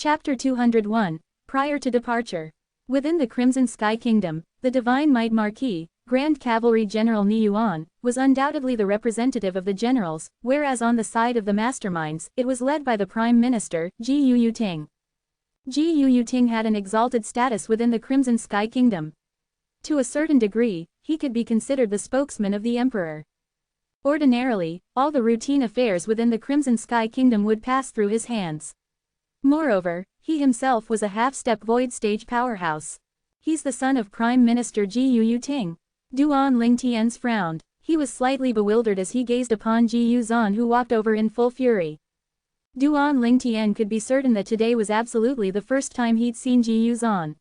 Chapter 201, Prior to Departure. Within the Crimson Sky Kingdom, the Divine Might Marquis, Grand Cavalry General Ni Yuan, was undoubtedly the representative of the generals, whereas on the side of the masterminds, it was led by the Prime Minister, Ji Yuting. Ji Yuting had an exalted status within the Crimson Sky Kingdom. To a certain degree, he could be considered the spokesman of the Emperor. Ordinarily, all the routine affairs within the Crimson Sky Kingdom would pass through his hands. Moreover, he himself was a half-step void-stage powerhouse. He's the son of Prime Minister Ji Yuting. Duan Lingtian's frowned. He was slightly bewildered as he gazed upon Ji Yuzan, who walked over in full fury. Duan Lingtian could be certain that today was absolutely the first time he'd seen Ji Yuzan.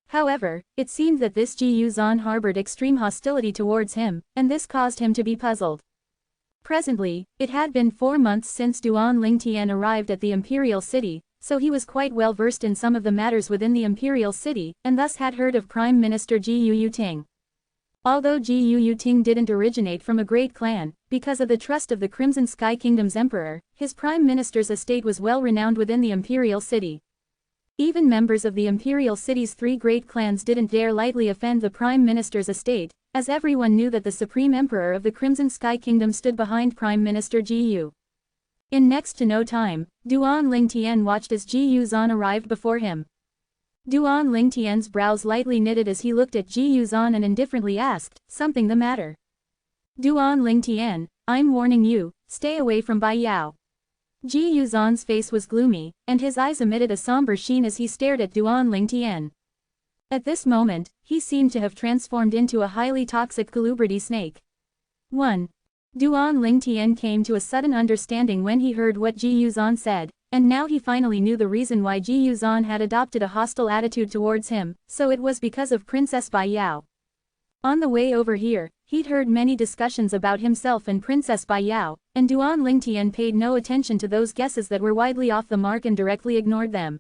However, it seemed that this Ji Yuzan harbored extreme hostility towards him, and this caused him to be puzzled. Presently, it had been 4 months since Duan Lingtian arrived at the Imperial City, so he was quite well versed in some of the matters within the Imperial City, and thus had heard of Prime Minister Ji Yuting. Although Ji Yuting didn't originate from a great clan, because of the trust of the Crimson Sky Kingdom's emperor, his Prime Minister's estate was well renowned within the Imperial City. Even members of the Imperial City's 3 great clans didn't dare lightly offend the Prime Minister's estate, as everyone knew that the Supreme Emperor of the Crimson Sky Kingdom stood behind Prime Minister Ji Yu. In next to no time, Duan Lingtian watched as Ji Yuzan arrived before him. Duan Lingtian's brows lightly knitted as he looked at Ji Yuzan and indifferently asked, "Something the matter?" "Duan Lingtian, I'm warning you, stay away from Bai Yao." Ji Yuzan's face was gloomy, and his eyes emitted a somber sheen as he stared at Duan Lingtian. At this moment, he seemed to have transformed into a highly toxic colubrity snake. 1. Duan Lingtian came to a sudden understanding when he heard what Ji Yuzan said, and now he finally knew the reason why Ji Yuzan had adopted a hostile attitude towards him, so it was because of Princess Bai Yao. On the way over here, he'd heard many discussions about himself and Princess Bai Yao, and Duan Lingtian paid no attention to those guesses that were widely off the mark and directly ignored them.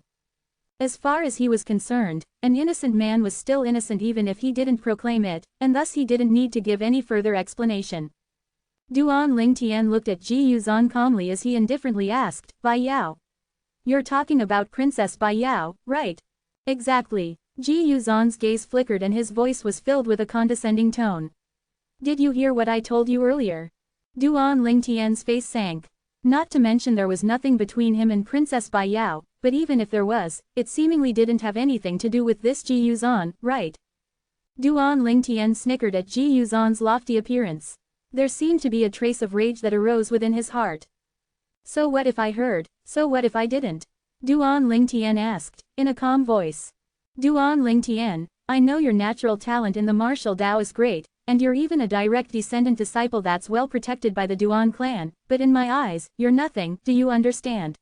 As far as he was concerned, an innocent man was still innocent even if he didn't proclaim it, and thus he didn't need to give any further explanation. Duan Lingtian looked at Ji Yuzan calmly as he indifferently asked, "Bai Yao? You're talking about Princess Bai Yao, right?" "Exactly." Ji Yuzan's gaze flickered and his voice was filled with a condescending tone. "Did you hear what I told you earlier?" Duan Lingtian's face sank. Not to mention there was nothing between him and Princess Bai Yao, but even if there was, it seemingly didn't have anything to do with this Ji Yuzan, right? Duan Lingtian snickered at Ji Yuzan's lofty appearance. There seemed to be a trace of rage that arose within his heart. "So what if I heard? So what if I didn't?" Duan Lingtian asked, in a calm voice. "Duan Lingtian, I know your natural talent in the martial Dao is great, and you're even a direct descendant disciple that's well protected by the Duan clan, but in my eyes, you're nothing, do you understand?"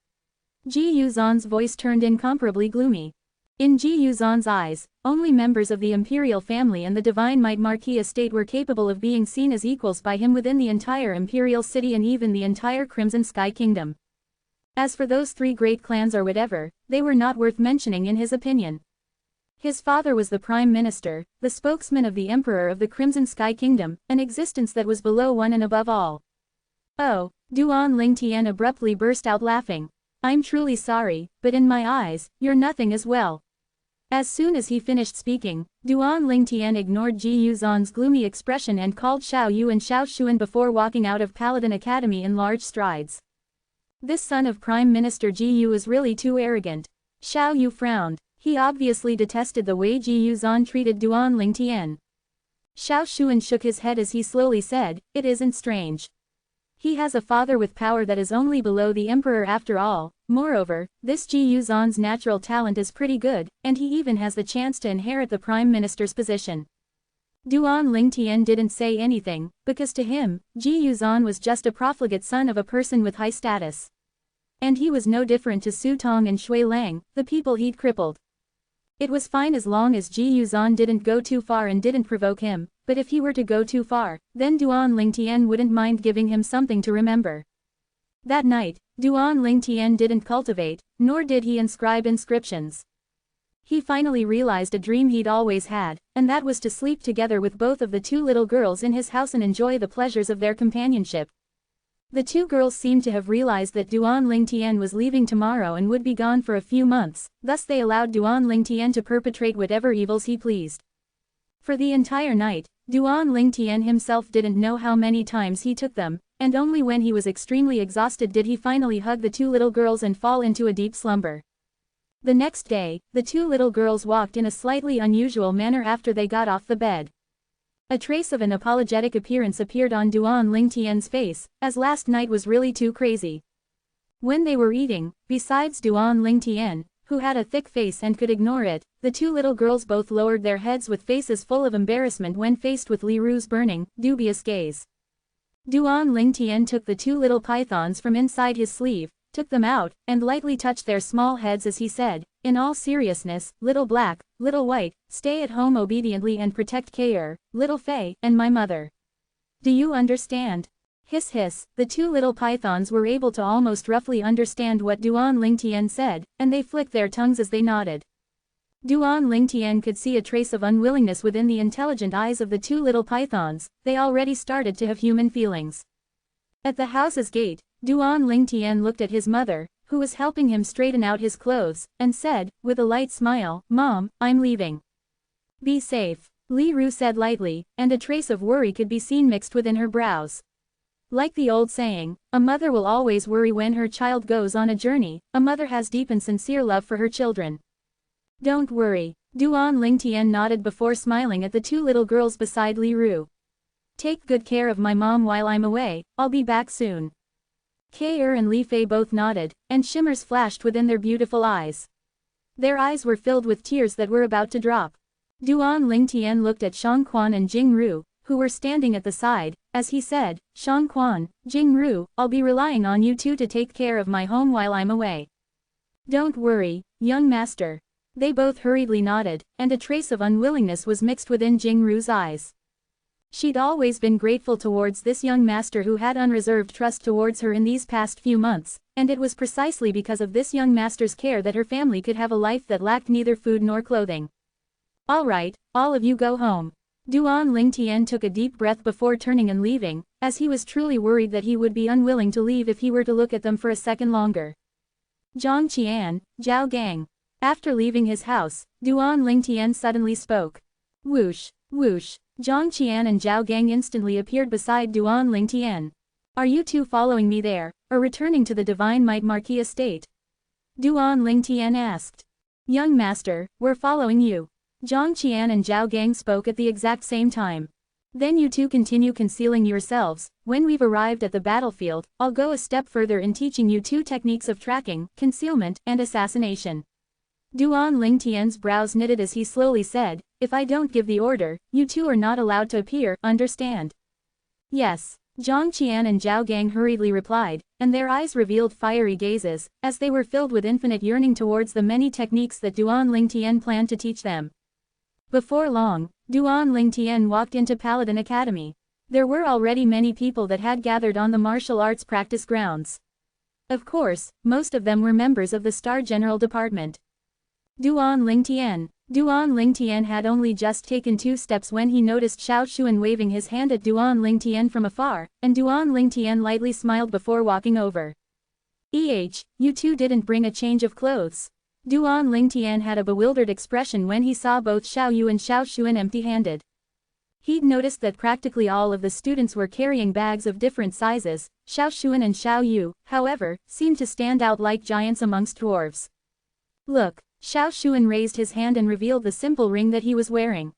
Ji Yuzan's voice turned incomparably gloomy. In Ji Yuzan's eyes, only members of the imperial family and the Divine Might Marquis estate were capable of being seen as equals by him within the entire imperial city and even the entire Crimson Sky Kingdom. As for those 3 great clans or whatever, they were not worth mentioning in his opinion. His father was the Prime Minister, the spokesman of the Emperor of the Crimson Sky Kingdom, an existence that was below one and above all. "Oh," Duan Lingtian abruptly burst out laughing. "I'm truly sorry, but in my eyes, you're nothing as well." As soon as he finished speaking, Duan Lingtian ignored Ji Yuzan's gloomy expression and called Xiao Yu and Xiao Xuan before walking out of Paladin Academy in large strides. This son of Prime Minister Ji Yu is really too arrogant. Xiao Yu frowned. He obviously detested the way Ji Yuzan treated Duan Lingtian. Xiao Xuan shook his head as he slowly said, "It isn't strange. He has a father with power that is only below the emperor after all. Moreover, this Ji Yuzan's natural talent is pretty good, and he even has the chance to inherit the Prime Minister's position." Duan Lingtian didn't say anything, because to him, Ji Yuzan was just a profligate son of a person with high status. And he was no different to Su Tong and Shui Lang, the people he'd crippled. It was fine as long as Ji Yuzan didn't go too far and didn't provoke him, but if he were to go too far, then Duan Lingtian wouldn't mind giving him something to remember. That night, Duan Lingtian didn't cultivate, nor did he inscribe inscriptions. He finally realized a dream he'd always had, and that was to sleep together with both of the 2 little girls in his house and enjoy the pleasures of their companionship. The two girls seemed to have realized that Duan Lingtian was leaving tomorrow and would be gone for a few months, thus they allowed Duan Lingtian to perpetrate whatever evils he pleased. For the entire night, Duan Lingtian himself didn't know how many times he took them, and only when he was extremely exhausted did he finally hug the two little girls and fall into a deep slumber. The next day, the two little girls walked in a slightly unusual manner after they got off the bed. A trace of an apologetic appearance appeared on Duan Lingtian's face, as last night was really too crazy. When they were eating, besides Duan Lingtian, who had a thick face and could ignore it, the two little girls both lowered their heads with faces full of embarrassment when faced with Li Ru's burning, dubious gaze. Duan Lingtian took the two little pythons from inside his sleeve, took them out, and lightly touched their small heads as he said, in all seriousness, little black, little white, stay at home obediently and protect Kair, little Fei, and my mother. Do you understand? Hiss hiss, the two little pythons were able to almost roughly understand what Duan Lingtian said, and they flicked their tongues as they nodded. Duan Lingtian could see a trace of unwillingness within the intelligent eyes of the two little pythons, they already started to have human feelings. At the house's gate, Duan Lingtian looked at his mother, who was helping him straighten out his clothes, and said, with a light smile, Mom, I'm leaving. Be safe, Li Ru said lightly, and a trace of worry could be seen mixed within her brows. Like the old saying, a mother will always worry when her child goes on a journey, a mother has deep and sincere love for her children. Don't worry, Duan Lingtian nodded before smiling at the two little girls beside Li Ru. Take good care of my mom while I'm away, I'll be back soon. Kair and Li Fei both nodded, and shimmers flashed within their beautiful eyes. Their eyes were filled with tears that were about to drop. Duan Lingtian looked at Shangquan and Jingru, who were standing at the side, as he said, Shangquan, Jingru, I'll be relying on you two to take care of my home while I'm away. Don't worry, young master. They both hurriedly nodded, and a trace of unwillingness was mixed within Jingru's eyes. She'd always been grateful towards this young master who had unreserved trust towards her in these past few months, and it was precisely because of this young master's care that her family could have a life that lacked neither food nor clothing. All right, all of you go home. Duan Lingtian took a deep breath before turning and leaving, as he was truly worried that he would be unwilling to leave if he were to look at them for a second longer. Zhang Qian, Zhao Gang. After leaving his house, Duan Lingtian suddenly spoke. Whoosh, whoosh. Zhang Qian and Zhao Gang instantly appeared beside Duan Lingtian. Are you two following me there, or returning to the Divine Might Marquis estate? Duan Lingtian asked. Young master, we're following you. Zhang Qian and Zhao Gang spoke at the exact same time. Then you two continue concealing yourselves. When we've arrived at the battlefield, I'll go a step further in teaching you two techniques of tracking, concealment, and assassination. Duan Lingtian's brows knitted as he slowly said, if I don't give the order, you two are not allowed to appear, understand? Yes, Zhang Qian and Zhao Gang hurriedly replied, and their eyes revealed fiery gazes, as they were filled with infinite yearning towards the many techniques that Duan Lingtian planned to teach them. Before long, Duan Lingtian walked into Paladin Academy. There were already many people that had gathered on the martial arts practice grounds. Of course, most of them were members of the Star General Department. Duan Lingtian had only just taken 2 steps when he noticed Xiao Xuan waving his hand at Duan Lingtian from afar, and Duan Lingtian lightly smiled before walking over. You two didn't bring a change of clothes. Duan Lingtian had a bewildered expression when he saw both Xiao Yu and Xiao Xuan empty-handed. He'd noticed that practically all of the students were carrying bags of different sizes. Xiao Xuan and Xiao Yu, however, seemed to stand out like giants amongst dwarves. Look. Xiao Xuan raised his hand and revealed the simple ring that he was wearing.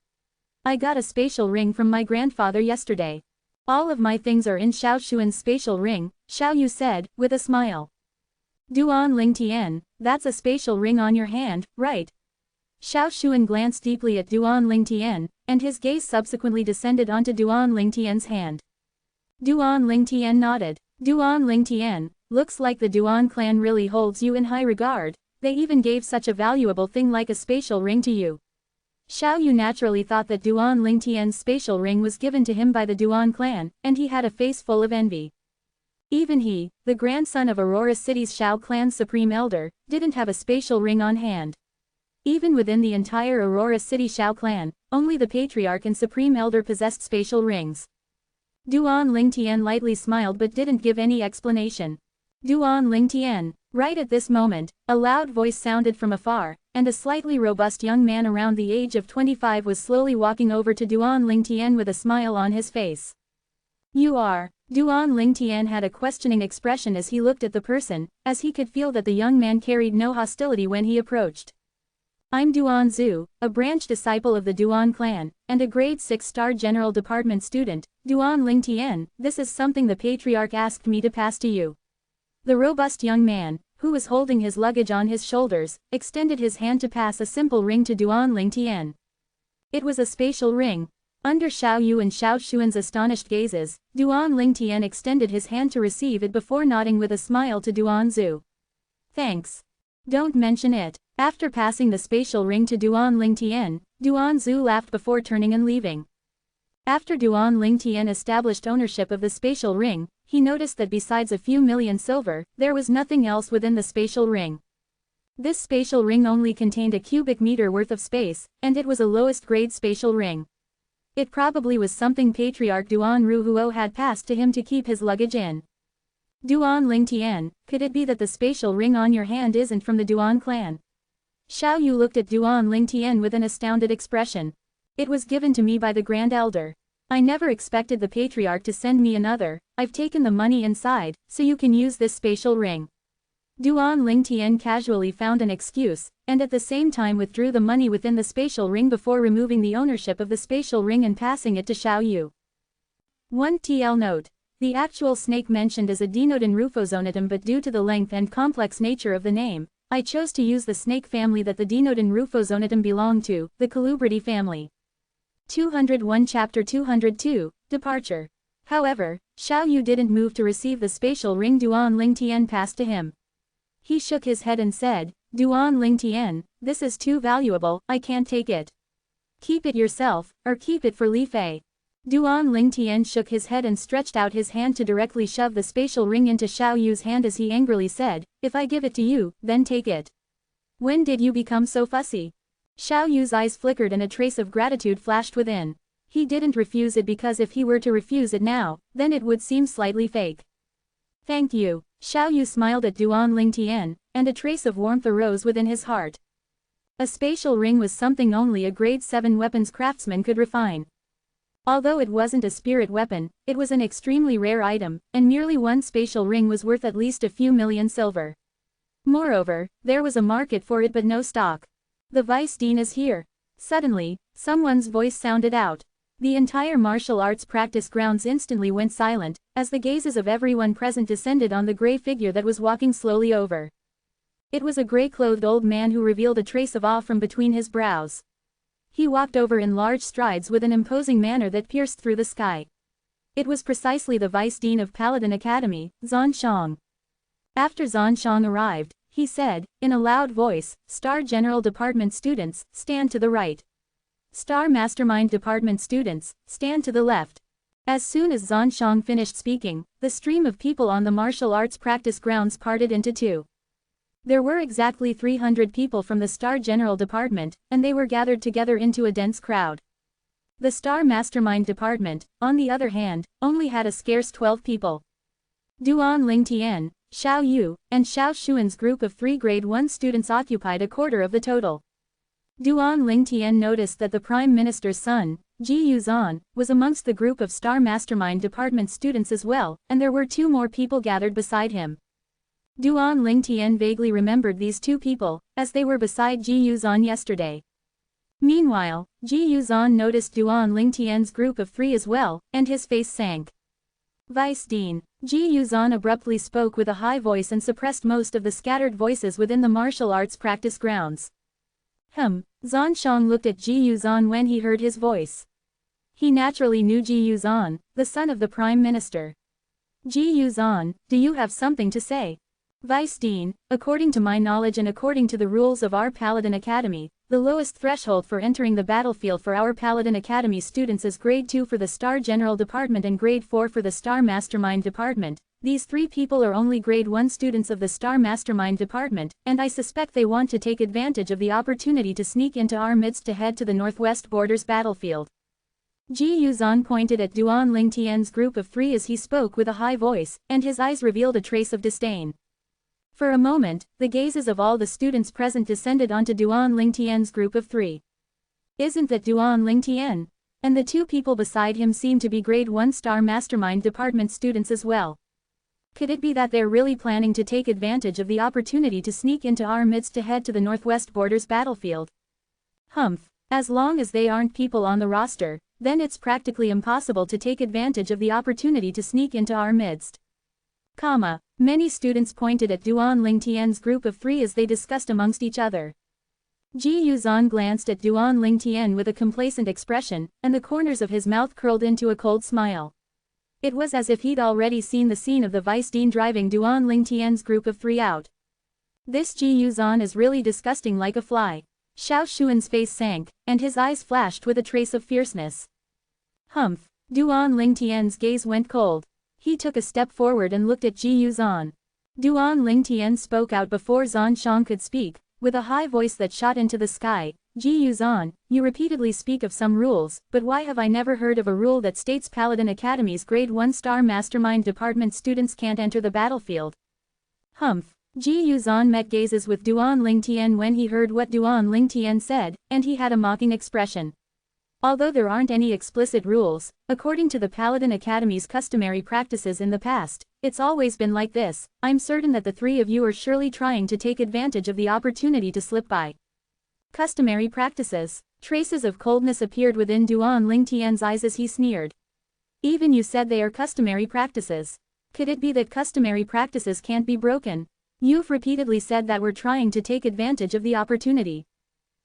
I got a spatial ring from my grandfather yesterday. All of my things are in Xiao Xuan's spatial ring, Xiao Yu said, with a smile. Duan Lingtian, that's a spatial ring on your hand, right? Xiao Xuan glanced deeply at Duan Lingtian, and his gaze subsequently descended onto Duan Lingtian's hand. Duan Lingtian nodded. Duan Lingtian, looks like the Duan clan really holds you in high regard. They even gave such a valuable thing like a spatial ring to you. Xiao Yu naturally thought that Duan Lingtian's spatial ring was given to him by the Duan clan, and he had a face full of envy. Even he, the grandson of Aurora City's Xiao clan's supreme elder, didn't have a spatial ring on hand. Even within the entire Aurora City Xiao clan, only the patriarch and supreme elder possessed spatial rings. Duan Lingtian lightly smiled but didn't give any explanation. Duan Lingtian. Right at this moment, a loud voice sounded from afar, and a slightly robust young man around the age of 25 was slowly walking over to Duan Lingtian with a smile on his face. You are. Duan Lingtian had a questioning expression as he looked at the person, as he could feel that the young man carried no hostility when he approached. I'm Duan Zhu, a branch disciple of the Duan clan, and a grade 6 Star General Department student. Duan Lingtian, this is something the Patriarch asked me to pass to you. The robust young man, who was holding his luggage on his shoulders, extended his hand to pass a simple ring to Duan Lingtian. It was a spatial ring. Under Xiao Yu and Xiao Xuan's astonished gazes, Duan Lingtian extended his hand to receive it before nodding with a smile to Duan Zhu. Thanks. Don't mention it. After passing the spatial ring to Duan Lingtian, Duan Zhu laughed before turning and leaving. After Duan Lingtian established ownership of the spatial ring, he noticed that besides a few million silver, there was nothing else within the spatial ring. This spatial ring only contained a cubic meter worth of space, and it was a lowest grade spatial ring. It probably was something Patriarch Duan Ruhuo had passed to him to keep his luggage in. Duan Lingtian, could it be that the spatial ring on your hand isn't from the Duan clan? Xiao Yu looked at Duan Lingtian with an astounded expression. It was given to me by the Grand Elder. I never expected the Patriarch to send me another. I've taken the money inside, so you can use this spatial ring. Duan Lingtian casually found an excuse, and at the same time withdrew the money within the spatial ring before removing the ownership of the spatial ring and passing it to Xiao Yu. 1 TL note. The actual snake mentioned is a Dinodon rufozonatum, but due to the length and complex nature of the name, I chose to use the snake family that the Dinodon rufozonatum belonged to, the Colubrity family. 201 Chapter 202, Departure. However, Xiao Yu didn't move to receive the spatial ring Duan Lingtian passed to him. He shook his head and said, Duan Lingtian, this is too valuable, I can't take it. Keep it yourself, or keep it for Li Fei. Duan Lingtian shook his head and stretched out his hand to directly shove the spatial ring into Xiao Yu's hand as he angrily said, if I give it to you, then take it. When did you become so fussy? Xiao Yu's eyes flickered and a trace of gratitude flashed within. He didn't refuse it because if he were to refuse it now, then it would seem slightly fake. Thank you. Xiao Yu smiled at Duan Lingtian, and a trace of warmth arose within his heart. A spatial ring was something only a grade 7 weapons craftsman could refine. Although it wasn't a spirit weapon, it was an extremely rare item, and merely one spatial ring was worth at least a few million silver. Moreover, there was a market for it but no stock. The Vice Dean is here. Suddenly, someone's voice sounded out. The entire martial arts practice grounds instantly went silent, as the gazes of everyone present descended on the gray figure that was walking slowly over. It was a gray-clothed old man who revealed a trace of awe from between his brows. He walked over in large strides with an imposing manner that pierced through the sky. It was precisely the Vice Dean of Paladin Academy, Zhan Shang. After Zhan Shang arrived, he said, in a loud voice, Star General Department students, stand to the right. Star Mastermind Department students, stand to the left. As soon as Zhan Shang finished speaking, the stream of people on the martial arts practice grounds parted into two. There were exactly 300 people from the Star General Department, and they were gathered together into a dense crowd. The Star Mastermind Department, on the other hand, only had a scarce 12 people. Duan Lingtian, Xiao Yu, and Xiao Xuan's group of 3 grade 1 students occupied a quarter of the total. Duan Lingtian noticed that the Prime Minister's son, Ji Yuzhan, was amongst the group of Star Mastermind Department students as well, and there were 2 more people gathered beside him. Duan Lingtian vaguely remembered these 2 people, as they were beside Ji Yuzhan yesterday. Meanwhile, Ji Yuzhan noticed Duan Lingtian's group of 3 as well, and his face sank. Vice Dean. Ji Yuzhan abruptly spoke with a high voice and suppressed most of the scattered voices within the martial arts practice grounds. Zhan Shang looked at Ji Yuzhan when he heard his voice. He naturally knew Ji Yuzhan, the son of the Prime Minister. Ji Yuzhan, do you have something to say? Vice Dean, according to my knowledge and according to the rules of our Paladin Academy, the lowest threshold for entering the battlefield for our Paladin Academy students is grade 2 for the Star General Department and grade 4 for the Star Mastermind Department. These 3 people are only grade 1 students of the Star Mastermind Department, and I suspect they want to take advantage of the opportunity to sneak into our midst to head to the northwest borders battlefield. Ji Yuzhan pointed at Duan Lingtian's group of 3 as he spoke with a high voice, and his eyes revealed a trace of disdain. For a moment, the gazes of all the students present descended onto Duan Lingtian's group of 3. Isn't that Duan Lingtian? And the 2 people beside him seemed to be grade 1-star mastermind department students as well. Could it be that they're really planning to take advantage of the opportunity to sneak into our midst to head to the northwest borders battlefield? Humph. As long as they aren't people on the roster, then it's practically impossible to take advantage of the opportunity to sneak into our midst. Many students pointed at Duan Lingtian's group of 3 as they discussed amongst each other. Ji Yuzhan glanced at Duan Lingtian with a complacent expression, and the corners of his mouth curled into a cold smile. It was as if he'd already seen the scene of the vice dean driving Duan Lingtian's group of 3 out. This Ji Yuzhan is really disgusting like a fly. Xiao Xuan's face sank, and his eyes flashed with a trace of fierceness. Humph. Duan Lingtian's gaze went cold. He took a step forward and looked at Ji Yuzhan. Duan Lingtian spoke out before Zanshang could speak, with a high voice that shot into the sky. Ji Yuzhan, you repeatedly speak of some rules, but why have I never heard of a rule that states Paladin Academy's grade 1-star mastermind department students can't enter the battlefield? Humph. Ji Yuzhan met gazes with Duan Lingtian when he heard what Duan Lingtian said, and he had a mocking expression. Although there aren't any explicit rules, according to the Paladin Academy's customary practices in the past, it's always been like this. I'm certain that the 3 of you are surely trying to take advantage of the opportunity to slip by. Customary practices. Traces of coldness appeared within Duan Lingtian's eyes as he sneered. Even you said they are customary practices. Could it be that customary practices can't be broken? You've repeatedly said that we're trying to take advantage of the opportunity.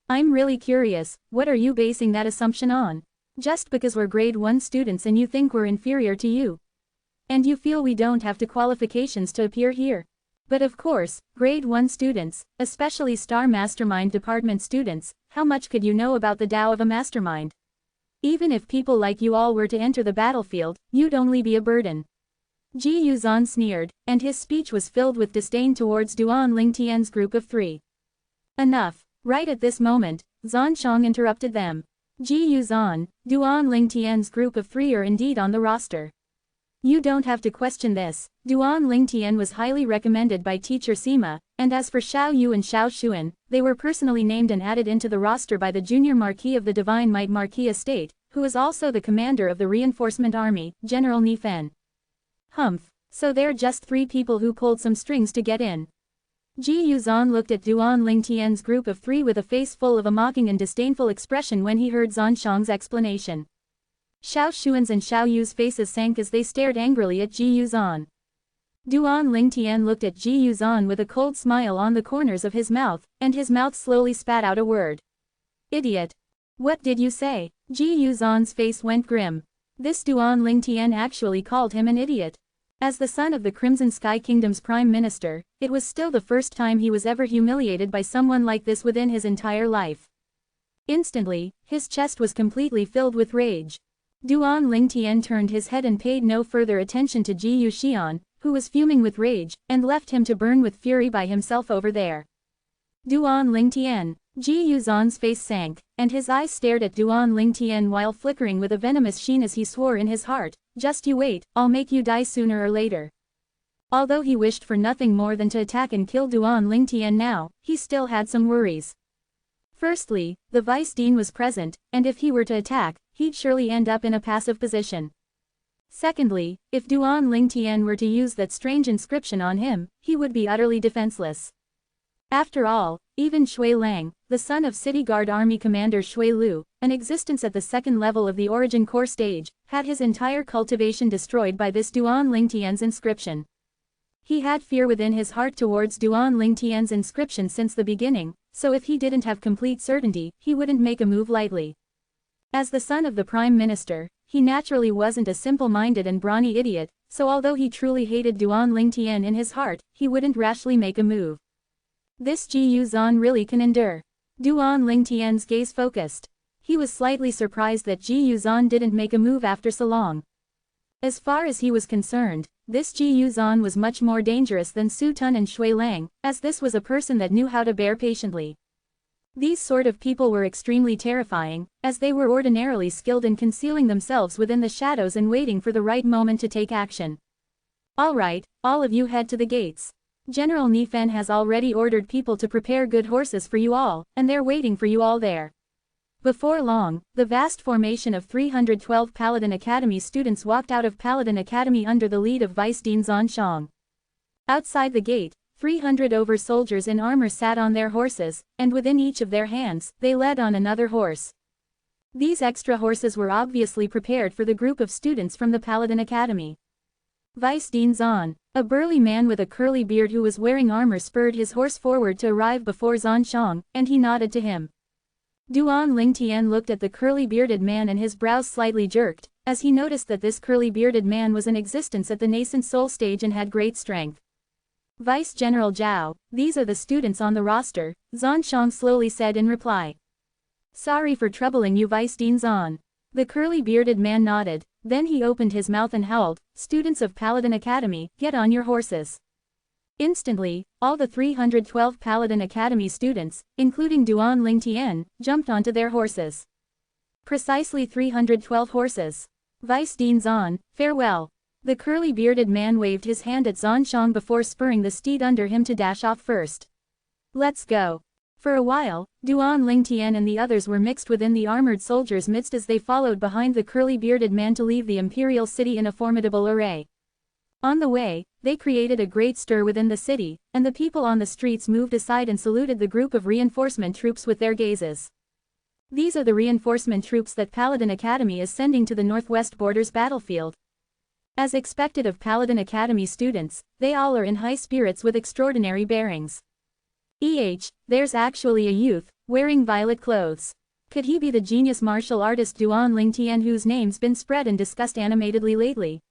I'm really curious, what are you basing that assumption on? Just because we're grade 1 students and you think we're inferior to you? And you feel we don't have the qualifications to appear here? But of course, grade 1 students, especially Star Mastermind Department students, how much could you know about the Tao of a mastermind? Even if people like you all were to enter the battlefield, you'd only be a burden. Ji Yuzhan sneered, and his speech was filled with disdain towards Duan Lingtian's group of 3. Enough. Right at this moment, Zanshang interrupted them. Ji Yuzhan, Duan Lingtian's group of 3 are indeed on the roster. You don't have to question this. Duan Lingtian was highly recommended by teacher Sima, and as for Xiao Yu and Xiao Xuan, they were personally named and added into the roster by the junior Marquis of the Divine Might Marquis Estate, who is also the commander of the reinforcement army, General Nifen. Humph. So they're just 3 people who pulled some strings to get in. Ji Yuzhan looked at Duan Lingtian's group of 3 with a face full of a mocking and disdainful expression when he heard Zanshang's explanation. Xiao Xuan's and Xiao Yu's faces sank as they stared angrily at Ji Yuzhan. Duan Lingtian looked at Ji Yuzhan with a cold smile on the corners of his mouth, and his mouth slowly spat out a word. Idiot. What did you say? Ji Yuzhan's face went grim. This Duan Lingtian actually called him an idiot. As the son of the Crimson Sky Kingdom's prime minister, it was still the first time he was ever humiliated by someone like this within his entire life. Instantly, his chest was completely filled with rage. Duan Lingtian turned his head and paid no further attention to Ji Yuxian, who was fuming with rage, and left him to burn with fury by himself over there. Duan Lingtian. Ji Yuzhan's face sank, and his eyes stared at Duan Lingtian while flickering with a venomous sheen as he swore in his heart, just you wait, I'll make you die sooner or later. Although he wished for nothing more than to attack and kill Duan Lingtian now, he still had some worries. Firstly, the vice dean was present, and if he were to attack, he'd surely end up in a passive position. Secondly, if Duan Lingtian were to use that strange inscription on him, he would be utterly defenseless. After all, even Shui Lang, the son of City Guard Army Commander Shui Lu, an existence at the second level of the Origin Core stage, had his entire cultivation destroyed by this Duan Lingtian's inscription. He had fear within his heart towards Duan Lingtian's inscription since the beginning, so if he didn't have complete certainty, he wouldn't make a move lightly. As the son of the Prime Minister, he naturally wasn't a simple-minded and brawny idiot, so although he truly hated Duan Lingtian in his heart, he wouldn't rashly make a move. This Ji Yuzhan really can endure. Duan Lingtian's gaze focused. He was slightly surprised that Ji Yuzhan didn't make a move after so long. As far as he was concerned, this Ji Yuzhan was much more dangerous than Su Tun and Shui Lang, as this was a person that knew how to bear patiently. These sort of people were extremely terrifying, as they were ordinarily skilled in concealing themselves within the shadows and waiting for the right moment to take action. All right, all of you head to the gates. General Nifen has already ordered people to prepare good horses for you all, and they're waiting for you all there. Before long, the vast formation of 312 Paladin Academy students walked out of Paladin Academy under the lead of Vice Dean Zanshang. Outside the gate, 300 over soldiers in armor sat on their horses, and within each of their hands, they led on another horse. These extra horses were obviously prepared for the group of students from the Paladin Academy. Vice Dean Zan, a burly man with a curly beard who was wearing armor, spurred his horse forward to arrive before Zanshang, and he nodded to him. Duan Lingtian looked at the curly-bearded man and his brows slightly jerked, as he noticed that this curly-bearded man was in existence at the nascent soul stage and had great strength. Vice General Zhao, these are the students on the roster, Zanshang slowly said in reply. Sorry for troubling you, Vice Dean Zan. The curly-bearded man nodded, then he opened his mouth and howled, students of Paladin Academy, get on your horses. Instantly, all the 312 Paladin Academy students, including Duan Lingtian, jumped onto their horses. Precisely 312 horses. Vice Dean Zan, farewell. The curly-bearded man waved his hand at Zanshang before spurring the steed under him to dash off first. Let's go. For a while, Duan Lingtian and the others were mixed within the armored soldiers' midst as they followed behind the curly-bearded man to leave the imperial city in a formidable array. On the way, they created a great stir within the city, and the people on the streets moved aside and saluted the group of reinforcement troops with their gazes. These are the reinforcement troops that Paladin Academy is sending to the northwest borders battlefield. As expected of Paladin Academy students, they all are in high spirits with extraordinary bearings. There's actually a youth, wearing violet clothes. Could he be the genius martial artist Duan Lingtian whose name's been spread and discussed animatedly lately?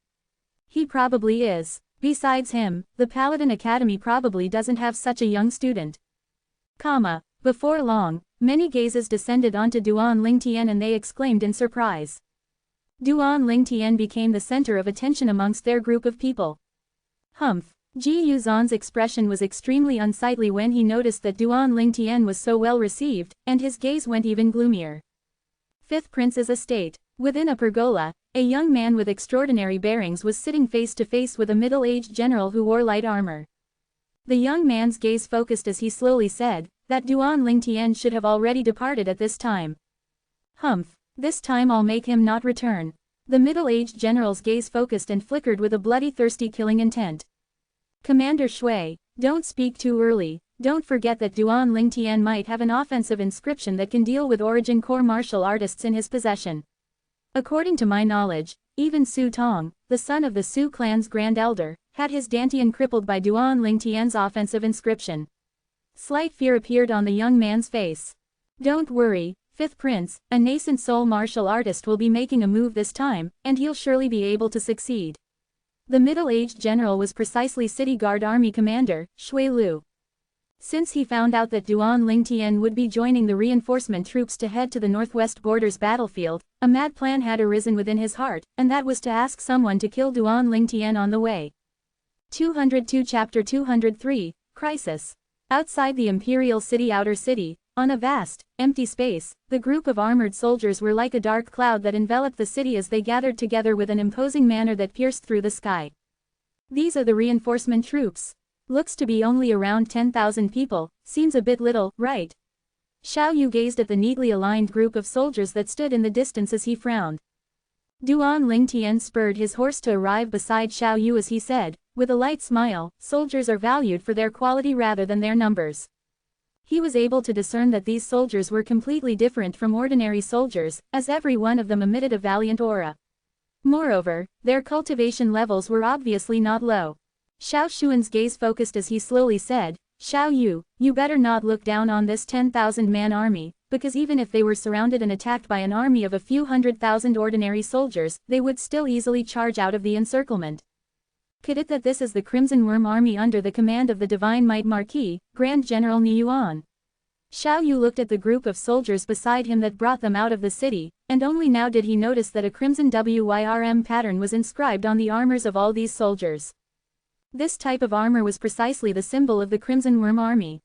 He probably is. Besides him, the Paladin Academy probably doesn't have such a young student. Before long, many gazes descended onto Duan Lingtian and they exclaimed in surprise. Duan Lingtian became the center of attention amongst their group of people. Ji Yuzan's expression was extremely unsightly when he noticed that Duan Lingtian was so well received, and his gaze went even gloomier. Fifth Prince's estate. Within a pergola, a young man with extraordinary bearings was sitting face to face with a middle-aged general who wore light armor. The young man's gaze focused as he slowly said, that Duan Lingtian should have already departed at this time. This time I'll make him not return. The middle-aged general's gaze focused and flickered with a bloody thirsty killing intent. Commander Shui, don't speak too early. Don't forget that Duan Lingtian might have an offensive inscription that can deal with origin core martial artists in his possession. According to my knowledge, even Su Tong, the son of the Su clan's grand elder, had his dantian crippled by Duan Lingtian's offensive inscription. Slight fear appeared on the young man's face. Don't worry, Fifth Prince, a nascent soul martial artist will be making a move this time, and he'll surely be able to succeed. The middle-aged general was precisely City Guard Army Commander, Shui Lu. Since he found out that Duan Lingtian would be joining the reinforcement troops to head to the northwest borders battlefield, a mad plan had arisen within his heart, and that was to ask someone to kill Duan Lingtian on the way. 202 Chapter 203, Crisis. Outside the imperial city outer city, on a vast, empty space, the group of armored soldiers were like a dark cloud that enveloped the city as they gathered together with an imposing manner that pierced through the sky. These are the reinforcement troops. Looks to be only around 10,000 people, seems a bit little, right? Xiao Yu gazed at the neatly aligned group of soldiers that stood in the distance as he frowned. Duan Lingtian spurred his horse to arrive beside Xiao Yu as he said, with a light smile, soldiers are valued for their quality rather than their numbers. He was able to discern that these soldiers were completely different from ordinary soldiers, as every one of them emitted a valiant aura. Moreover, their cultivation levels were obviously not low. Xiao Xuan's gaze focused as he slowly said, Xiao Yu, you better not look down on this 10,000-man army, because even if they were surrounded and attacked by an army of a few 100,000 ordinary soldiers, they would still easily charge out of the encirclement. Could it that this is the Crimson Worm army under the command of the Divine Might Marquis, Grand General Ni Yuan? Xiao Yu looked at the group of soldiers beside him that brought them out of the city, and only now did he notice that a crimson WYRM pattern was inscribed on the armors of all these soldiers. This type of armor was precisely the symbol of the Crimson Worm army.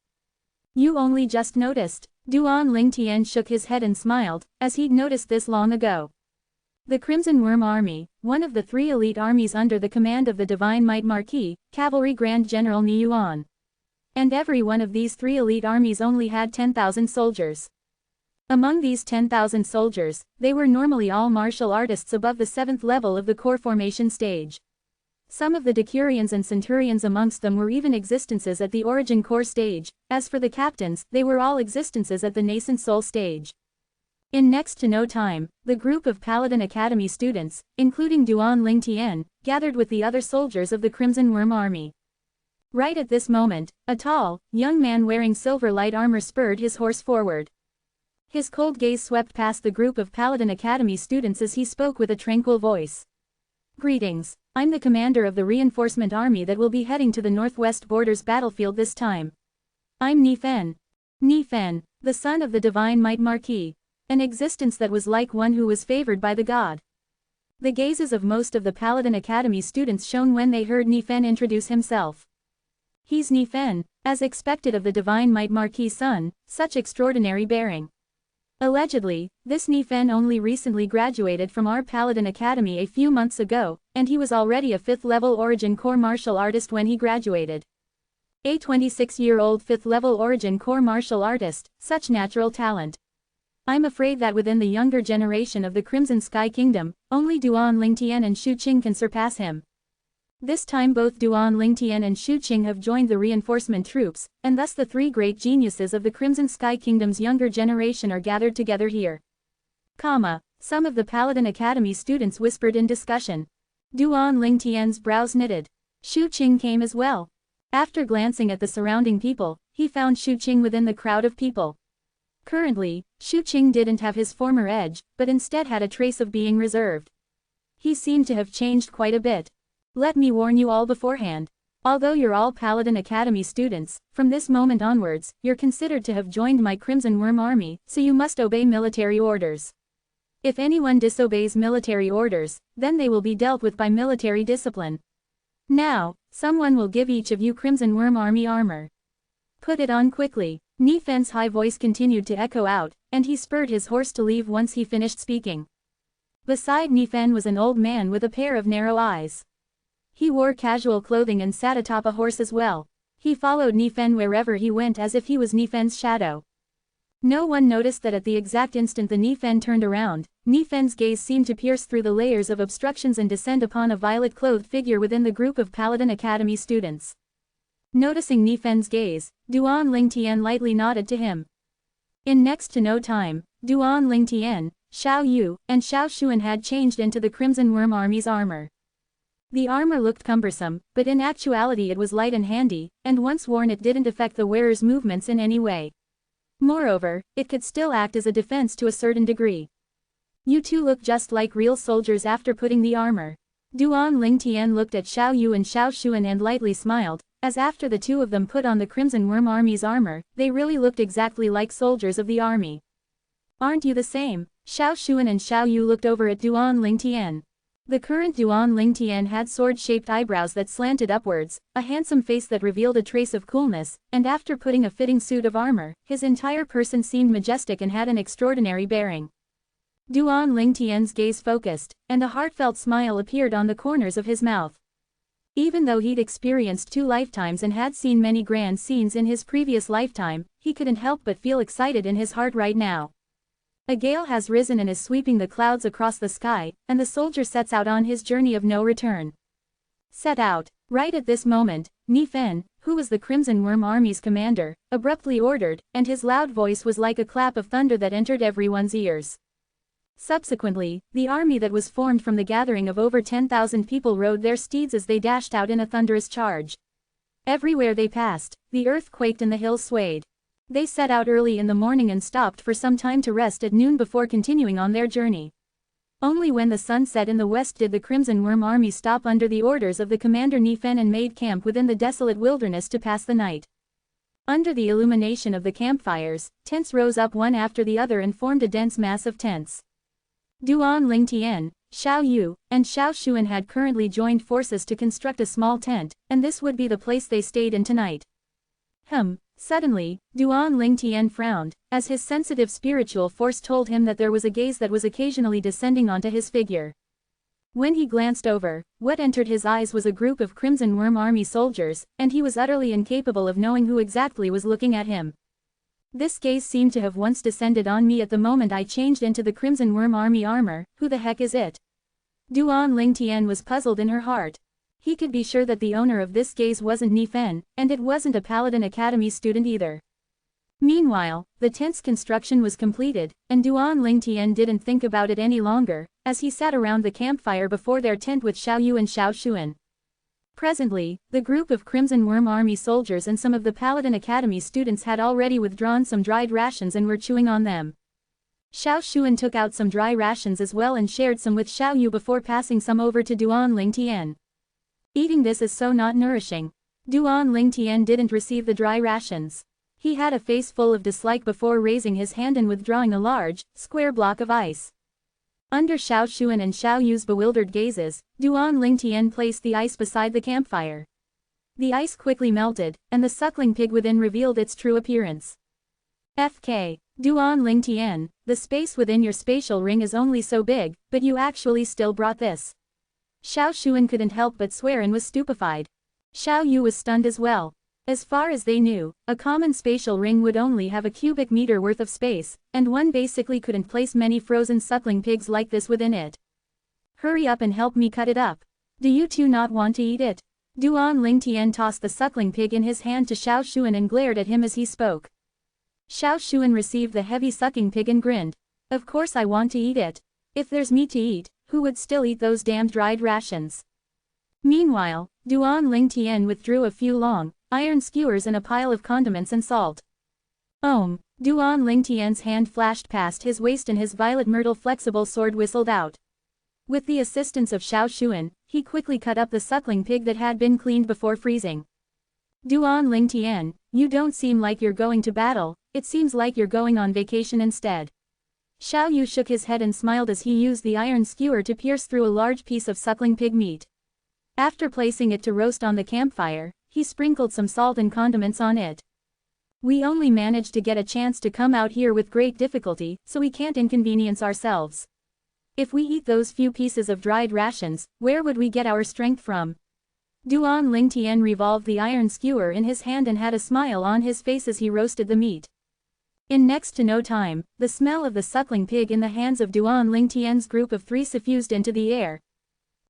You only just noticed. Duan Lingtian shook his head and smiled, as he'd noticed this long ago. The Crimson Worm Army, one of the 3 elite armies under the command of the Divine Might Marquis, Cavalry Grand General Ni Yuan. And every one of these 3 elite armies only had 10,000 soldiers. Among these 10,000 soldiers, they were normally all martial artists above the 7th level of the core formation stage. Some of the decurions and centurions amongst them were even existences at the origin core stage. As for the captains, they were all existences at the nascent soul stage. In next to no time, the group of Paladin Academy students, including Duan Lingtian, gathered with the other soldiers of the Crimson Worm Army. Right at this moment, a tall, young man wearing silver light armor spurred his horse forward. His cold gaze swept past the group of Paladin Academy students as he spoke with a tranquil voice. Greetings. I'm the commander of the reinforcement army that will be heading to the northwest borders battlefield this time. I'm Ni Fen. Ni Fen, the son of the Divine Might Marquis. An existence that was like one who was favored by the god. The gazes of most of the Paladin Academy students shone when they heard Ni Fen introduce himself. He's Ni Fen, as expected of the Divine Might Marquis' son, such extraordinary bearing. Allegedly, this Ni Fen only recently graduated from our Paladin Academy a few months ago, and he was already a 5th-level Origin Core martial artist when he graduated. A 26-year-old 5th-level Origin Core martial artist, such natural talent. I'm afraid that within the younger generation of the Crimson Sky Kingdom, only Duan Lingtian and Shu Qing can surpass him. This time both Duan Lingtian and Shu Qing have joined the reinforcement troops, and thus the 3 great geniuses of the Crimson Sky Kingdom's younger generation are gathered together here. Some of the Paladin Academy students whispered in discussion. Duan Lingtian's brows knitted. Shu Qing came as well. After glancing at the surrounding people, he found Shu Qing within the crowd of people. Currently, Shu Qing didn't have his former edge, but instead had a trace of being reserved. He seemed to have changed quite a bit. Let me warn you all beforehand. Although you're all Paladin Academy students, from this moment onwards, you're considered to have joined my Crimson Worm Army, so you must obey military orders. If anyone disobeys military orders, then they will be dealt with by military discipline. Now, someone will give each of you Crimson Worm Army armor. Put it on quickly. Ni Fen's high voice continued to echo out, and he spurred his horse to leave once he finished speaking. Beside Ni Fen was an old man with a pair of narrow eyes. He wore casual clothing and sat atop a horse as well. He followed Ni Fen wherever he went as if he was Ni Fen's shadow. No one noticed that at the exact instant the Ni Fen turned around, Ni Fen's gaze seemed to pierce through the layers of obstructions and descend upon a violet-clothed figure within the group of Paladin Academy students. Noticing Ni Fen's gaze, Duan Lingtian lightly nodded to him. In next to no time, Duan Lingtian, Xiao Yu, and Xiao Xuan had changed into the Crimson Worm Army's armor. The armor looked cumbersome, but in actuality it was light and handy, and once worn it didn't affect the wearer's movements in any way. Moreover, it could still act as a defense to a certain degree. You two look just like real soldiers after putting the armor. Duan Lingtian looked at Xiao Yu and Xiao Xuan and lightly smiled, as after the two of them put on the Crimson Worm Army's armor, they really looked exactly like soldiers of the army. Aren't you the same? Xiao Xuan and Xiao Yu looked over at Duan Lingtian. The current Duan Lingtian had sword-shaped eyebrows that slanted upwards, a handsome face that revealed a trace of coolness, and after putting a fitting suit of armor, his entire person seemed majestic and had an extraordinary bearing. Duan Lingtian's gaze focused, and a heartfelt smile appeared on the corners of his mouth. Even though he'd experienced 2 lifetimes and had seen many grand scenes in his previous lifetime, he couldn't help but feel excited in his heart right now. A gale has risen and is sweeping the clouds across the sky, and the soldier sets out on his journey of no return. Set out. Right at this moment, Ni Fen, who was the Crimson Worm Army's commander, abruptly ordered, and his loud voice was like a clap of thunder that entered everyone's ears. Subsequently, the army that was formed from the gathering of over 10,000 people rode their steeds as they dashed out in a thunderous charge. Everywhere they passed, the earth quaked and the hills swayed. They set out early in the morning and stopped for some time to rest at noon before continuing on their journey. Only when the sun set in the west did the Crimson Worm Army stop under the orders of the commander Ni Fen and made camp within the desolate wilderness to pass the night. Under the illumination of the campfires, tents rose up one after the other and formed a dense mass of tents. Duan Lingtian, Xiao Yu, and Xiao Xuan had currently joined forces to construct a small tent, and this would be the place they stayed in tonight. Suddenly, Duan Lingtian frowned, as his sensitive spiritual force told him that there was a gaze that was occasionally descending onto his figure. When he glanced over, what entered his eyes was a group of Crimson Worm Army soldiers, and he was utterly incapable of knowing who exactly was looking at him. This gaze seemed to have once descended on me at the moment I changed into the Crimson Worm Army armor. Who the heck is it? Duan Lingtian was puzzled in her heart. He could be sure that the owner of this gaze wasn't Nifen, and it wasn't a Paladin Academy student either. Meanwhile, the tent's construction was completed, and Duan Lingtian didn't think about it any longer, as he sat around the campfire before their tent with Xiao Yu and Xiao Xuan. Presently, the group of Crimson Worm Army soldiers and some of the Paladin Academy students had already withdrawn some dried rations and were chewing on them. Xiao Xuan took out some dry rations as well and shared some with Xiao Yu before passing some over to Duan Lingtian. Eating this is so not nourishing. Duan Lingtian didn't receive the dry rations. He had a face full of dislike before raising his hand and withdrawing a large, square block of ice. Under Xiao Xuan and Xiao Yu's bewildered gazes, Duan Lingtian placed the ice beside the campfire. The ice quickly melted, and the suckling pig within revealed its true appearance. FK. Duan Lingtian, the space within your spatial ring is only so big, but you actually still brought this. Xiao Xuan couldn't help but swear and was stupefied. Xiao Yu was stunned as well. As far as they knew, a common spatial ring would only have a cubic meter worth of space, and one basically couldn't place many frozen suckling pigs like this within it. Hurry up and help me cut it up. Do you two not want to eat it? Duan Lingtian tossed the suckling pig in his hand to Xiao Xuan and glared at him as he spoke. Xiao Xuan received the heavy sucking pig and grinned. Of course I want to eat it. If there's meat to eat, who would still eat those damned dried rations? Meanwhile, Duan Lingtian withdrew a few long, iron skewers and a pile of condiments and salt. Duan Lingtian's hand flashed past his waist and his violet myrtle flexible sword whistled out. With the assistance of Xiao Xuan, he quickly cut up the suckling pig that had been cleaned before freezing. Duan Lingtian, you don't seem like you're going to battle, it seems like you're going on vacation instead. Xiao Yu shook his head and smiled as he used the iron skewer to pierce through a large piece of suckling pig meat. After placing it to roast on the campfire, he sprinkled some salt and condiments on it. We only managed to get a chance to come out here with great difficulty, so we can't inconvenience ourselves. If we eat those few pieces of dried rations, where would we get our strength from? Duan Lingtian revolved the iron skewer in his hand and had a smile on his face as he roasted the meat. In next to no time, the smell of the suckling pig in the hands of Duan Lingtian's group of three suffused into the air.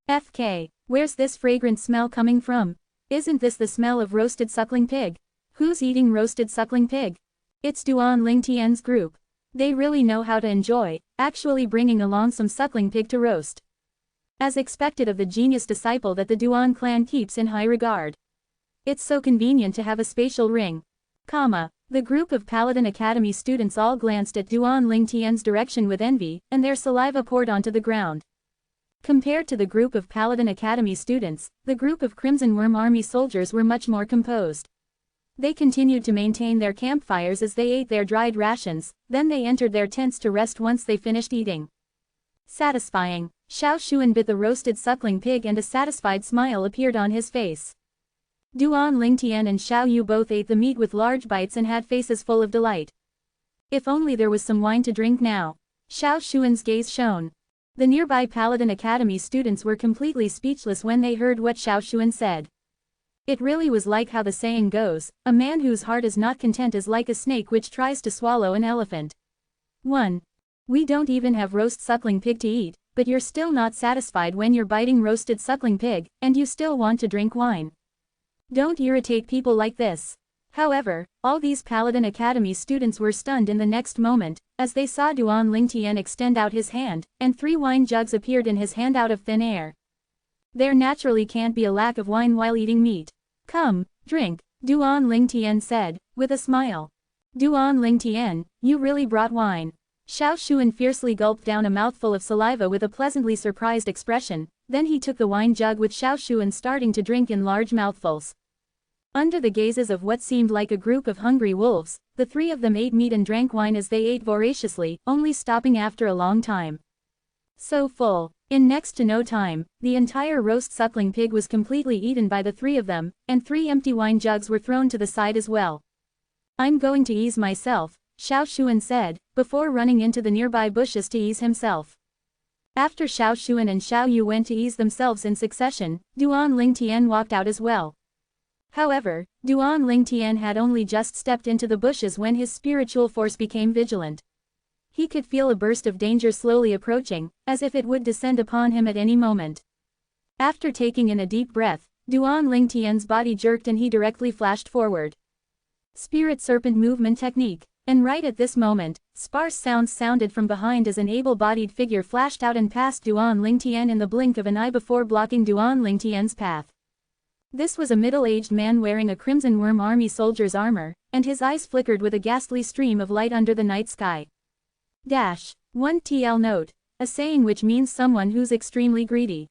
FK, where's this fragrant smell coming from? Isn't this the smell of roasted suckling pig? Who's eating roasted suckling pig? It's Duan Lingtian's group. They really know how to enjoy, actually bringing along some suckling pig to roast. As expected of the genius disciple that the Duan clan keeps in high regard. It's so convenient to have a spatial ring. The group of Paladin Academy students all glanced at Duan Lingtian's direction with envy, and their saliva poured onto the ground. Compared to the group of Paladin Academy students, the group of Crimson Worm Army soldiers were much more composed. They continued to maintain their campfires as they ate their dried rations, then they entered their tents to rest once they finished eating. Satisfying. Xiao Xuan bit the roasted suckling pig and a satisfied smile appeared on his face. Duan Lingtian and Xiao Yu both ate the meat with large bites and had faces full of delight. If only there was some wine to drink now. Xiao Xuan's gaze shone. The nearby Paladin Academy students were completely speechless when they heard what Xiao Xuan said. It really was like how the saying goes, a man whose heart is not content is like a snake which tries to swallow an elephant. 1. We don't even have roast suckling pig to eat, but you're still not satisfied when you're biting roasted suckling pig, and you still want to drink wine. Don't irritate people like this. However, all these Paladin Academy students were stunned in the next moment, as they saw Duan Lingtian extend out his hand, and 3 wine jugs appeared in his hand out of thin air. There naturally can't be a lack of wine while eating meat. Come, drink, Duan Lingtian said, with a smile. Duan Lingtian, you really brought wine. Xiao Xuan fiercely gulped down a mouthful of saliva with a pleasantly surprised expression, then he took the wine jug with Xiao Xuan starting to drink in large mouthfuls. Under the gazes of what seemed like a group of hungry wolves, the 3 of them ate meat and drank wine as they ate voraciously, only stopping after a long time. So full. In next to no time, the entire roast suckling pig was completely eaten by the 3 of them, and 3 empty wine jugs were thrown to the side as well. I'm going to ease myself, Xiao Shuan said, before running into the nearby bushes to ease himself. After Xiao Shuan and Xiao Yu went to ease themselves in succession, Duan Lingtian walked out as well. However, Duan Lingtian had only just stepped into the bushes when his spiritual force became vigilant. He could feel a burst of danger slowly approaching, as if it would descend upon him at any moment. After taking in a deep breath, Duan Lingtian's body jerked and he directly flashed forward. Spirit Serpent Movement Technique. And right at this moment, sparse sounds sounded from behind as an able-bodied figure flashed out and passed Duan Lingtian in the blink of an eye before blocking Duan Lingtian's path. This was a middle-aged man wearing a Crimson Worm Army soldier's armor, and his eyes flickered with a ghastly stream of light under the night sky. 1 TL note, a saying which means someone who's extremely greedy.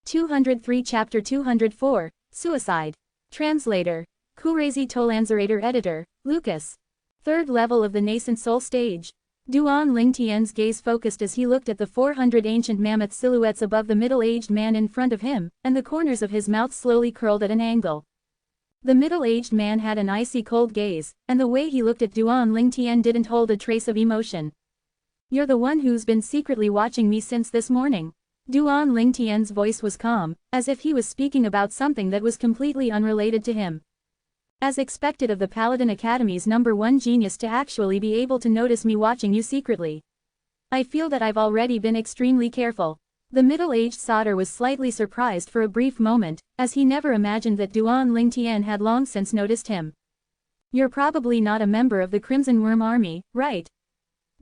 203 Chapter 204, Suicide. Translator. Kurezi Tolanzerator Editor, Lucas. Third level of the nascent soul stage. Duan Lingtian's gaze focused as he looked at the 400 ancient mammoth silhouettes above the middle-aged man in front of him, and the corners of his mouth slowly curled at an angle. The middle-aged man had an icy cold gaze, and the way he looked at Duan Lingtian didn't hold a trace of emotion. You're the one who's been secretly watching me since this morning. Duan Lingtian's voice was calm, as if he was speaking about something that was completely unrelated to him. As expected of the Paladin Academy's #1 genius to actually be able to notice me watching you secretly. I feel that I've already been extremely careful. The middle-aged soldier was slightly surprised for a brief moment, as he never imagined that Duan Lingtian had long since noticed him. You're probably not a member of the Crimson Worm Army, right?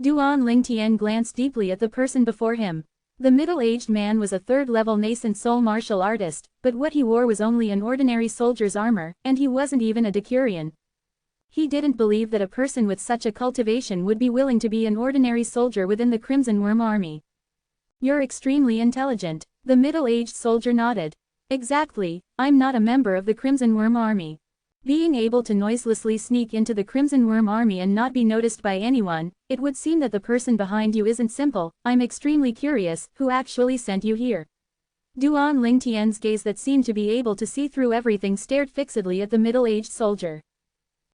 Duan Lingtian glanced deeply at the person before him. The middle-aged man was a third-level nascent soul martial artist, but what he wore was only an ordinary soldier's armor, and he wasn't even a Decurion. He didn't believe that a person with such a cultivation would be willing to be an ordinary soldier within the Crimson Worm Army. You're extremely intelligent. The middle-aged soldier nodded. Exactly, I'm not a member of the Crimson Worm Army. Being able to noiselessly sneak into the Crimson Worm Army and not be noticed by anyone, it would seem that the person behind you isn't simple. I'm extremely curious, who actually sent you here? Duan Lingtian's gaze that seemed to be able to see through everything stared fixedly at the middle-aged soldier.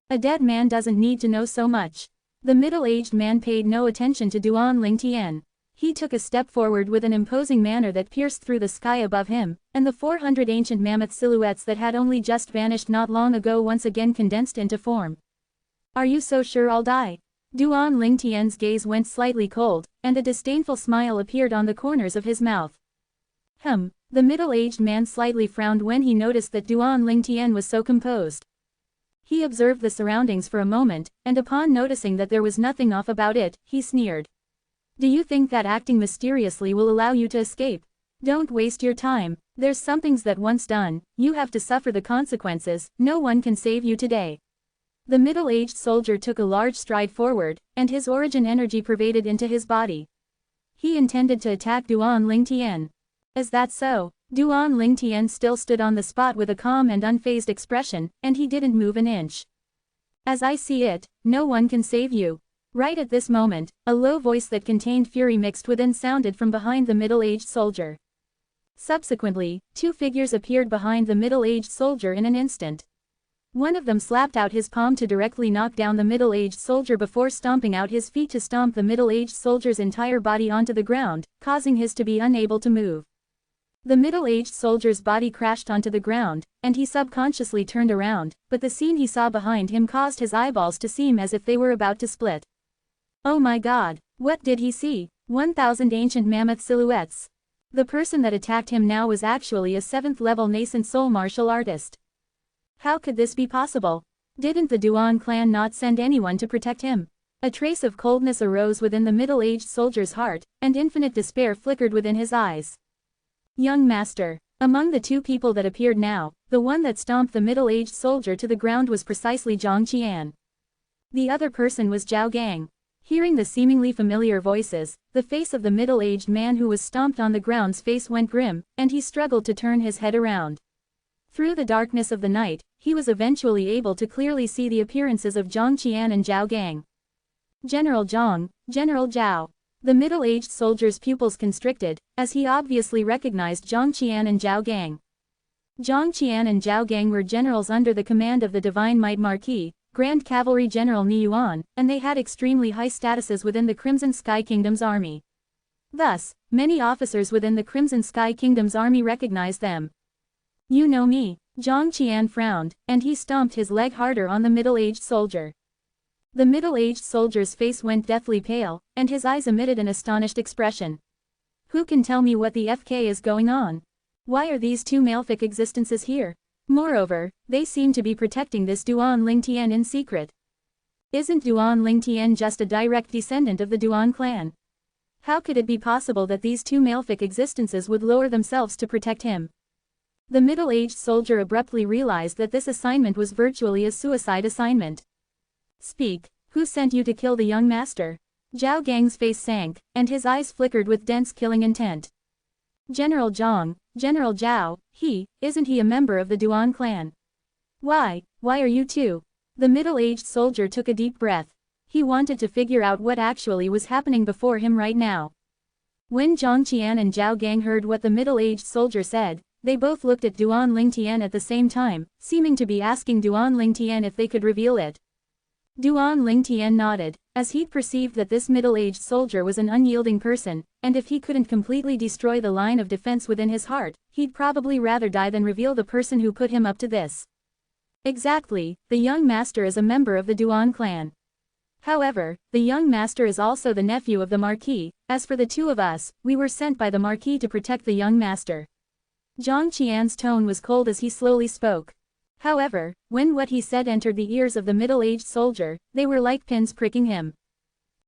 A dead man doesn't need to know so much. The middle-aged man paid no attention to Duan Lingtian. He took a step forward with an imposing manner that pierced through the sky above him, and the 400 ancient mammoth silhouettes that had only just vanished not long ago once again condensed into form. Are you so sure I'll die? Duan Lingtian's gaze went slightly cold, and a disdainful smile appeared on the corners of his mouth. The middle-aged man slightly frowned when he noticed that Duan Lingtian was so composed. He observed the surroundings for a moment, and upon noticing that there was nothing off about it, he sneered. Do you think that acting mysteriously will allow you to escape? Don't waste your time. There's some things that once done, you have to suffer the consequences. No one can save you today. The middle-aged soldier took a large stride forward, and his origin energy pervaded into his body. He intended to attack Duan Lingtian. Is that so? Duan Lingtian still stood on the spot with a calm and unfazed expression, and he didn't move an inch. As I see it, no one can save you. Right at this moment, a low voice that contained fury mixed within sounded from behind the middle-aged soldier. Subsequently, two figures appeared behind the middle-aged soldier in an instant. One of them slapped out his palm to directly knock down the middle-aged soldier before stomping out his feet to stomp the middle-aged soldier's entire body onto the ground, causing his to be unable to move. The middle-aged soldier's body crashed onto the ground, and he subconsciously turned around, but the scene he saw behind him caused his eyeballs to seem as if they were about to split. Oh my god, what did he see? 1,000 ancient mammoth silhouettes. The person that attacked him now was actually a 7th-level nascent soul martial artist. How could this be possible? Didn't the Duan clan not send anyone to protect him? A trace of coldness arose within the middle-aged soldier's heart, and infinite despair flickered within his eyes. Young master. Among the two people that appeared now, the one that stomped the middle-aged soldier to the ground was precisely Zhang Qian. The other person was Zhao Gang. Hearing the seemingly familiar voices, the face of the middle-aged man who was stomped on the ground's face went grim, and he struggled to turn his head around. Through the darkness of the night, he was eventually able to clearly see the appearances of Zhang Qian and Zhao Gang. General Zhang, General Zhao. The middle-aged soldier's pupils constricted, as he obviously recognized Zhang Qian and Zhao Gang. Zhang Qian and Zhao Gang were generals under the command of the Divine Might Marquis, Grand Cavalry General Ni Yuan, and they had extremely high statuses within the Crimson Sky Kingdom's army. Thus, many officers within the Crimson Sky Kingdom's army recognized them. "You know me." Zhang Qian frowned, and he stomped his leg harder on the middle-aged soldier. The middle-aged soldier's face went deathly pale, and his eyes emitted an astonished expression. "Who can tell me what the FK is going on? Why are these two malefic existences here? Moreover, they seem to be protecting this Duan Lingtian in secret. Isn't Duan Lingtian just a direct descendant of the Duan clan? How could it be possible that these two malefic existences would lower themselves to protect him?" The middle-aged soldier abruptly realized that this assignment was virtually a suicide assignment. "Speak, who sent you to kill the young master?" Zhao Gang's face sank, and his eyes flickered with dense killing intent. "General Zhang, General Zhao, isn't he a member of the Duan clan?" Why are you two?" The middle-aged soldier took a deep breath. He wanted to figure out what actually was happening before him right now. When Zhang Qian and Zhao Gang heard what the middle-aged soldier said, they both looked at Duan Lingtian at the same time, seeming to be asking Duan Lingtian if they could reveal it. Duan Lingtian nodded, as he'd perceived that this middle-aged soldier was an unyielding person, and if he couldn't completely destroy the line of defense within his heart, he'd probably rather die than reveal the person who put him up to this. Exactly, the young master is a member of the Duan clan. However, the young master is also the nephew of the Marquis. As for the two of us, we were sent by the Marquis to protect the young master. Zhang Qian's tone was cold as he slowly spoke. However, when what he said entered the ears of the middle-aged soldier, they were like pins pricking him.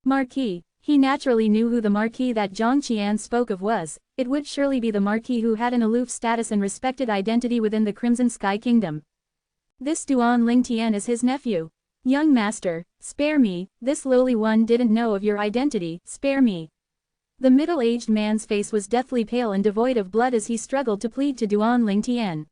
Marquis. He naturally knew who the Marquis that Zhang Qian spoke of was. It would surely be the Marquis who had an aloof status and respected identity within the Crimson Sky Kingdom. This Duan Lingtian is his nephew. "Young master, spare me, this lowly one didn't know of your identity, spare me." The middle-aged man's face was deathly pale and devoid of blood as he struggled to plead to Duan Lingtian.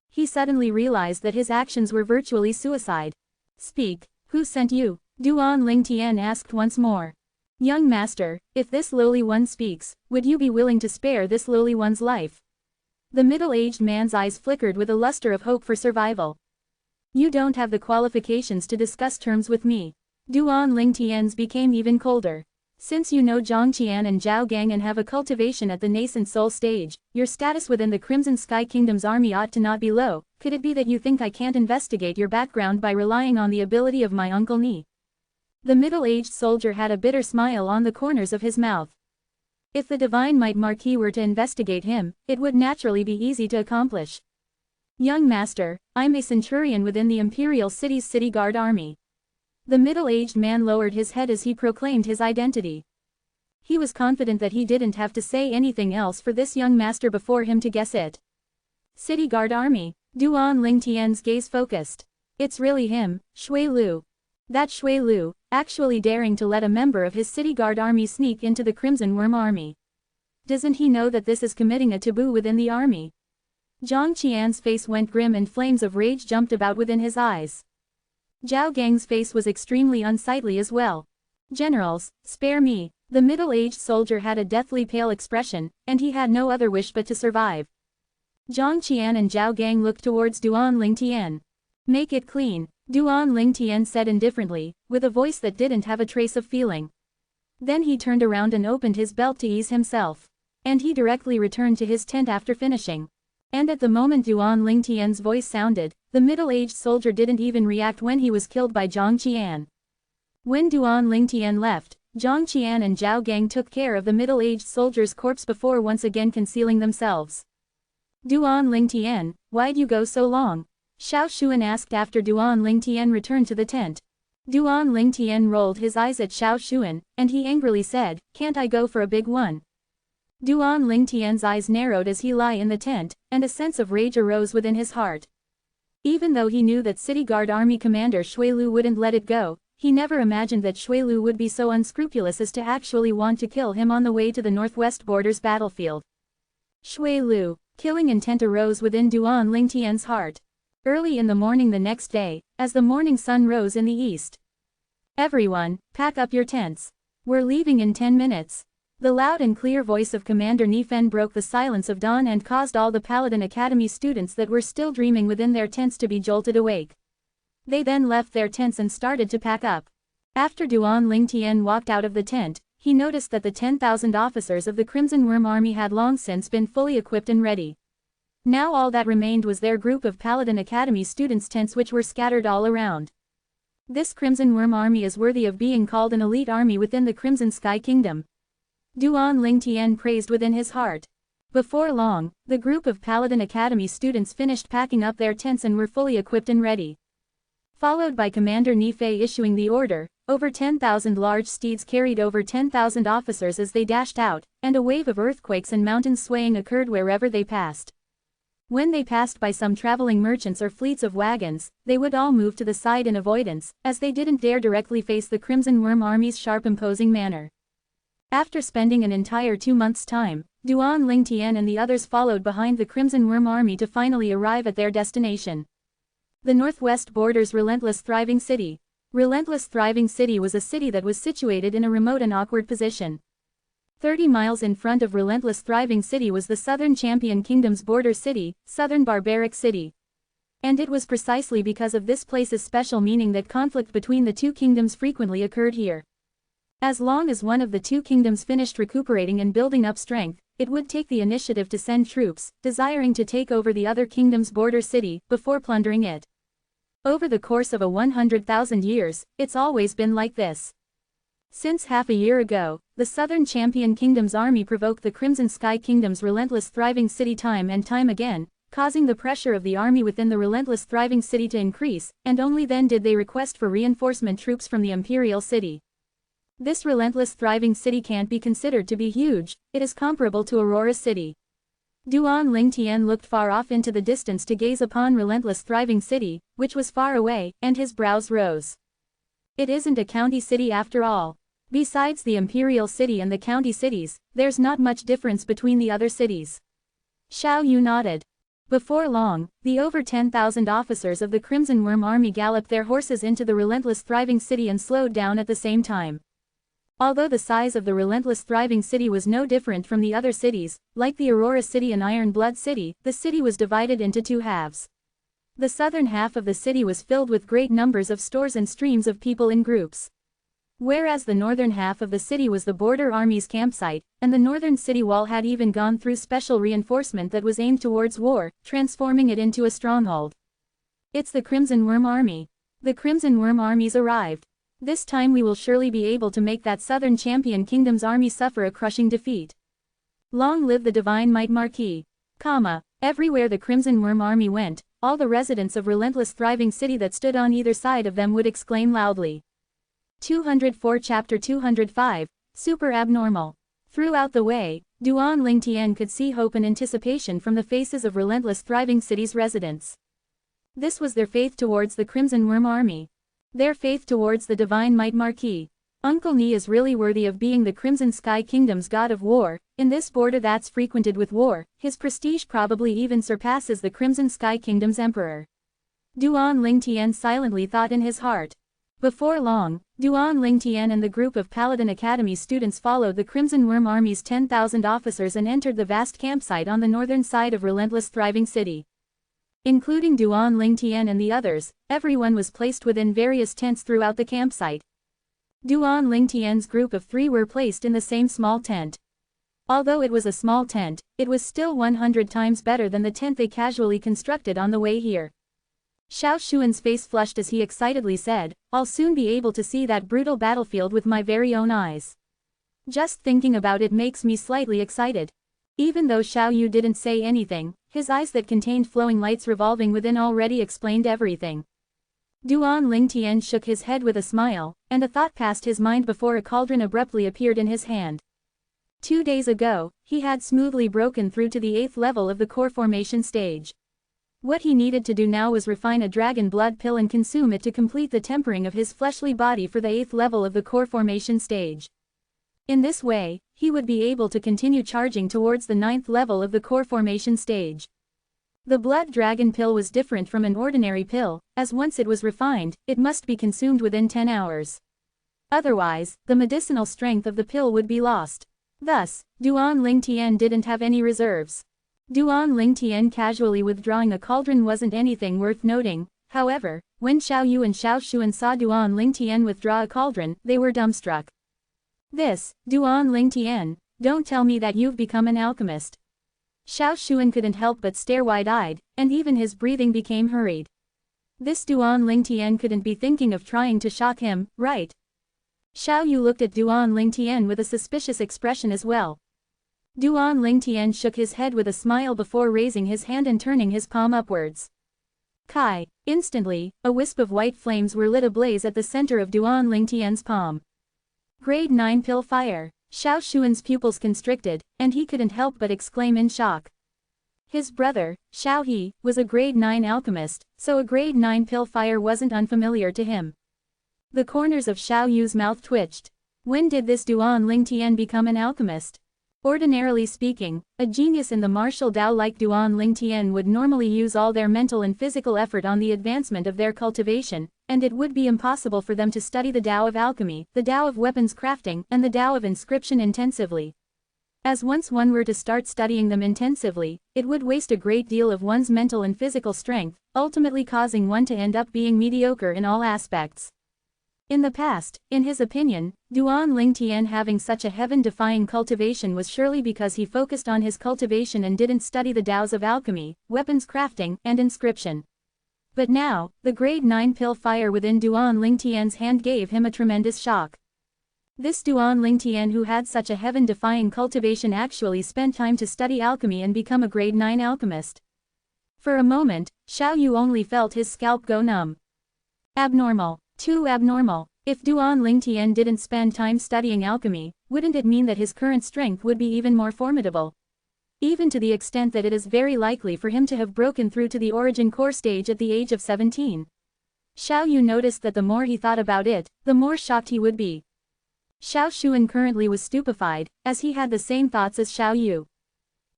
He suddenly realized that his actions were virtually suicide. "Speak, who sent you?" Duan Lingtian asked once more. "Young master, if this lowly one speaks, would you be willing to spare this lowly one's life?" The middle-aged man's eyes flickered with a luster of hope for survival. "You don't have the qualifications to discuss terms with me." Duan Lingtian's became even colder. "Since you know Zhang Qian and Zhao Gang and have a cultivation at the nascent soul stage, your status within the Crimson Sky Kingdom's army ought to not be low. Could it be that you think I can't investigate your background by relying on the ability of my Uncle Ni?" The middle-aged soldier had a bitter smile on the corners of his mouth. If the Divine Might Marquis were to investigate him, it would naturally be easy to accomplish. "Young master, I'm a centurion within the Imperial City's City Guard army." The middle-aged man lowered his head as he proclaimed his identity. He was confident that he didn't have to say anything else for this young master before him to guess it. "City Guard army?" Duan Lingtian's gaze focused. "It's really him, Shui Lu. That Shui Lu, actually daring to let a member of his City Guard army sneak into the Crimson Worm army. Doesn't he know that this is committing a taboo within the army?" Zhang Qian's face went grim and flames of rage jumped about within his eyes. Zhao Gang's face was extremely unsightly as well. "Generals, spare me." The middle-aged soldier had a deathly pale expression, and he had no other wish but to survive. Zhang Qian and Zhao Gang looked towards Duan Lingtian. "Make it clean," Duan Lingtian said indifferently, with a voice that didn't have a trace of feeling. Then he turned around and opened his belt to ease himself. And he directly returned to his tent after finishing. And at the moment Duan Lingtian's voice sounded, the middle-aged soldier didn't even react when he was killed by Zhang Qian. When Duan Lingtian left, Zhang Qian and Zhao Gang took care of the middle-aged soldier's corpse before once again concealing themselves. "Duan Lingtian, why'd you go so long?" Xiao Xuan asked after Duan Lingtian returned to the tent. Duan Lingtian rolled his eyes at Xiao Xuan, and he angrily said, "Can't I go for a big one?" Duan Lingtian's eyes narrowed as he lay in the tent, and a sense of rage arose within his heart. Even though he knew that City Guard Army Commander Shui Lu wouldn't let it go, he never imagined that Shui Lu would be so unscrupulous as to actually want to kill him on the way to the northwest border's battlefield. Shui Lu, killing intent arose within Duan Lingtian's heart. Early in the morning the next day, as the morning sun rose in the east. "Everyone, pack up your tents. We're leaving in 10 minutes. The loud and clear voice of Commander Nifen broke the silence of dawn and caused all the Paladin Academy students that were still dreaming within their tents to be jolted awake. They then left their tents and started to pack up. After Duan Lingtian walked out of the tent, he noticed that the 10,000 officers of the Crimson Worm army had long since been fully equipped and ready. Now all that remained was their group of Paladin Academy students' tents, which were scattered all around. This Crimson Worm army is worthy of being called an elite army within the Crimson Sky Kingdom, Duan Lingtian praised within his heart. Before long, the group of Paladin Academy students finished packing up their tents and were fully equipped and ready. Followed by Commander Nifei issuing the order, over 10,000 large steeds carried over 10,000 officers as they dashed out, and a wave of earthquakes and mountain swaying occurred wherever they passed. When they passed by some traveling merchants or fleets of wagons, they would all move to the side in avoidance, as they didn't dare directly face the Crimson Worm army's sharp imposing manner. After spending an entire 2 months' time, Duan Lingtian and the others followed behind the Crimson Worm army to finally arrive at their destination. The northwest border's Relentless Thriving City. Relentless Thriving City was a city that was situated in a remote and awkward position. 30 miles in front of Relentless Thriving City was the Southern Champion Kingdom's border city, Southern Barbaric City. And it was precisely because of this place's special meaning that conflict between the two kingdoms frequently occurred here. As long as one of the two kingdoms finished recuperating and building up strength, it would take the initiative to send troops, desiring to take over the other kingdom's border city, before plundering it. Over the course of 100,000 years, it's always been like this. Since half a year ago, the Southern Champion Kingdom's army provoked the Crimson Sky Kingdom's Relentless Thriving City time and time again, causing the pressure of the army within the Relentless Thriving City to increase, and only then did they request for reinforcement troops from the Imperial City. This Relentless Thriving City can't be considered to be huge, it is comparable to Aurora City. Duan Lingtian looked far off into the distance to gaze upon Relentless Thriving City, which was far away, and his brows rose. It isn't a county city after all. Besides the Imperial City and the county cities, there's not much difference between the other cities. Xiao Yu nodded. Before long, the over 10,000 officers of the Crimson Worm army galloped their horses into the Relentless Thriving City and slowed down at the same time. Although the size of the Relentless Thriving City was no different from the other cities, like the Aurora City and Iron Blood City, the city was divided into two halves. The southern half of the city was filled with great numbers of stores and streams of people in groups. Whereas the northern half of the city was the border army's campsite, and the northern city wall had even gone through special reinforcement that was aimed towards war, transforming it into a stronghold. It's the Crimson Worm army. The Crimson Worm armies arrived. This time we will surely be able to make that Southern Champion Kingdom's army suffer a crushing defeat. Long live the divine might Marquis. Everywhere the Crimson Worm army went, all the residents of Relentless Thriving City that stood on either side of them would exclaim loudly. 204 Chapter 205, Super Abnormal. Throughout the way, Duan Lingtian could see hope and anticipation from the faces of Relentless Thriving City's residents. This was their faith towards the Crimson Worm army. Their faith towards the divine might Marquis. Uncle Ni is really worthy of being the Crimson Sky Kingdom's god of war. In this border that's frequented with war, his prestige probably even surpasses the Crimson Sky Kingdom's emperor. Duan Lingtian silently thought in his heart. Before long, Duan Lingtian and the group of Paladin Academy students followed the Crimson Worm army's 10,000 officers and entered the vast campsite on the northern side of Relentless Thriving City. Including Duan Lingtian and the others, everyone was placed within various tents throughout the campsite. Duan Lingtian's group of 3 were placed in the same small tent. Although it was a small tent, it was still 100 times better than the tent they casually constructed on the way here. Xiao Xuan's face flushed as he excitedly said, "I'll soon be able to see that brutal battlefield with my very own eyes. Just thinking about it makes me slightly excited." Even though Xiao Yu didn't say anything, his eyes that contained flowing lights revolving within already explained everything. Duan Lingtian shook his head with a smile, and a thought passed his mind before a cauldron abruptly appeared in his hand. 2 days ago, he had smoothly broken through to the 8th level of the core formation stage. What he needed to do now was refine a dragon blood pill and consume it to complete the tempering of his fleshly body for the 8th level of the core formation stage. In this way, he would be able to continue charging towards the 9th level of the core formation stage. The blood dragon pill was different from an ordinary pill, as once it was refined, it must be consumed within 10 hours. Otherwise, the medicinal strength of the pill would be lost. Thus, Duan Lingtian didn't have any reserves. Duan Lingtian casually withdrawing a cauldron wasn't anything worth noting. However, when Xiao Yu and Xiao Shuan saw Duan Lingtian withdraw a cauldron, they were dumbstruck. This, Duan Lingtian, don't tell me that you've become an alchemist. Xiao Shuan couldn't help but stare wide-eyed, and even his breathing became hurried. This Duan Lingtian couldn't be thinking of trying to shock him, right? Xiao Yu looked at Duan Lingtian with a suspicious expression as well. Duan Lingtian shook his head with a smile before raising his hand and turning his palm upwards. Kai! Instantly, a wisp of white flames were lit ablaze at the center of Duan Lingtian's palm. Grade 9 pill fire. Xiao Shuan's pupils constricted, and he couldn't help but exclaim in shock. His brother, Xiao He, was a grade 9 alchemist, so a grade 9 pill fire wasn't unfamiliar to him. The corners of Xiao Yu's mouth twitched. When did this Duan Lingtian become an alchemist? Ordinarily speaking, a genius in the martial Tao like Duan Lingtian would normally use all their mental and physical effort on the advancement of their cultivation, and it would be impossible for them to study the Tao of alchemy, the Tao of weapons crafting, and the Tao of inscription intensively. As once one were to start studying them intensively, it would waste a great deal of one's mental and physical strength, ultimately causing one to end up being mediocre in all aspects. In the past, in his opinion, Duan Lingtian having such a heaven-defying cultivation was surely because he focused on his cultivation and didn't study the Taos of alchemy, weapons crafting, and inscription. But now, the grade 9 pill fire within Duan Lingtian's hand gave him a tremendous shock. This Duan Lingtian who had such a heaven-defying cultivation actually spent time to study alchemy and become a grade 9 alchemist. For a moment, Xiao Yu only felt his scalp go numb. Abnormal. Too abnormal. If Duan Lingtian didn't spend time studying alchemy, wouldn't it mean that his current strength would be even more formidable? Even to the extent that it is very likely for him to have broken through to the origin core stage at the age of 17. Xiao Yu noticed that the more he thought about it, the more shocked he would be. Xiao Shuan currently was stupefied, as he had the same thoughts as Xiao Yu.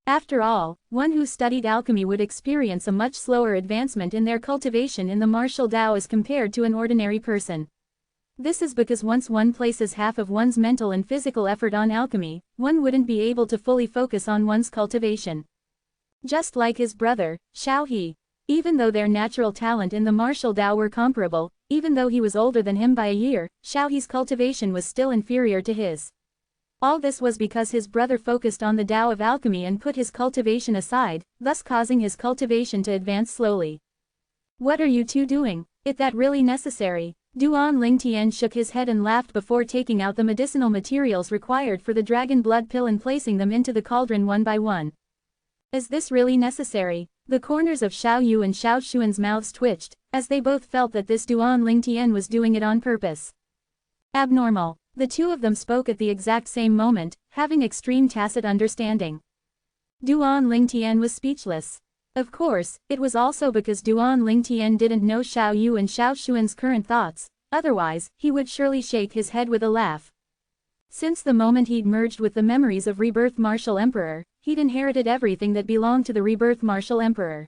After all, one who studied alchemy would experience a much slower advancement in their cultivation in the martial Tao as compared to an ordinary person. This is because once one places half of one's mental and physical effort on alchemy, one wouldn't be able to fully focus on one's cultivation. Just like his brother, Xiao He. Even though their natural talent in the martial Tao were comparable, even though he was older than him by a year, Xiao He's cultivation was still inferior to his. All this was because his brother focused on the Tao of alchemy and put his cultivation aside, thus causing his cultivation to advance slowly. What are you two doing? Is that really necessary? Duan Lingtian shook his head and laughed before taking out the medicinal materials required for the dragon blood pill and placing them into the cauldron one by one. Is this really necessary? The corners of Xiao Yu and Xiao Shuan's mouths twitched, as they both felt that this Duan Lingtian was doing it on purpose. Abnormal. The two of them spoke at the exact same moment, having extreme tacit understanding. Duan Lingtian was speechless. Of course, it was also because Duan Lingtian didn't know Xiao Yu and Xiao Shuan's current thoughts, otherwise, he would surely shake his head with a laugh. Since the moment he'd merged with the memories of Rebirth Martial Emperor, he'd inherited everything that belonged to the Rebirth Martial Emperor.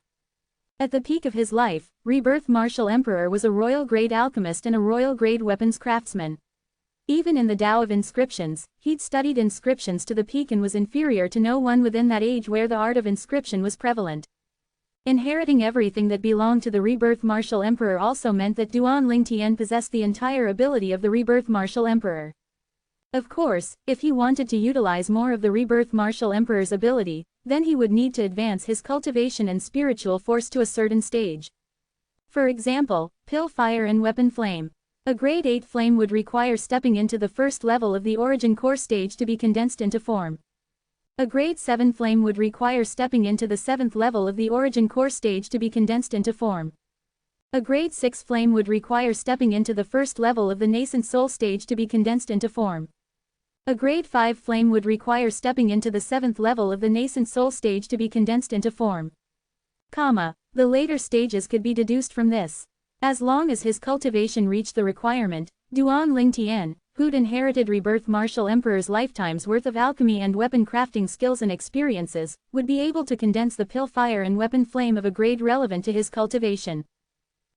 At the peak of his life, Rebirth Martial Emperor was a royal-grade alchemist and a royal-grade weapons craftsman. Even in the Tao of inscriptions, he'd studied inscriptions to the peak and was inferior to no one within that age where the art of inscription was prevalent. Inheriting everything that belonged to the Rebirth Martial Emperor also meant that Duan Lingtian possessed the entire ability of the Rebirth Martial Emperor. Of course, if he wanted to utilize more of the Rebirth Martial Emperor's ability, then he would need to advance his cultivation and spiritual force to a certain stage. For example, Pill Fire and Weapon Flame. A grade 8 flame would require stepping into the first level of the origin core stage to be condensed into form. A grade 7 flame would require stepping into the 7th level of the origin core stage to be condensed into form. A grade 6 flame would require stepping into the first level of the nascent soul stage to be condensed into form. A grade 5 flame would require stepping into the 7th level of the nascent soul stage to be condensed into form. The later stages could be deduced from this. As long as his cultivation reached the requirement, Duan Lingtian, who'd inherited Rebirth Martial Emperor's lifetime's worth of alchemy and weapon crafting skills and experiences, would be able to condense the Pill Fire and Weapon Flame of a grade relevant to his cultivation.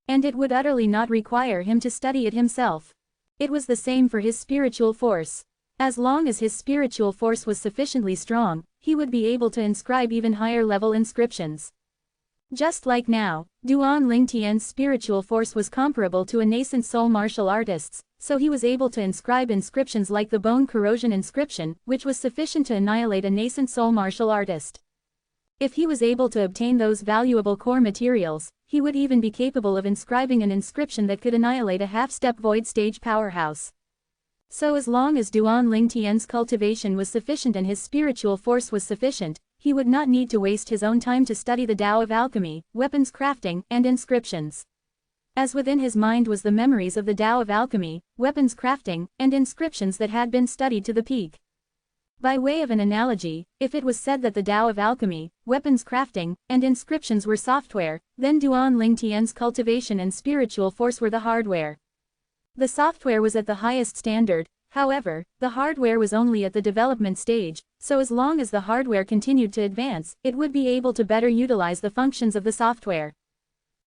And it would utterly not require him to study it himself. It was the same for his spiritual force. As long as his spiritual force was sufficiently strong, he would be able to inscribe even higher level inscriptions. Just like now, Duan Lingtian's spiritual force was comparable to a nascent soul martial artist's, so he was able to inscribe inscriptions like the bone corrosion inscription, which was sufficient to annihilate a nascent soul martial artist. If he was able to obtain those valuable core materials, he would even be capable of inscribing an inscription that could annihilate a half-step void stage powerhouse. So as long as Duan Lingtian's cultivation was sufficient and his spiritual force was sufficient, he would not need to waste his own time to study the Tao of alchemy, weapons crafting, and inscriptions. As within his mind was the memories of the Tao of alchemy, weapons crafting, and inscriptions that had been studied to the peak. By way of an analogy, if it was said that the Tao of alchemy, weapons crafting, and inscriptions were software, then Duan Lingtian's cultivation and spiritual force were the hardware. The software was at the highest standard, however, the hardware was only at the development stage, so as long as the hardware continued to advance, it would be able to better utilize the functions of the software.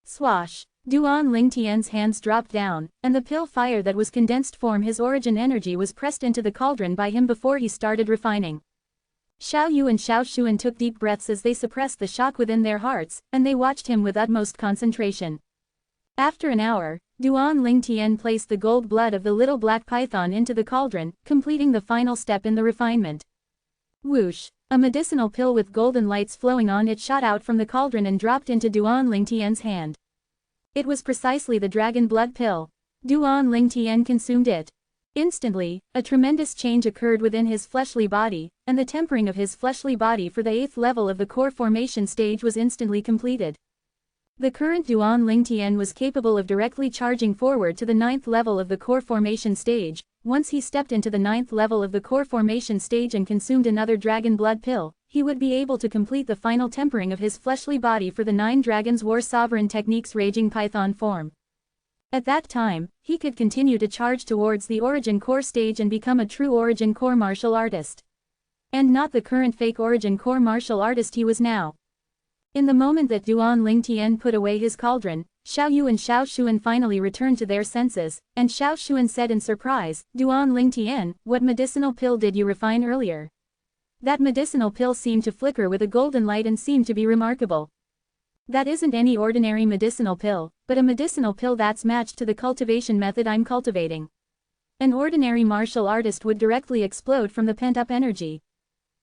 Swash! Duan Lingtian's hands dropped down, and the pill fire that was condensed form his origin energy was pressed into the cauldron by him before he started refining. Xiao Yu and Xiao Xuan took deep breaths as they suppressed the shock within their hearts, and they watched him with utmost concentration. After an hour, Duan Lingtian placed the gold blood of the little black python into the cauldron, completing the final step in the refinement. Whoosh! A medicinal pill with golden lights flowing on it shot out from the cauldron and dropped into Duan Lingtian's hand. It was precisely the dragon blood pill. Duan Lingtian consumed it. Instantly, a tremendous change occurred within his fleshly body, and the tempering of his fleshly body for the 8th level of the core formation stage was instantly completed. The current Duan Lingtian was capable of directly charging forward to the 9th level of the core formation stage. Once he stepped into the 9th level of the core formation stage and consumed another dragon blood pill, he would be able to complete the final tempering of his fleshly body for the 9 Dragons War Sovereign Technique's Raging Python form. At that time, he could continue to charge towards the Origin Core stage and become a true Origin Core martial artist. And not the current fake Origin Core martial artist he was now. In the moment that Duan Lingtian put away his cauldron, Xiao Yu and Xiao Xuan finally returned to their senses, and Xiao Xuan said in surprise, "Duan Lingtian, what medicinal pill did you refine earlier?" That medicinal pill seemed to flicker with a golden light and seemed to be remarkable. That isn't any ordinary medicinal pill, but a medicinal pill that's matched to the cultivation method I'm cultivating. An ordinary martial artist would directly explode from the pent-up energy.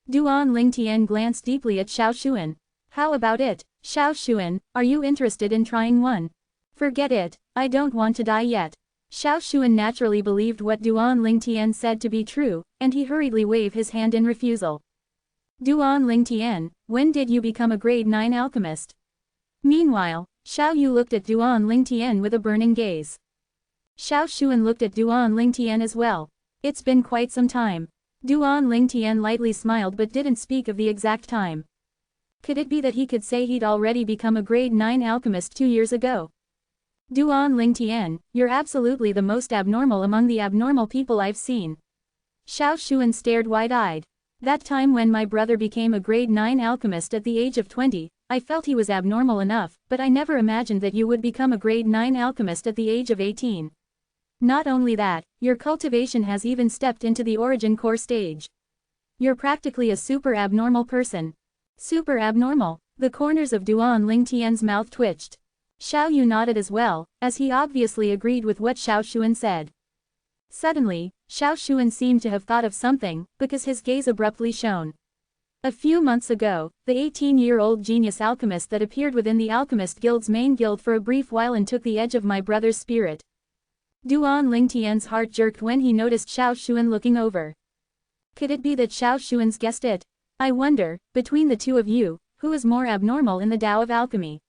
Duan Lingtian glanced deeply at Xiao Xuan. How about it, Xiao Xuan, are you interested in trying one? Forget it, I don't want to die yet. Xiao Xuan naturally believed what Duan Lingtian said to be true, and he hurriedly waved his hand in refusal. Duan Lingtian, when did you become a grade 9 alchemist? Meanwhile, Xiao Yu looked at Duan Lingtian with a burning gaze. Xiao Xuan looked at Duan Lingtian as well. It's been quite some time. Duan Lingtian lightly smiled but didn't speak of the exact time. Could it be that he could say he'd already become a grade 9 alchemist 2 years ago? Duan Lingtian, you're absolutely the most abnormal among the abnormal people I've seen. Xiao Xuan stared wide-eyed. That time when my brother became a grade 9 alchemist at the age of 20, I felt he was abnormal enough, but I never imagined that you would become a grade 9 alchemist at the age of 18. Not only that, your cultivation has even stepped into the Origin Core stage. You're practically a super abnormal person. Super abnormal. The corners of Duan Lingtian's mouth twitched. Xiao Yu nodded as well, as he obviously agreed with what Xiao Xuan said. Suddenly, Xiao Xuan seemed to have thought of something, because his gaze abruptly shone. A few months ago, the 18-year-old genius alchemist that appeared within the Alchemist Guild's main guild for a brief while and took the edge of my brother's spirit. Duan Lingtian's heart jerked when he noticed Xiao Xuan looking over. Could it be that Xiao Xuan's guessed it? I wonder, between the two of you, who is more abnormal in the Tao of alchemy?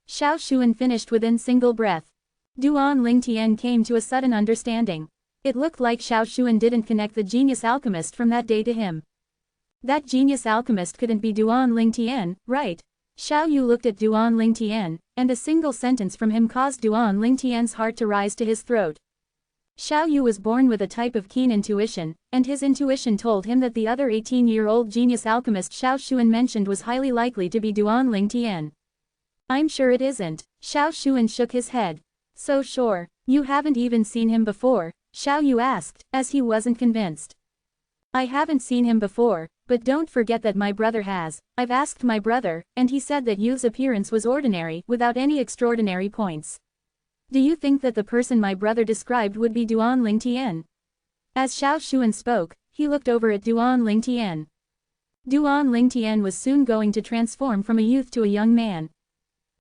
Xiao Xuan finished within single breath. Duan Lingtian came to a sudden understanding. It looked like Xiao Xuan didn't connect the genius alchemist from that day to him. That genius alchemist couldn't be Duan Lingtian, right? Xiao Yu looked at Duan Lingtian, and a single sentence from him caused Duan Lingtian's heart to rise to his throat. Xiao Yu was born with a type of keen intuition, and his intuition told him that the other 18-year-old genius alchemist Xiao Xuan mentioned was highly likely to be Duan Lingtian. I'm sure it isn't. Xiao Xuan shook his head. So sure, you haven't even seen him before? Xiao Yu asked, as he wasn't convinced. I haven't seen him before, but don't forget that my brother has. I've asked my brother, and he said that Yu's appearance was ordinary, without any extraordinary points. Do you think that the person my brother described would be Duan Lingtian? As Xiao Xuan spoke, he looked over at Duan Lingtian. Duan Lingtian was soon going to transform from a youth to a young man.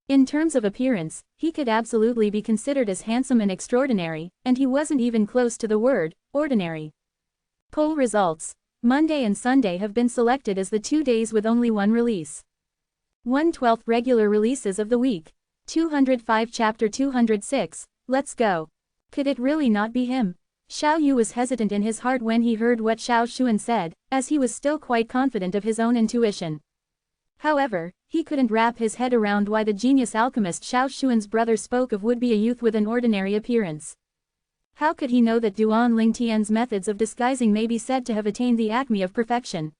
In terms of appearance, he could absolutely be considered as handsome and extraordinary, and he wasn't even close to the word ordinary. Poll results. Monday and Sunday have been selected as the 2 days with only one release. 1/12 regular releases of the week. 205 Chapter 206, let's go. Could it really not be him? Xiao Yu was hesitant in his heart when he heard what Xiao Xuan said, as he was still quite confident of his own intuition. However, he couldn't wrap his head around why the genius alchemist Xiao Xuan's brother spoke of would be a youth with an ordinary appearance. How could he know that Duan Lingtian's methods of disguising may be said to have attained the acme of perfection?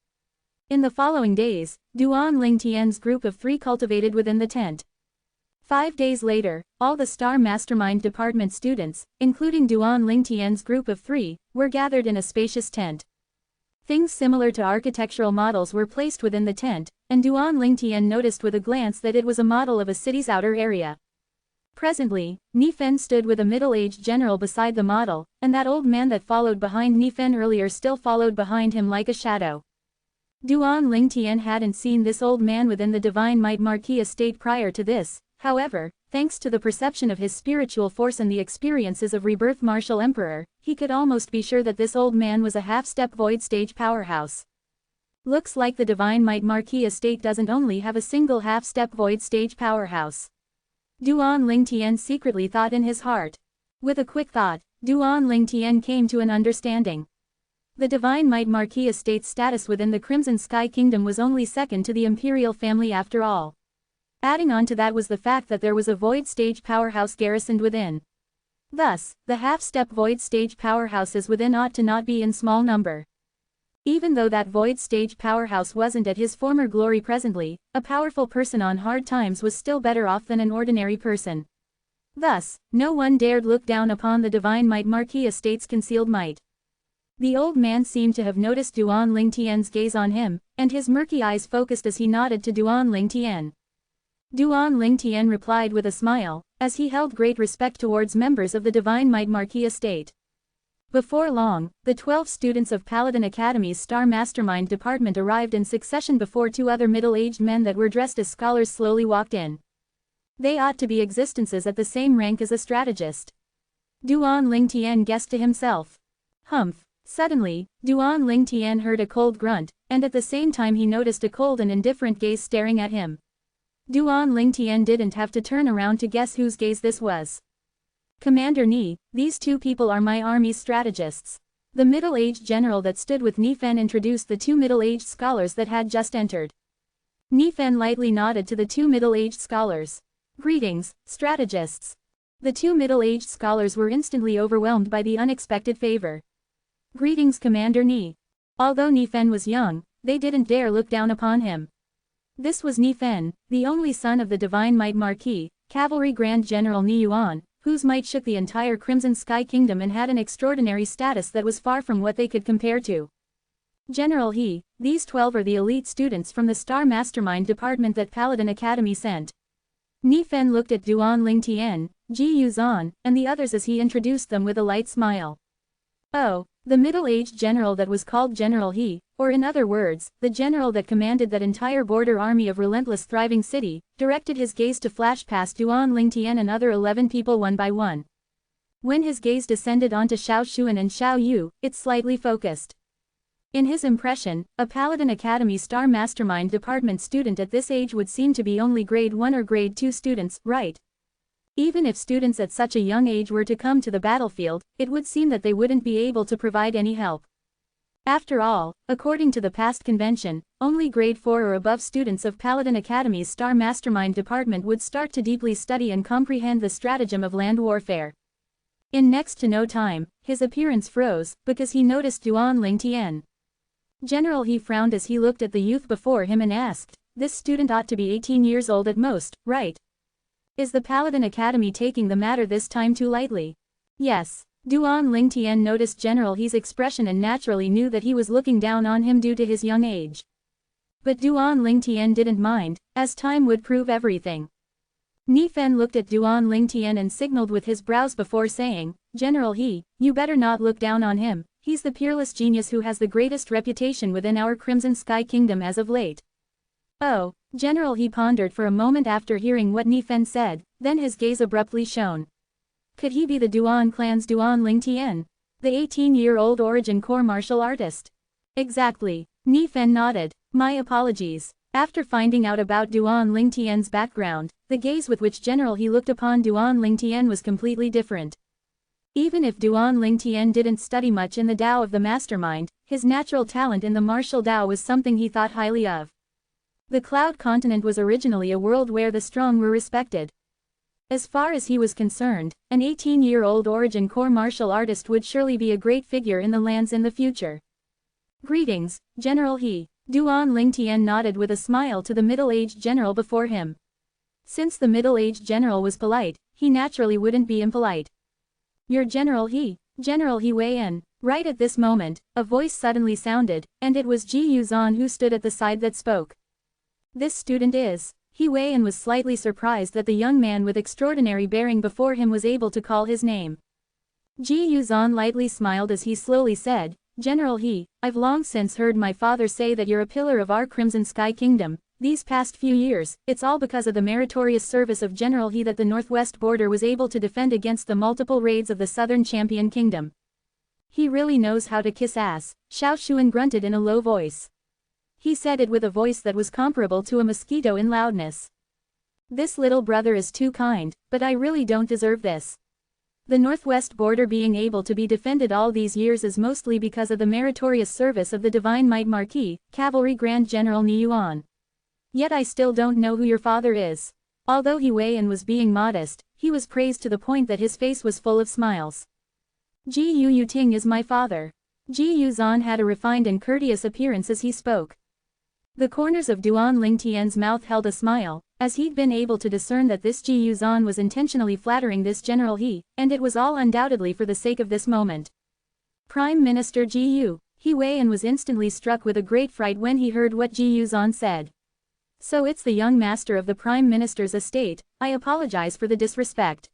In the following days, Duan Lingtian's group of 3 cultivated within the tent. 5 days later, all the Star Mastermind Department students, including Duan Lingtian's group of 3, were gathered in a spacious tent. Things similar to architectural models were placed within the tent, and Duan Lingtian noticed with a glance that it was a model of a city's outer area. Presently, Nifen stood with a middle-aged general beside the model, and that old man that followed behind Nifen earlier still followed behind him like a shadow. Duan Lingtian hadn't seen this old man within the Divine Might Marquis estate prior to this, however, thanks to the perception of his spiritual force and the experiences of Rebirth Martial Emperor, he could almost be sure that this old man was a half-step void stage powerhouse. Looks like the Divine Might Marquis estate doesn't only have a single half-step void stage powerhouse. Duan Lingtian secretly thought in his heart. With a quick thought, Duan Lingtian came to an understanding. The Divine Might Marquis estate's status within the Crimson Sky Kingdom was only second to the imperial family after all. Adding on to that was the fact that there was a void stage powerhouse garrisoned within. Thus, the half-step void stage powerhouses within ought to not be in small number. Even though that void stage powerhouse wasn't at his former glory presently, a powerful person on hard times was still better off than an ordinary person. Thus, no one dared look down upon the Divine Might Marquis estate's concealed might. The old man seemed to have noticed Duan Lingtian's gaze on him, and his murky eyes focused as he nodded to Duan Lingtian. Duan Lingtian replied with a smile, as he held great respect towards members of the Divine Might Marquis estate. Before long, the 12 students of Paladin Academy's Star Mastermind department arrived in succession before 2 other middle-aged men that were dressed as scholars slowly walked in. They ought to be existences at the same rank as a strategist. Duan Lingtian guessed to himself. Humph. Suddenly, Duan Lingtian heard a cold grunt, and at the same time he noticed a cold and indifferent gaze staring at him. Duan Lingtian didn't have to turn around to guess whose gaze this was. Commander Ni, these 2 people are my army's strategists. The middle-aged general that stood with Nifen introduced the 2 middle-aged scholars that had just entered. Nifen lightly nodded to the 2 middle-aged scholars. Greetings, strategists. The 2 middle-aged scholars were instantly overwhelmed by the unexpected favor. Greetings, Commander Ni. Although Nifen was young, they didn't dare look down upon him. This was Nifen, the only son of the Divine Might Marquis, Cavalry Grand General Ni Yuan, whose might shook the entire Crimson Sky Kingdom and had an extraordinary status that was far from what they could compare to. General He, these 12 are the elite students from the Star Mastermind department that Paladin Academy sent. Nifen looked at Duan Lingtian, Ji Yuzan, and the others as he introduced them with a light smile. Oh, the middle-aged general that was called General He, or in other words, the general that commanded that entire border army of relentless thriving city, directed his gaze to flash past Duan Lingtian and other 11 people one by one. When his gaze descended onto Xiao Xuan and Xiao Yu, it slightly focused. In his impression, a Paladin Academy Star Mastermind department student at this age would seem to be only grade 1 or grade 2 students, right? Even if students at such a young age were to come to the battlefield, it would seem that they wouldn't be able to provide any help. After all, according to the past convention, only grade 4 or above students of Paladin Academy's Star Mastermind department would start to deeply study and comprehend the stratagem of land warfare. In next to no time, his appearance froze, because he noticed Duan Lingtian. General He frowned as he looked at the youth before him and asked, "This student ought to be 18 years old at most, right? Is the Paladin Academy taking the matter this time too lightly?" "Yes." Duan Lingtian noticed General He's expression and naturally knew that he was looking down on him due to his young age. But Duan Lingtian didn't mind, as time would prove everything. Nifen looked at Duan Lingtian and signaled with his brows before saying, General He, you better not look down on him, he's the peerless genius who has the greatest reputation within our Crimson Sky Kingdom as of late. Oh, General He pondered for a moment after hearing what Nifen said, then his gaze abruptly shone. Could he be the Duan clan's Duan Lingtian? The 18-year-old origin core martial artist? Exactly. Nifen nodded. My apologies. After finding out about Duan Lingtian's background, the gaze with which General He looked upon Duan Lingtian was completely different. Even if Duan Lingtian didn't study much in the Tao of the Mastermind, his natural talent in the martial Tao was something he thought highly of. The Cloud Continent was originally a world where the strong were respected. As far as he was concerned, an 18-year-old origin core martial artist would surely be a great figure in the lands in the future. Greetings, General He. Duan Lingtian nodded with a smile to the middle-aged general before him. Since the middle-aged general was polite, he naturally wouldn't be impolite. You're General He. General He weigh in. Right at this moment, a voice suddenly sounded, and it was Ji Yuzan who stood at the side that spoke. This student is. He Wei and was slightly surprised that the young man with extraordinary bearing before him was able to call his name. Ji Yuzan lightly smiled as he slowly said, General He, I've long since heard my father say that you're a pillar of our Crimson Sky Kingdom. These past few years, it's all because of the meritorious service of General He that the northwest border was able to defend against the multiple raids of the southern champion kingdom. He really knows how to kiss ass, Xiao Shuan grunted in a low voice. He said it with a voice that was comparable to a mosquito in loudness. This little brother is too kind, but I really don't deserve this. The northwest border being able to be defended all these years is mostly because of the meritorious service of the Divine Might Marquis, Cavalry Grand General Ni Yuan. Yet I still don't know who your father is. Although He Wei and was being modest, he was praised to the point that his face was full of smiles. Ji Yu Yuting is my father. Ji Yuzan had a refined and courteous appearance as he spoke. The corners of Duan Lingtian's mouth held a smile, as he'd been able to discern that this Ji Yuzan was intentionally flattering this General He, and it was all undoubtedly for the sake of this moment. Prime Minister Ji Yu, He Wei and was instantly struck with a great fright when he heard what Ji Yuzan said. So it's the young master of the Prime Minister's estate. I apologize for the disrespect.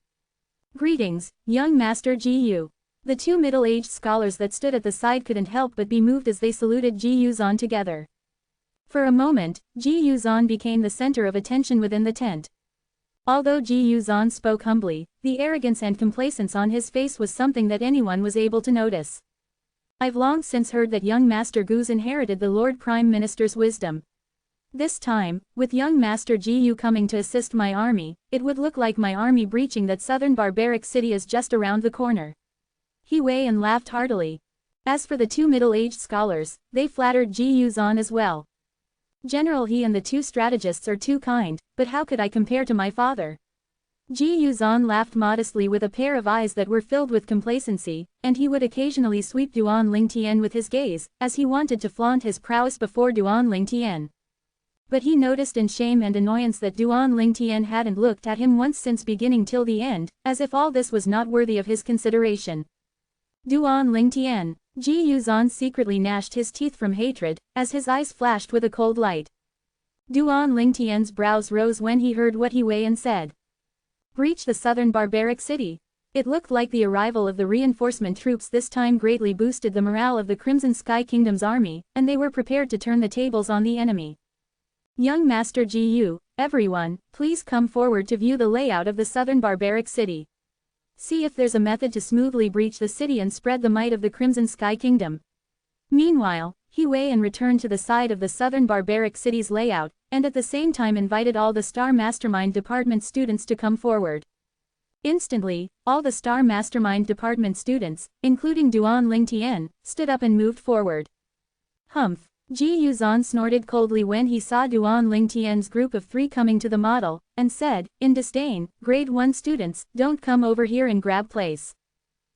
Greetings, young master Ji Yu. The two middle-aged scholars that stood at the side couldn't help but be moved as they saluted Ji Yuzan together. For a moment, Ji Yuzan became the center of attention within the tent. Although Ji Yuzan spoke humbly, the arrogance and complacence on his face was something that anyone was able to notice. I've long since heard that young Master Gu's inherited the Lord Prime Minister's wisdom. This time, with young Master Ji Yu coming to assist my army, it would look like my army breaching that southern barbaric city is just around the corner. He Wei and laughed heartily. As for the two middle-aged scholars, they flattered Ji Yuzan as well. General He and the two strategists are too kind, but how could I compare to my father? Ji Yuzan laughed modestly with a pair of eyes that were filled with complacency, and he would occasionally sweep Duan Lingtian with his gaze, as he wanted to flaunt his prowess before Duan Lingtian. But he noticed in shame and annoyance that Duan Lingtian hadn't looked at him once since beginning till the end, as if all this was not worthy of his consideration. Duan Lingtian. Ji Yuzan secretly gnashed his teeth from hatred, as his eyes flashed with a cold light. Duan Lingtian's brows rose when he heard what He Wei said. Breach the southern barbaric city. It looked like the arrival of the reinforcement troops this time greatly boosted the morale of the Crimson Sky Kingdom's army, and they were prepared to turn the tables on the enemy. Young Master Ji Yu, everyone, please come forward to view the layout of the southern barbaric city. See if there's a method to smoothly breach the city and spread the might of the Crimson Sky Kingdom. Meanwhile, He Wei returned to the side of the southern barbaric city's layout, and at the same time invited all the Star Mastermind Department students to come forward. Instantly, all the Star Mastermind Department students, including Duan Lingtian, stood up and moved forward. Humph. Ji Yuzan snorted coldly when he saw Duan Lingtian's group of 3 coming to the model, and said, in disdain, Grade 1 students, don't come over here and grab place.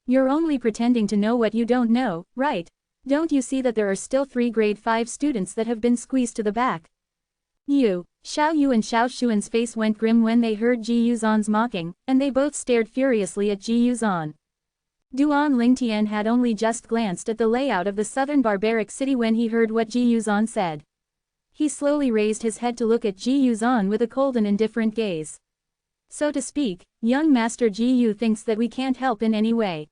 You're only pretending to know what you don't know, right? Don't you see that there are still 3 Grade 5 students that have been squeezed to the back? Xiao Yu and Xiao Shuan's face went grim when they heard Ji Yuzan's mocking, and they both stared furiously at Ji Yuzan. Duan Lingtian had only just glanced at the layout of the southern barbaric city when he heard what Ji Yuzan said. He slowly raised his head to look at Ji Yuzan with a cold and indifferent gaze. So to speak, young Master Ji Yu thinks that we can't help in any way.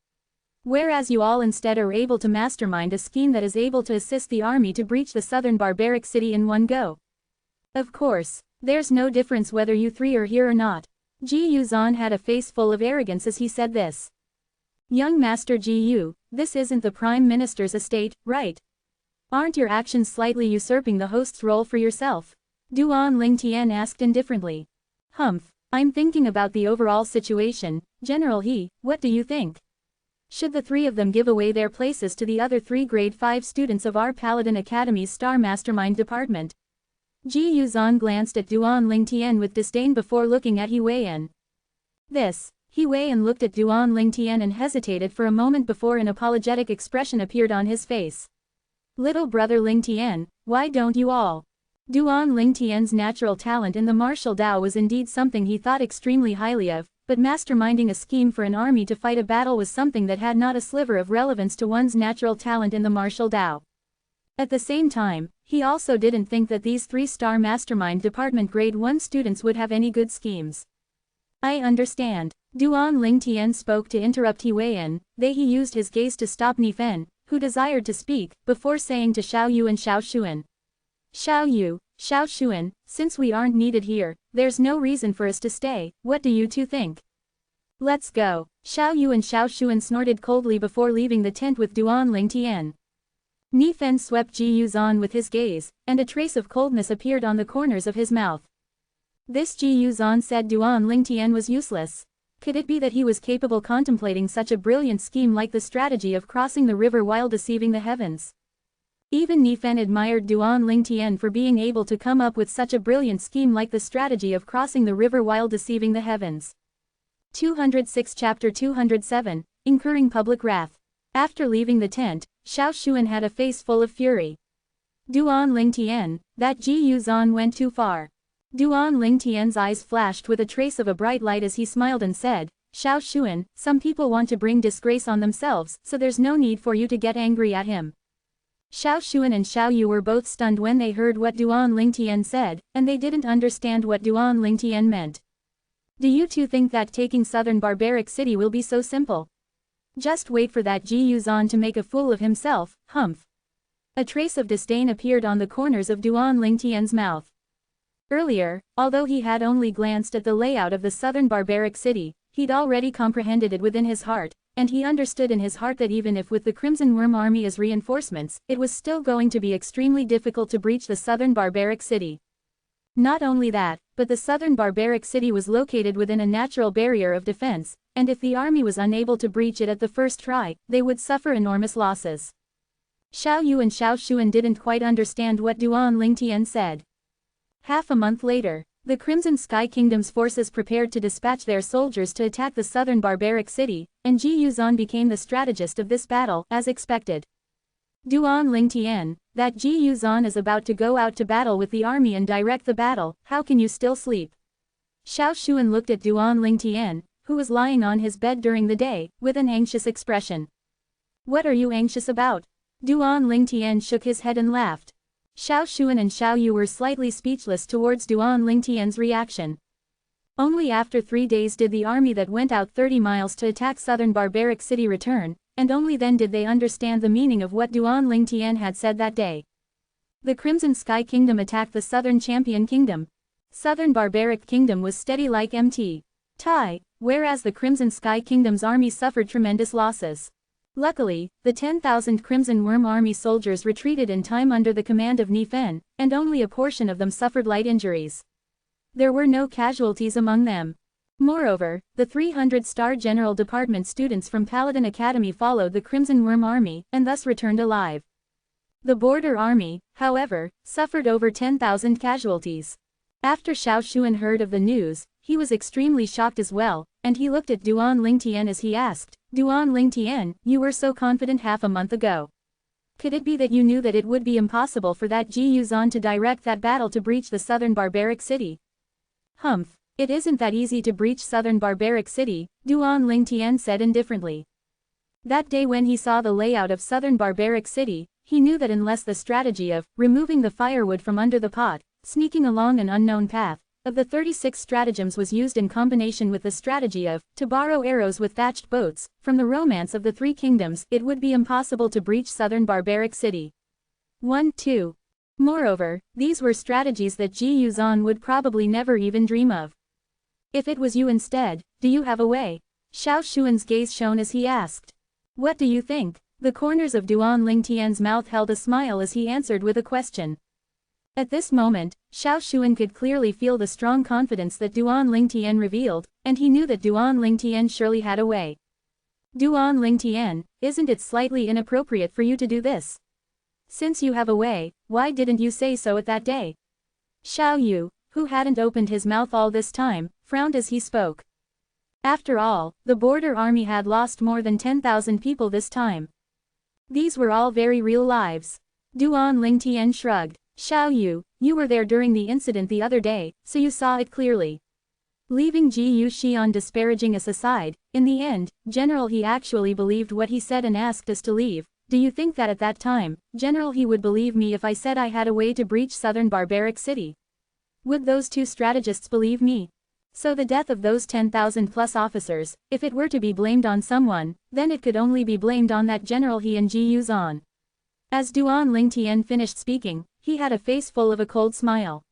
Whereas you all instead are able to mastermind a scheme that is able to assist the army to breach the southern barbaric city in one go. Of course, there's no difference whether you three are here or not. Ji Yuzan had a face full of arrogance as he said this. Young Master Ji Yu, this isn't the Prime Minister's estate, right? Aren't your actions slightly usurping the host's role for yourself? Duan Lingtian asked indifferently. Humph, I'm thinking about the overall situation, General He, what do you think? Should the three of them give away their places to the other 3 grade 5 students of our Paladin Academy's Star Mastermind department? Ji Yuzan glanced at Duan Lingtian with disdain before looking at He Weiyan. He Weiyan looked at Duan Lingtian and hesitated for a moment before an apologetic expression appeared on his face. Little brother Lingtian, why don't you all? Duan Lingtian's natural talent in the martial Dao was indeed something he thought extremely highly of, but masterminding a scheme for an army to fight a battle was something that had not a sliver of relevance to one's natural talent in the martial Dao. At the same time, he also didn't think that these 3-star mastermind department grade 1 students would have any good schemes. I understand. Duan Lingtian spoke to interrupt He Weiyan, he used his gaze to stop Nifen, who desired to speak, before saying to Xiao Yu and Xiao Xuan. Xiao Yu, Xiao Xuan, since we aren't needed here, there's no reason for us to stay, what do you two think? Let's go. Xiao Yu and Xiao Xuan snorted coldly before leaving the tent with Duan Lingtian. Nifen swept Ji Yuzan with his gaze, and a trace of coldness appeared on the corners of his mouth. This Ji Yuzan said Duan Lingtian was useless. Could it be that he was capable contemplating such a brilliant scheme like the strategy of crossing the river while deceiving the heavens? Even Nifen admired Duan Lingtian for being able to come up with such a brilliant scheme like the strategy of crossing the river while deceiving the heavens. 206 Chapter 207, Incurring Public Wrath. After leaving the tent, Xiao Xuan had a face full of fury. Duan Lingtian, that Ji Yuzan went too far. Duan Lingtian's eyes flashed with a trace of a bright light as he smiled and said, Xiao Xuan, some people want to bring disgrace on themselves, so there's no need for you to get angry at him. Xiao Xuan and Xiao Yu were both stunned when they heard what Duan Lingtian said, and they didn't understand what Duan Lingtian meant. Do you two think that taking southern barbaric city will be so simple? Just wait for that Ji Yuzan to make a fool of himself, humph. A trace of disdain appeared on the corners of Duan Lingtian's mouth. Earlier, although he had only glanced at the layout of the southern barbaric city, he'd already comprehended it within his heart, and he understood in his heart that even if with the Crimson Worm army as reinforcements, it was still going to be extremely difficult to breach the southern barbaric city. Not only that, but the southern barbaric city was located within a natural barrier of defense, and if the army was unable to breach it at the first try, they would suffer enormous losses. Xiao Yu and Xiao Xuan didn't quite understand what Duan Lingtian said. Half a month later, the Crimson Sky Kingdom's forces prepared to dispatch their soldiers to attack the southern barbaric city, and Ji Yuzan became the strategist of this battle, as expected. Duan Lingtian, that Ji Yuzan is about to go out to battle with the army and direct the battle, how can you still sleep? Xiao Xuan looked at Duan Lingtian, who was lying on his bed during the day, with an anxious expression. What are you anxious about? Duan Lingtian shook his head and laughed. Xiao Xuan and Xiao Yu were slightly speechless towards Duan Lingtian's reaction. Only after 3 days did the army that went out 30 miles to attack southern barbaric city return, and only then did they understand the meaning of what Duan Lingtian had said that day. The Crimson Sky Kingdom attacked the Southern Champion Kingdom. Southern Barbaric Kingdom was steady like Mt. Tai, whereas the Crimson Sky Kingdom's army suffered tremendous losses. Luckily, the 10,000 Crimson Worm army soldiers retreated in time under the command of Nifen, and only a portion of them suffered light injuries. There were no casualties among them. Moreover, the 300-star General Department students from Paladin Academy followed the Crimson Worm army, and thus returned alive. The Border Army, however, suffered over 10,000 casualties. After Xiao Xuan heard of the news, he was extremely shocked as well, and he looked at Duan Lingtian as he asked, Duan Lingtian, you were so confident half a month ago. Could it be that you knew that it would be impossible for that Ji Yuzan to direct that battle to breach the southern barbaric city? Humph, it isn't that easy to breach southern barbaric city, Duan Lingtian said indifferently. That day when he saw the layout of southern barbaric city, he knew that unless the strategy of removing the firewood from under the pot, sneaking along an unknown path, of the 36 stratagems was used in combination with the strategy of, to borrow arrows with thatched boats, from the romance of the Three Kingdoms, it would be impossible to breach southern barbaric city. 1-2. Moreover, these were strategies that Ji Yuzan would probably never even dream of. If it was you instead, do you have a way? Xiao Xuan's gaze shone as he asked. What do you think? The corners of Duan Lingtian's mouth held a smile as he answered with a question. At this moment, Xiao Xuan could clearly feel the strong confidence that Duan Lingtian revealed, and he knew that Duan Lingtian surely had a way. Duan Lingtian, isn't it slightly inappropriate for you to do this? Since you have a way, why didn't you say so at that day? Xiao Yu, who hadn't opened his mouth all this time, frowned as he spoke. After all, the border army had lost more than 10,000 people this time. These were all very real lives. Duan Lingtian shrugged. Xiao Yu, you were there during the incident the other day, so you saw it clearly. Leaving Ji Yuxian disparaging us aside, in the end, General He actually believed what he said and asked us to leave. Do you think that at that time, General He would believe me if I said I had a way to breach southern barbaric city? Would those two strategists believe me? So the death of those 10,000 plus officers, if it were to be blamed on someone, then it could only be blamed on that General He and Ji Yuzan. As Duan Lingtian finished speaking, he had a face full of a cold smile.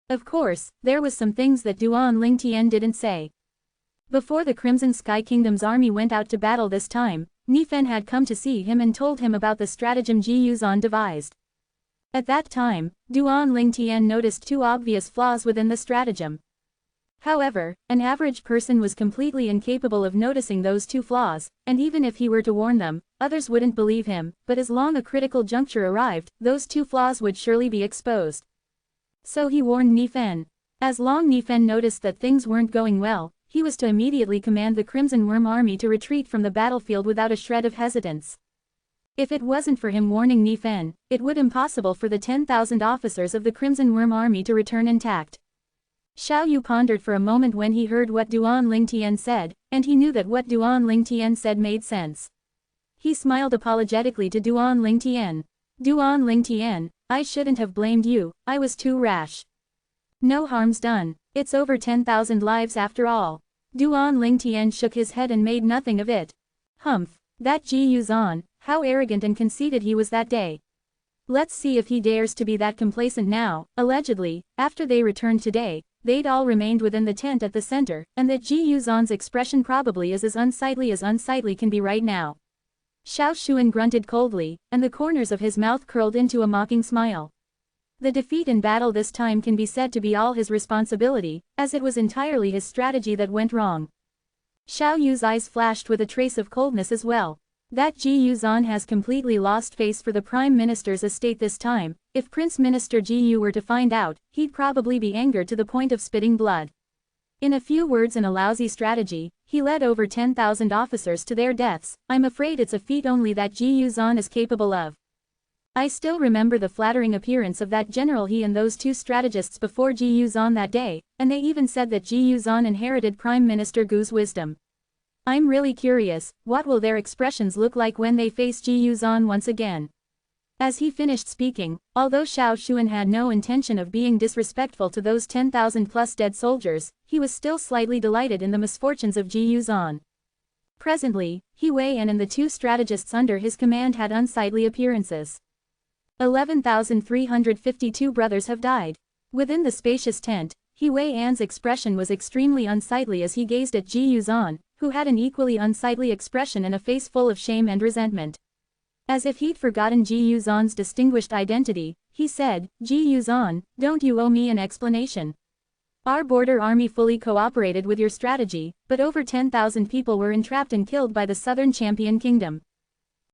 Of course, there was some things that Duan Lingtian didn't say. Before the Crimson Sky Kingdom's army went out to battle this time, Nifen had come to see him and told him about the stratagem Ji Yuzan devised. At that time, Duan Lingtian noticed two obvious flaws within the stratagem. However, an average person was completely incapable of noticing those two flaws, and even if he were to warn them, others wouldn't believe him, but as long a critical juncture arrived, those two flaws would surely be exposed. So he warned Nifen. As long Nifen noticed that things weren't going well, he was to immediately command the Crimson Worm army to retreat from the battlefield without a shred of hesitance. If it wasn't for him warning Nifen, it would be impossible for the 10,000 officers of the Crimson Worm army to return intact. Xiao Yu pondered for a moment when he heard what Duan Lingtian said, and he knew that what Duan Lingtian said made sense. He smiled apologetically to Duan Lingtian. Duan Lingtian, I shouldn't have blamed you, I was too rash. No harm's done, it's over 10,000 lives after all. Duan Lingtian shook his head and made nothing of it. Humph, that Ji Yuzan, how arrogant and conceited he was that day. Let's see if he dares to be that complacent now. Allegedly, after they returned today, they'd all remained within the tent at the center, and that Ji Yuzan's expression probably is as unsightly can be right now. Xiao Xuan grunted coldly, and the corners of his mouth curled into a mocking smile. The defeat in battle this time can be said to be all his responsibility, as it was entirely his strategy that went wrong. Xiao Yu's eyes flashed with a trace of coldness as well. That Ji Yuzan has completely lost face for the Prime Minister's estate this time. If Prince Minister Ji Yu were to find out, he'd probably be angered to the point of spitting blood. In a few words and a lousy strategy, he led over 10,000 officers to their deaths. I'm afraid it's a feat only that Ji Yuzan is capable of. I still remember the flattering appearance of that General He and those two strategists before Ji Yuzan that day, and they even said that Ji Yuzan inherited Prime Minister Gu's wisdom. I'm really curious, what will their expressions look like when they face Ji Yuzan once again? As he finished speaking, although Xiao Xuan had no intention of being disrespectful to those 10,000 plus dead soldiers, he was still slightly delighted in the misfortunes of Ji Yuzan. Presently, He Wei and the two strategists under his command had unsightly appearances. 11,352 brothers have died. Within the spacious tent, He Wei An's expression was extremely unsightly as he gazed at Ji Yuzan, who had an equally unsightly expression and a face full of shame and resentment. As if he'd forgotten Ji Yuzan's distinguished identity, he said, Ji Yuzan, don't you owe me an explanation? Our border army fully cooperated with your strategy, but over 10,000 people were entrapped and killed by the Southern Champion Kingdom.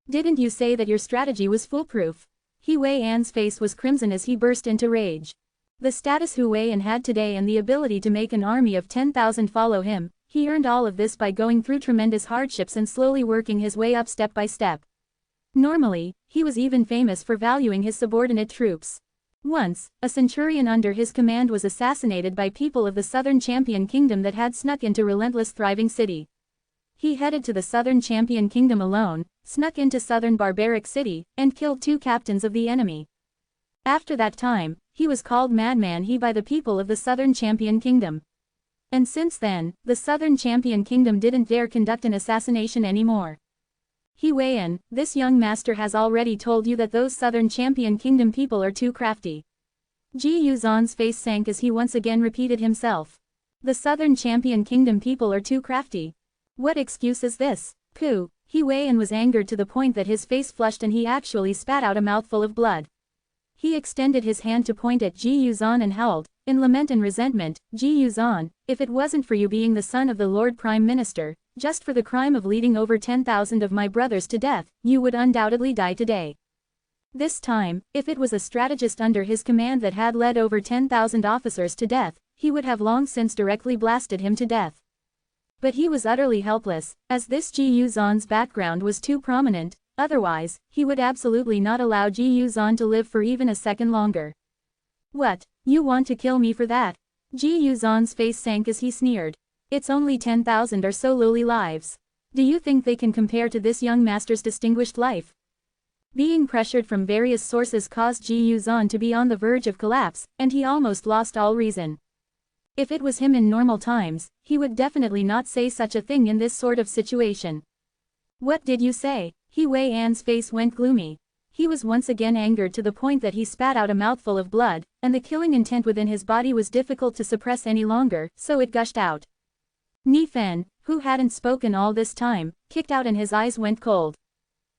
Didn't you say that your strategy was foolproof? He Wei An's face was crimson as he burst into rage. The status Hu Wei An had today and the ability to make an army of 10,000 follow him, he earned all of this by going through tremendous hardships and slowly working his way up step by step. Normally, he was even famous for valuing his subordinate troops. Once, a centurion under his command was assassinated by people of the Southern Champion Kingdom that had snuck into relentless thriving city. He headed to the southern Champion Kingdom alone, snuck into southern Barbaric City, and killed 2 captains of the enemy. After that time, he was called Madman He by the people of the southern Champion Kingdom. And since then, the southern Champion Kingdom didn't dare conduct an assassination anymore. He Weian, this young master has already told you that those southern Champion Kingdom people are too crafty. Ji Yuzhan's face sank as he once again repeated himself. The southern Champion Kingdom people are too crafty. What excuse is this? Pooh! He Weian was angered to the point that his face flushed and he actually spat out a mouthful of blood. He extended his hand to point at Ji Yuzhan and howled, in lament and resentment, Ji Yuzhan, if it wasn't for you being the son of the Lord Prime Minister, just for the crime of leading over 10,000 of my brothers to death, you would undoubtedly die today. This time, if it was a strategist under his command that had led over 10,000 officers to death, he would have long since directly blasted him to death. But he was utterly helpless, as this Ji Yuzhan's background was too prominent, otherwise, he would absolutely not allow Ji Yuzhan to live for even a second longer. What? You want to kill me for that? Ji Yuzhan's face sank as he sneered. It's only 10,000 or so lowly lives. Do you think they can compare to this young master's distinguished life? Being pressured from various sources caused Ji Yuzhan to be on the verge of collapse, and he almost lost all reason. If it was him in normal times, he would definitely not say such a thing in this sort of situation. What did you say? He Weian's face went gloomy. He was once again angered to the point that he spat out a mouthful of blood, and the killing intent within his body was difficult to suppress any longer, so it gushed out. Nifen, who hadn't spoken all this time, kicked out and his eyes went cold.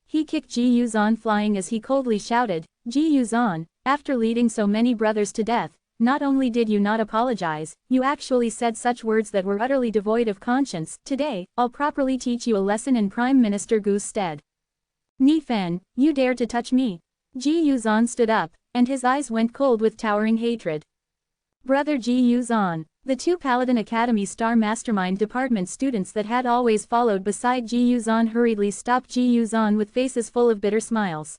He kicked Ji Yuzhan flying as he coldly shouted, Ji Yuzhan, after leading so many brothers to death, not only did you not apologize, you actually said such words that were utterly devoid of conscience. Today, I'll properly teach you a lesson in Prime Minister Gu's stead. Nifen, you dare to touch me? Ji Yuzhan stood up, and his eyes went cold with towering hatred. Brother Ji Yuzhan, the 2 Paladin Academy Star Mastermind Department students that had always followed beside Ji Yuzhan hurriedly stopped Ji Yuzhan with faces full of bitter smiles.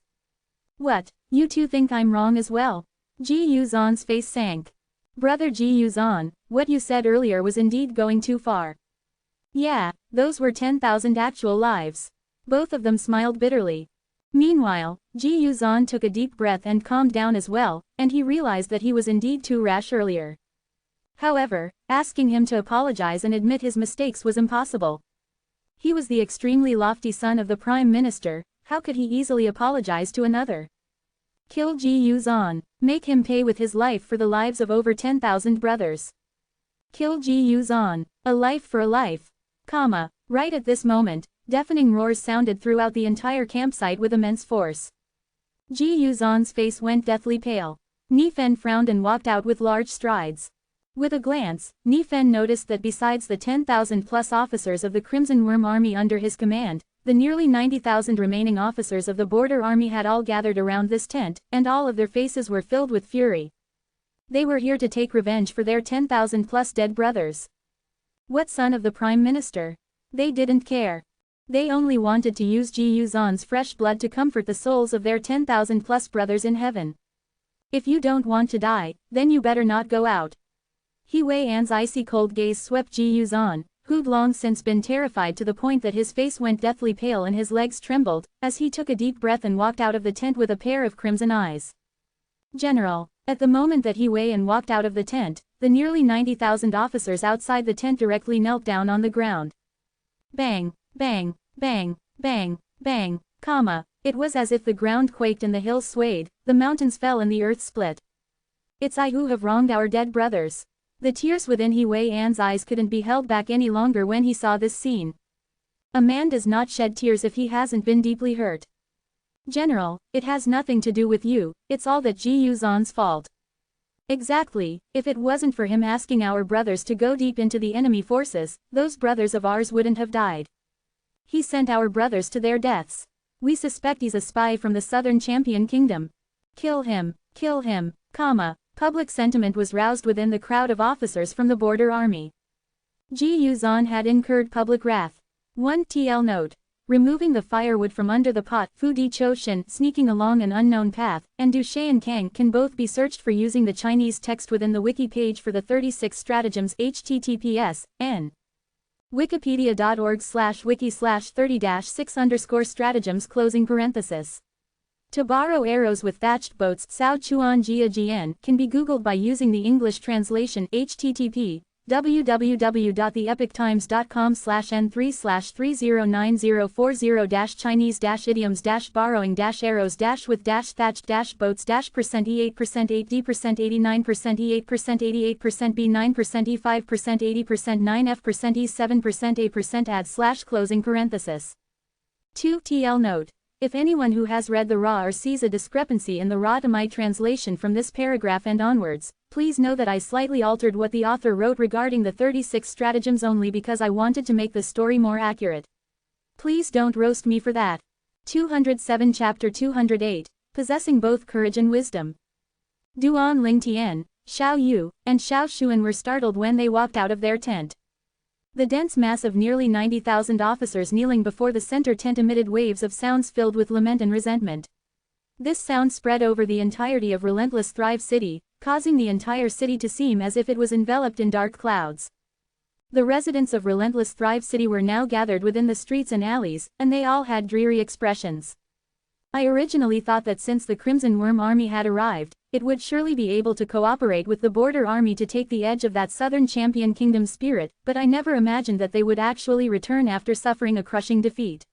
What, you 2 think I'm wrong as well? Ji Yuzhan's face sank. Brother Ji Yuzhan, what you said earlier was indeed going too far. Yeah, those were 10,000 actual lives. Both of them smiled bitterly. Meanwhile, Ji Yuzhan took a deep breath and calmed down as well, and he realized that he was indeed too rash earlier. However, asking him to apologize and admit his mistakes was impossible. He was the extremely lofty son of the Prime Minister, how could he easily apologize to another? Kill Ji Yuzhan, make him pay with his life for the lives of over 10,000 brothers. Kill Ji Yuzhan, a life for a life. Right at this moment, deafening roars sounded throughout the entire campsite with immense force. Ji Yuzhan's face went deathly pale. Nifen frowned and walked out with large strides. With a glance, Nifen noticed that besides the 10,000-plus officers of the Crimson Worm Army under his command, the nearly 90,000 remaining officers of the Border Army had all gathered around this tent, and all of their faces were filled with fury. They were here to take revenge for their 10,000-plus dead brothers. What son of the Prime Minister? They didn't care. They only wanted to use Ji Yuzhan's fresh blood to comfort the souls of their 10,000-plus brothers in heaven. If you don't want to die, then you better not go out. He Weian's icy cold gaze swept Ji Yuzhan, who'd long since been terrified to the point that his face went deathly pale and his legs trembled, as he took a deep breath and walked out of the tent with a pair of crimson eyes. General. At the moment that He Weian walked out of the tent, the nearly 90,000 officers outside the tent directly knelt down on the ground. Bang, bang, bang, bang, bang, it was as if the ground quaked and the hills swayed, the mountains fell and the earth split. It's I who have wronged our dead brothers. The tears within He Weian's eyes couldn't be held back any longer when he saw this scene. A man does not shed tears if he hasn't been deeply hurt. General, it has nothing to do with you, it's all that Ji Yuzhan's fault. Exactly, if it wasn't for him asking our brothers to go deep into the enemy forces, those brothers of ours wouldn't have died. He sent our brothers to their deaths. We suspect he's a spy from the Southern Champion Kingdom. Kill him, Public sentiment was roused within the crowd of officers from the Border Army. Ji Yuzhan had incurred public wrath. 1 TL note. Removing the firewood from under the pot, Fu Di Chou Shen sneaking along an unknown path, and Du Shan Kang can both be searched for using the Chinese text within the wiki page for the 36 stratagems https://n. Wikipedia.org/wiki/30-6_stratagems. To borrow arrows with thatched boats, Sao Chuan Jia Jian, can be googled by using the English translation http://n3/309040-chinese-idioms-borrowing-arrows-with-thatched boats-%88%, 88%, 89%, 88%, 89%2 TL note. If anyone who has read the raw or sees a discrepancy in the raw to my translation from this paragraph and onwards, please know that I slightly altered what the author wrote regarding the 36 stratagems only because I wanted to make the story more accurate. Please don't roast me for that. 207 Chapter 208, Possessing Both Courage and Wisdom. Duan Ling Tian, Xiao Yu, and Xiao Xuan were startled when they walked out of their tent. The dense mass of nearly 90,000 officers kneeling before the center tent emitted waves of sounds filled with lament and resentment. This sound spread over the entirety of Relentless Thrive City, causing the entire city to seem as if it was enveloped in dark clouds. The residents of Relentless Thrive City were now gathered within the streets and alleys, and they all had dreary expressions. I originally thought that since the Crimson Worm Army had arrived, it would surely be able to cooperate with the Border Army to take the edge of that Southern Champion Kingdom spirit, but I never imagined that they would actually return after suffering a crushing defeat.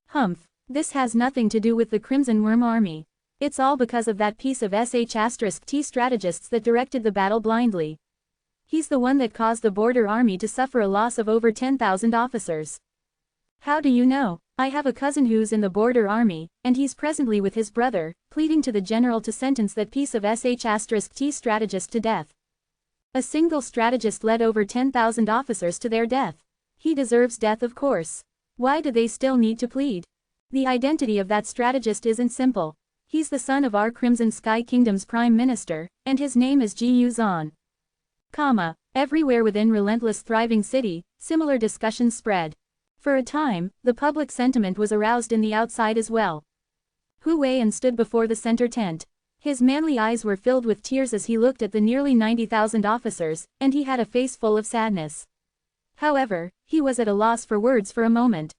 Humph, this has nothing to do with the Crimson Worm Army. It's all because of that piece of sh*t strategists that directed the battle blindly. He's the one that caused the Border Army to suffer a loss of over 10,000 officers. How do you know? I have a cousin who's in the Border Army, and he's presently with his brother, pleading to the general to sentence that piece of sh*t strategist to death. A single strategist led over 10,000 officers to their death. He deserves death, of course. Why do they still need to plead? The identity of that strategist isn't simple. He's the son of our Crimson Sky Kingdom's Prime Minister, and his name is Ji Yuzan. Everywhere within Relentless Thriving City, similar discussions spread. For a time, the public sentiment was aroused in the outside as well. Hu Weian stood before the center tent. His manly eyes were filled with tears as he looked at the nearly 90,000 officers, and he had a face full of sadness. However, he was at a loss for words for a moment.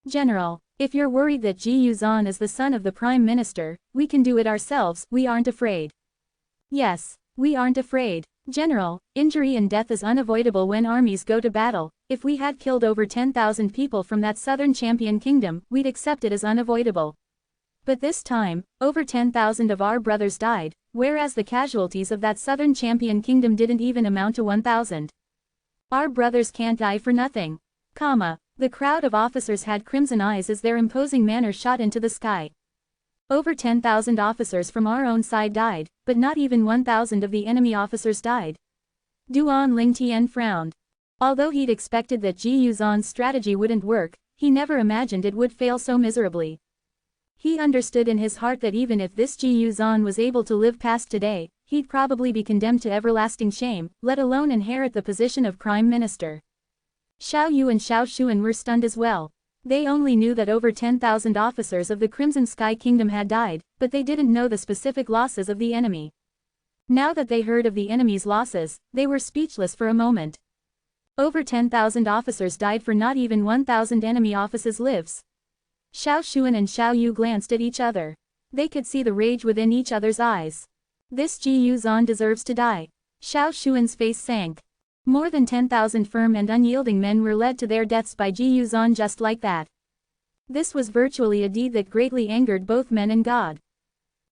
General, if you're worried that Ji Yuzan is the son of the Prime Minister, we can do it ourselves, we aren't afraid. Yes, we aren't afraid. General, injury and death is unavoidable when armies go to battle. If we had killed over 10,000 people from that Southern Champion Kingdom, we'd accept it as unavoidable. But this time, over 10,000 of our brothers died, whereas the casualties of that Southern Champion Kingdom didn't even amount to 1,000. Our brothers can't die for nothing. The crowd of officers had crimson eyes as their imposing manner shot into the sky. Over 10,000 officers from our own side died, but not even 1,000 of the enemy officers died. Duan Ling Tian frowned. Although he'd expected that Ji Yuzan's strategy wouldn't work, he never imagined it would fail so miserably. He understood in his heart that even if this Ji Yuzan was able to live past today, he'd probably be condemned to everlasting shame, let alone inherit the position of Prime Minister. Xiao Yu and Xiao Xuan were stunned as well. They only knew that over 10,000 officers of the Crimson Sky Kingdom had died, but they didn't know the specific losses of the enemy. Now that they heard of the enemy's losses, they were speechless for a moment. Over 10,000 officers died for not even 1,000 enemy officers' lives. Xiao Xuan and Xiao Yu glanced at each other. They could see the rage within each other's eyes. This Ji Yuzan deserves to die. Xiao Xuan's face sank. More than 10,000 firm and unyielding men were led to their deaths by Ji Yuzan just like that. This was virtually a deed that greatly angered both men and God.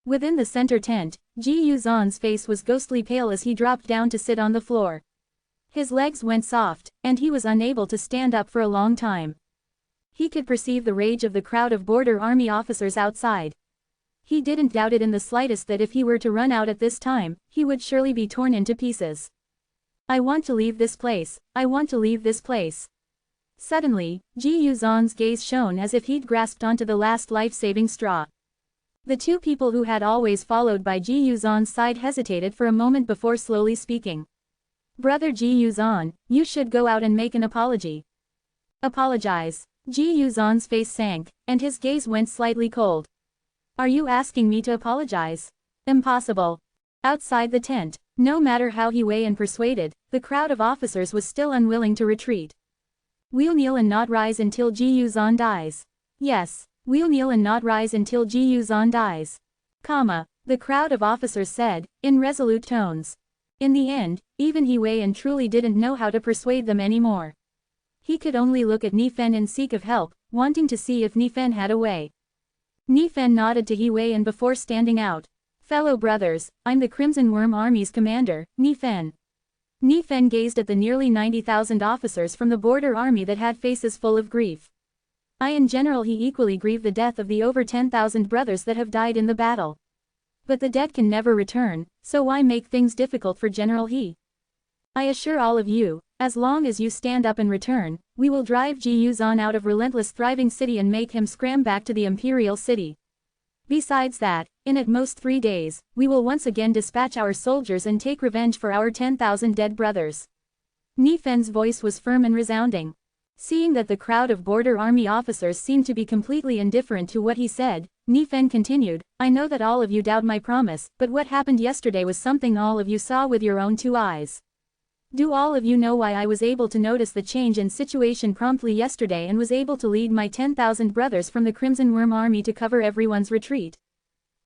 Within the center tent, Ji Yuzan's face was ghostly pale as he dropped down to sit on the floor. His legs went soft, and he was unable to stand up for a long time. He could perceive the rage of the crowd of Border Army officers outside. He didn't doubt it in the slightest that if he were to run out at this time, he would surely be torn into pieces. I want to leave this place, I want to leave this place. Suddenly, Ji Yuzan's gaze shone as if he'd grasped onto the last life-saving straw. The two people who had always followed by Ji Yuzan's side hesitated for a moment before slowly speaking. Brother Ji Yuzan, you should go out and make an apology. Apologize. Ji Yuzan's face sank, and his gaze went slightly cold. Are you asking me to apologize? Impossible. Outside the tent, no matter how Hu Weian persuaded, the crowd of officers was still unwilling to retreat. We'll kneel and not rise until Ji Yuzan dies. Yes, we'll kneel and not rise until Ji Yuzan dies. The crowd of officers said, in resolute tones. In the end, even He Wei and truly didn't know how to persuade them anymore. He could only look at Nifen and seek of help, wanting to see if Nifen had a way. Nifen nodded to He Wei and before standing out. Fellow brothers, I'm the Crimson Worm Army's commander, Nifen. Nifen gazed at the nearly 90,000 officers from the border army that had faces full of grief. In general he equally grieved the death of the over 10,000 brothers that have died in the battle. But the dead can never return, so why make things difficult for General He? I assure all of you, as long as you stand up and return, we will drive Ji Yuzan out of relentless thriving city and make him scram back to the imperial city. Besides that, in at most 3 days, we will once again dispatch our soldiers and take revenge for our 10,000 dead brothers. Nifen's voice was firm and resounding. Seeing that the crowd of border army officers seemed to be completely indifferent to what he said, Nifen continued, I know that all of you doubt my promise, but what happened yesterday was something all of you saw with your own 2 eyes. Do all of you know why I was able to notice the change in situation promptly yesterday and was able to lead my 10,000 brothers from the Crimson Worm Army to cover everyone's retreat?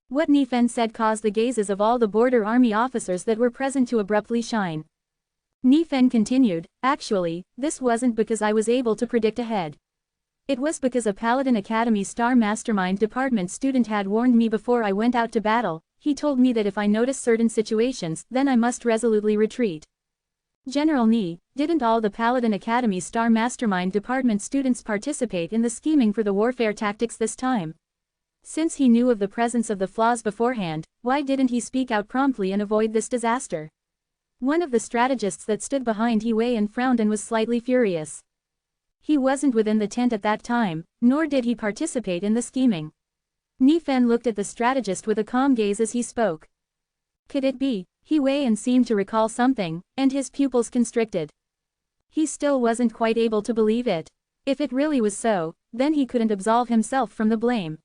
What Nifen said caused the gazes of all the border army officers that were present to abruptly shine. Nifen continued, actually, this wasn't because I was able to predict ahead. It was because a Paladin Academy Star Mastermind Department student had warned me before I went out to battle. He told me that if I noticed certain situations, then I must resolutely retreat. General Ni, didn't all the Paladin Academy Star Mastermind Department students participate in the scheming for the warfare tactics this time? Since he knew of the presence of the flaws beforehand, why didn't he speak out promptly and avoid this disaster? One of the strategists that stood behind He Wei and frowned and was slightly furious. He wasn't within the tent at that time, nor did he participate in the scheming. Nifen looked at the strategist with a calm gaze as he spoke. Could it be? He Wei and seemed to recall something, and his pupils constricted. He still wasn't quite able to believe it. If it really was so, then he couldn't absolve himself from the blame.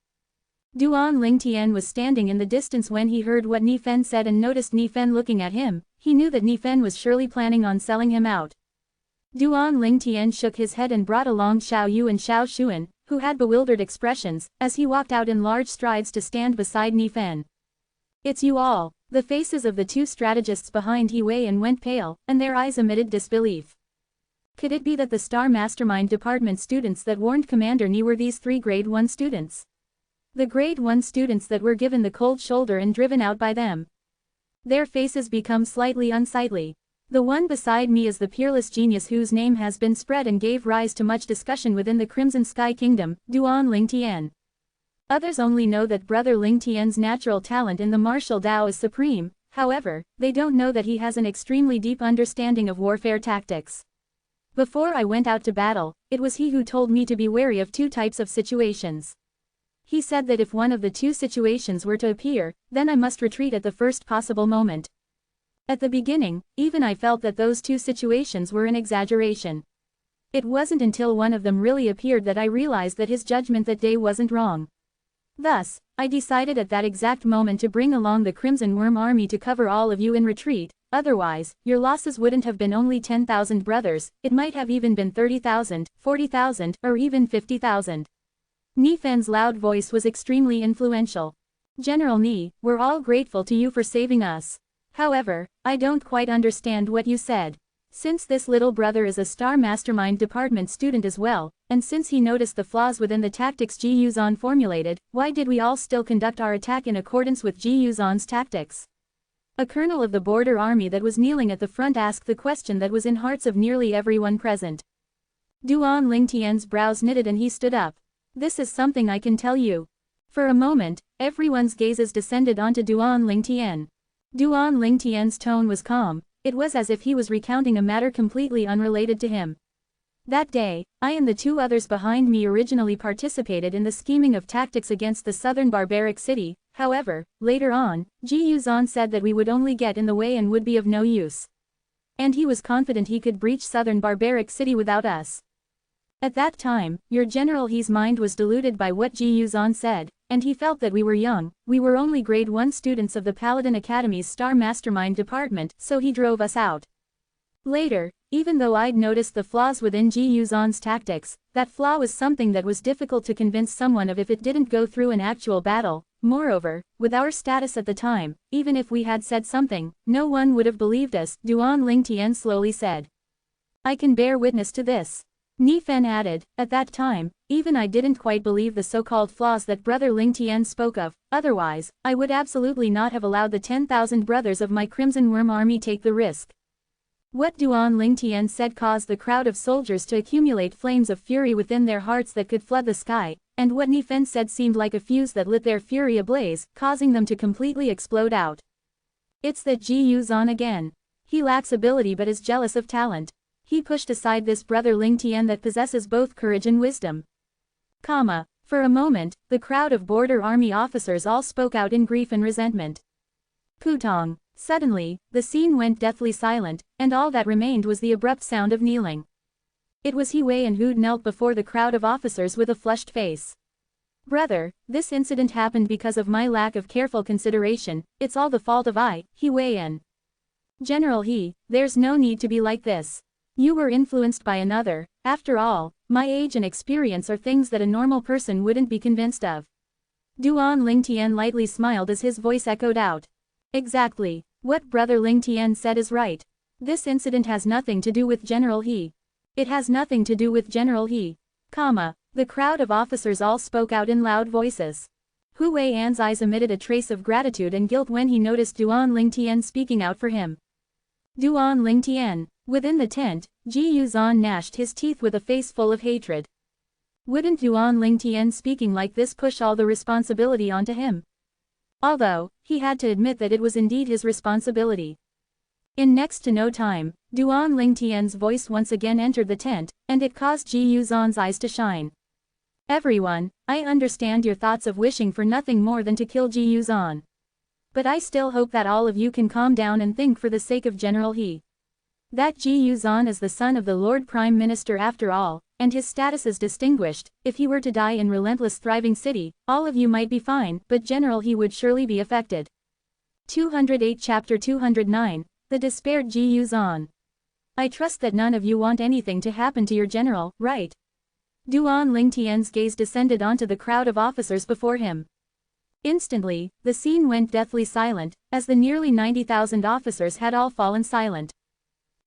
Duan Lingtian was standing in the distance when he heard what Nifen said and noticed Nifen looking at him. He knew that Nifen was surely planning on selling him out. Duan Lingtian shook his head and brought along Xiao Yu and Xiao Xuan, who had bewildered expressions, as he walked out in large strides to stand beside Nifen. It's you all. The faces of the 2 strategists behind He Wei and went pale, and their eyes emitted disbelief. Could it be that the Star Mastermind Department students that warned Commander Ni were these 3 Grade 1 students? The Grade 1 students that were given the cold shoulder and driven out by them. Their faces become slightly unsightly. The one beside me is the peerless genius whose name has been spread and gave rise to much discussion within the Crimson Sky Kingdom, Duan Lingtian. Others only know that Brother Lingtian's natural talent in the martial Dao is supreme, however, they don't know that he has an extremely deep understanding of warfare tactics. Before I went out to battle, it was he who told me to be wary of 2 types of situations. He said that if one of the 2 situations were to appear, then I must retreat at the first possible moment. At the beginning, even I felt that those 2 situations were an exaggeration. It wasn't until one of them really appeared that I realized that his judgment that day wasn't wrong. Thus, I decided at that exact moment to bring along the Crimson Worm Army to cover all of you in retreat, otherwise, your losses wouldn't have been only 10,000 brothers, it might have even been 30,000, 40,000, or even 50,000. Nifen's loud voice was extremely influential. General Ni, we're all grateful to you for saving us. However, I don't quite understand what you said. Since this little brother is a Star Mastermind Department student as well, and since he noticed the flaws within the tactics Ji Yuzan formulated, why did we all still conduct our attack in accordance with Ji Yuzan's tactics? A colonel of the border army that was kneeling at the front asked the question that was in hearts of nearly everyone present. Duan Lingtian's brows knitted and he stood up. This is something I can tell you. For a moment, everyone's gazes descended onto Duan Lingtian. Duan Lingtian's tone was calm. It was as if he was recounting a matter completely unrelated to him. That day, I and the 2 others behind me originally participated in the scheming of tactics against the southern barbaric city. However, later on, Ji Yuzan said that we would only get in the way and would be of no use. And he was confident he could breach southern barbaric city without us. At that time, your General He's mind was deluded by what Ji Yuzan said, and he felt that we were young, we were only grade 1 students of the Paladin Academy's Star Mastermind Department, so he drove us out. Later, even though I'd noticed the flaws within Ji Yuzhan's tactics, that flaw was something that was difficult to convince someone of if it didn't go through an actual battle. Moreover, with our status at the time, even if we had said something, no one would have believed us, Duan Lingtian slowly said. I can bear witness to this. Nifen added, at that time, even I didn't quite believe the so-called flaws that Brother Lingtian spoke of, otherwise, I would absolutely not have allowed the 10,000 brothers of my Crimson Worm army take the risk. What Duan Lingtian said caused the crowd of soldiers to accumulate flames of fury within their hearts that could flood the sky, and what Nifen said seemed like a fuse that lit their fury ablaze, causing them to completely explode out. It's that Ji Yuzhan again. He lacks ability but is jealous of talent. He pushed aside this Brother Lingtian that possesses both courage and wisdom. For a moment, the crowd of border army officers all spoke out in grief and resentment. Putong. Suddenly, the scene went deathly silent, and all that remained was the abrupt sound of kneeling. It was He Wei and who knelt before the crowd of officers with a flushed face. Brother, this incident happened because of my lack of careful consideration, it's all the fault of He Wei. General He, there's no need to be like this. You were influenced by another, after all, my age and experience are things that a normal person wouldn't be convinced of. Duan Lingtian lightly smiled as his voice echoed out. Exactly, what Brother Lingtian said is right. This incident has nothing to do with General He. It has nothing to do with General He. The crowd of officers all spoke out in loud voices. Hu Weian's eyes emitted a trace of gratitude and guilt when he noticed Duan Lingtian speaking out for him. Duan Lingtian. Within the tent, Ji Yuzhan gnashed his teeth with a face full of hatred. Wouldn't Duan Lingtian speaking like this push all the responsibility onto him? Although, he had to admit that it was indeed his responsibility. In next to no time, Duan Lingtian's voice once again entered the tent, and it caused Ji Yuzhan's eyes to shine. Everyone, I understand your thoughts of wishing for nothing more than to kill Ji Yuzhan. But I still hope that all of you can calm down and think for the sake of General He. That Ji Yuzhan is the son of the Lord Prime Minister after all, and his status is distinguished. If he were to die in relentless thriving city, all of you might be fine, but General He would surely be affected. 208 Chapter 209, The Despaired Ji Yuzhan. I trust that none of you want anything to happen to your general, right? Duan Lingtian's gaze descended onto the crowd of officers before him. Instantly, the scene went deathly silent, as the nearly 90,000 officers had all fallen silent.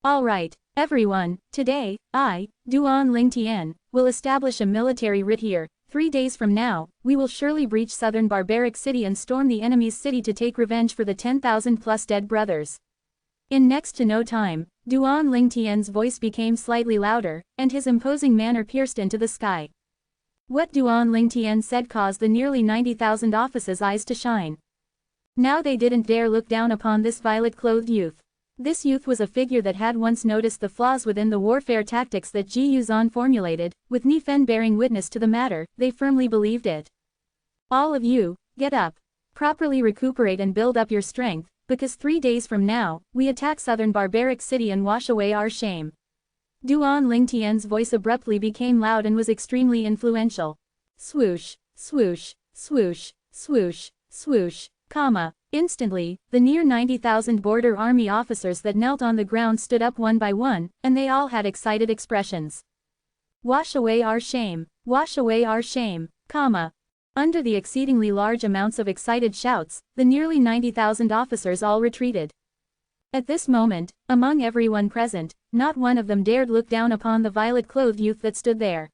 All right, everyone, today, I, Duan Lingtian, will establish a military writ here. 3 days from now, we will surely breach southern barbaric city and storm the enemy's city to take revenge for the 10,000 plus dead brothers. In next to no time, Duan Lingtian's voice became slightly louder, and his imposing manner pierced into the sky. What Duan Lingtian said caused the nearly 90,000 officers' eyes to shine. Now they didn't dare look down upon this violet-clothed youth. This youth was a figure that had once noticed the flaws within the warfare tactics that Ji Yuzhan formulated, with Nifen bearing witness to the matter, they firmly believed it. All of you, get up. Properly recuperate and build up your strength, because 3 days from now, we attack southern barbaric city and wash away our shame. Duan Lingtian's voice abruptly became loud and was extremely influential. Swoosh, swoosh, swoosh, swoosh, swoosh, Instantly, the near 90,000 border army officers that knelt on the ground stood up one by one, and they all had excited expressions. Wash away our shame, wash away our shame, Under the exceedingly large amounts of excited shouts, the nearly 90,000 officers all retreated. At this moment, among everyone present, not one of them dared look down upon the violet-clothed youth that stood there.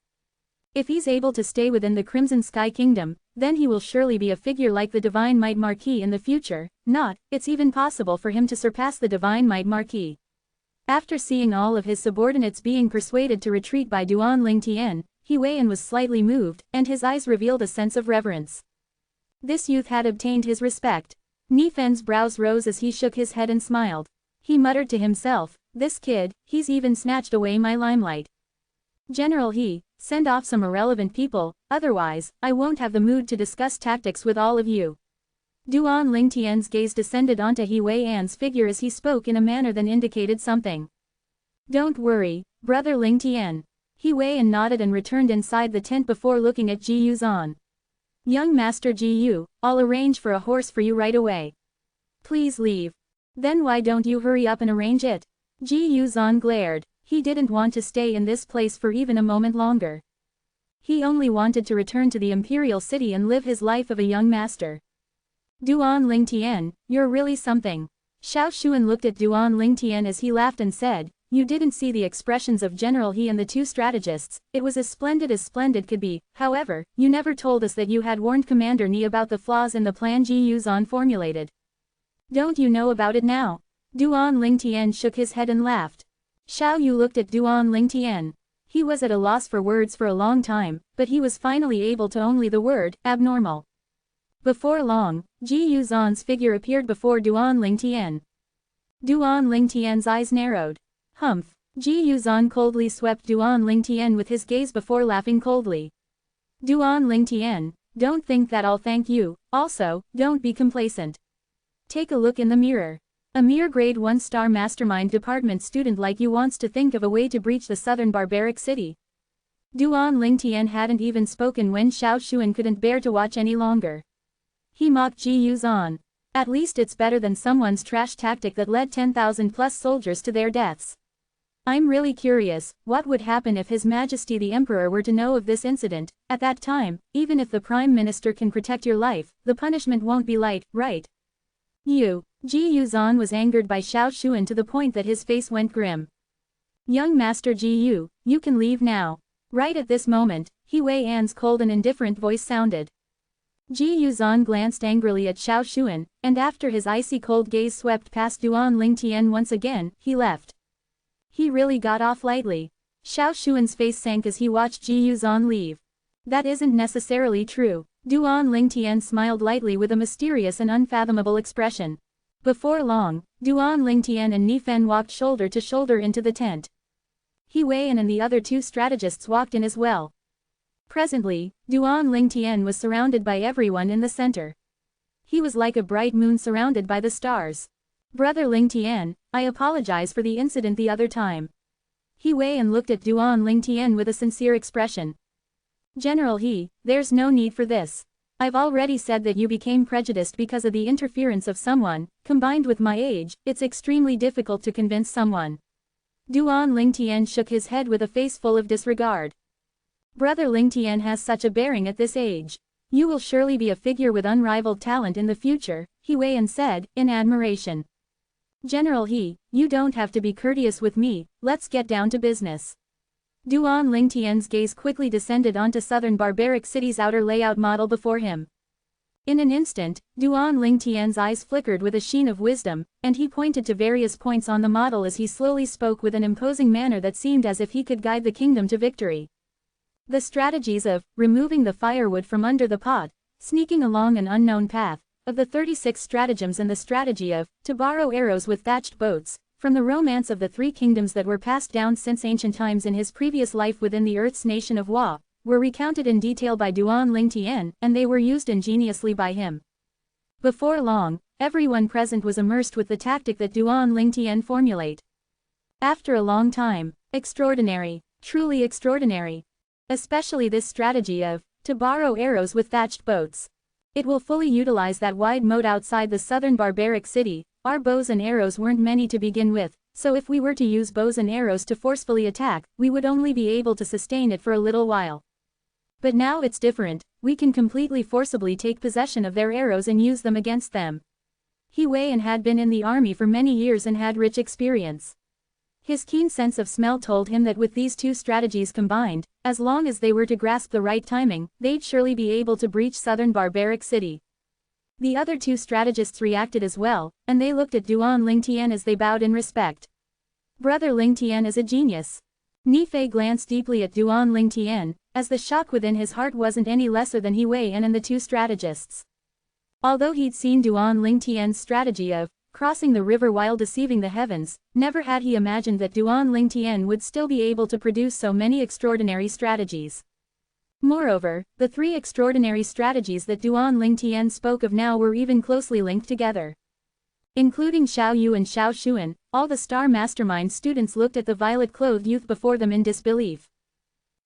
If he's able to stay within the Crimson Sky Kingdom, then he will surely be a figure like the Divine Might Marquis in the future. It's even possible for him to surpass the Divine Might Marquis. After seeing all of his subordinates being persuaded to retreat by Duan Lingtian, He Weian was slightly moved, and his eyes revealed a sense of reverence. This youth had obtained his respect. Nifen's brows rose as he shook his head and smiled. He muttered to himself, this kid, he's even snatched away my limelight. General He, send off some irrelevant people, otherwise, I won't have the mood to discuss tactics with all of you. Duan Lingtian's gaze descended onto He Weian's figure as he spoke in a manner that indicated something. Don't worry, Brother Lingtian. He Weian nodded and returned inside the tent before looking at Ji Yuzhan. Young Master Ji Yu, I'll arrange for a horse for you right away. Please leave. Then why don't you hurry up and arrange it? Ji Yuzhan glared. He didn't want to stay in this place for even a moment longer. He only wanted to return to the imperial city and live his life of a young master. Duan Lingtian, you're really something. Xiao Xuan looked at Duan Lingtian as he laughed and said, you didn't see the expressions of General He and the two strategists, it was as splendid could be. However, you never told us that you had warned Commander Ni about the flaws in the plan Ji Yuzhan formulated. Don't you know about it now? Duan Lingtian shook his head and laughed. Xiao Yu looked at Duan Lingtian. He was at a loss for words for a long time, but he was finally able to only the word, abnormal. Before long, Ji Yuzhan's figure appeared before Duan Lingtian. Duan Lingtian's eyes narrowed. Humph. Ji Yuzhan coldly swept Duan Lingtian with his gaze before laughing coldly. Duan Lingtian, don't think that I'll thank you, also, don't be complacent. Take a look in the mirror. A mere grade 1-star mastermind department student like you wants to think of a way to breach the southern barbaric city. Duan Lingtian hadn't even spoken when Xiao Xuan couldn't bear to watch any longer. He mocked Ji Yuzhan. At least it's better than someone's trash tactic that led 10,000 plus soldiers to their deaths. I'm really curious, what would happen if His Majesty the Emperor were to know of this incident? At that time, even if the Prime Minister can protect your life, the punishment won't be light, right? Ji Yuzhan was angered by Xiao Xuan to the point that his face went grim. Young Master Ji Yu, you can leave now. Right at this moment, He Wei An's cold and indifferent voice sounded. Ji Yuzhan glanced angrily at Xiao Xuan, and after his icy cold gaze swept past Duan Lingtian once again, he left. He really got off lightly. Xiao Xuan's face sank as he watched Ji Yuzhan leave. That isn't necessarily true. Duan Lingtian smiled lightly with a mysterious and unfathomable expression. Before long, Duan Lingtian and Nifen walked shoulder to shoulder into the tent. He Wei An and the other two strategists walked in as well. Presently, Duan Lingtian was surrounded by everyone in the center. He was like a bright moon surrounded by the stars. Brother Lingtian, I apologize for the incident the other time. He Wei An looked at Duan Lingtian with a sincere expression. General He, there's no need for this. I've already said that you became prejudiced because of the interference of someone, combined with my age, it's extremely difficult to convince someone. Duan Lingtian shook his head with a face full of disregard. Brother Lingtian has such a bearing at this age. You will surely be a figure with unrivaled talent in the future, He Wei An said, in admiration. General He, you don't have to be courteous with me, let's get down to business. Duan Lingtian's gaze quickly descended onto southern barbaric city's outer layout model before him. In an instant, Duan Lingtian's eyes flickered with a sheen of wisdom, and he pointed to various points on the model as he slowly spoke with an imposing manner that seemed as if he could guide the kingdom to victory. The strategies of removing the firewood from under the pot, sneaking along an unknown path, of the 36 stratagems and the strategy of to borrow arrows with thatched boats, from the romance of the three kingdoms that were passed down since ancient times in his previous life within the Earth's nation of Wa, were recounted in detail by Duan Lingtian, and they were used ingeniously by him. Before long, everyone present was immersed with the tactic that Duan Lingtian formulate. After a long time, extraordinary, truly extraordinary. Especially this strategy of to borrow arrows with thatched boats. It will fully utilize that wide moat outside the southern barbaric city. Our bows and arrows weren't many to begin with, so if we were to use bows and arrows to forcefully attack, we would only be able to sustain it for a little while. But now it's different, we can completely forcibly take possession of their arrows and use them against them. He Wei An had been in the army for many years and had rich experience. His keen sense of smell told him that with these two strategies combined, as long as they were to grasp the right timing, they'd surely be able to breach southern barbaric city. The other two strategists reacted as well, and they looked at Duan Lingtian as they bowed in respect. Brother Lingtian is a genius. Nifei glanced deeply at Duan Lingtian, as the shock within his heart wasn't any lesser than He Wei An and the two strategists. Although he'd seen Duan Lingtian's strategy of crossing the river while deceiving the heavens, never had he imagined that Duan Lingtian would still be able to produce so many extraordinary strategies. Moreover, the three extraordinary strategies that Duan Lingtian spoke of now were even closely linked together. Including Xiao Yu and Xiao Xuan, all the star mastermind students looked at the violet-clothed youth before them in disbelief.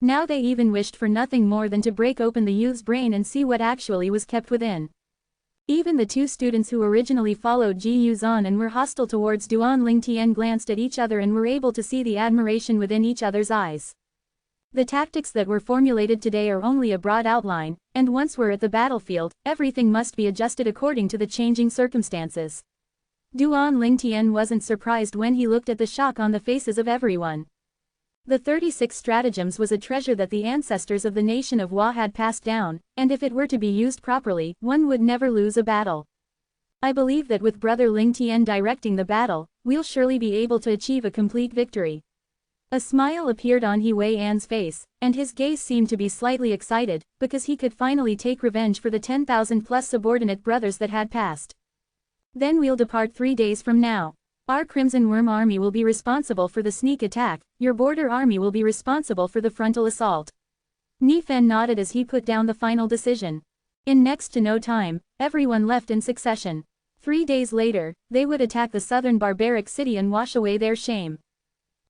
Now they even wished for nothing more than to break open the youth's brain and see what actually was kept within. Even the two students who originally followed Ji Yuzan and were hostile towards Duan Lingtian glanced at each other and were able to see the admiration within each other's eyes. The tactics that were formulated today are only a broad outline, and once we're at the battlefield, everything must be adjusted according to the changing circumstances. Duan Lingtian wasn't surprised when he looked at the shock on the faces of everyone. The 36 stratagems was a treasure that the ancestors of the nation of Hua had passed down, and if it were to be used properly, one would never lose a battle. I believe that with Brother Lingtian directing the battle, we'll surely be able to achieve a complete victory. A smile appeared on He Wei An's face, and his gaze seemed to be slightly excited, because he could finally take revenge for the 10,000 plus subordinate brothers that had passed. Then we'll depart 3 days from now. Our Crimson Worm army will be responsible for the sneak attack, your border army will be responsible for the frontal assault. Nifen nodded as he put down the final decision. In next to no time, everyone left in succession. 3 days later, they would attack the southern barbaric city and wash away their shame.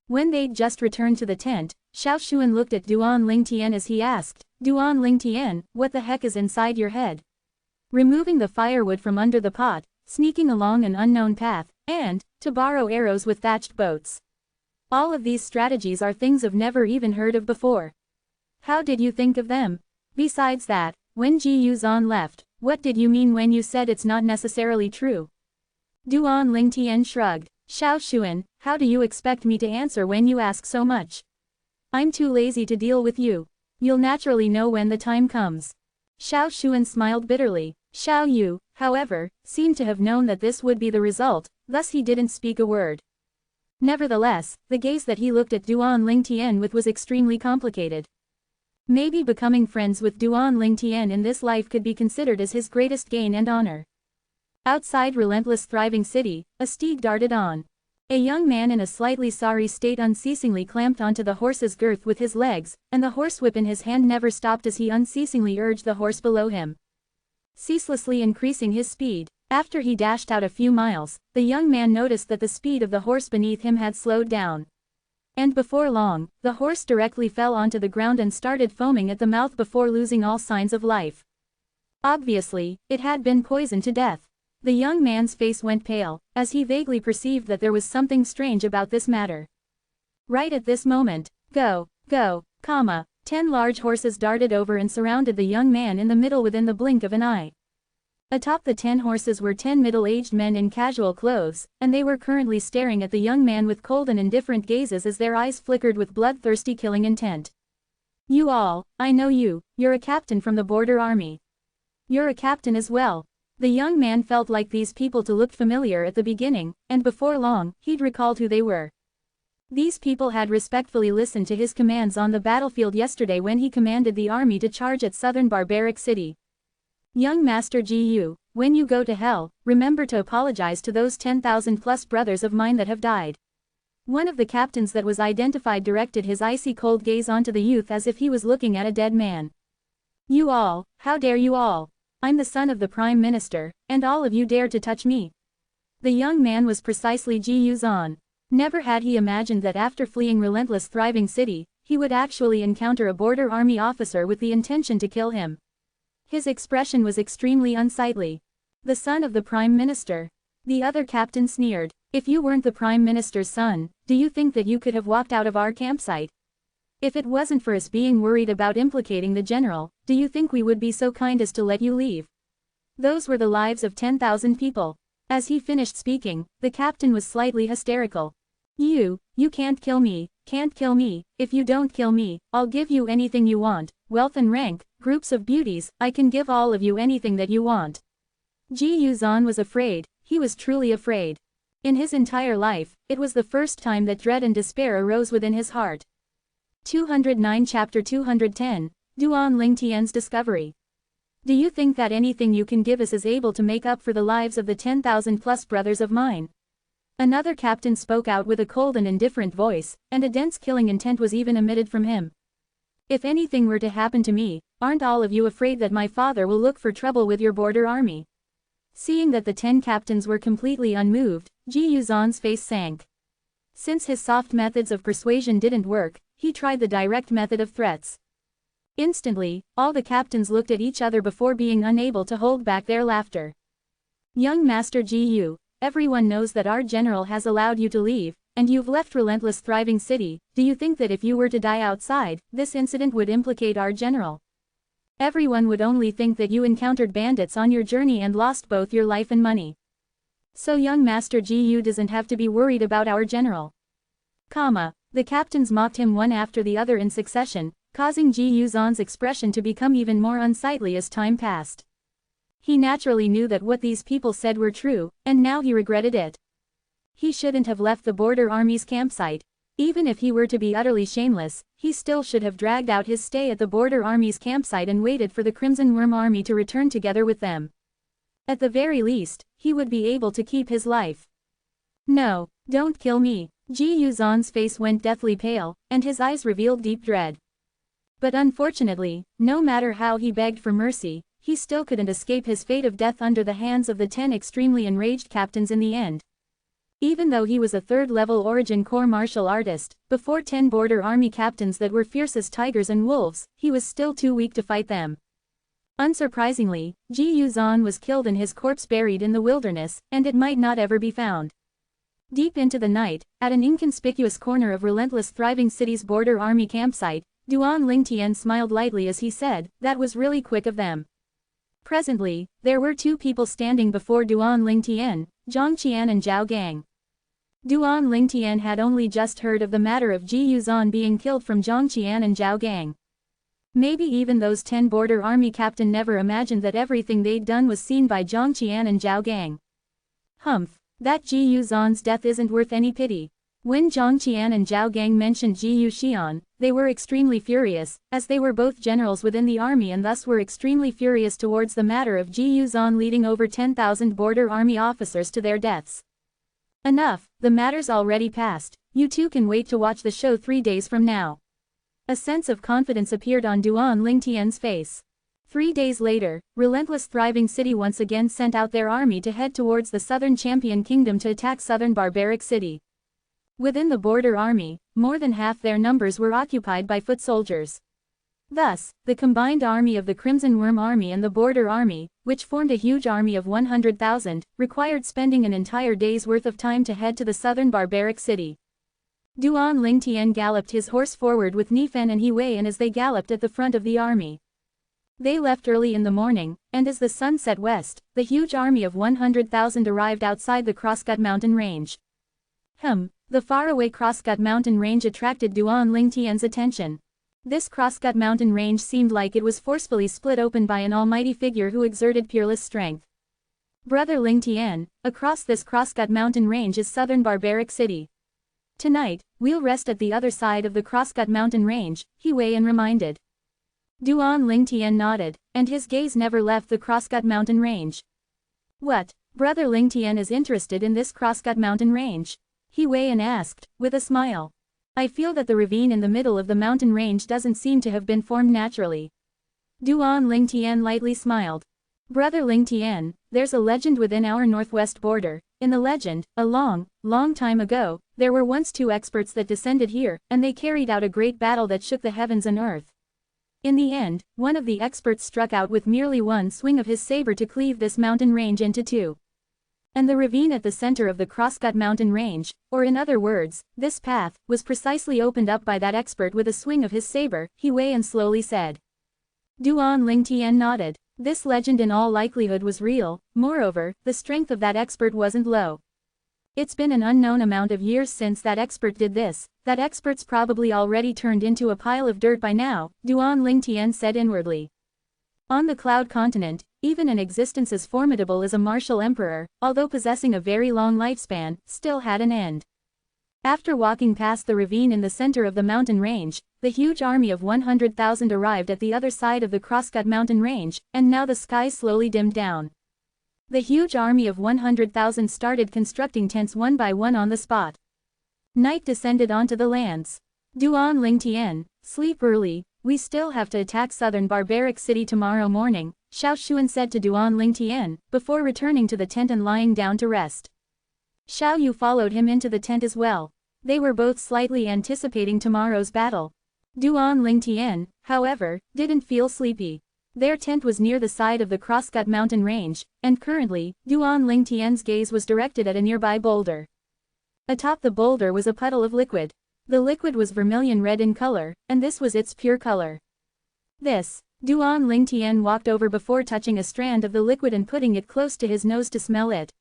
When they'd just returned to the tent, Xiaoshuan looked at Duan Lingtian as he asked, Duan Lingtian, what the heck is inside your head? Removing the firewood from under the pot, sneaking along an unknown path, and, to borrow arrows with thatched boats. All of these strategies are things I've never even heard of before. How did you think of them? Besides that, when Ji Yuzan left, what did you mean when you said it's not necessarily true? Duan Lingtian shrugged. Xiaoshuan, how do you expect me to answer when you ask so much? I'm too lazy to deal with you. You'll naturally know when the time comes. Xiaoshuan smiled bitterly. Xiao Yu, however, seemed to have known that this would be the result, thus he didn't speak a word. Nevertheless, the gaze that he looked at Duan Lingtian with was extremely complicated. Maybe becoming friends with Duan Lingtian in this life could be considered as his greatest gain and honor. Outside Relentless Thriving City, a steed darted on. A young man in a slightly sorry state unceasingly clamped onto the horse's girth with his legs, and the horsewhip in his hand never stopped as he unceasingly urged the horse below him, ceaselessly increasing his speed. After he dashed out a few miles, the young man noticed that the speed of the horse beneath him had slowed down. And before long, the horse directly fell onto the ground and started foaming at the mouth before losing all signs of life. Obviously, it had been poisoned to death. The young man's face went pale, as he vaguely perceived that there was something strange about this matter. Right at this moment, go, 10 large horses darted over and surrounded the young man in the middle within the blink of an eye. Atop the 10 horses were 10 middle-aged men in casual clothes, and they were currently staring at the young man with cold and indifferent gazes as their eyes flickered with bloodthirsty killing intent. You all, I know you, you're a captain from the border army. You're a captain as well. The young man felt like these people to look familiar at the beginning, and before long, he'd recalled who they were. These people had respectfully listened to his commands on the battlefield yesterday when he commanded the army to charge at southern barbaric city. Young Master Ji Yu, when you go to hell, remember to apologize to those 10,000 plus brothers of mine that have died. One of the captains that was identified directed his icy cold gaze onto the youth as if he was looking at a dead man. You all, how dare you all? I'm the son of the Prime Minister, and all of you dare to touch me. The young man was precisely Ji Yuzan. Never had he imagined that after fleeing Relentless Thriving City, he would actually encounter a border army officer with the intention to kill him. His expression was extremely unsightly. The son of the Prime Minister. The other captain sneered. If you weren't the Prime Minister's son, do you think that you could have walked out of our campsite? If it wasn't for us being worried about implicating the general, do you think we would be so kind as to let you leave? Those were the lives of 10,000 people. As he finished speaking, the captain was slightly hysterical. You can't kill me, if you don't kill me, I'll give you anything you want, wealth and rank, groups of beauties, I can give all of you anything that you want. Ji Yuzan was afraid, he was truly afraid. In his entire life, it was the first time that dread and despair arose within his heart. 209 Chapter 210, Duan Lingtian's Discovery. Do you think that anything you can give us is able to make up for the lives of the 10,000 plus brothers of mine? Another captain spoke out with a cold and indifferent voice, and a dense killing intent was even emitted from him. If anything were to happen to me, aren't all of you afraid that my father will look for trouble with your border army? Seeing that the 10 captains were completely unmoved, Ji Yuzan's face sank. Since his soft methods of persuasion didn't work, he tried the direct method of threats. Instantly, all the captains looked at each other before being unable to hold back their laughter. Young Master Gu, everyone knows that our general has allowed you to leave, and you've left relentless thriving city. Do you think that if you were to die outside, this incident would implicate our general? Everyone would only think that you encountered bandits on your journey and lost both your life and money. So young Master Gu doesn't have to be worried about our general. The captains mocked him one after the other in succession, causing Gu Zan's expression to become even more unsightly as time passed. He naturally knew that what these people said were true, and now he regretted it. He shouldn't have left the border army's campsite. Even if he were to be utterly shameless, he still should have dragged out his stay at the border army's campsite and waited for the Crimson Worm army to return together with them. At the very least, he would be able to keep his life. No, don't kill me. Gu Zan's face went deathly pale, and his eyes revealed deep dread. But unfortunately, no matter how he begged for mercy, he still couldn't escape his fate of death under the hands of the 10 extremely enraged captains in the end. Even though he was a third-level Origin Corps martial artist, before 10 border army captains that were fierce as tigers and wolves, he was still too weak to fight them. Unsurprisingly, Gu Zan was killed and his corpse buried in the wilderness, and it might not ever be found. Deep into the night, at an inconspicuous corner of relentless thriving city's border army campsite, Duan Lingtian smiled lightly as he said, "That was really quick of them." Presently, there were 2 people standing before Duan Lingtian, Zhang Qian and Zhao Gang. Duan Lingtian had only just heard of the matter of Gu Zan being killed from Zhang Qian and Zhao Gang. Maybe even those 10 border army captain never imagined that everything they'd done was seen by Zhang Qian and Zhao Gang. Humph, that Gu Zan's death isn't worth any pity. When Zhang Qian and Zhao Gang mentioned Gu Xian, they were extremely furious, as they were both generals within the army and thus were extremely furious towards the matter of Gu Zan leading over 10,000 border army officers to their deaths. Enough, the matter's already past. You two can wait to watch the show 3 days from now. A sense of confidence appeared on Duan Lingtian's face. 3 days later, relentless thriving city once again sent out their army to head towards the southern champion kingdom to attack southern barbaric city. Within the border army, more than half their numbers were occupied by foot soldiers. Thus, the combined army of the Crimson Worm army and the border army, which formed a huge army of 100,000, required spending an entire day's worth of time to head to the southern barbaric city. Duan Lingtian galloped his horse forward with Nifen and He Wei, and as they galloped at the front of the army. They left early in the morning, and as the sun set west, the huge army of 100,000 arrived outside the Crosscut mountain range. The faraway Crosscut mountain range attracted Duan Lingtian's attention. This Crosscut mountain range seemed like it was forcefully split open by an almighty figure who exerted peerless strength. Brother Lingtian, across this Crosscut mountain range is southern barbaric city. Tonight, we'll rest at the other side of the Crosscut mountain range, He Wei reminded. Duan Lingtian nodded, and his gaze never left the Crosscut mountain range. What, Brother Lingtian is interested in this Crosscut mountain range? He Wei asked, with a smile. I feel that the ravine in the middle of the mountain range doesn't seem to have been formed naturally. Duan Lingtian lightly smiled. Brother Lingtian, there's a legend within our northwest border. In the legend, a long time ago, there were once 2 experts that descended here, and they carried out a great battle that shook the heavens and earth. In the end, one of the experts struck out with merely one swing of his saber to cleave this mountain range into 2. And the ravine at the center of the Crosscut mountain range, or in other words, this path, was precisely opened up by that expert with a swing of his saber, He Wei slowly said. Duan Lingtian nodded. This legend in all likelihood was real. Moreover, the strength of that expert wasn't low. It's been an unknown amount of years since that expert did this. That expert's probably already turned into a pile of dirt by now, Duan Lingtian said inwardly. On the Cloud Continent, even an existence as formidable as a martial emperor, although possessing a very long lifespan, still had an end. After walking past the ravine in the center of the mountain range, the huge army of 100,000 arrived at the other side of the Crosscut mountain range, and now the sky slowly dimmed down. The huge army of 100,000 started constructing tents one by one on the spot. Night descended onto the lands. Duan Lingtian, sleep early, we still have to attack southern barbaric city tomorrow morning, Xiao Xuan said to Duan Lingtian, before returning to the tent and lying down to rest. Xiao Yu followed him into the tent as well. They were both slightly anticipating tomorrow's battle. Duan Lingtian, however, didn't feel sleepy. Their tent was near the side of the Crosscut mountain range, and currently, Duan Lingtian's gaze was directed at a nearby boulder. Atop the boulder was a puddle of liquid. The liquid was vermilion red in color, and this was its pure color. This, Duan Lingtian walked over before touching a strand of the liquid and putting it close to his nose to smell it.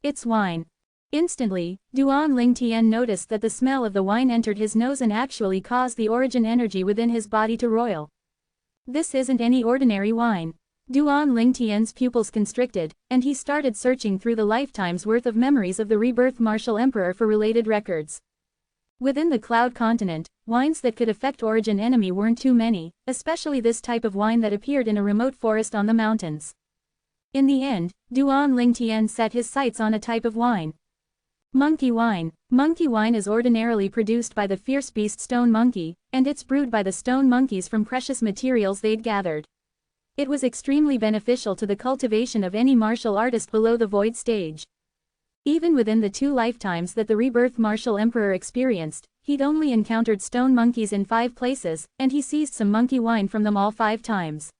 It's wine. Instantly, Duan Lingtian noticed that the smell of the wine entered his nose and actually caused the origin energy within his body to roil. This isn't any ordinary wine. Duan Lingtian's pupils constricted, and he started searching through the lifetime's worth of memories of the rebirth martial emperor for related records. Within the Cloud Continent, wines that could affect origin enemy weren't too many, especially this type of wine that appeared in a remote forest on the mountains. In the end, Duan Lingtian set his sights on a type of wine. Monkey wine. Monkey wine is ordinarily produced by the fierce beast stone monkey, and it's brewed by the stone monkeys from precious materials they'd gathered. It was extremely beneficial to the cultivation of any martial artist below the void stage. Even within the 2 lifetimes that the rebirth martial emperor experienced, he'd only encountered stone monkeys in 5 places, and he seized some monkey wine from them all 5 times.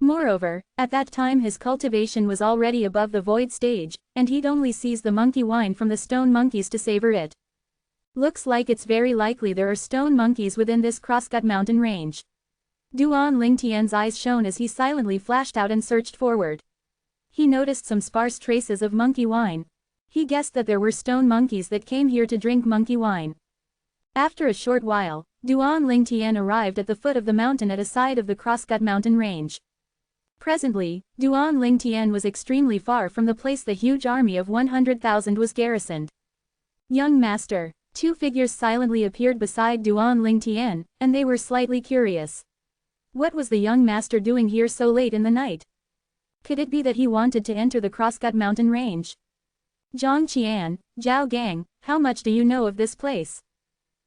Moreover, at that time his cultivation was already above the void stage, and he'd only seized the monkey wine from the stone monkeys to savor it. Looks like it's very likely there are stone monkeys within this Crosscut mountain range. Duan Lingtian's eyes shone as he silently flashed out and searched forward. He noticed some sparse traces of monkey wine. He guessed that there were stone monkeys that came here to drink monkey wine. After a short while, Duan Lingtian arrived at the foot of the mountain at a side of the Crosscut mountain range. Presently, Duan Lingtian was extremely far from the place the huge army of 100,000 was garrisoned. Young master. 2 figures silently appeared beside Duan Lingtian, and they were slightly curious. What was the young master doing here so late in the night? Could it be that he wanted to enter the Crosscut mountain range? Zhang Qian, Zhao Gang, how much do you know of this place?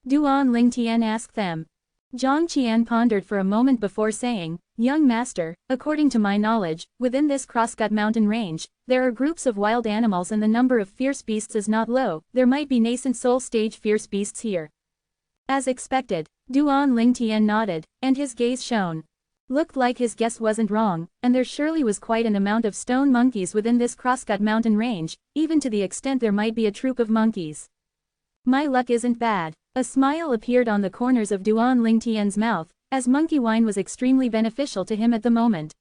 Duan Lingtian asked them. Zhang Qian pondered for a moment before saying, Young master, according to my knowledge, within this Crosscut mountain range, there are groups of wild animals and the number of fierce beasts is not low. There might be nascent soul stage fierce beasts here. As expected, Duan Lingtian nodded, and his gaze shone. Looked like his guess wasn't wrong, and there surely was quite an amount of stone monkeys within this Crosscut mountain range, even to the extent there might be a troop of monkeys. My luck isn't bad. A smile appeared on the corners of Duan Lingtian's mouth, as monkey wine was extremely beneficial to him at the moment.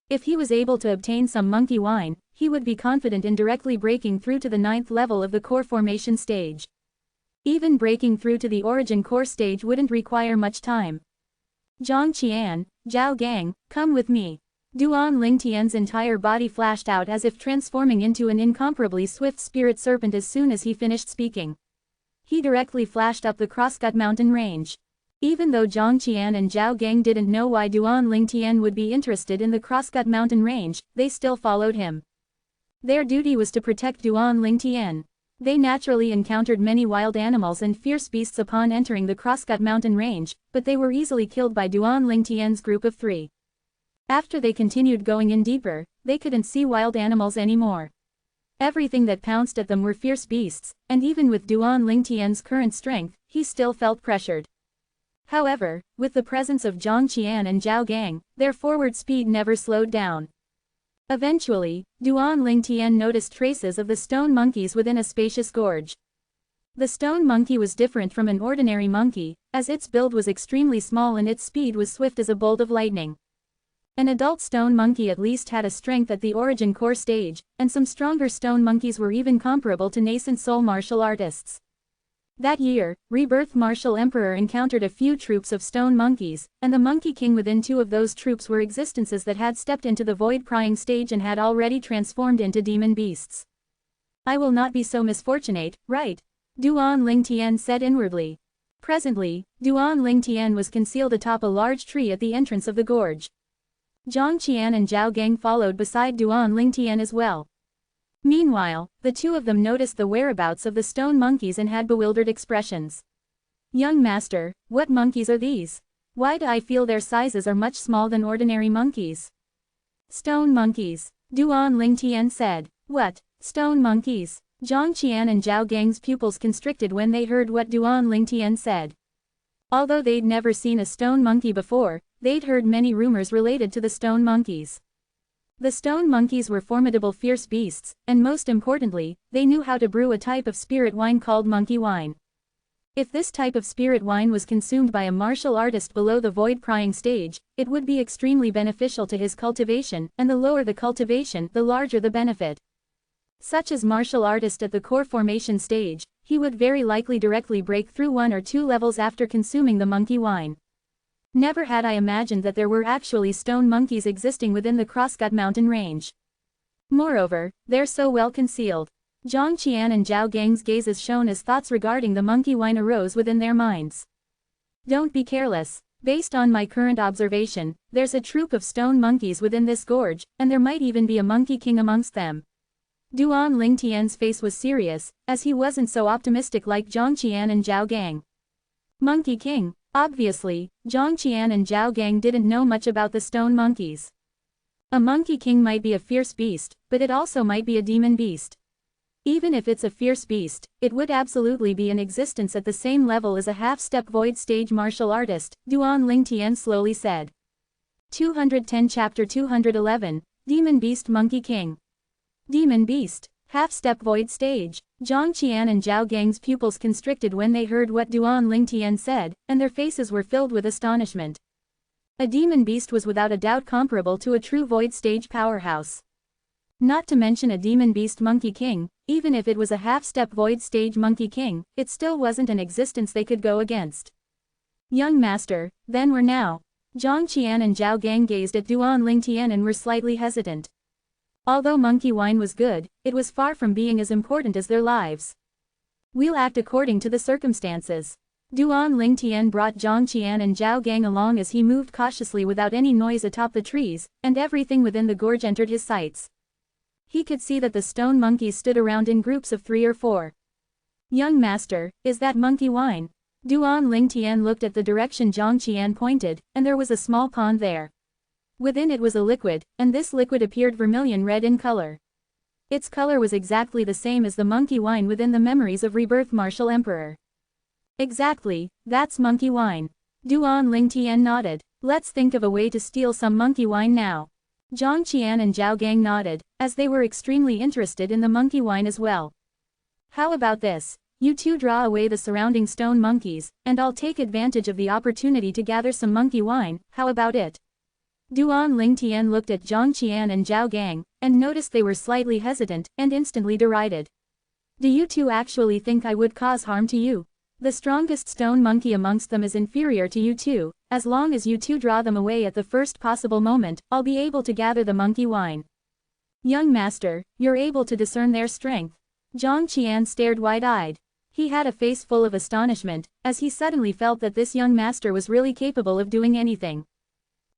If he was able to obtain some monkey wine, he would be confident in directly breaking through to the 9th level of the core formation stage. Even breaking through to the origin core stage wouldn't require much time. Zhang Qian, Zhao Gang, come with me. Duan Lingtian's entire body flashed out as if transforming into an incomparably swift spirit serpent as soon as he finished speaking. He directly flashed up the Crosscut mountain range. Even though Zhang Qian and Zhao Gang didn't know why Duan Lingtian would be interested in the Crosscut mountain range, they still followed him. Their duty was to protect Duan Lingtian. They naturally encountered many wild animals and fierce beasts upon entering the Crosscut mountain range, but they were easily killed by Duan Lingtian's group of 3. After they continued going in deeper, they couldn't see wild animals anymore. Everything that pounced at them were fierce beasts, and even with Duan Lingtian's current strength, he still felt pressured. However, with the presence of Zhang Qian and Zhao Gang, their forward speed never slowed down. Eventually, Duan Lingtian noticed traces of the stone monkeys within a spacious gorge. The stone monkey was different from an ordinary monkey, as its build was extremely small and its speed was swift as a bolt of lightning. An adult stone monkey at least had a strength at the origin core stage, and some stronger stone monkeys were even comparable to nascent soul martial artists. That year, Rebirth Martial Emperor encountered a few troops of stone monkeys, and the Monkey King within 2 of those troops were existences that had stepped into the void prying stage and had already transformed into demon beasts. I will not be so misfortunate, right? Duan Lingtian said inwardly. Presently, Duan Lingtian was concealed atop a large tree at the entrance of the gorge. Zhang Qian and Zhao Gang followed beside Duan Lingtian as well. Meanwhile, the 2 of them noticed the whereabouts of the stone monkeys and had bewildered expressions. Young master, what monkeys are these? Why do I feel their sizes are much smaller than ordinary monkeys? Stone monkeys, Duan Lingtian said. What? Stone monkeys? Zhang Qian and Zhao Gang's pupils constricted when they heard what Duan Lingtian said. Although they'd never seen a stone monkey before, they'd heard many rumors related to the stone monkeys. The stone monkeys were formidable fierce beasts, and most importantly, they knew how to brew a type of spirit wine called monkey wine. If this type of spirit wine was consumed by a martial artist below the void-prying stage, it would be extremely beneficial to his cultivation, and the lower the cultivation, the larger the benefit. Such as martial artist at the core formation stage, he would very likely directly break through 1 or 2 levels after consuming the monkey wine. Never had I imagined that there were actually stone monkeys existing within the Crosscut mountain range. Moreover, they're so well concealed. Zhang Qian and Zhao Gang's gazes shone as thoughts regarding the monkey wine arose within their minds. Don't be careless. Based on my current observation, there's a troop of stone monkeys within this gorge, and there might even be a monkey king amongst them. Duan Lingtian's face was serious, as he wasn't so optimistic like Zhang Qian and Zhao Gang. Monkey king? Obviously, Zhang Qian and Zhao Gang didn't know much about the stone monkeys. A monkey king might be a fierce beast, but it also might be a demon beast. Even if it's a fierce beast, it would absolutely be in existence at the same level as a half-step void stage martial artist, Duan Lingtian slowly said. 210 Chapter 211, Demon Beast Monkey King. Demon Beast, half-step void stage. Zhang Qian and Zhao Gang's pupils constricted when they heard what Duan Lingtian said, and their faces were filled with astonishment. A demon beast was without a doubt comparable to a true void stage powerhouse. Not to mention a demon beast monkey king, even if it was a half-step void stage monkey king, it still wasn't an existence they could go against. Young master, then or now? Zhang Qian and Zhao Gang gazed at Duan Lingtian and were slightly hesitant. Although monkey wine was good, it was far from being as important as their lives. We'll act according to the circumstances. Duan Lingtian brought Zhang Qian and Zhao Gang along as he moved cautiously without any noise atop the trees, and everything within the gorge entered his sights. He could see that the stone monkeys stood around in groups of 3 or 4. Young master, is that monkey wine? Duan Lingtian looked at the direction Zhang Qian pointed, and there was a small pond there. Within it was a liquid, and this liquid appeared vermilion red in color. Its color was exactly the same as the monkey wine within the memories of Rebirth Martial Emperor. Exactly, that's monkey wine. Duan Lingtian nodded. Let's think of a way to steal some monkey wine now. Zhang Qian and Zhao Gang nodded, as they were extremely interested in the monkey wine as well. How about this? You two draw away the surrounding stone monkeys, and I'll take advantage of the opportunity to gather some monkey wine, how about it? Duan Lingtian looked at Zhang Qian and Zhao Gang, and noticed they were slightly hesitant, and instantly derided. Do you two actually think I would cause harm to you? The strongest stone monkey amongst them is inferior to you two. As long as you two draw them away at the first possible moment, I'll be able to gather the monkey wine. Young master, you're able to discern their strength. Zhang Qian stared wide-eyed. He had a face full of astonishment, as he suddenly felt that this young master was really capable of doing anything.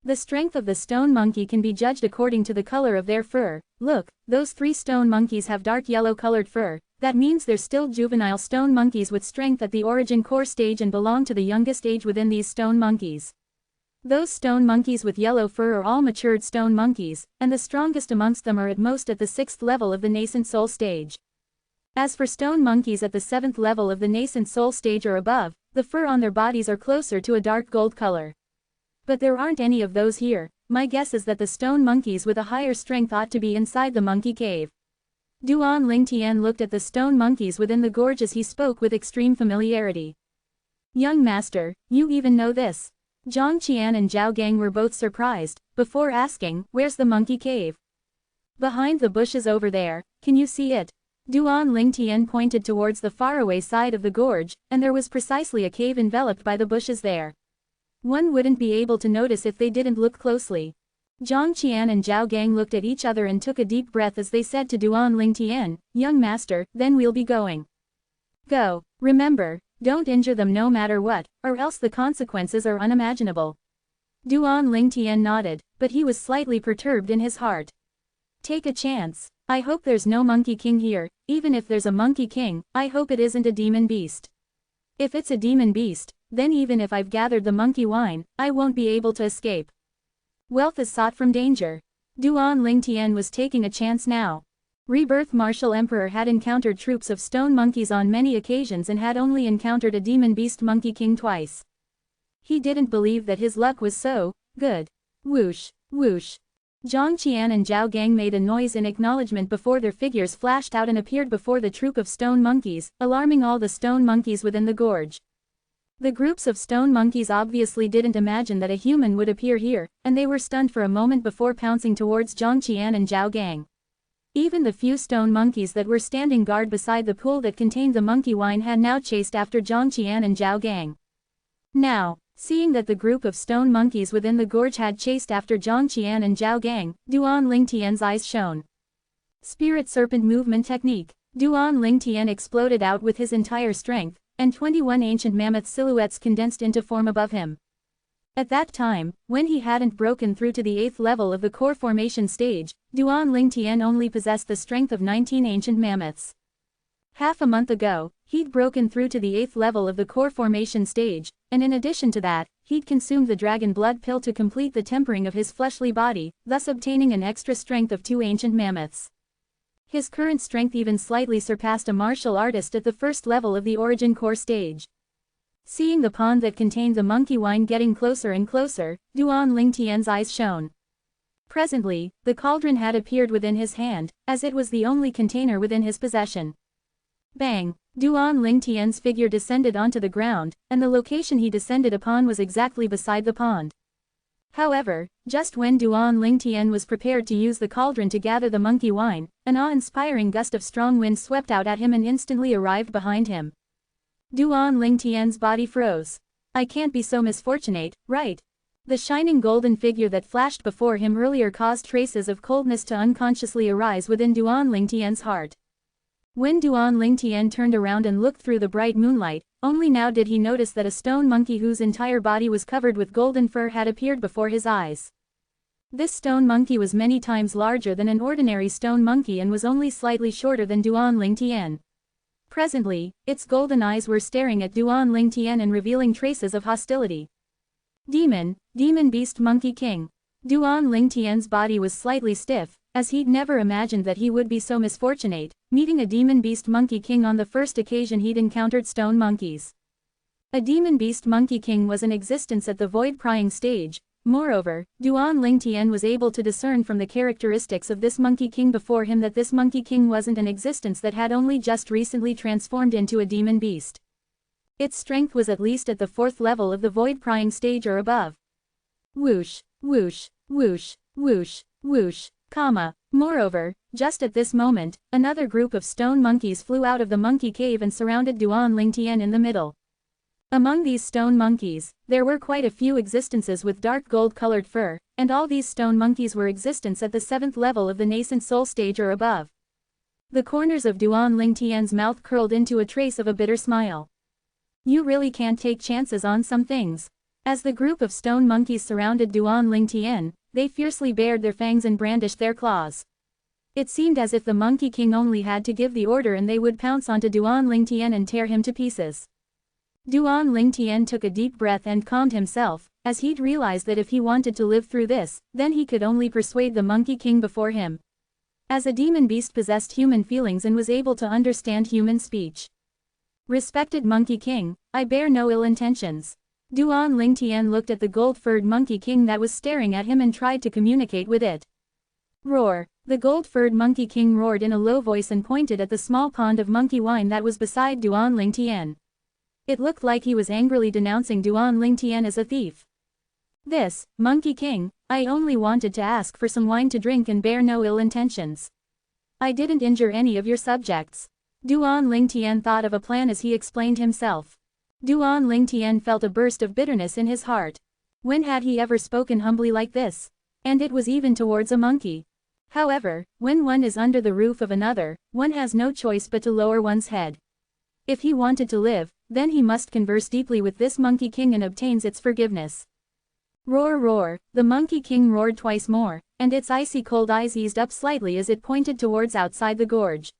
The strength of the stone monkey can be judged according to the color of their fur. Look, those 3 stone monkeys have dark yellow-colored fur. That means they're still juvenile stone monkeys with strength at the origin core stage and belong to the youngest age within these stone monkeys. Those stone monkeys with yellow fur are all matured stone monkeys, and the strongest amongst them are at most at the 6th level of the nascent soul stage. As for stone monkeys at the 7th level of the nascent soul stage or above, the fur on their bodies are closer to a dark gold color. But there aren't any of those here. My guess is that the stone monkeys with a higher strength ought to be inside the monkey cave. Duan Lingtian looked at the stone monkeys within the gorge as he spoke with extreme familiarity. Young master, you even know this. Zhang Qian and Zhao Gang were both surprised, before asking, where's the monkey cave? Behind the bushes over there, can you see it? Duan Lingtian pointed towards the faraway side of the gorge, and there was precisely a cave enveloped by the bushes there. One wouldn't be able to notice if they didn't look closely. Zhang Qian and Zhao Gang looked at each other and took a deep breath as they said to Duan Lingtian, young master, then we'll be going. Go. Remember, don't injure them no matter what, or else the consequences are unimaginable. Duan Lingtian nodded, but he was slightly perturbed in his heart. Take a chance. I hope there's no monkey king here. Even if there's a monkey king, I hope it isn't a demon beast. If it's a demon beast, then even if I've gathered the monkey wine, I won't be able to escape. Wealth is sought from danger. Duan Lingtian was taking a chance now. Rebirth Martial Emperor had encountered troops of stone monkeys on many occasions and had only encountered a demon beast monkey king twice. He didn't believe that his luck was so good. Whoosh, whoosh. Zhang Qian and Zhao Gang made a noise in acknowledgement before their figures flashed out and appeared before the troop of stone monkeys, alarming all the stone monkeys within the gorge. The groups of stone monkeys obviously didn't imagine that a human would appear here, and they were stunned for a moment before pouncing towards Zhang Qian and Zhao Gang. Even the few stone monkeys that were standing guard beside the pool that contained the monkey wine had now chased after Zhang Qian and Zhao Gang. Now, seeing that the group of stone monkeys within the gorge had chased after Zhang Qian and Zhao Gang, Duan Lingtian's eyes shone. Spirit Serpent Movement Technique. Duan Lingtian exploded out with his entire strength, and 21 ancient mammoth silhouettes condensed into form above him. At that time, when he hadn't broken through to the 8th level of the core formation stage, Duan Lingtian only possessed the strength of 19 ancient mammoths. Half a month ago, he'd broken through to the 8th level of the core formation stage, and in addition to that, he'd consumed the dragon blood pill to complete the tempering of his fleshly body, thus obtaining an extra strength of 2 ancient mammoths. His current strength even slightly surpassed a martial artist at the 1st level of the origin core stage. Seeing the pond that contained the monkey wine getting closer and closer, Duan Lingtian's eyes shone. Presently, the cauldron had appeared within his hand, as it was the only container within his possession. Bang! Duan Lingtian's figure descended onto the ground, and the location he descended upon was exactly beside the pond. However, just when Duan Lingtian was prepared to use the cauldron to gather the monkey wine, an awe-inspiring gust of strong wind swept out at him and instantly arrived behind him. Duan Lingtian's body froze. I can't be so misfortunate, right? The shining golden figure that flashed before him earlier caused traces of coldness to unconsciously arise within Duan Lingtian's heart. When Duan Lingtian turned around and looked through the bright moonlight, only now did he notice that a stone monkey whose entire body was covered with golden fur had appeared before his eyes. This stone monkey was many times larger than an ordinary stone monkey and was only slightly shorter than Duan Lingtian. Presently, its golden eyes were staring at Duan Lingtian and revealing traces of hostility. Demon Beast Monkey King. Duan Lingtian's body was slightly stiff, as he'd never imagined that he would be so misfortunate, meeting a Demon Beast Monkey King on the first occasion he'd encountered stone monkeys. A Demon Beast Monkey King was in existence at the void prying stage. Moreover, Duan Lingtian was able to discern from the characteristics of this Monkey King before him that this Monkey King wasn't an existence that had only just recently transformed into a demon beast. Its strength was at least at the 4th level of the void prying stage or above. Whoosh, whoosh, whoosh, whoosh, whoosh, comma. Moreover, just at this moment, another group of stone monkeys flew out of the monkey cave and surrounded Duan Lingtian in the middle. Among these stone monkeys, there were quite a few existences with dark gold-colored fur, and all these stone monkeys were existence at the 7th level of the nascent soul stage or above. The corners of Duan Lingtian's mouth curled into a trace of a bitter smile. You really can't take chances on some things. As the group of stone monkeys surrounded Duan Lingtian, they fiercely bared their fangs and brandished their claws. It seemed as if the Monkey King only had to give the order and they would pounce onto Duan Lingtian and tear him to pieces. Duan Lingtian took a deep breath and calmed himself, as he'd realized that if he wanted to live through this, then he could only persuade the Monkey King before him. As a demon beast possessed human feelings and was able to understand human speech. Respected Monkey King, I bear no ill intentions. Duan Lingtian looked at the gold-furred Monkey King that was staring at him and tried to communicate with it. Roar! The gold-furred Monkey King roared in a low voice and pointed at the small pond of monkey wine that was beside Duan Lingtian. It looked like he was angrily denouncing Duan Lingtian as a thief. This, Monkey King, I only wanted to ask for some wine to drink and bear no ill intentions. I didn't injure any of your subjects. Duan Lingtian thought of a plan as he explained himself. Duan Lingtian felt a burst of bitterness in his heart. When had he ever spoken humbly like this? And it was even towards a monkey. However, when one is under the roof of another, one has no choice but to lower one's head. If he wanted to live, then he must converse deeply with this Monkey King and obtains its forgiveness. Roar roar, the Monkey King roared twice more, and its icy cold eyes eased up slightly as it pointed towards outside the gorge.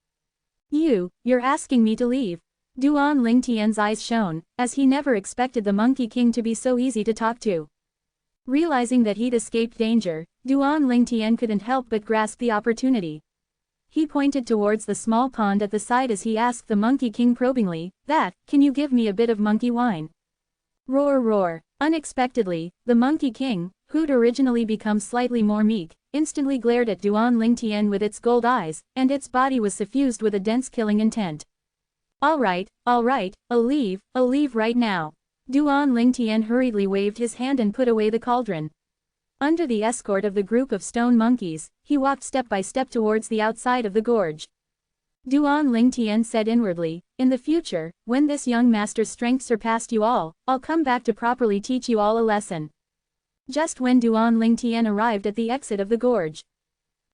You're asking me to leave? Duan Lingtian's eyes shone, as he never expected the Monkey King to be so easy to talk to. Realizing that he'd escaped danger, Duan Lingtian couldn't help but grasp the opportunity. He pointed towards the small pond at the side as he asked the Monkey King probingly, can you give me a bit of monkey wine? Roar roar. Unexpectedly, the Monkey King, who'd originally become slightly more meek, instantly glared at Duan Lingtian with its gold eyes, and its body was suffused with a dense killing intent. All right, I'll leave right now. Duan Lingtian hurriedly waved his hand and put away the cauldron. Under the escort of the group of stone monkeys, he walked step by step towards the outside of the gorge. Duan Lingtian said inwardly, in the future, when this young master's strength surpassed you all, I'll come back to properly teach you all a lesson. Just when Duan Lingtian arrived at the exit of the gorge.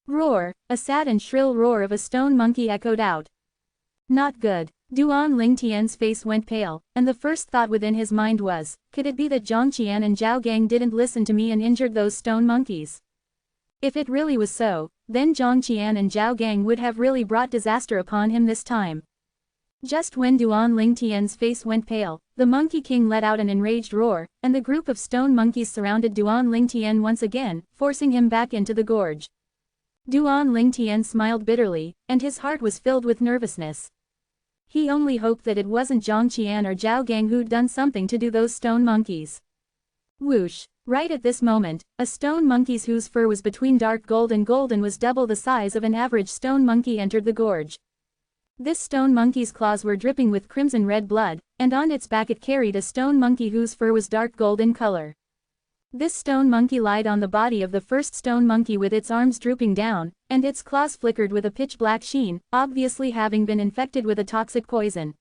Roar, a sad and shrill roar of a stone monkey echoed out. Not good. Duan Lingtian's face went pale, and the first thought within his mind was, could it be that Zhang Qian and Zhao Gang didn't listen to me and injured those stone monkeys? If it really was so, then Zhang Qian and Zhao Gang would have really brought disaster upon him this time. Just when Duan Lingtian's face went pale, the Monkey King let out an enraged roar, and the group of stone monkeys surrounded Duan Lingtian once again, forcing him back into the gorge. Duan Lingtian smiled bitterly, and his heart was filled with nervousness. He only hoped that it wasn't Zhang Qian or Zhao Gang who'd done something to those stone monkeys. Whoosh! Right at this moment, a stone monkey whose fur was between dark gold and golden was double the size of an average stone monkey entered the gorge. This stone monkey's claws were dripping with crimson red blood, and on its back it carried a stone monkey whose fur was dark gold in color. This stone monkey lied on the body of the first stone monkey with its arms drooping down, and its claws flickered with a pitch-black sheen, obviously having been infected with a toxic poison.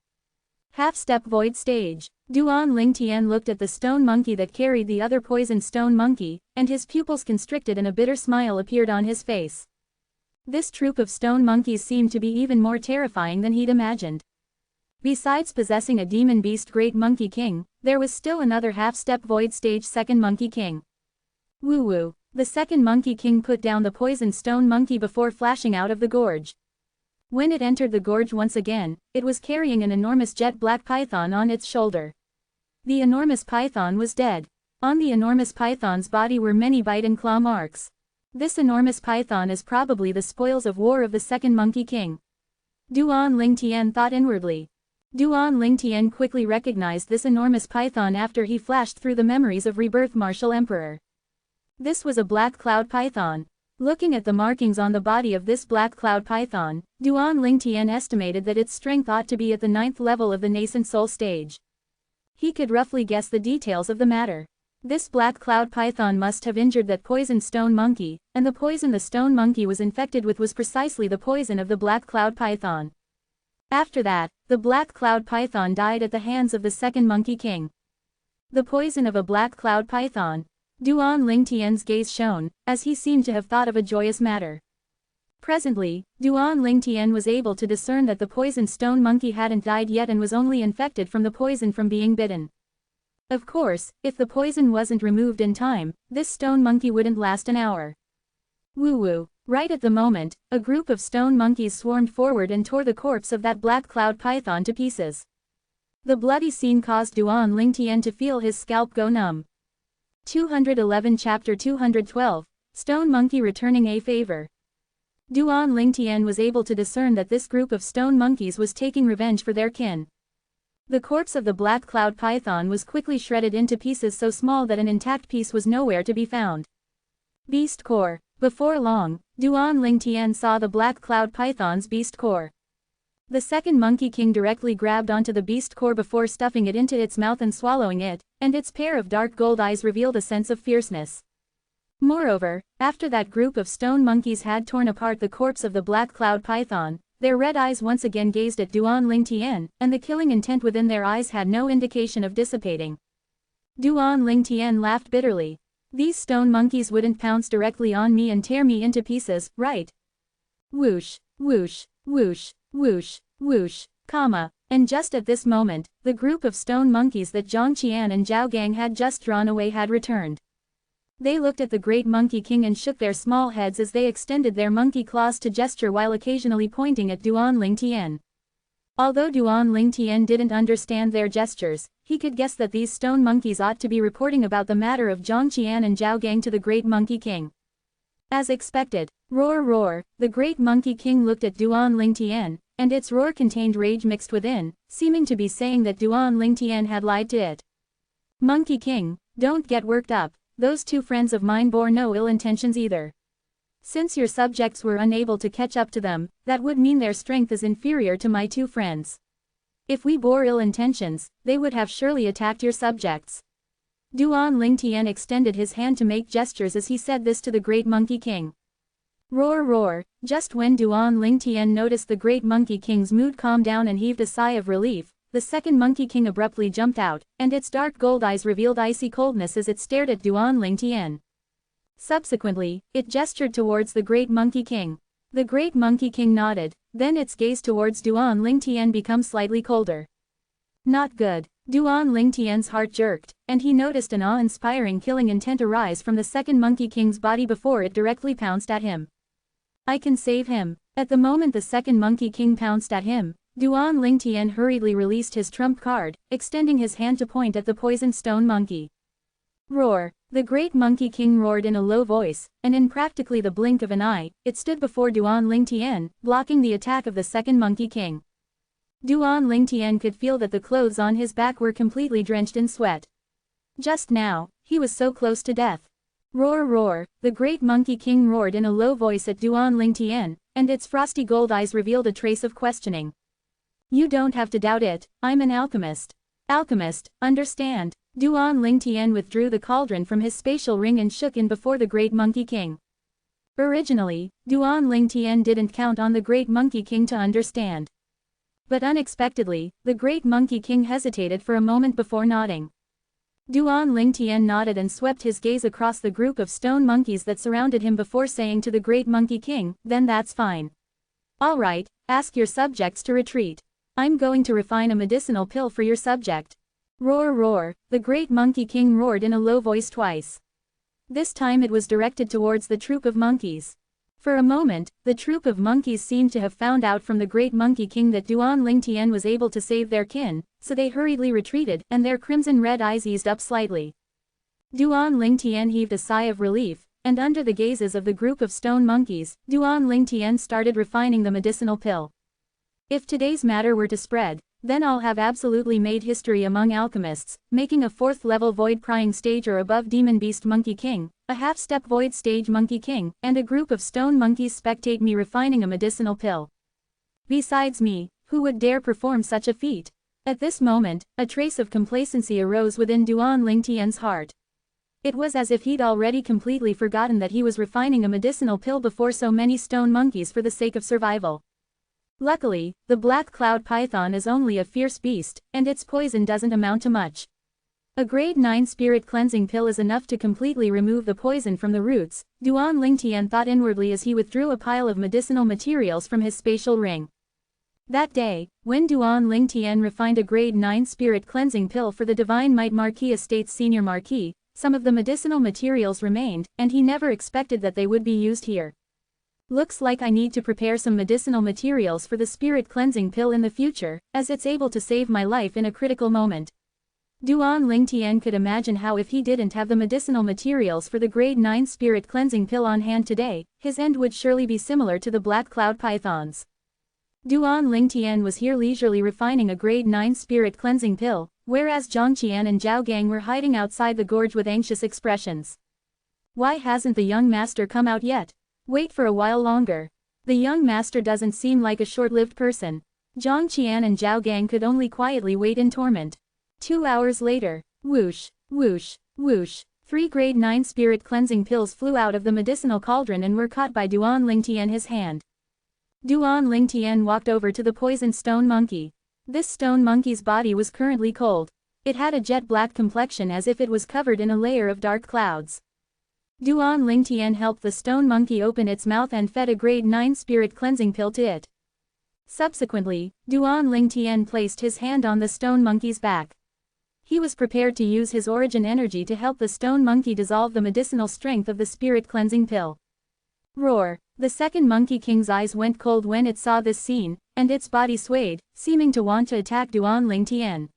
Half-step void stage. Duan Lingtian looked at the stone monkey that carried the other poisoned stone monkey, and his pupils constricted and a bitter smile appeared on his face. This troop of stone monkeys seemed to be even more terrifying than he'd imagined. Besides possessing a demon beast Great Monkey King, there was still another half-step void stage Second Monkey King. Woo-woo. The Second Monkey King put down the poisoned stone monkey before flashing out of the gorge. When it entered the gorge once again, it was carrying an enormous jet black python on its shoulder. The enormous python was dead. On the enormous python's body were many bite and claw marks. This enormous python is probably the spoils of war of the Second Monkey King. Duan Lingtian thought inwardly. Duan Lingtian quickly recognized this enormous python after he flashed through the memories of Rebirth Martial Emperor. This was a black cloud python. Looking at the markings on the body of this black cloud python, Duan Lingtian estimated that its strength ought to be at the 9th level of the nascent soul stage. He could roughly guess the details of the matter. This black cloud python must have injured that poisoned stone monkey, and the poison the stone monkey was infected with was precisely the poison of the black cloud python. After that, the black cloud python died at the hands of the Second Monkey King. The poison of a black cloud python. Duan Lingtian's gaze shone, as he seemed to have thought of a joyous matter. Presently, Duan Lingtian was able to discern that the poisoned stone monkey hadn't died yet and was only infected from the poison from being bitten. Of course, if the poison wasn't removed in time, this stone monkey wouldn't last an hour. Woo-woo. Right at the moment, a group of stone monkeys swarmed forward and tore the corpse of that black cloud python to pieces. The bloody scene caused Duan Lingtian to feel his scalp go numb. 211 Chapter 212, Stone Monkey Returning a Favor. Duan Lingtian was able to discern that this group of stone monkeys was taking revenge for their kin. The corpse of the black cloud python was quickly shredded into pieces so small that an intact piece was nowhere to be found. Beast Core. Before long, Duan Lingtian saw the black cloud python's beast core. The Second Monkey King directly grabbed onto the beast core before stuffing it into its mouth and swallowing it, and its pair of dark gold eyes revealed a sense of fierceness. Moreover, after that group of stone monkeys had torn apart the corpse of the black cloud python, their red eyes once again gazed at Duan Lingtian, and the killing intent within their eyes had no indication of dissipating. Duan Lingtian laughed bitterly. These stone monkeys wouldn't pounce directly on me and tear me into pieces, right? Whoosh, whoosh, whoosh, whoosh, whoosh, and just at this moment, the group of stone monkeys that Zhang Qian and Zhao Gang had just drawn away had returned. They looked at the Great Monkey King and shook their small heads as they extended their monkey claws to gesture while occasionally pointing at Duan Lingtian. Although Duan Lingtian didn't understand their gestures, he could guess that these stone monkeys ought to be reporting about the matter of Zhang Qian and Zhao Gang to the Great Monkey King. As expected, roar roar, the Great Monkey King looked at Duan Lingtian, and its roar contained rage mixed within, seeming to be saying that Duan Lingtian had lied to it. Monkey King, don't get worked up. those two friends of mine bore no ill intentions either. Since your subjects were unable to catch up to them, that would mean their strength is inferior to my two friends. If we bore ill intentions, they would have surely attacked your subjects. Duan Lingtian extended his hand to make gestures as he said this to the Great Monkey King. Roar roar, just when Duan Lingtian noticed the Great Monkey King's mood calm down and heaved a sigh of relief, the second Monkey King abruptly jumped out, and its dark gold eyes revealed icy coldness as it stared at Duan Lingtian. Subsequently, it gestured towards the Great Monkey King. The Great Monkey King nodded, then its gaze towards Duan Lingtian became slightly colder. Not good. Duan Lingtian's heart jerked, and he noticed an awe-inspiring killing intent arise from the second Monkey King's body before it directly pounced at him. I can save him. At the moment the second Monkey King pounced at him, Duan Lingtian hurriedly released his trump card, extending his hand to point at the poisoned stone monkey. Roar! The Great Monkey King roared in a low voice, and in practically the blink of an eye, it stood before Duan Lingtian, blocking the attack of the second Monkey King. Duan Lingtian could feel that the clothes on his back were completely drenched in sweat. Just now, he was so close to death. Roar roar, the Great Monkey King roared in a low voice at Duan Lingtian, and its frosty gold eyes revealed a trace of questioning. You don't have to doubt it, I'm an alchemist. Alchemist, understand. Duan Lingtian withdrew the cauldron from his spatial ring and shook in before the Great Monkey King. Originally, Duan Lingtian didn't count on the Great Monkey King to understand. But unexpectedly, the Great Monkey King hesitated for a moment before nodding. Duan Lingtian nodded and swept his gaze across the group of stone monkeys that surrounded him before saying to the Great Monkey King, then that's fine. All right, ask your subjects to retreat. I'm going to refine a medicinal pill for your subject. Roar roar, the Great Monkey King roared in a low voice twice. This time it was directed towards the troop of monkeys. For a moment, the troop of monkeys seemed to have found out from the Great Monkey King that Duan Lingtian was able to save their kin, so they hurriedly retreated, and their crimson-red eyes eased up slightly. Duan Lingtian heaved a sigh of relief, and under the gazes of the group of stone monkeys, Duan Lingtian started refining the medicinal pill. If today's matter were to spread, then I'll have absolutely made history among alchemists, making a 4th-level void-prying stage or above demon beast monkey king, a half-step void stage monkey king, and a group of stone monkeys spectate me refining a medicinal pill. Besides me, who would dare perform such a feat? At this moment, a trace of complacency arose within Duan Lingtian's heart. It was as if he'd already completely forgotten that he was refining a medicinal pill before so many stone monkeys for the sake of survival. Luckily, the black cloud python is only a fierce beast, and its poison doesn't amount to much. A grade 9 spirit cleansing pill is enough to completely remove the poison from the roots, Duan Lingtian thought inwardly as he withdrew a pile of medicinal materials from his spatial ring. That day, when Duan Lingtian refined a grade 9 spirit cleansing pill for the Divine Might Marquis Estate's senior marquis, some of the medicinal materials remained, and he never expected that they would be used here. Looks like I need to prepare some medicinal materials for the spirit cleansing pill in the future, as it's able to save my life in a critical moment. Duan Lingtian could imagine how if he didn't have the medicinal materials for the grade 9 spirit cleansing pill on hand today, his end would surely be similar to the black cloud pythons. Duan Lingtian was here leisurely refining a grade 9 spirit cleansing pill, whereas Zhongqian and Zhao Gang were hiding outside the gorge with anxious expressions. Why hasn't the young master come out yet? Wait for a while longer. The young master doesn't seem like a short-lived person. Zhongqian and Zhao Gang could only quietly wait in torment. 2 hours later, whoosh, whoosh, whoosh, 3 grade 9 spirit cleansing pills flew out of the medicinal cauldron and were caught by Duan Lingtian his hand. Duan Lingtian walked over to the poisoned stone monkey. This stone monkey's body was currently cold. It had a jet-black complexion as if it was covered in a layer of dark clouds. Duan Lingtian helped the stone monkey open its mouth and fed a grade 9 spirit cleansing pill to it. Subsequently, Duan Lingtian placed his hand on the stone monkey's back. He was prepared to use his origin energy to help the stone monkey dissolve the medicinal strength of the spirit cleansing pill. Roar! The second Monkey King's eyes went cold when it saw this scene, and its body swayed, seeming to want to attack Duan Lingtian.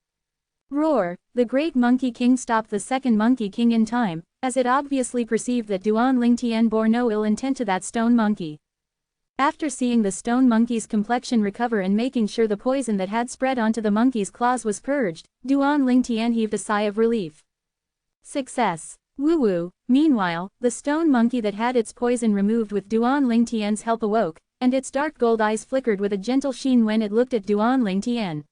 Roar! The Great Monkey King stopped the second Monkey King in time, as it obviously perceived that Duan Lingtian bore no ill intent to that stone monkey. After seeing the stone monkey's complexion recover and making sure the poison that had spread onto the monkey's claws was purged, Duan Lingtian heaved a sigh of relief. Success! Woo-woo. Meanwhile, the stone monkey that had its poison removed with Duan Lingtian's help awoke, and its dark gold eyes flickered with a gentle sheen when it looked at Duan Lingtian.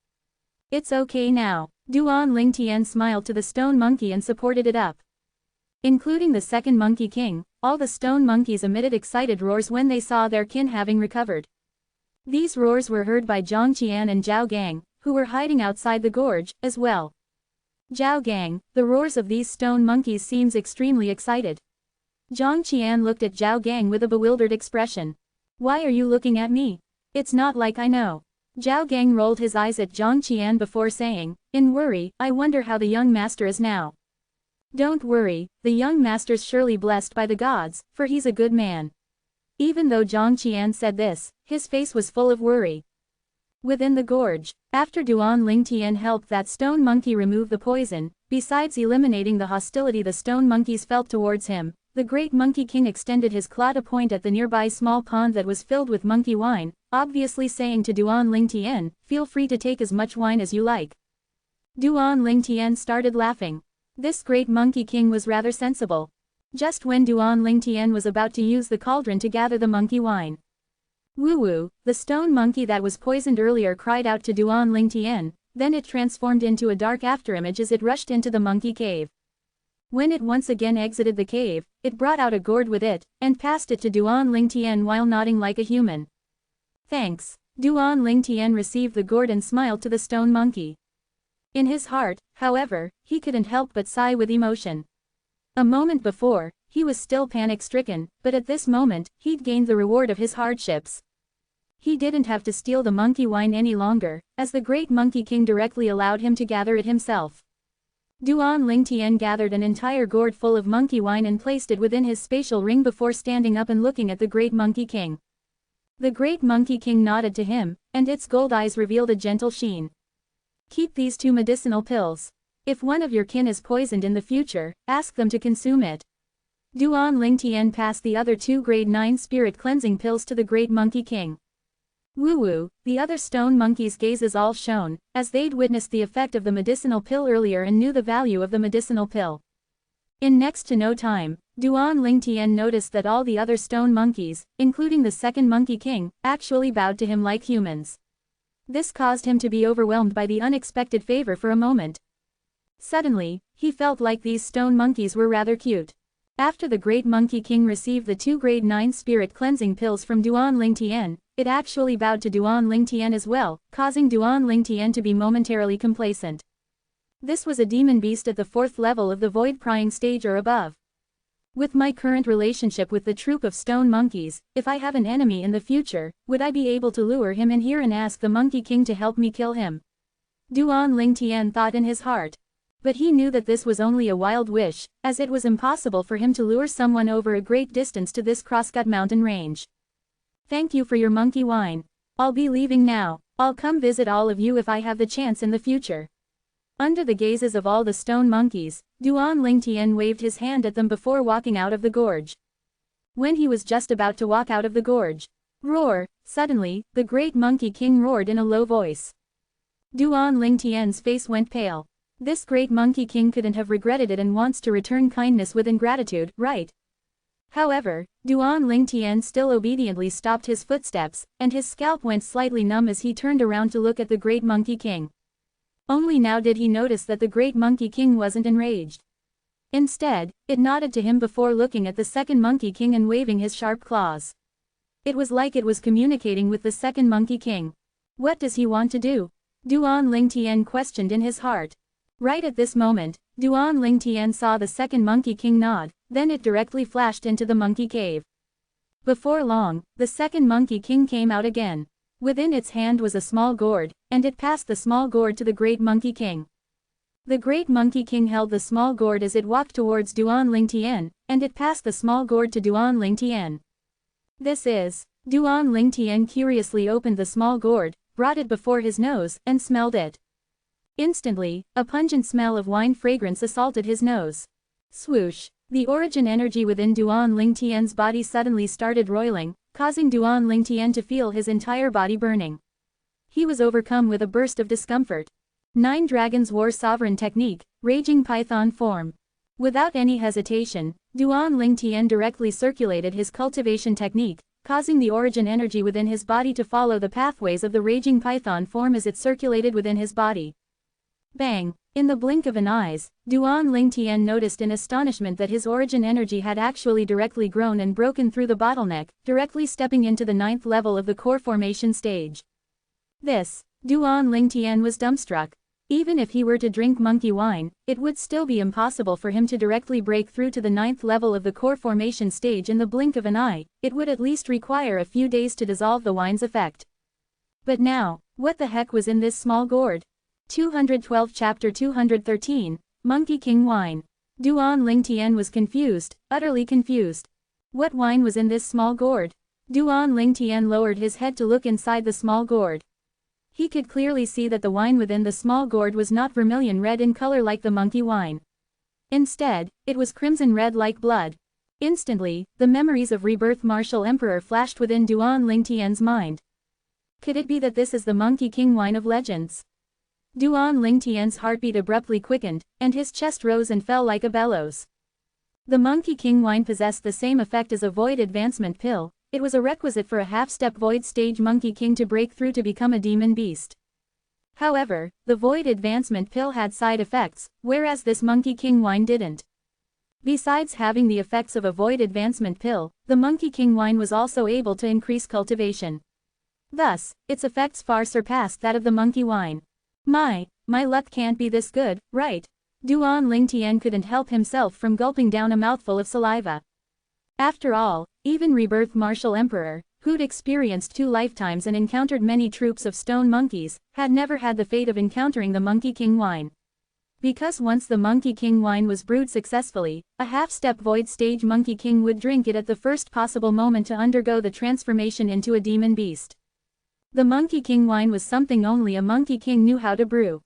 It's okay now. Duan Lingtian smiled to the stone monkey and supported it up. Including the second Monkey King, all the stone monkeys emitted excited roars when they saw their kin having recovered. These roars were heard by Zhang Qian and Zhao Gang, who were hiding outside the gorge, as well. Zhao Gang, the roars of these stone monkeys seems extremely excited. Zhang Qian looked at Zhao Gang with a bewildered expression. Why are you looking at me? It's not like I know. Zhao Gang rolled his eyes at Zhang Qian before saying, in worry, I wonder how the young master is now. Don't worry, the young master's surely blessed by the gods, for he's a good man. Even though Zhang Qian said this, his face was full of worry. Within the gorge, after Duan Lingtian helped that stone monkey remove the poison, besides eliminating the hostility the stone monkeys felt towards him, the great Monkey King extended his claw to point at the nearby small pond that was filled with monkey wine, obviously saying to Duan Lingtian, feel free to take as much wine as you like. Duan Lingtian started laughing. This great Monkey King was rather sensible. Just when Duan Lingtian was about to use the cauldron to gather the monkey wine. Woo-woo, the stone monkey that was poisoned earlier cried out to Duan Lingtian, then it transformed into a dark afterimage as it rushed into the monkey cave. When it once again exited the cave, it brought out a gourd with it, and passed it to Duan Lingtian while nodding like a human. Thanks. Duan Lingtian received the gourd and smiled to the stone monkey. In his heart, however, he couldn't help but sigh with emotion. A moment before, he was still panic-stricken, but at this moment, he'd gained the reward of his hardships. He didn't have to steal the monkey wine any longer, as the great Monkey King directly allowed him to gather it himself. Duan Lingtian gathered an entire gourd full of monkey wine and placed it within his spatial ring before standing up and looking at the great Monkey King. The great Monkey King nodded to him, and its gold eyes revealed a gentle sheen. Keep these 2 medicinal pills. If one of your kin is poisoned in the future, ask them to consume it. Duan Lingtian passed the other 2 grade 9 spirit cleansing pills to the great Monkey King. Woo-woo, the other stone monkeys' gazes all shone, as they'd witnessed the effect of the medicinal pill earlier and knew the value of the medicinal pill. In next to no time, Duan Lingtian noticed that all the other stone monkeys, including the second Monkey King, actually bowed to him like humans. This caused him to be overwhelmed by the unexpected favor for a moment. Suddenly, he felt like these stone monkeys were rather cute. After the great Monkey King received the 2 grade 9 spirit cleansing pills from Duan Lingtian, it actually bowed to Duan Lingtian as well, causing Duan Lingtian to be momentarily complacent. This was a demon beast at the 4th level of the void prying stage or above. With my current relationship with the troop of stone monkeys, if I have an enemy in the future, would I be able to lure him in here and ask the Monkey King to help me kill him? Duan Lingtian thought in his heart. But he knew that this was only a wild wish, as it was impossible for him to lure someone over a great distance to this Crosscut mountain range. Thank you for your monkey wine. I'll be leaving now. I'll come visit all of you if I have the chance in the future. Under the gazes of all the stone monkeys, Duan Lingtian waved his hand at them before walking out of the gorge. When he was just about to walk out of the gorge, roar, suddenly, the great Monkey King roared in a low voice. Duan Lingtian's face went pale. This great Monkey King couldn't have regretted it and wants to return kindness with ingratitude, right? However, Duan Lingtian still obediently stopped his footsteps, and his scalp went slightly numb as he turned around to look at the great Monkey King. Only now did he notice that the great Monkey King wasn't enraged. Instead, it nodded to him before looking at the second Monkey King and waving his sharp claws. It was like it was communicating with the second Monkey King. What does he want to do? Duan Lingtian questioned in his heart. Right at this moment, Duan Lingtian saw the second Monkey King nod, then it directly flashed into the monkey cave. Before long, the second Monkey King came out again. Within its hand was a small gourd, and it passed the small gourd to the great Monkey King. The great Monkey King held the small gourd as it walked towards Duan Lingtian, and it passed the small gourd to Duan Lingtian. This is. Duan Lingtian curiously opened the small gourd, brought it before his nose, and smelled it. Instantly, a pungent smell of wine fragrance assaulted his nose. Swoosh! The origin energy within Duan Lingtian's body suddenly started roiling, causing Duan Lingtian to feel his entire body burning. He was overcome with a burst of discomfort. 9 Dragons War Sovereign Technique, Raging Python Form. Without any hesitation, Duan Lingtian directly circulated his cultivation technique, causing the origin energy within his body to follow the pathways of the raging python form as it circulated within his body. Bang! In the blink of an eye, Duan Lingtian noticed in astonishment that his origin energy had actually directly grown and broken through the bottleneck, directly stepping into the 9th level of the core formation stage. Duan Lingtian was dumbstruck. Even if he were to drink monkey wine, it would still be impossible for him to directly break through to the 9th level of the core formation stage in the blink of an eye. It would at least require a few days to dissolve the wine's effect. But now, what the heck was in this small gourd? 212 Chapter 213, Monkey King Wine. Duan Lingtian was confused, utterly confused. What wine was in this small gourd? Duan Lingtian lowered his head to look inside the small gourd. He could clearly see that the wine within the small gourd was not vermilion red in color like the monkey wine. Instead, it was crimson red like blood. Instantly, the memories of rebirth Martial Emperor flashed within Duan Lingtian's mind. Could it be that this is the Monkey King wine of legends? Duan Lingtian's heartbeat abruptly quickened, and his chest rose and fell like a bellows. The Monkey King wine possessed the same effect as a void advancement pill. It was a requisite for a half-step void stage Monkey King to break through to become a demon beast. However, the void advancement pill had side effects, whereas this Monkey King wine didn't. Besides having the effects of a void advancement pill, the Monkey King wine was also able to increase cultivation. Thus, its effects far surpassed that of the monkey wine. My luck can't be this good, right? Duan Lingtian couldn't help himself from gulping down a mouthful of saliva. After all, even rebirth Martial Emperor, who'd experienced 2 lifetimes and encountered many troops of stone monkeys, had never had the fate of encountering the Monkey King wine. Because once the Monkey King wine was brewed successfully, a half-step void stage Monkey King would drink it at the first possible moment to undergo the transformation into a demon beast. The Monkey King wine was something only a Monkey King knew how to brew.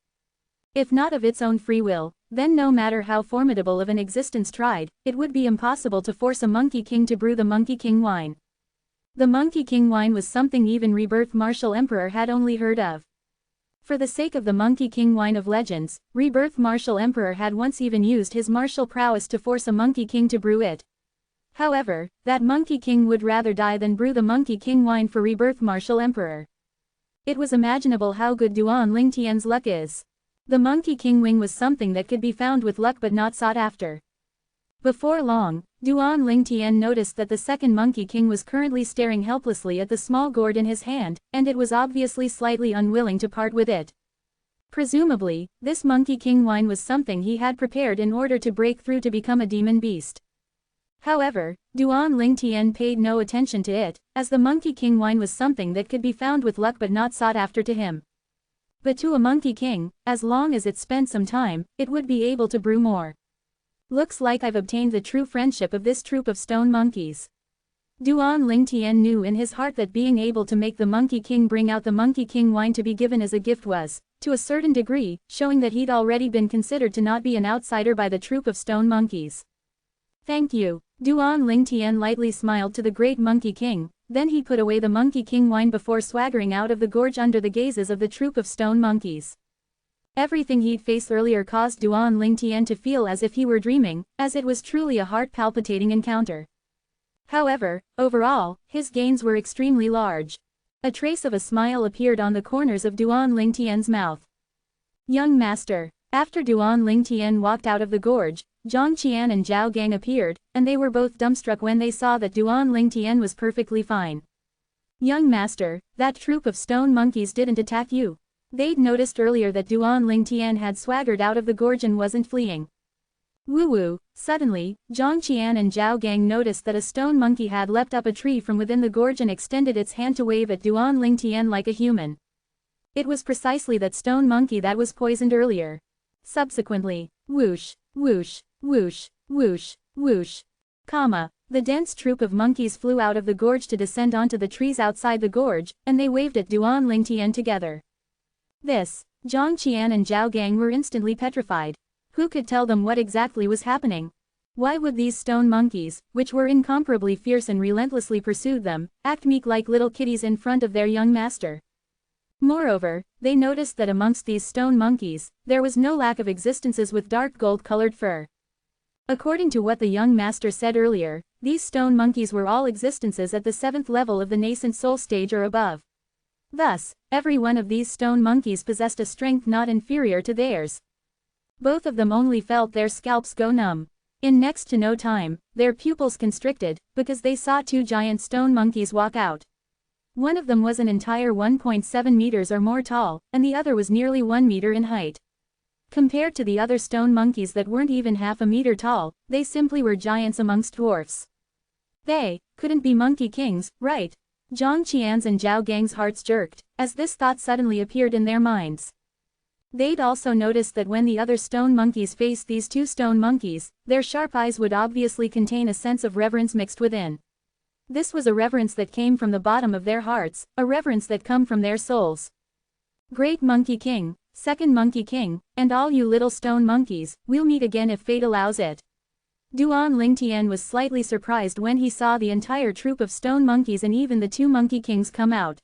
If not of its own free will, then no matter how formidable of an existence tried, it would be impossible to force a Monkey King to brew the Monkey King wine. The Monkey King wine was something even rebirth Martial Emperor had only heard of. For the sake of the Monkey King wine of legends, rebirth Martial Emperor had once even used his martial prowess to force a Monkey King to brew it. However, that Monkey King would rather die than brew the Monkey King wine for rebirth Martial Emperor. It was imaginable how good Duan Lingtian's luck is. The Monkey King wing was something that could be found with luck but not sought after. Before long, Duan Lingtian noticed that the second Monkey King was currently staring helplessly at the small gourd in his hand, and it was obviously slightly unwilling to part with it. Presumably, this Monkey King wine was something he had prepared in order to break through to become a demon beast. However, Duan Lingtian paid no attention to it, as the Monkey King wine was something that could be found with luck but not sought after to him. But to a Monkey King, as long as it spent some time, it would be able to brew more. Looks like I've obtained the true friendship of this troop of stone monkeys. Duan Lingtian knew in his heart that being able to make the Monkey King bring out the Monkey King wine to be given as a gift was, to a certain degree, showing that he'd already been considered to not be an outsider by the troop of stone monkeys. Thank you. Duan Lingtian lightly smiled to the great Monkey King, then he put away the Monkey King wine before swaggering out of the gorge under the gazes of the troop of stone monkeys. Everything he'd faced earlier caused Duan Lingtian to feel as if he were dreaming, as it was truly a heart-palpitating encounter. However, overall, his gains were extremely large. A trace of a smile appeared on the corners of Duan Lingtian's mouth. Young master. After Duan Lingtian walked out of the gorge, Zhang Qian and Zhao Gang appeared, and they were both dumbstruck when they saw that Duan Lingtian was perfectly fine. Young master, that troop of stone monkeys didn't attack you. They'd noticed earlier that Duan Lingtian had swaggered out of the gorge and wasn't fleeing. Woo-woo. Suddenly, Zhang Qian and Zhao Gang noticed that a stone monkey had leapt up a tree from within the gorge and extended its hand to wave at Duan Lingtian like a human. It was precisely that stone monkey that was poisoned earlier. Subsequently, whoosh, whoosh, whoosh, whoosh, whoosh, the dense troop of monkeys flew out of the gorge to descend onto the trees outside the gorge, and they waved at Duan Lingtian together. Zhang Qian and Zhao Gang were instantly petrified. Who could tell them what exactly was happening? Why would these stone monkeys, which were incomparably fierce and relentlessly pursued them, act meek like little kitties in front of their young master? Moreover, they noticed that amongst these stone monkeys, there was no lack of existences with dark gold-colored fur. According to what the young master said earlier, these stone monkeys were all existences at the 7th level of the nascent soul stage or above. Thus, every one of these stone monkeys possessed a strength not inferior to theirs. Both of them only felt their scalps go numb. In next to no time, their pupils constricted, because they saw two giant stone monkeys walk out. One of them was an entire 1.7 meters or more tall, and the other was nearly 1 meter in height. Compared to the other stone monkeys that weren't even half a meter tall, they simply were giants amongst dwarfs. They couldn't be monkey kings, right? Zhang Qian's and Zhao Gang's hearts jerked, as this thought suddenly appeared in their minds. They'd also noticed that when the other stone monkeys faced these two stone monkeys, their sharp eyes would obviously contain a sense of reverence mixed within. This was a reverence that came from the bottom of their hearts, a reverence that come from their souls. Great Monkey King, Second Monkey King, and all you little stone monkeys, we'll meet again if fate allows it. Duan Lingtian was slightly surprised when he saw the entire troop of stone monkeys and even the two Monkey Kings come out.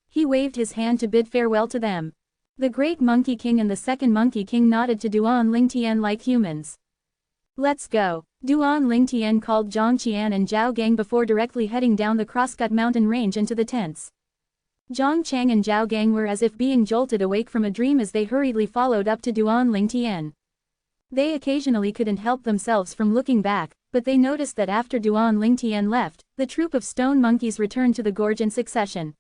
He waved his hand to bid farewell to them. The Great Monkey King and the Second Monkey King nodded to Duan Lingtian like humans. Let's go. Duan Lingtian called Zhang Qian and Zhao Gang before directly heading down the Crosscut mountain range into the tents. Zhang Chang and Zhao Gang were as if being jolted awake from a dream as they hurriedly followed up to Duan Lingtian. They occasionally couldn't help themselves from looking back, but they noticed that after Duan Lingtian left, the troop of stone monkeys returned to the gorge in succession.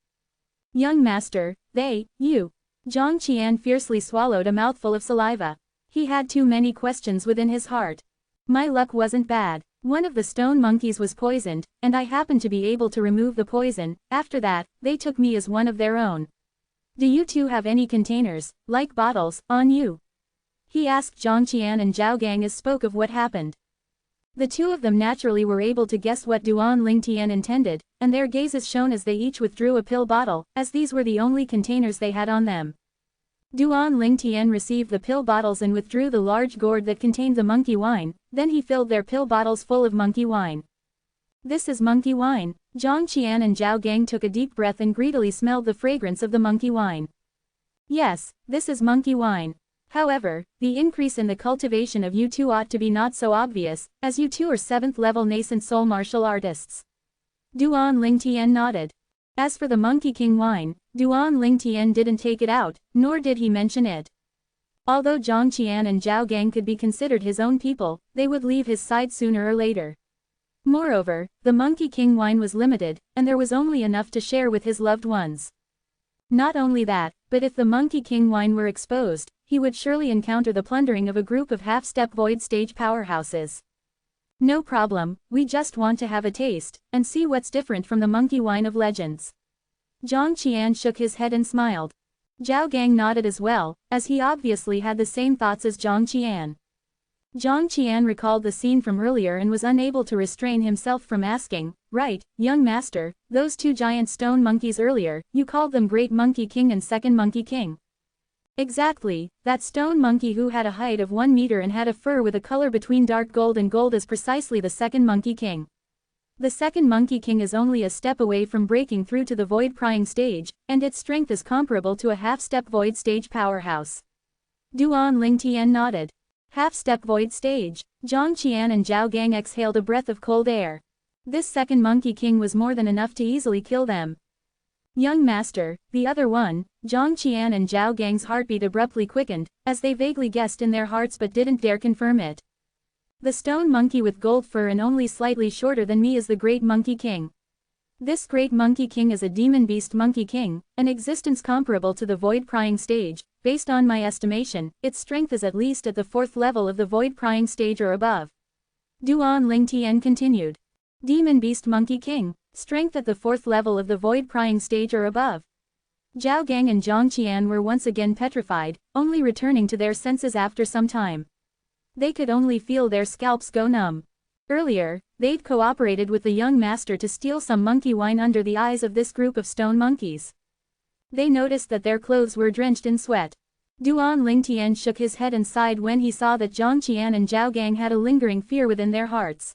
Young master, you. Zhang Qian fiercely swallowed a mouthful of saliva. He had too many questions within his heart. My luck wasn't bad. One of the stone monkeys was poisoned, and I happened to be able to remove the poison. After that, they took me as one of their own. Do you two have any containers, like bottles, on you? He asked Zhang Qian and Zhao Gang as spoke of what happened. The two of them naturally were able to guess what Duan Lingtian intended, and their gazes shone as they each withdrew a pill bottle, as these were the only containers they had on them. Duan Lingtian received the pill bottles and withdrew the large gourd that contained the monkey wine, then he filled their pill bottles full of monkey wine. This is monkey wine. Zhang Qian and Zhao Gang took a deep breath and greedily smelled the fragrance of the monkey wine. Yes, this is monkey wine. However, the increase in the cultivation of you two ought to be not so obvious, as you two are 7th level nascent soul martial artists. Duan Lingtian nodded. As for the Monkey King wine, Duan Lingtian didn't take it out, nor did he mention it. Although Zhang Qian and Zhao Gang could be considered his own people, they would leave his side sooner or later. Moreover, the Monkey King wine was limited, and there was only enough to share with his loved ones. Not only that, but if the Monkey King wine were exposed, he would surely encounter the plundering of a group of half-step void stage powerhouses. No problem, we just want to have a taste, and see what's different from the monkey wine of legends. Zhang Qian shook his head and smiled. Zhao Gang nodded as well, as he obviously had the same thoughts as Zhang Qian. Zhang Qian recalled the scene from earlier and was unable to restrain himself from asking, right, young master, those two giant stone monkeys earlier, you called them Great Monkey King and Second Monkey King. Exactly, that stone monkey who had a height of 1 meter and had a fur with a color between dark gold and gold is precisely the Second Monkey King. The Second Monkey King is only a step away from breaking through to the void prying stage, and its strength is comparable to a half-step void stage powerhouse. Duan Lingtian nodded. Half-step void stage. Zhang Qian and Zhao Gang exhaled a breath of cold air. This Second Monkey King was more than enough to easily kill them. Young master, the other one. Zhang Qian and Zhao Gang's heartbeat abruptly quickened, as they vaguely guessed in their hearts but didn't dare confirm it. The stone monkey with gold fur and only slightly shorter than me is the Great Monkey King. This Great Monkey King is a demon beast Monkey King, an existence comparable to the void prying stage. Based on my estimation, its strength is at least at the 4th level of the void prying stage or above. Duan Lingtian continued. Demon beast Monkey King, strength at the 4th level of the void prying stage or above. Zhao Gang and Zhang Qian were once again petrified, only returning to their senses after some time. They could only feel their scalps go numb. Earlier, they'd cooperated with the young master to steal some monkey wine under the eyes of this group of stone monkeys. They noticed that their clothes were drenched in sweat. Duan Lingtian shook his head and sighed when he saw that Zhang Qian and Zhao Gang had a lingering fear within their hearts.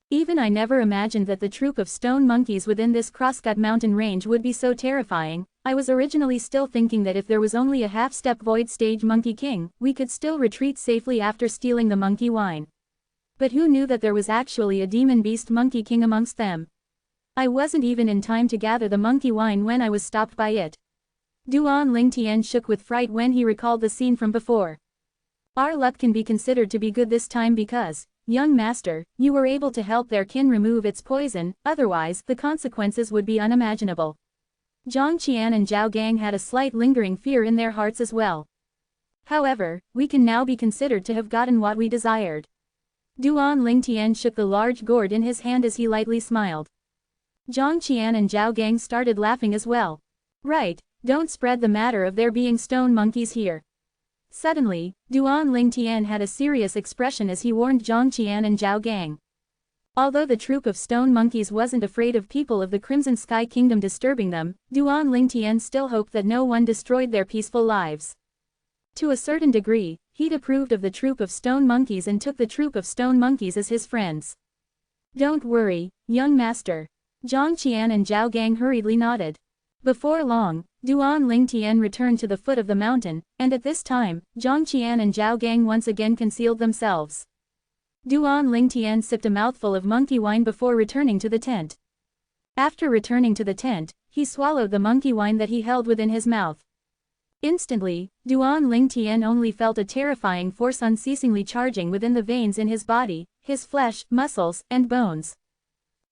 Even I never imagined that the troop of stone monkeys within this Crosscut mountain range would be so terrifying. I was originally still thinking that if there was only a half-step void stage Monkey King, we could still retreat safely after stealing the monkey wine. But who knew that there was actually a demon beast monkey king amongst them? I wasn't even in time to gather the monkey wine when I was stopped by it. Duan Lingtian shook with fright when he recalled the scene from before. Our luck can be considered to be good this time because, young master, you were able to help their kin remove its poison, otherwise the consequences would be unimaginable. Zhang Qian and Zhao Gang had a slight lingering fear in their hearts as well. However, we can now be considered to have gotten what we desired. Duan Lingtian shook the large gourd in his hand as he lightly smiled. Zhang Qian and Zhao Gang started laughing as well. Right, don't spread the matter of there being stone monkeys here. Suddenly, Duan Lingtian had a serious expression as he warned Zhang Qian and Zhao Gang. Although the troop of stone monkeys wasn't afraid of people of the Crimson Sky Kingdom disturbing them, Duan Lingtian still hoped that no one destroyed their peaceful lives. To a certain degree, he'd approved of the troop of stone monkeys and took the troop of stone monkeys as his friends. Don't worry, young master. Zhang Qian and Zhao Gang hurriedly nodded. Before long, Duan Lingtian returned to the foot of the mountain, and at this time, Zhang Qian and Zhao Gang once again concealed themselves. Duan Lingtian sipped a mouthful of monkey wine before returning to the tent. After returning to the tent, he swallowed the monkey wine that he held within his mouth. Instantly, Duan Lingtian only felt a terrifying force unceasingly charging within the veins in his body, his flesh, muscles, and bones.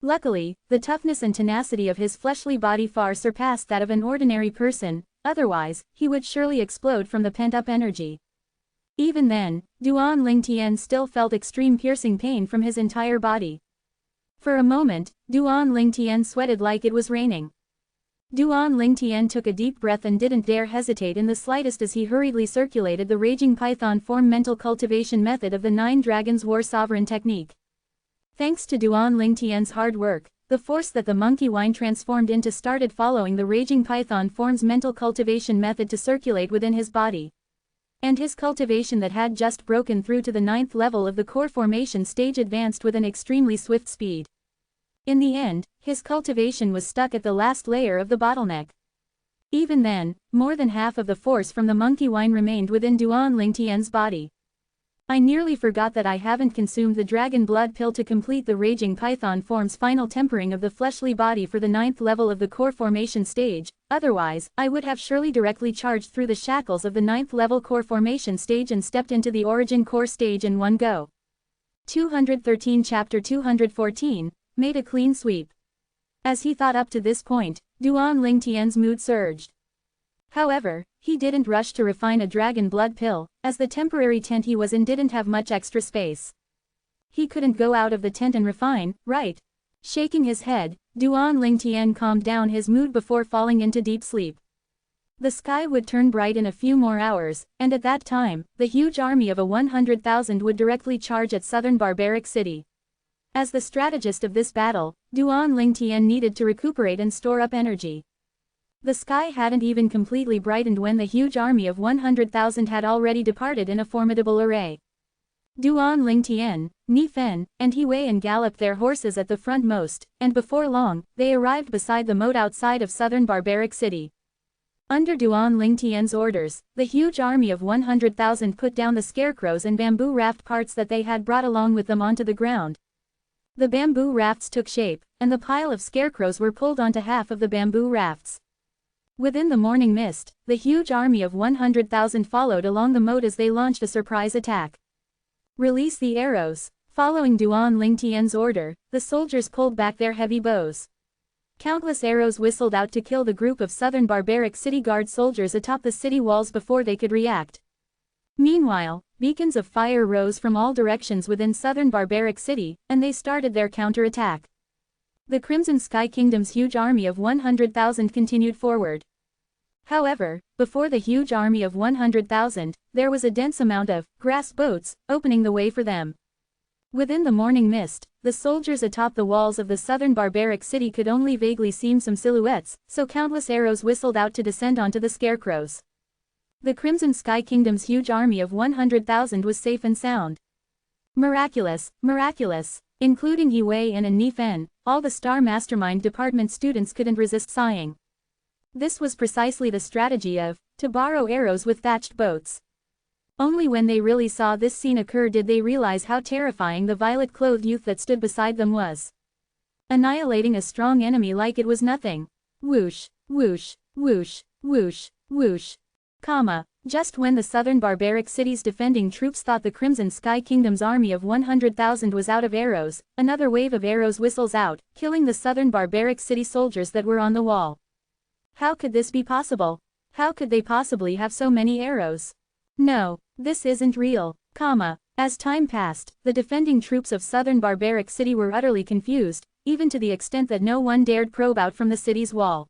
Luckily, the toughness and tenacity of his fleshly body far surpassed that of an ordinary person, otherwise, he would surely explode from the pent-up energy. Even then, Duan Lingtian still felt extreme piercing pain from his entire body. For a moment, Duan Lingtian sweated like it was raining. Duan Lingtian took a deep breath and didn't dare hesitate in the slightest as he hurriedly circulated the Raging Python form mental cultivation method of the Nine Dragons War Sovereign technique. Thanks to Duan Lingtian's hard work, the force that the monkey wine transformed into started following the Raging Python form's mental cultivation method to circulate within his body. And his cultivation that had just broken through to the 9th level of the core formation stage advanced with an extremely swift speed. In the end, his cultivation was stuck at the last layer of the bottleneck. Even then, more than half of the force from the monkey wine remained within Duan Lingtian's body. I nearly forgot that I haven't consumed the dragon blood pill to complete the Raging Python form's final tempering of the fleshly body for the 9th level of the core formation stage, otherwise, I would have surely directly charged through the shackles of the 9th level core formation stage and stepped into the origin core stage in one go. 213 Chapter 214, made a clean sweep. As he thought up to this point, Duan Lingtian's mood surged. However, he didn't rush to refine a dragon blood pill, as the temporary tent he was in didn't have much extra space. He couldn't go out of the tent and refine, right? Shaking his head, Duan Lingtian calmed down his mood before falling into deep sleep. The sky would turn bright in a few more hours, and at that time, the huge army of 100,000 would directly charge at southern Barbaric City. As the strategist of this battle, Duan Lingtian needed to recuperate and store up energy. The sky hadn't even completely brightened when the huge army of 100,000 had already departed in a formidable array. Duan Lingtian, Ni Fen, and He Wei galloped their horses at the frontmost, and before long, they arrived beside the moat outside of southern Barbaric City. Under Duan Lingtian's orders, the huge army of 100,000 put down the scarecrows and bamboo raft parts that they had brought along with them onto the ground. The bamboo rafts took shape, and the pile of scarecrows were pulled onto half of the bamboo rafts. Within the morning mist, the huge army of 100,000 followed along the moat as they launched a surprise attack. Release the arrows. Following Duan Lingtian's order, the soldiers pulled back their heavy bows. Countless arrows whistled out to kill the group of southern Barbaric City Guard soldiers atop the city walls before they could react. Meanwhile, beacons of fire rose from all directions within southern Barbaric City, and they started their counterattack. The Crimson Sky Kingdom's huge army of 100,000 continued forward. However, before the huge army of 100,000, there was a dense amount of grass boats, opening the way for them. Within the morning mist, the soldiers atop the walls of the southern Barbaric City could only vaguely see some silhouettes, so countless arrows whistled out to descend onto the scarecrows. The Crimson Sky Kingdom's huge army of 100,000 was safe and sound. Miraculous, miraculous. Including He Wei and Ni Fen, all the Star Mastermind Department students couldn't resist sighing. This was precisely the strategy of, to borrow arrows with thatched boats. Only when they really saw this scene occur did they realize how terrifying the violet-clothed youth that stood beside them was. Annihilating a strong enemy like it was nothing. Whoosh, whoosh, whoosh, whoosh, whoosh. Just when the southern barbaric city's defending troops thought the Crimson Sky Kingdom's army of 100,000 was out of arrows, another wave of arrows whistles out, killing the southern barbaric city soldiers that were on the wall. How could this be possible? How could they possibly have so many arrows? No, this isn't real. As time passed, the defending troops of southern barbaric city were utterly confused, even to the extent that no one dared probe out from the city's wall.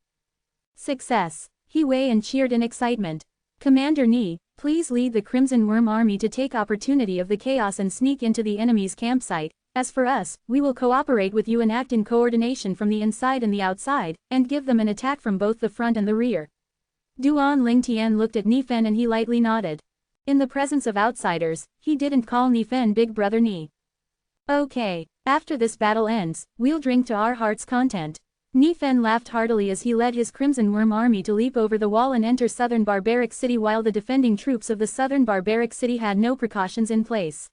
Success! He Wei and cheered in excitement. Commander Ni, please lead the Crimson Worm Army to take opportunity of the chaos and sneak into the enemy's campsite. As for us, we will cooperate with you and act in coordination from the inside and the outside, and give them an attack from both the front and the rear. Duan Lingtian looked at Nifen and he lightly nodded. In the presence of outsiders, he didn't call Nifen Big Brother Ni. Okay, after this battle ends, we'll drink to our heart's content. Nifen laughed heartily as he led his Crimson Worm Army to leap over the wall and enter southern barbaric city while the defending troops of the southern barbaric city had no precautions in place.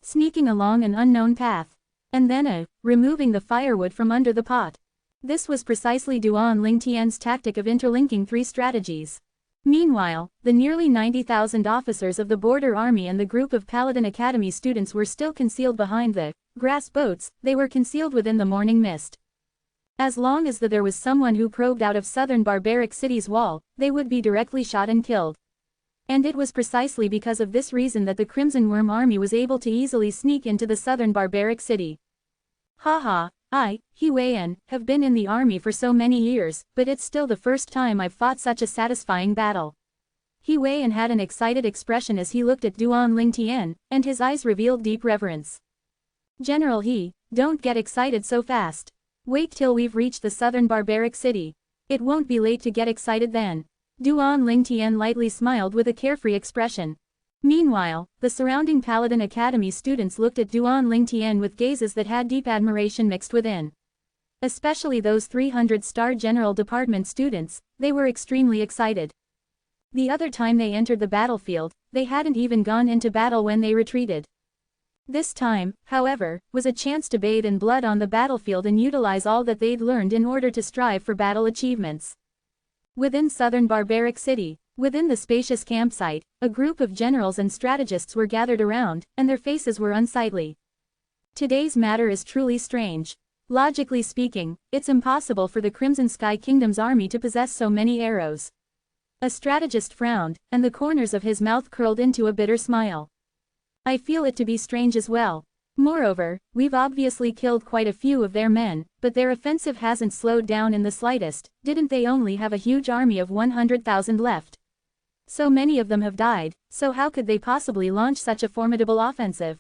Sneaking along an unknown path. And then removing the firewood from under the pot. This was precisely Duan Lingtian's tactic of interlinking three strategies. Meanwhile, the nearly 90,000 officers of the Border Army and the group of Paladin Academy students were still concealed behind the grass boats. They were concealed within the morning mist. As long as there was someone who probed out of southern barbaric city's wall, they would be directly shot and killed. And it was precisely because of this reason that the Crimson Worm Army was able to easily sneak into the southern barbaric city. He Weian, have been in the army for so many years, but it's still the first time I've fought such a satisfying battle. He Weian had an excited expression as he looked at Duan Lingtian, and his eyes revealed deep reverence. General He, don't get excited so fast. Wait till we've reached the southern barbaric city. It won't be late to get excited then. Duan Lingtian lightly smiled with a carefree expression. Meanwhile, the surrounding Paladin Academy students looked at Duan Lingtian with gazes that had deep admiration mixed within. Especially those 300-star General Department students, they were extremely excited. The other time they entered the battlefield, they hadn't even gone into battle when they retreated. This time, however, was a chance to bathe in blood on the battlefield and utilize all that they'd learned in order to strive for battle achievements. Within southern barbaric city, within the spacious campsite, a group of generals and strategists were gathered around, and their faces were unsightly. Today's matter is truly strange. Logically speaking, it's impossible for the Crimson Sky Kingdom's army to possess so many arrows. A strategist frowned, and the corners of his mouth curled into a bitter smile. I feel it to be strange as well. Moreover, we've obviously killed quite a few of their men, but their offensive hasn't slowed down in the slightest. Didn't they only have a huge army of 100,000 left? So many of them have died, so how could they possibly launch such a formidable offensive?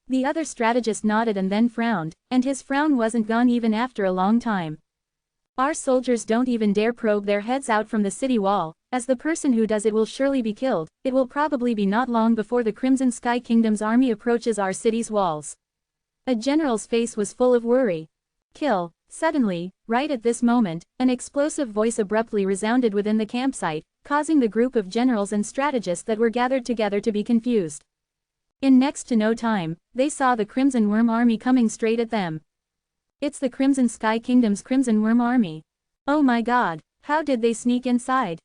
The other strategist nodded and then frowned, and his frown wasn't gone even after a long time. Our soldiers don't even dare probe their heads out from the city wall, as the person who does it will surely be killed. It will probably be not long before the Crimson Sky Kingdom's army approaches our city's walls. A general's face was full of worry. Kill. Suddenly, right at this moment, an explosive voice abruptly resounded within the campsite, causing the group of generals and strategists that were gathered together to be confused. In next to no time, they saw the Crimson Worm Army coming straight at them. It's the Crimson Sky Kingdom's Crimson Worm Army. Oh my god, how did they sneak inside?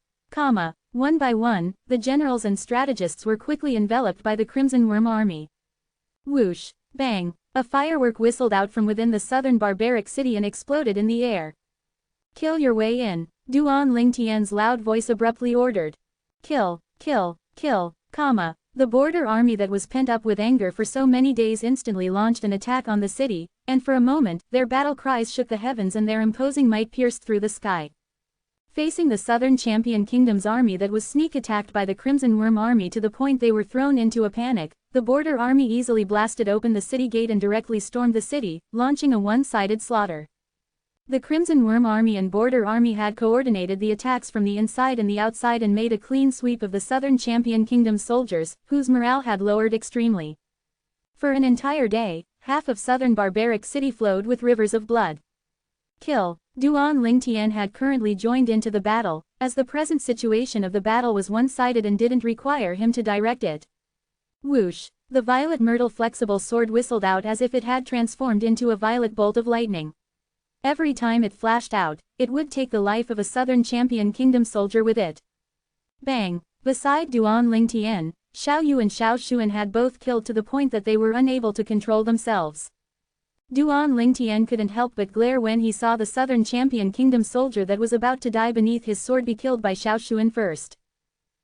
One by one, the generals and strategists were quickly enveloped by the Crimson Worm Army. Whoosh, bang, a firework whistled out from within the southern barbaric city and exploded in the air. Kill your way in, Duan Lingtian's loud voice abruptly ordered. Kill, kill, kill, The border army that was pent up with anger for so many days instantly launched an attack on the city, and for a moment, their battle cries shook the heavens and their imposing might pierced through the sky. Facing the Southern Champion Kingdom's army that was sneak attacked by the Crimson Worm Army to the point they were thrown into a panic, the border army easily blasted open the city gate and directly stormed the city, launching a one-sided slaughter. The Crimson Worm Army and Border Army had coordinated the attacks from the inside and the outside and made a clean sweep of the Southern Champion Kingdom's soldiers, whose morale had lowered extremely. For an entire day, half of southern barbaric city flowed with rivers of blood. Kill. Duan Lingtian had currently joined into the battle, as the present situation of the battle was one-sided and didn't require him to direct it. Whoosh! The violet myrtle flexible sword whistled out as if it had transformed into a violet bolt of lightning. Every time it flashed out, it would take the life of a Southern Champion Kingdom soldier with it. Bang! Beside Duan Lingtian, Xiao Yu and Xiao Xuan had both killed to the point that they were unable to control themselves. Duan Lingtian couldn't help but glare when he saw the Southern Champion Kingdom soldier that was about to die beneath his sword be killed by Xiao Xuan first.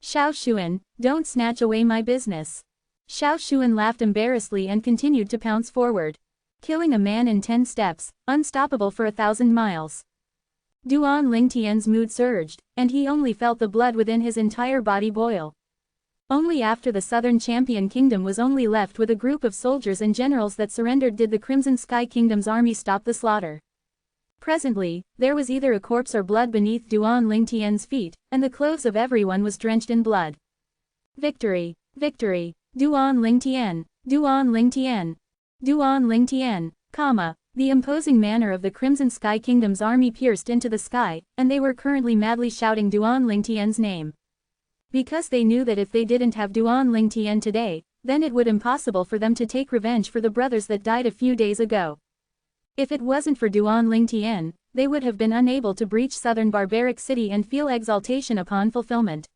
Xiao Xuan, don't snatch away my business. Xiao Xuan laughed embarrassedly and continued to pounce forward. Killing a man in 10 steps, unstoppable for 1,000 miles. Duan Lingtian's mood surged, and he only felt the blood within his entire body boil. Only after the Southern Champion Kingdom was only left with a group of soldiers and generals that surrendered did the Crimson Sky Kingdom's army stop the slaughter. Presently, there was either a corpse or blood beneath Duan Lingtian's feet, and the clothes of everyone was drenched in blood. Victory! Victory! Duan Lingtian! Duan Lingtian! Duan Lingtian, the imposing manner of the Crimson Sky Kingdom's army pierced into the sky, and they were currently madly shouting Duan Lingtian's name. Because they knew that if they didn't have Duan Lingtian today, then it would be impossible for them to take revenge for the brothers that died a few days ago. If it wasn't for Duan Lingtian, they would have been unable to breach Southern Barbaric City and feel exaltation upon fulfillment.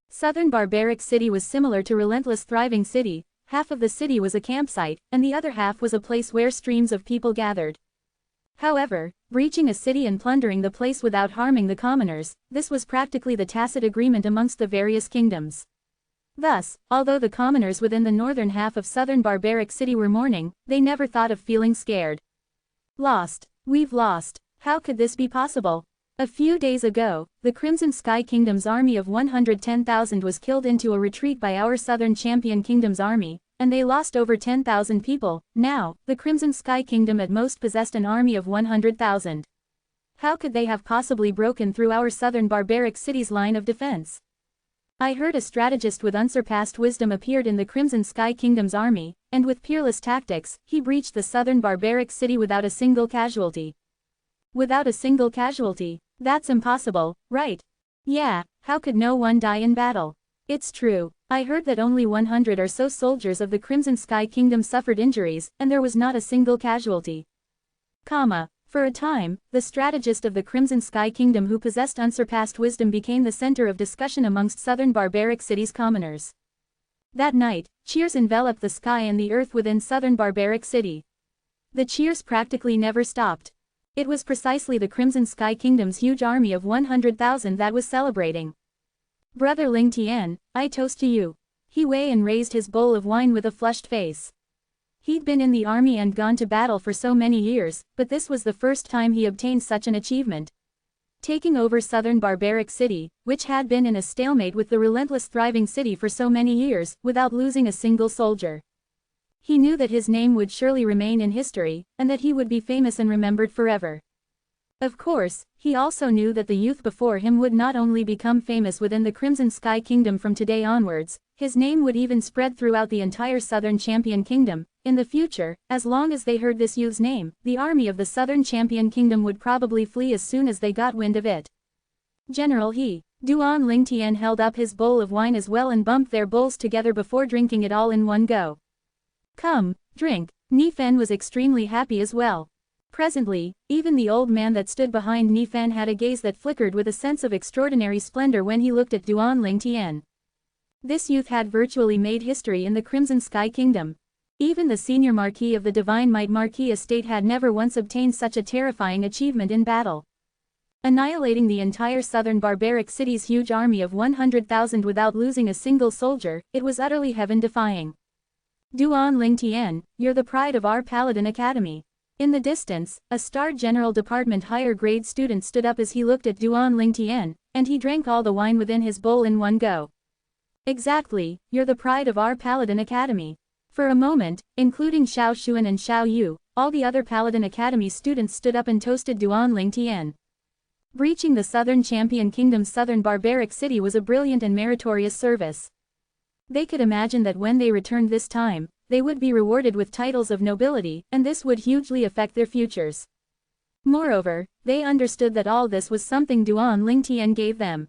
Southern Barbaric City was similar to Relentless Thriving City. Half of the city was a campsite, and the other half was a place where streams of people gathered. However, breaching a city and plundering the place without harming the commoners, this was practically the tacit agreement amongst the various kingdoms. Thus, although the commoners within the northern half of Southern Barbaric City were mourning, they never thought of feeling scared. Lost. We've lost. How could this be possible? A few days ago, the Crimson Sky Kingdom's army of 110,000 was killed into a retreat by our Southern Champion Kingdom's army, and they lost over 10,000 people. Now, the Crimson Sky Kingdom at most possessed an army of 100,000. How could they have possibly broken through our Southern Barbaric City's line of defense? I heard a strategist with unsurpassed wisdom appeared in the Crimson Sky Kingdom's army, and with peerless tactics, he breached the Southern Barbaric City without a single casualty. Without a single casualty? That's impossible, right? Yeah, how could no one die in battle? It's true. I heard that only 100 or so soldiers of the Crimson Sky Kingdom suffered injuries, and there was not a single casualty. For a time, the strategist of the Crimson Sky Kingdom who possessed unsurpassed wisdom became the center of discussion amongst Southern Barbaric City's commoners. That night, cheers enveloped the sky and the earth within Southern Barbaric City. The cheers practically never stopped. It was precisely the Crimson Sky Kingdom's huge army of 100,000 that was celebrating. Brother Lingtian, I toast to you. He weighed and raised his bowl of wine with a flushed face. He'd been in the army and gone to battle for so many years, but this was the first time he obtained such an achievement. Taking over Southern Barbaric City, which had been in a stalemate with the Relentless Thriving City for so many years, without losing a single soldier. He knew that his name would surely remain in history, and that he would be famous and remembered forever. Of course, he also knew that the youth before him would not only become famous within the Crimson Sky Kingdom from today onwards, his name would even spread throughout the entire Southern Champion Kingdom. In the future, as long as they heard this youth's name, the army of the Southern Champion Kingdom would probably flee as soon as they got wind of it. General Duan Lingtian held up his bowl of wine as well and bumped their bowls together before drinking it all in one go. Come, drink. Nifen was extremely happy as well. Presently, even the old man that stood behind Nifen had a gaze that flickered with a sense of extraordinary splendor when he looked at Duan Lingtian. This youth had virtually made history in the Crimson Sky Kingdom. Even the senior Marquis of the Divine Might Marquis estate had never once obtained such a terrifying achievement in battle. Annihilating the entire Southern Barbaric City's huge army of 100,000 without losing a single soldier, it was utterly heaven-defying. Duan Lingtian, you're the pride of our Paladin Academy. In the distance, a Star General Department higher grade student stood up as he looked at Duan Lingtian, and he drank all the wine within his bowl in one go. Exactly, you're the pride of our Paladin Academy. For a moment, including Xiao Xuan and Xiao Yu, all the other Paladin Academy students stood up and toasted Duan Lingtian. Breaching the Southern Champion Kingdom's Southern Barbaric City was a brilliant and meritorious service. They could imagine that when they returned this time, they would be rewarded with titles of nobility, and this would hugely affect their futures. Moreover, they understood that all this was something Duan Lingtian gave them.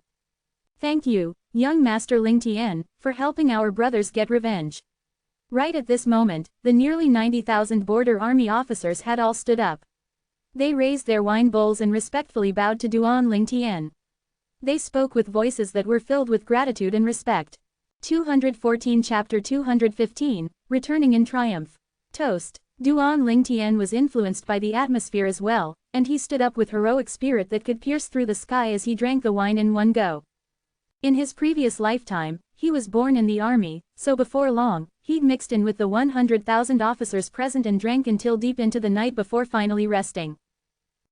Thank you, young Master Lingtian, for helping our brothers get revenge. Right at this moment, the nearly 90,000 border army officers had all stood up. They raised their wine bowls and respectfully bowed to Duan Lingtian. They spoke with voices that were filled with gratitude and respect. 214 Chapter 215, Returning in Triumph. Toast. Duan Lingtian was influenced by the atmosphere as well, and he stood up with heroic spirit that could pierce through the sky as he drank the wine in one go. In his previous lifetime, he was born in the army, so before long, he'd mixed in with the 100,000 officers present and drank until deep into the night before finally resting.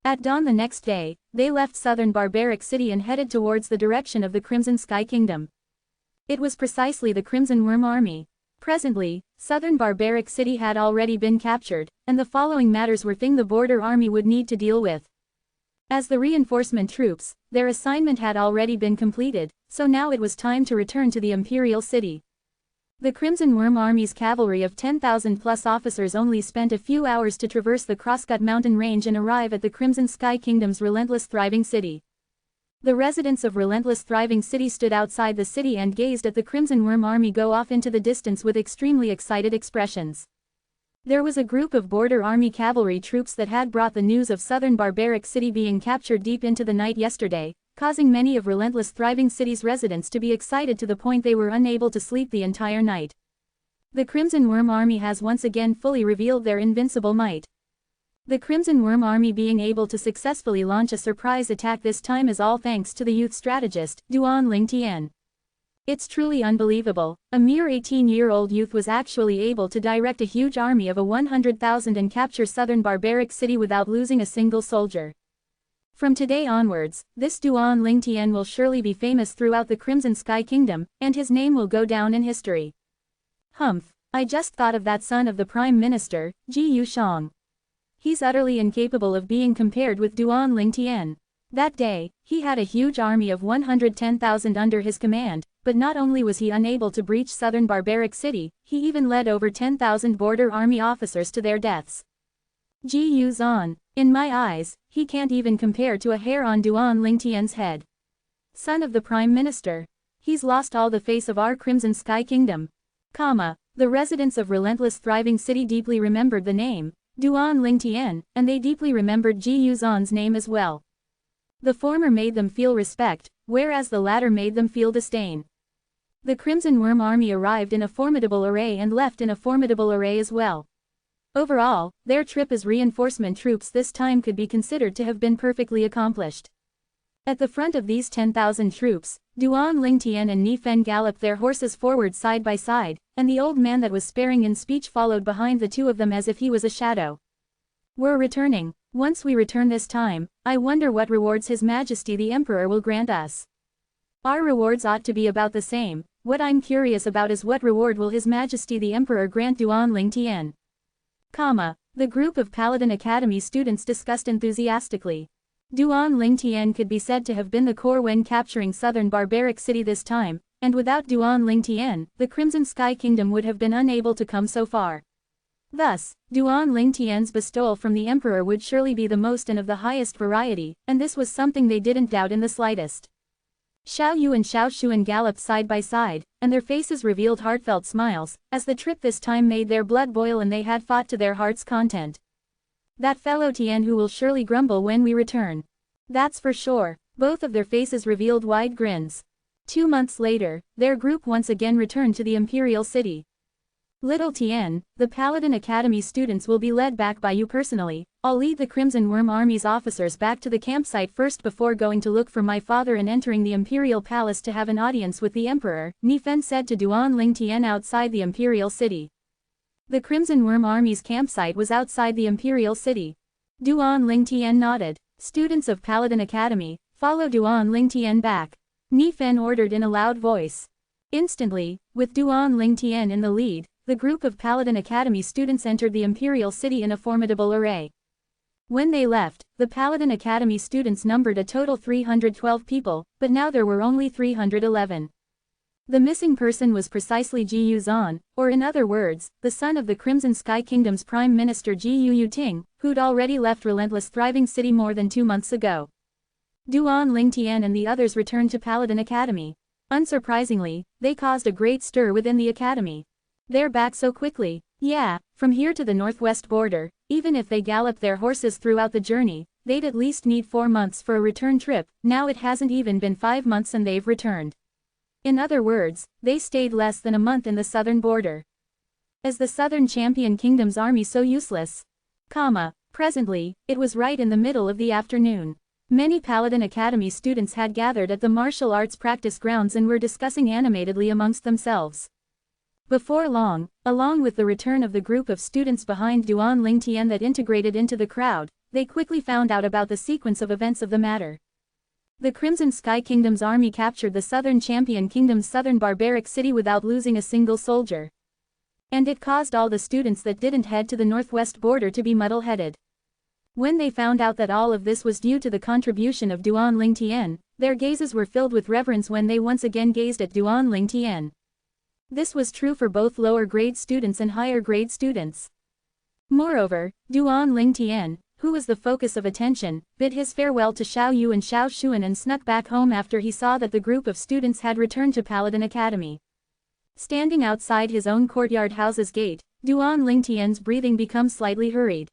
At dawn the next day, they left southern Barbaric City and headed towards the direction of the Crimson Sky Kingdom. It was precisely the Crimson Worm Army. Presently, southern Barbaric City had already been captured, and the following matters were things the border army would need to deal with. As the reinforcement troops, their assignment had already been completed, so now it was time to return to the Imperial City. The Crimson Worm Army's cavalry of 10,000 plus officers only spent a few hours to traverse the Crosscut mountain range and arrive at the Crimson Sky Kingdom's relentless thriving city. The residents of Relentless Thriving City stood outside the city and gazed at the Crimson Worm Army go off into the distance with extremely excited expressions. There was a group of border army cavalry troops that had brought the news of southern Barbaric City being captured deep into the night yesterday, causing many of Relentless Thriving City's residents to be excited to the point they were unable to sleep the entire night. The Crimson Worm Army has once again fully revealed their invincible might. The Crimson Worm Army being able to successfully launch a surprise attack this time is all thanks to the youth strategist, Duan Lingtian. It's truly unbelievable, a mere 18-year-old youth was actually able to direct a huge army of 100,000 and capture southern Barbaric City without losing a single soldier. From today onwards, this Duan Lingtian will surely be famous throughout the Crimson Sky Kingdom, and his name will go down in history. Humph, I just thought of that son of the Prime Minister, Ji Yushang. He's utterly incapable of being compared with Duan Lingtian. That day, he had a huge army of 110,000 under his command, but not only was he unable to breach southern Barbaric City, he even led over 10,000 border army officers to their deaths. Ji Yuzan, in my eyes, he can't even compare to a hair on Duan Lingtian's head. Son of the Prime Minister. He's lost all the face of our Crimson Sky Kingdom. The residents of Relentless Thriving City deeply remembered the name, Duan Lingtian, and they deeply remembered Ji Yuzan's name as well. The former made them feel respect, whereas the latter made them feel disdain. The Crimson Worm Army arrived in a formidable array and left in a formidable array as well. Overall, their trip as reinforcement troops this time could be considered to have been perfectly accomplished. At the front of these 10,000 troops, Duan Lingtian and Nifen galloped their horses forward side by side, and the old man that was sparing in speech followed behind the two of them as if he was a shadow. We're returning. Once we return this time, I wonder what rewards His Majesty the Emperor will grant us. Our rewards ought to be about the same. What I'm curious about is what reward will His Majesty the Emperor grant Duan Lingtian. The group of Paladin Academy students discussed enthusiastically. Duan Lingtian could be said to have been the core when capturing southern Barbaric City this time, and without Duan Lingtian, the Crimson Sky Kingdom would have been unable to come so far. Thus, Duan Lingtian's bestowal from the Emperor would surely be the most and of the highest variety, and this was something they didn't doubt in the slightest. Xiao Yu and Xiao Xuan galloped side by side, and their faces revealed heartfelt smiles, as the trip this time made their blood boil and they had fought to their heart's content. That fellow Tian who will surely grumble when we return. That's for sure. Both of their faces revealed wide grins. 2 months later, their group once again returned to the Imperial City. Little Tian, the Paladin Academy students will be led back by you personally. I'll lead the Crimson Worm Army's officers back to the campsite first before going to look for my father and entering the Imperial Palace to have an audience with the Emperor, Nifen said to Duan Lingtian outside the Imperial City. The Crimson Worm Army's campsite was outside the Imperial City. Duan Lingtian nodded. Students of Paladin Academy, follow Duan Lingtian back. Nifen ordered in a loud voice. Instantly, with Duan Lingtian in the lead, the group of Paladin Academy students entered the Imperial City in a formidable array. When they left, the Paladin Academy students numbered a total 312 people, but now there were only 311. The missing person was precisely Ji Yuzan, or in other words, the son of the Crimson Sky Kingdom's Prime Minister Ji Yuting, who'd already left Relentless Thriving City more than 2 months ago. Duan Lingtian and the others returned to Paladin Academy. Unsurprisingly, they caused a great stir within the academy. They're back so quickly. Yeah, from here to the northwest border, even if they galloped their horses throughout the journey, they'd at least need 4 months for a return trip. Now it hasn't even been 5 months and they've returned. In other words, they stayed less than a month in the southern border. Is the Southern Champion Kingdom's army so useless? Presently, it was right in the middle of the afternoon. Many Paladin Academy students had gathered at the martial arts practice grounds and were discussing animatedly amongst themselves. Before long, along with the return of the group of students behind Duan Lingtian that integrated into the crowd, they quickly found out about the sequence of events of the matter. The Crimson Sky Kingdom's army captured the Southern Champion Kingdom's southern barbaric city without losing a single soldier. And it caused all the students that didn't head to the northwest border to be muddle-headed. When they found out that all of this was due to the contribution of Duan Lingtian, their gazes were filled with reverence when they once again gazed at Duan Lingtian. This was true for both lower-grade students and higher-grade students. Moreover, Duan Lingtian, who was the focus of attention, bid his farewell to Xiao Yu and Xiao Xuan and snuck back home after he saw that the group of students had returned to Paladin Academy. Standing outside his own courtyard house's gate, Duan Lingtian's breathing becomes slightly hurried.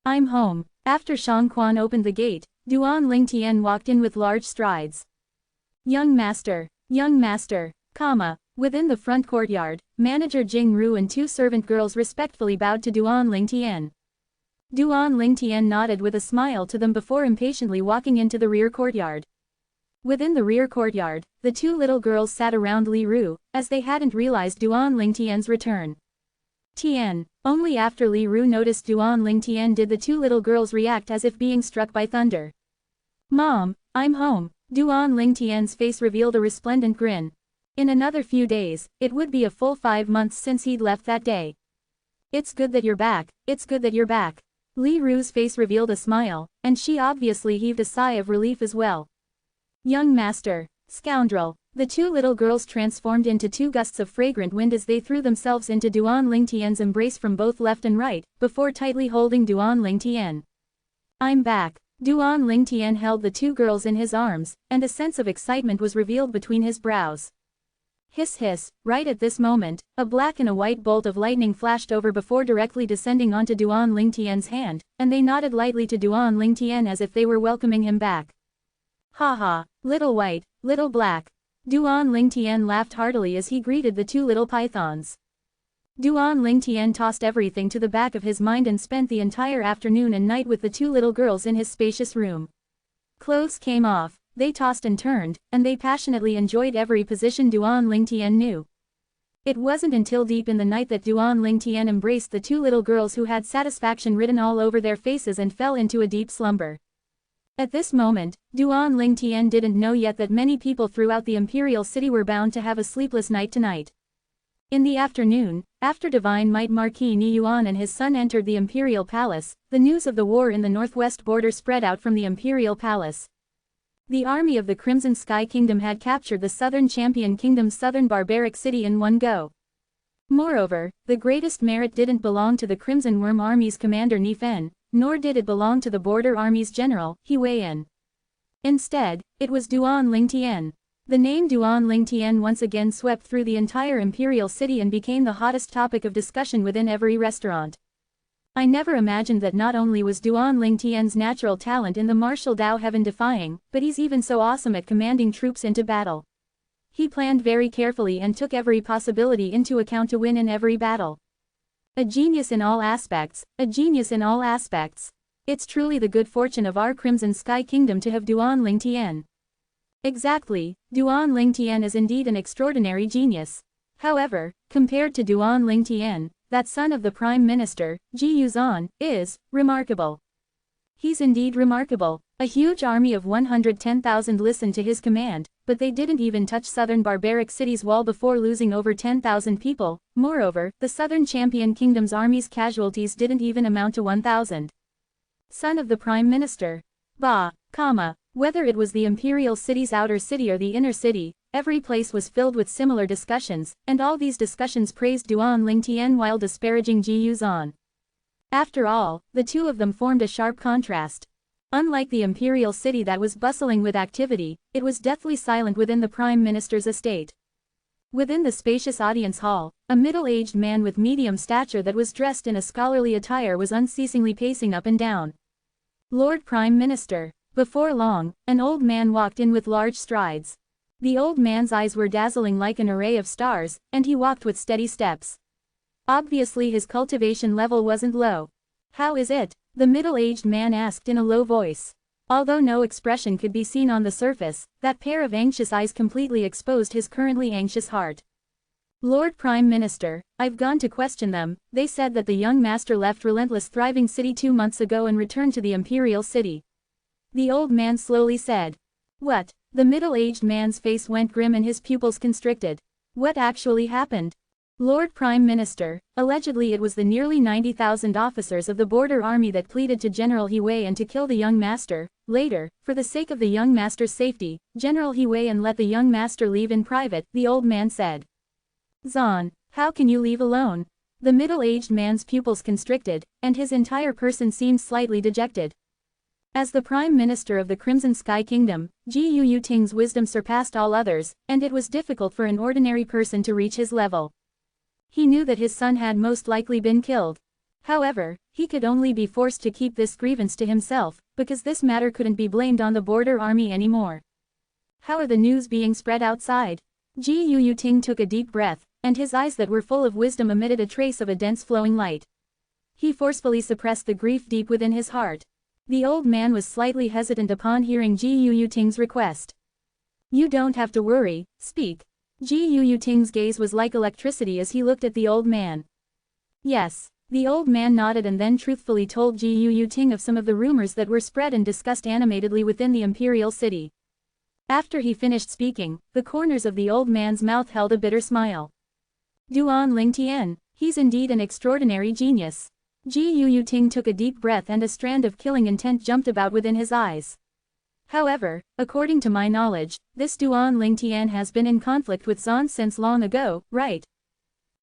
I'm home. After Shang Quan opened the gate, Duan Lingtian walked in with large strides. Young master, within the front courtyard, manager Jing Ru and 2 servant girls respectfully bowed to Duan Lingtian. Duan Lingtian nodded with a smile to them before impatiently walking into the rear courtyard. Within the rear courtyard, the 2 little girls sat around Li Ru, as they hadn't realized Duan Lingtian's return. Only after Li Ru noticed Duan Lingtian did the 2 little girls react as if being struck by thunder. Mom, I'm home. Duan Lingtian's face revealed a resplendent grin. In another few days, it would be a full 5 months since he'd left that day. It's good that you're back, Li Ru's face revealed a smile, and she obviously heaved a sigh of relief as well. Young master, scoundrel. The 2 little girls transformed into 2 gusts of fragrant wind as they threw themselves into Duan Lingtian's embrace from both left and right, before tightly holding Duan Lingtian. I'm back. Duan Lingtian held the 2 girls in his arms, and a sense of excitement was revealed between his brows. Hiss hiss, right at this moment, a black and a white bolt of lightning flashed over before directly descending onto Duan Lingtian's hand, and they nodded lightly to Duan Lingtian as if they were welcoming him back. Ha ha, little white, little black. Duan Lingtian laughed heartily as he greeted the 2 little pythons. Duan Lingtian tossed everything to the back of his mind and spent the entire afternoon and night with the 2 little girls in his spacious room. Clothes came off, they tossed and turned, and they passionately enjoyed every position Duan Lingtian knew. It wasn't until deep in the night that Duan Lingtian embraced the 2 little girls who had satisfaction written all over their faces and fell into a deep slumber. At this moment, Duan Lingtian didn't know yet that many people throughout the imperial city were bound to have a sleepless night tonight. In the afternoon, after Divine Might Marquis Ni Yuan and his son entered the imperial palace, the news of the war in the northwest border spread out from the imperial palace. The army of the Crimson Sky Kingdom had captured the Southern Champion Kingdom's southern barbaric city in one go. Moreover, the greatest merit didn't belong to the Crimson Worm Army's commander Ni Fen, nor did it belong to the Border Army's general, He Weiyan. Instead, it was Duan Lingtian. The name Duan Lingtian once again swept through the entire imperial city and became the hottest topic of discussion within every restaurant. I never imagined that not only was Duan Lingtian's natural talent in the martial Dao heaven-defying, but he's even so awesome at commanding troops into battle. He planned very carefully and took every possibility into account to win in every battle. A genius in all aspects, It's truly the good fortune of our Crimson Sky Kingdom to have Duan Lingtian. Exactly, Duan Lingtian is indeed an extraordinary genius. However, compared to Duan Lingtian, that son of the Prime Minister, Ji Yuzan, is remarkable. He's indeed remarkable. A huge army of 110,000 listened to his command, but they didn't even touch southern barbaric city's wall before losing over 10,000 people. Moreover, the Southern Champion Kingdom's army's casualties didn't even amount to 1,000. Son of the Prime Minister. Whether it was the imperial city's outer city or the inner city, Every place was filled with similar discussions, and all these discussions praised Duan Lingtian while disparaging Ji Yuzan. After all, the two of them formed a sharp contrast. Unlike the imperial city that was bustling with activity, it was deathly silent within the prime minister's estate. Within the spacious audience hall, a middle-aged man with medium stature that was dressed in a scholarly attire was unceasingly pacing up and down. Lord Prime Minister. Before long, an old man walked in with large strides. The old man's eyes were dazzling like an array of stars, and he walked with steady steps. Obviously his cultivation level wasn't low. "How is it?" the middle-aged man asked in a low voice. Although no expression could be seen on the surface, that pair of anxious eyes completely exposed his currently anxious heart. "Lord Prime Minister, I've gone to question them. They said that the young master left relentless thriving city 2 months ago and returned to the imperial city," the old man slowly said. "What?" The middle-aged man's face went grim and his pupils constricted. "What actually happened?" "Lord Prime Minister, allegedly it was the nearly 90,000 officers of the border army that pleaded to General Hiwei to kill the young master. Later, for the sake of the young master's safety, General Hiwei let the young master leave in private," the old man said. "Zan, how can you leave alone?" The middle-aged man's pupils constricted, and his entire person seemed slightly dejected. As the Prime Minister of the Crimson Sky Kingdom, Ji Yuting's wisdom surpassed all others, and it was difficult for an ordinary person to reach his level. He knew that his son had most likely been killed. However, he could only be forced to keep this grievance to himself, because this matter couldn't be blamed on the border army anymore. "How are the news being spread outside?" Ji Yuting took a deep breath, and his eyes that were full of wisdom emitted a trace of a dense flowing light. He forcefully suppressed the grief deep within his heart. The old man was slightly hesitant upon hearing Ji Yuting's request. "You don't have to worry, speak." Ji Yuting's gaze was like electricity as he looked at the old man. "Yes." The old man nodded and then truthfully told Ji Yuting of some of the rumors that were spread and discussed animatedly within the imperial city. After he finished speaking, the corners of the old man's mouth held a bitter smile. "Duan Lingtian, he's indeed an extraordinary genius." Ji Yuting took a deep breath and a strand of killing intent jumped about within his eyes. "However, according to my knowledge, this Duan Lingtian has been in conflict with Zan since long ago, right?"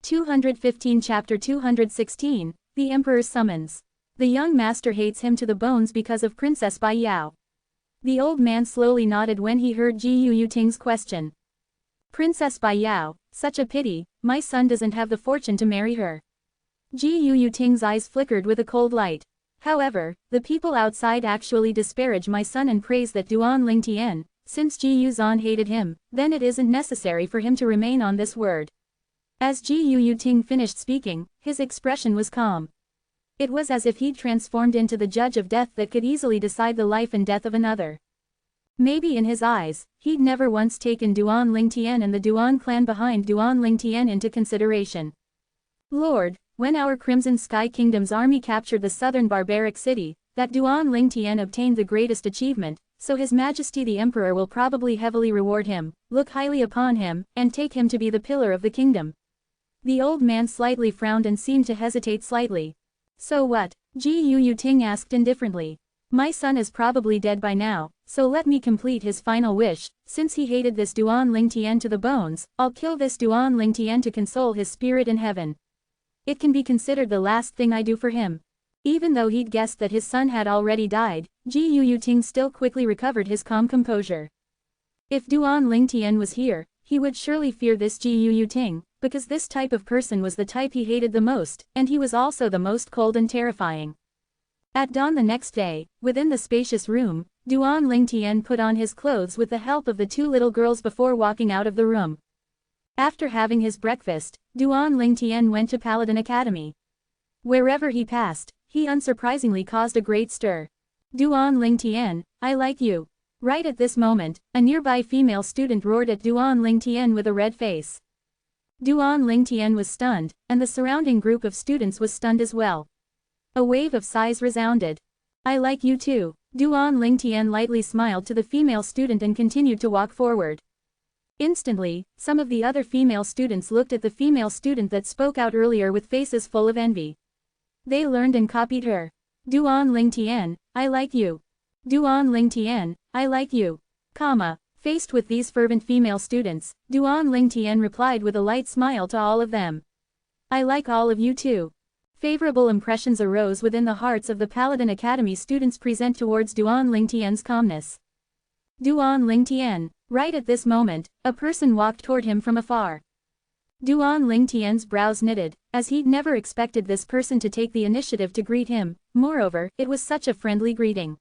215 Chapter 216, The Emperor's Summons. "The young master hates him to the bones because of Princess Bai Yao." The old man slowly nodded when he heard Ji Yuting's question. "Princess Bai Yao, such a pity, my son doesn't have the fortune to marry her." Ji Yuting's eyes flickered with a cold light. "However, the people outside actually disparage my son and praise that Duan Lingtian, since Ji Yuzan hated him, then it isn't necessary for him to remain on this word." As Ji Yuting finished speaking, his expression was calm. It was as if he'd transformed into the judge of death that could easily decide the life and death of another. Maybe in his eyes, he'd never once taken Duan Lingtian and the Duan clan behind Duan Lingtian into consideration. "Lord, when our Crimson Sky Kingdom's army captured the southern barbaric city, that Duan Lingtian obtained the greatest achievement, so His Majesty the Emperor will probably heavily reward him, look highly upon him, and take him to be the pillar of the kingdom." The old man slightly frowned and seemed to hesitate slightly. "So what?" Ji Yuting asked indifferently. "My son is probably dead by now, so let me complete his final wish. Since he hated this Duan Lingtian to the bones, I'll kill this Duan Lingtian to console his spirit in heaven. It can be considered the last thing I do for him." Even though he'd guessed that his son had already died, Ji Yuting still quickly recovered his calm composure. If Duan Lingtian was here, he would surely fear this Ji Yuting, because this type of person was the type he hated the most, and he was also the most cold and terrifying. At dawn the next day, within the spacious room, Duan Lingtian put on his clothes with the help of the two little girls before walking out of the room. After having his breakfast, Duan Lingtian went to Paladin Academy. Wherever he passed, he unsurprisingly caused a great stir. "Duan Lingtian, I like you." Right at this moment, a nearby female student roared at Duan Lingtian with a red face. Duan Lingtian was stunned, and the surrounding group of students was stunned as well. A wave of sighs resounded. "I like you too." Duan Lingtian lightly smiled to the female student and continued to walk forward. Instantly, some of the other female students looked at the female student that spoke out earlier with faces full of envy. They learned and copied her. "Duan Lingtian, I like you." "Duan Lingtian, I like you." Faced with these fervent female students, Duan Lingtian replied with a light smile to all of them. I like all of you too. Favorable impressions arose within the hearts of the Paladin Academy students present towards Duan Lingtian's calmness. Duan Lingtian. Right at this moment, a person walked toward him from afar. Duan Lingtian's brows knitted, as he'd never expected this person to take the initiative to greet him, moreover, it was such a friendly greeting.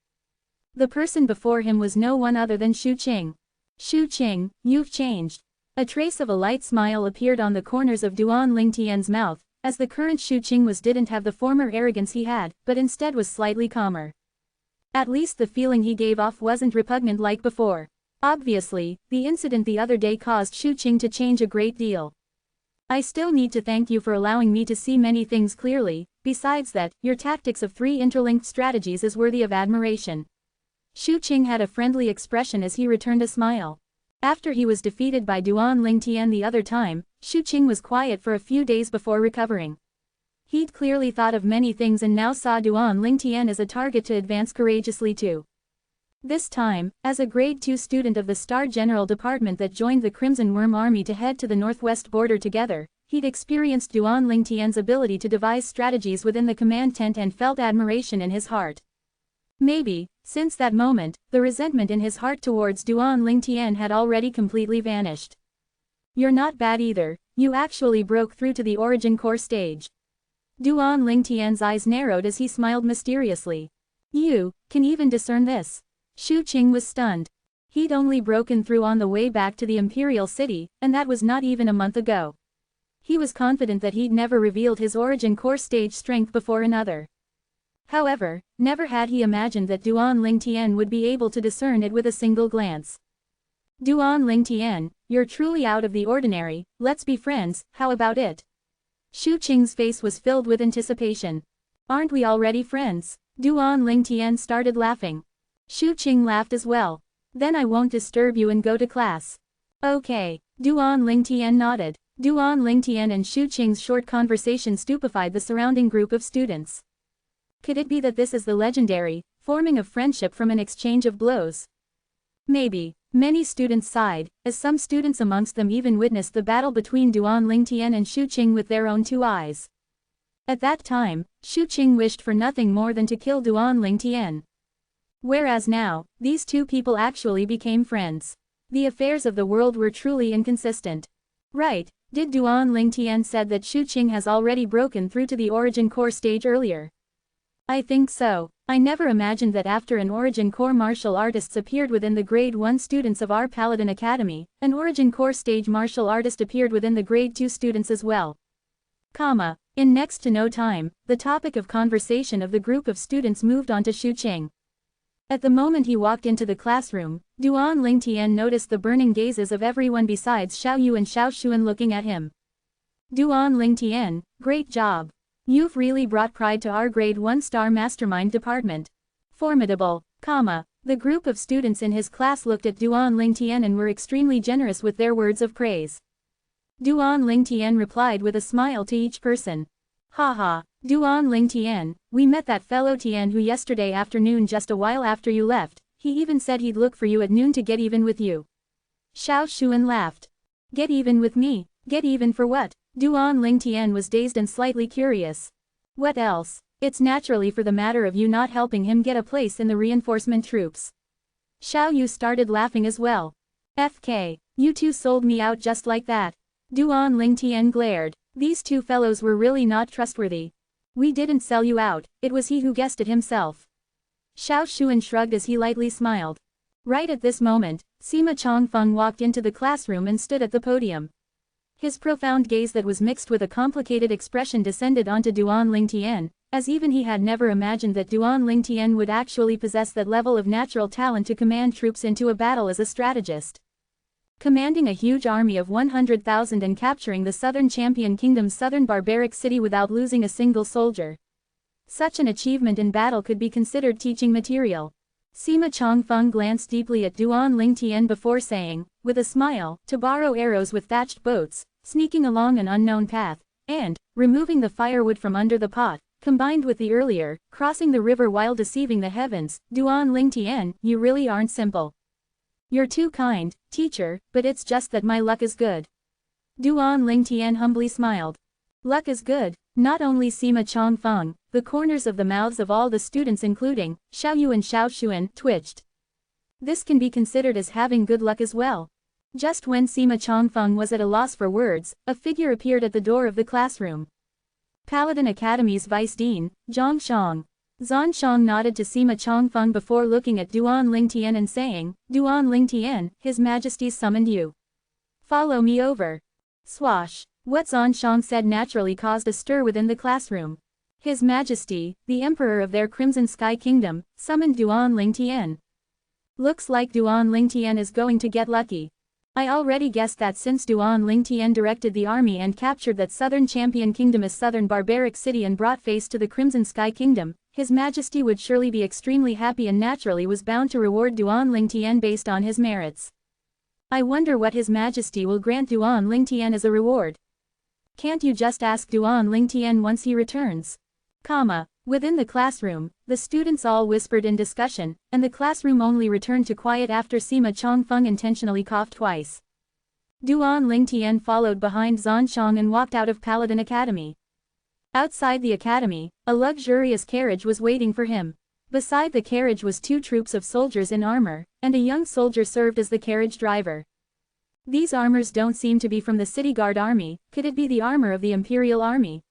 The person before him was no one other than Shu Qing. Shu Qing, you've changed. A trace of a light smile appeared on the corners of Duan Lingtian's mouth, as the current Shu Qing didn't have the former arrogance he had, but instead was slightly calmer. At least the feeling he gave off wasn't repugnant like before. Obviously, the incident the other day caused Shu Qing to change a great deal. I still need to thank you for allowing me to see many things clearly, besides that, your tactics of 3 interlinked strategies is worthy of admiration. Shu Qing had a friendly expression as he returned a smile. After he was defeated by Duan Lingtian the other time, Shu Qing was quiet for a few days before recovering. He'd clearly thought of many things and now saw Duan Lingtian as a target to advance courageously to. This time, as a grade 2 student of the Star General Department that joined the Crimson Worm Army to head to the northwest border together, he'd experienced Duan Lingtian's ability to devise strategies within the command tent and felt admiration in his heart. Maybe, since that moment, the resentment in his heart towards Duan Lingtian had already completely vanished. You're not bad either, you actually broke through to the origin core stage. Duan Lingtian's eyes narrowed as he smiled mysteriously. You can even discern this. Shu Qing was stunned. He'd only broken through on the way back to the Imperial City, and that was not even a month ago. He was confident that he'd never revealed his origin core stage strength before another. However, never had he imagined that Duan Lingtian would be able to discern it with a single glance. Duan Lingtian, you're truly out of the ordinary, let's be friends, how about it? Shu Qing's face was filled with anticipation. Aren't we already friends? Duan Lingtian started laughing. Shu Qing laughed as well. Then I won't disturb you and go to class. Okay. Duan Lingtian nodded. Duan Lingtian and Shu Qing's short conversation stupefied the surrounding group of students. Could it be that this is the legendary forming of friendship from an exchange of blows? Maybe. Many students sighed, as some students amongst them even witnessed the battle between Duan Lingtian and Shu Qing with their own 2 eyes. At that time, Shu Qing wished for nothing more than to kill Duan Lingtian. Whereas now, these 2 people actually became friends. The affairs of the world were truly inconsistent. Right, did Duan Lingtian said that Shu Qing has already broken through to the origin core stage earlier? I think so. I never imagined that after an origin core martial artists appeared within the grade 1 students of our Paladin Academy, an origin core stage martial artist appeared within the grade 2 students as well. In next to no time, the topic of conversation of the group of students moved on to Shu Qing. At the moment he walked into the classroom, Duan Lingtian noticed the burning gazes of everyone besides Xiao Yu and Xiao Xuan looking at him. Duan Lingtian, great job. You've really brought pride to our grade 1 star mastermind department. Formidable, The group of students in his class looked at Duan Lingtian and were extremely generous with their words of praise. Duan Lingtian replied with a smile to each person. Haha, Duan Lingtian, we met that fellow Tian who yesterday afternoon just a while after you left, he even said he'd look for you at noon to get even with you. Xiao Xuan laughed. Get even with me? Get even for what? Duan Lingtian was dazed and slightly curious. What else? It's naturally for the matter of you not helping him get a place in the reinforcement troops. Xiao Yu started laughing as well. FK, you 2 sold me out just like that. Duan Lingtian glared. These 2 fellows were really not trustworthy. We didn't sell you out, it was he who guessed it himself. Xiao Xuan shrugged as he lightly smiled. Right at this moment, Sima Chongfeng walked into the classroom and stood at the podium. His profound gaze that was mixed with a complicated expression descended onto Duan Lingtian, as even he had never imagined that Duan Lingtian would actually possess that level of natural talent to command troops into a battle as a strategist. Commanding a huge army of 100,000 and capturing the Southern Champion Kingdom's southern barbaric city without losing a single soldier. Such an achievement in battle could be considered teaching material. Sima Chongfeng glanced deeply at Duan Lingtian before saying, with a smile, to borrow arrows with thatched boats, sneaking along an unknown path, and, removing the firewood from under the pot, combined with the earlier, crossing the river while deceiving the heavens, Duan Lingtian, you really aren't simple. You're too kind, teacher, but it's just that my luck is good. Duan Lingtian humbly smiled. Luck is good. Not only Sima Chongfeng, the corners of the mouths of all the students including Xiao Yu and Xiao Xuan twitched. This can be considered as having good luck as well. Just when Sima Chongfeng was at a loss for words, a figure appeared at the door of the classroom. Paladin Academy's Vice Dean, Zhang Shang. Zhan Shang nodded to Sima Chongfeng before looking at Duan Lingtian and saying, Duan Lingtian, His Majesty's summoned you. Follow me over. Swash. What Zhan Shang said naturally caused a stir within the classroom. His Majesty, the Emperor of their Crimson Sky Kingdom, summoned Duan Lingtian. Looks like Duan Lingtian is going to get lucky. I already guessed that since Duan Lingtian directed the army and captured that southern champion kingdom as southern barbaric city and brought face to the Crimson Sky Kingdom, His Majesty would surely be extremely happy and naturally was bound to reward Duan Lingtian based on his merits. I wonder what His Majesty will grant Duan Lingtian as a reward. Can't you just ask Duan Lingtian once he returns? Within the classroom, the students all whispered in discussion, and the classroom only returned to quiet after Sima Chongfeng intentionally coughed twice. Duan Lingtian followed behind Zhan Shang and walked out of Paladin Academy. Outside the academy, a luxurious carriage was waiting for him. Beside the carriage was 2 troops of soldiers in armor, and a young soldier served as the carriage driver. These armors don't seem to be from the city guard army, could it be the armor of the Imperial Army?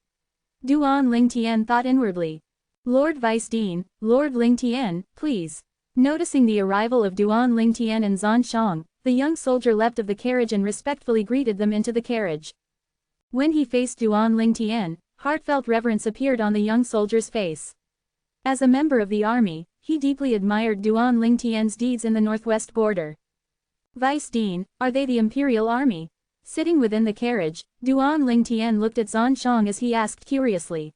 Duan Lingtian thought inwardly. Lord Vice Dean, Lord Lingtian, please. Noticing the arrival of Duan Lingtian and Zhan Shang, the young soldier leapt of the carriage and respectfully greeted them into the carriage. When he faced Duan Lingtian, heartfelt reverence appeared on the young soldier's face. As a member of the army, he deeply admired Duan Lingtian's deeds in the northwest border. Vice Dean, are they the Imperial Army? Sitting within the carriage, Duan Lingtian looked at Zhan Shang as he asked curiously.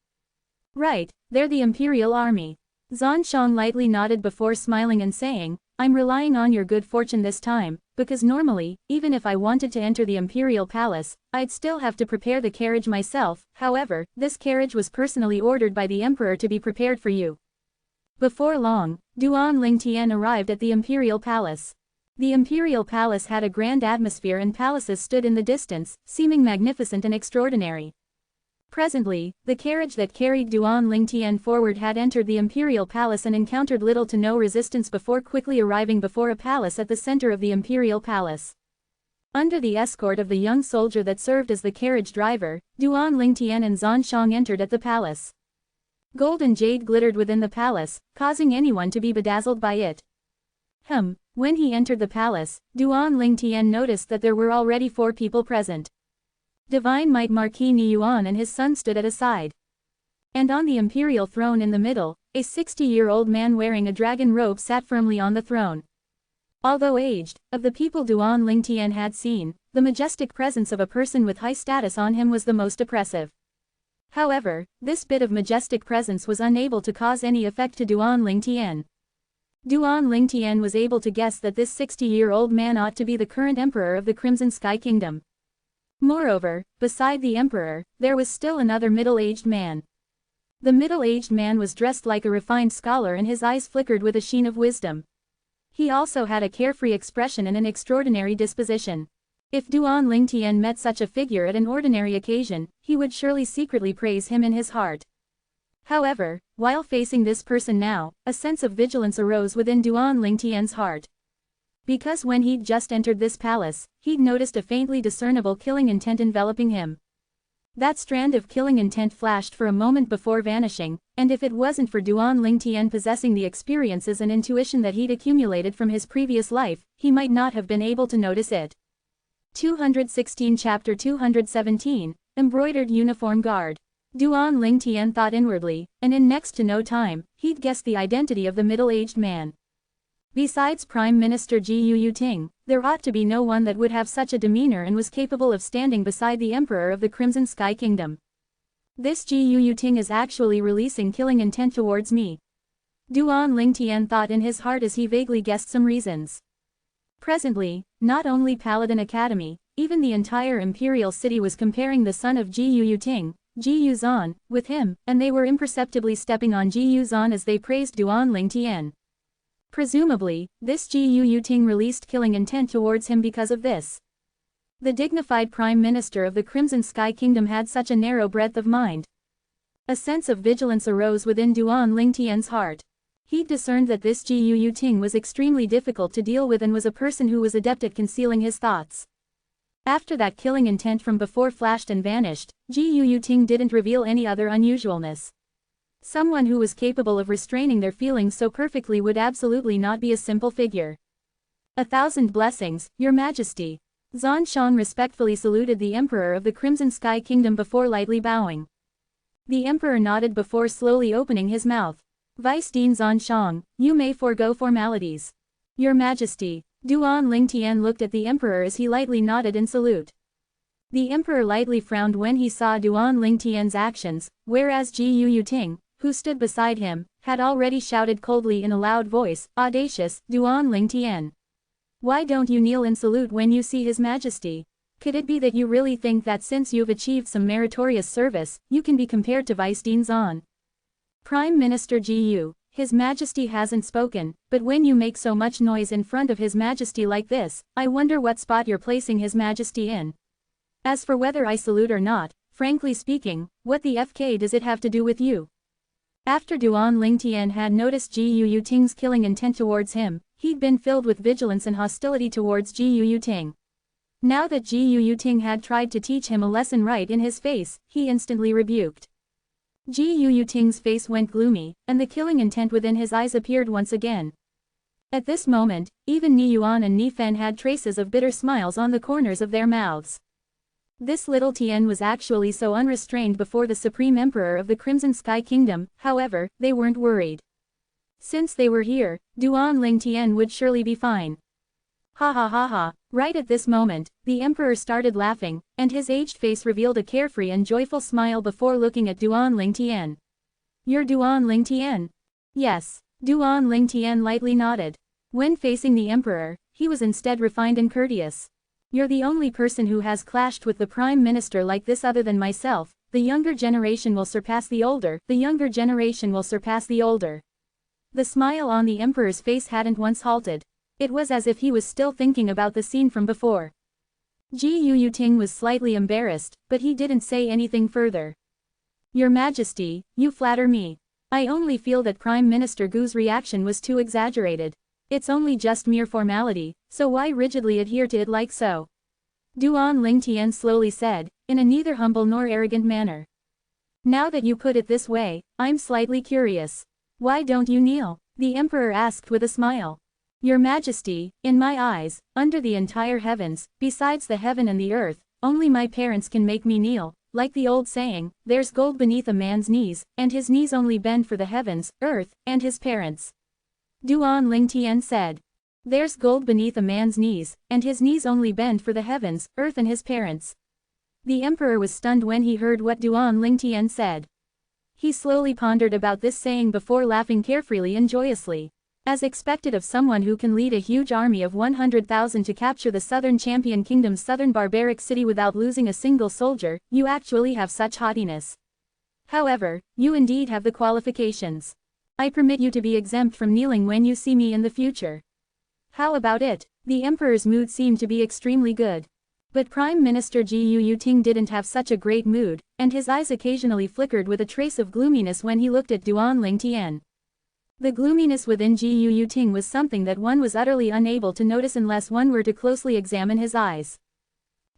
Right, they're the Imperial Army. Zhan Shang lightly nodded before smiling and saying, I'm relying on your good fortune this time, because normally, even if I wanted to enter the Imperial Palace, I'd still have to prepare the carriage myself, however, this carriage was personally ordered by the Emperor to be prepared for you. Before long, Duan Lingtian arrived at the Imperial Palace. The Imperial Palace had a grand atmosphere and palaces stood in the distance, seeming magnificent and extraordinary. Presently, the carriage that carried Duan Lingtian forward had entered the Imperial Palace and encountered little to no resistance before quickly arriving before a palace at the center of the Imperial Palace. Under the escort of the young soldier that served as the carriage driver, Duan Lingtian and Zhan Shang entered at the palace. Gold and jade glittered within the palace, causing anyone to be bedazzled by it. When he entered the palace, Duan Lingtian noticed that there were already 4 people present. Divine Might Marquis Ni Yuan and his son stood at a side. And on the imperial throne in the middle, a 60-year-old man wearing a dragon robe sat firmly on the throne. Although aged, of the people Duan Lingtian had seen, the majestic presence of a person with high status on him was the most oppressive. However, this bit of majestic presence was unable to cause any effect to Duan Lingtian. Duan Lingtian was able to guess that this 60-year-old man ought to be the current emperor of the Crimson Sky Kingdom. Moreover, beside the emperor, there was still another middle-aged man. The middle-aged man was dressed like a refined scholar and his eyes flickered with a sheen of wisdom. He also had a carefree expression and an extraordinary disposition. If Duan Lingtian met such a figure at an ordinary occasion, he would surely secretly praise him in his heart. However, while facing this person now, a sense of vigilance arose within Duan Lingtian's heart. Because when he'd just entered this palace, he'd noticed a faintly discernible killing intent enveloping him. That strand of killing intent flashed for a moment before vanishing, and if it wasn't for Duan Lingtian possessing the experiences and intuition that he'd accumulated from his previous life, he might not have been able to notice it. 216 Chapter 217, Embroidered Uniform Guard. Duan Lingtian thought inwardly, and in next to no time, he'd guessed the identity of the middle-aged man. Besides Prime Minister Ji Yuting, there ought to be no one that would have such a demeanor and was capable of standing beside the Emperor of the Crimson Sky Kingdom. This Ji Yuting is actually releasing killing intent towards me. Duan Lingtian thought in his heart as he vaguely guessed some reasons. Presently, not only Paladin Academy, even the entire Imperial City was comparing the son of Ji Yuting, Ji Yuzan, with him, and they were imperceptibly stepping on Ji Yuzan as they praised Duan Lingtian. Presumably, this Gu Ting released killing intent towards him because of this. The dignified Prime Minister of the Crimson Sky Kingdom had such a narrow breadth of mind. A sense of vigilance arose within Duan Lingtian's heart. He discerned that this Gu Ting was extremely difficult to deal with and was a person who was adept at concealing his thoughts. After that killing intent from before flashed and vanished, Gu Ting didn't reveal any other unusualness. Someone who was capable of restraining their feelings so perfectly would absolutely not be a simple figure. 1,000 blessings, Your Majesty. Zhan Shang respectfully saluted the Emperor of the Crimson Sky Kingdom before lightly bowing. The Emperor nodded before slowly opening his mouth. Vice Dean Zhan Shang, you may forego formalities. Your Majesty. Duan Lingtian looked at the Emperor as he lightly nodded in salute. The Emperor lightly frowned when he saw Duan Lingtian's actions, whereas Gu Ting, who stood beside him, had already shouted coldly in a loud voice, "Audacious, Duan Lingtian! Why don't you kneel in salute when you see His Majesty? Could it be that you really think that since you've achieved some meritorious service, you can be compared to Vice Dean Zhan? Prime Minister Gu, His Majesty hasn't spoken, but when you make so much noise in front of His Majesty like this, I wonder what spot you're placing His Majesty in. As for whether I salute or not, frankly speaking, what the FK does it have to do with you?" After Duan Lingtian had noticed Gu Ting's killing intent towards him, he'd been filled with vigilance and hostility towards Gu Ting. Now that Gu Ting had tried to teach him a lesson right in his face, he instantly rebuked. Gu Ting's face went gloomy, and the killing intent within his eyes appeared once again. At this moment, even Ni Yuan and Ni Fen had traces of bitter smiles on the corners of their mouths. This little Tian was actually so unrestrained before the Supreme Emperor of the Crimson Sky Kingdom, however, they weren't worried. Since they were here, Duan Lingtian would surely be fine. Ha ha ha ha. Right at this moment, the Emperor started laughing, and his aged face revealed a carefree and joyful smile before looking at Duan Lingtian. You're Duan Lingtian? Yes. Duan Lingtian lightly nodded. When facing the Emperor, he was instead refined and courteous. You're the only person who has clashed with the Prime Minister like this other than myself. The younger generation will surpass the older, the younger generation will surpass the older. The smile on the Emperor's face hadn't once halted. It was as if he was still thinking about the scene from before. Gu Ting was slightly embarrassed, but he didn't say anything further. Your Majesty, you flatter me. I only feel that Prime Minister Gu's reaction was too exaggerated. It's only just mere formality, so why rigidly adhere to it like so? Duan Lingtian slowly said, in a neither humble nor arrogant manner. Now that you put it this way, I'm slightly curious. Why don't you kneel? The Emperor asked with a smile. Your Majesty, in my eyes, under the entire heavens, besides the heaven and the earth, only my parents can make me kneel. Like the old saying, there's gold beneath a man's knees, and his knees only bend for the heavens, earth, and his parents. Duan Lingtian said. There's gold beneath a man's knees, and his knees only bend for the heavens, earth and his parents. The Emperor was stunned when he heard what Duan Lingtian said. He slowly pondered about this saying before laughing carefreely and joyously. As expected of someone who can lead a huge army of 100,000 to capture the Southern Champion Kingdom's southern barbaric city without losing a single soldier, you actually have such haughtiness. However, you indeed have the qualifications. I permit you to be exempt from kneeling when you see me in the future. How about it? The Emperor's mood seemed to be extremely good. But Prime Minister Gu Ting didn't have such a great mood, and his eyes occasionally flickered with a trace of gloominess when he looked at Duan Lingtian. The gloominess within Gu Ting was something that one was utterly unable to notice unless one were to closely examine his eyes.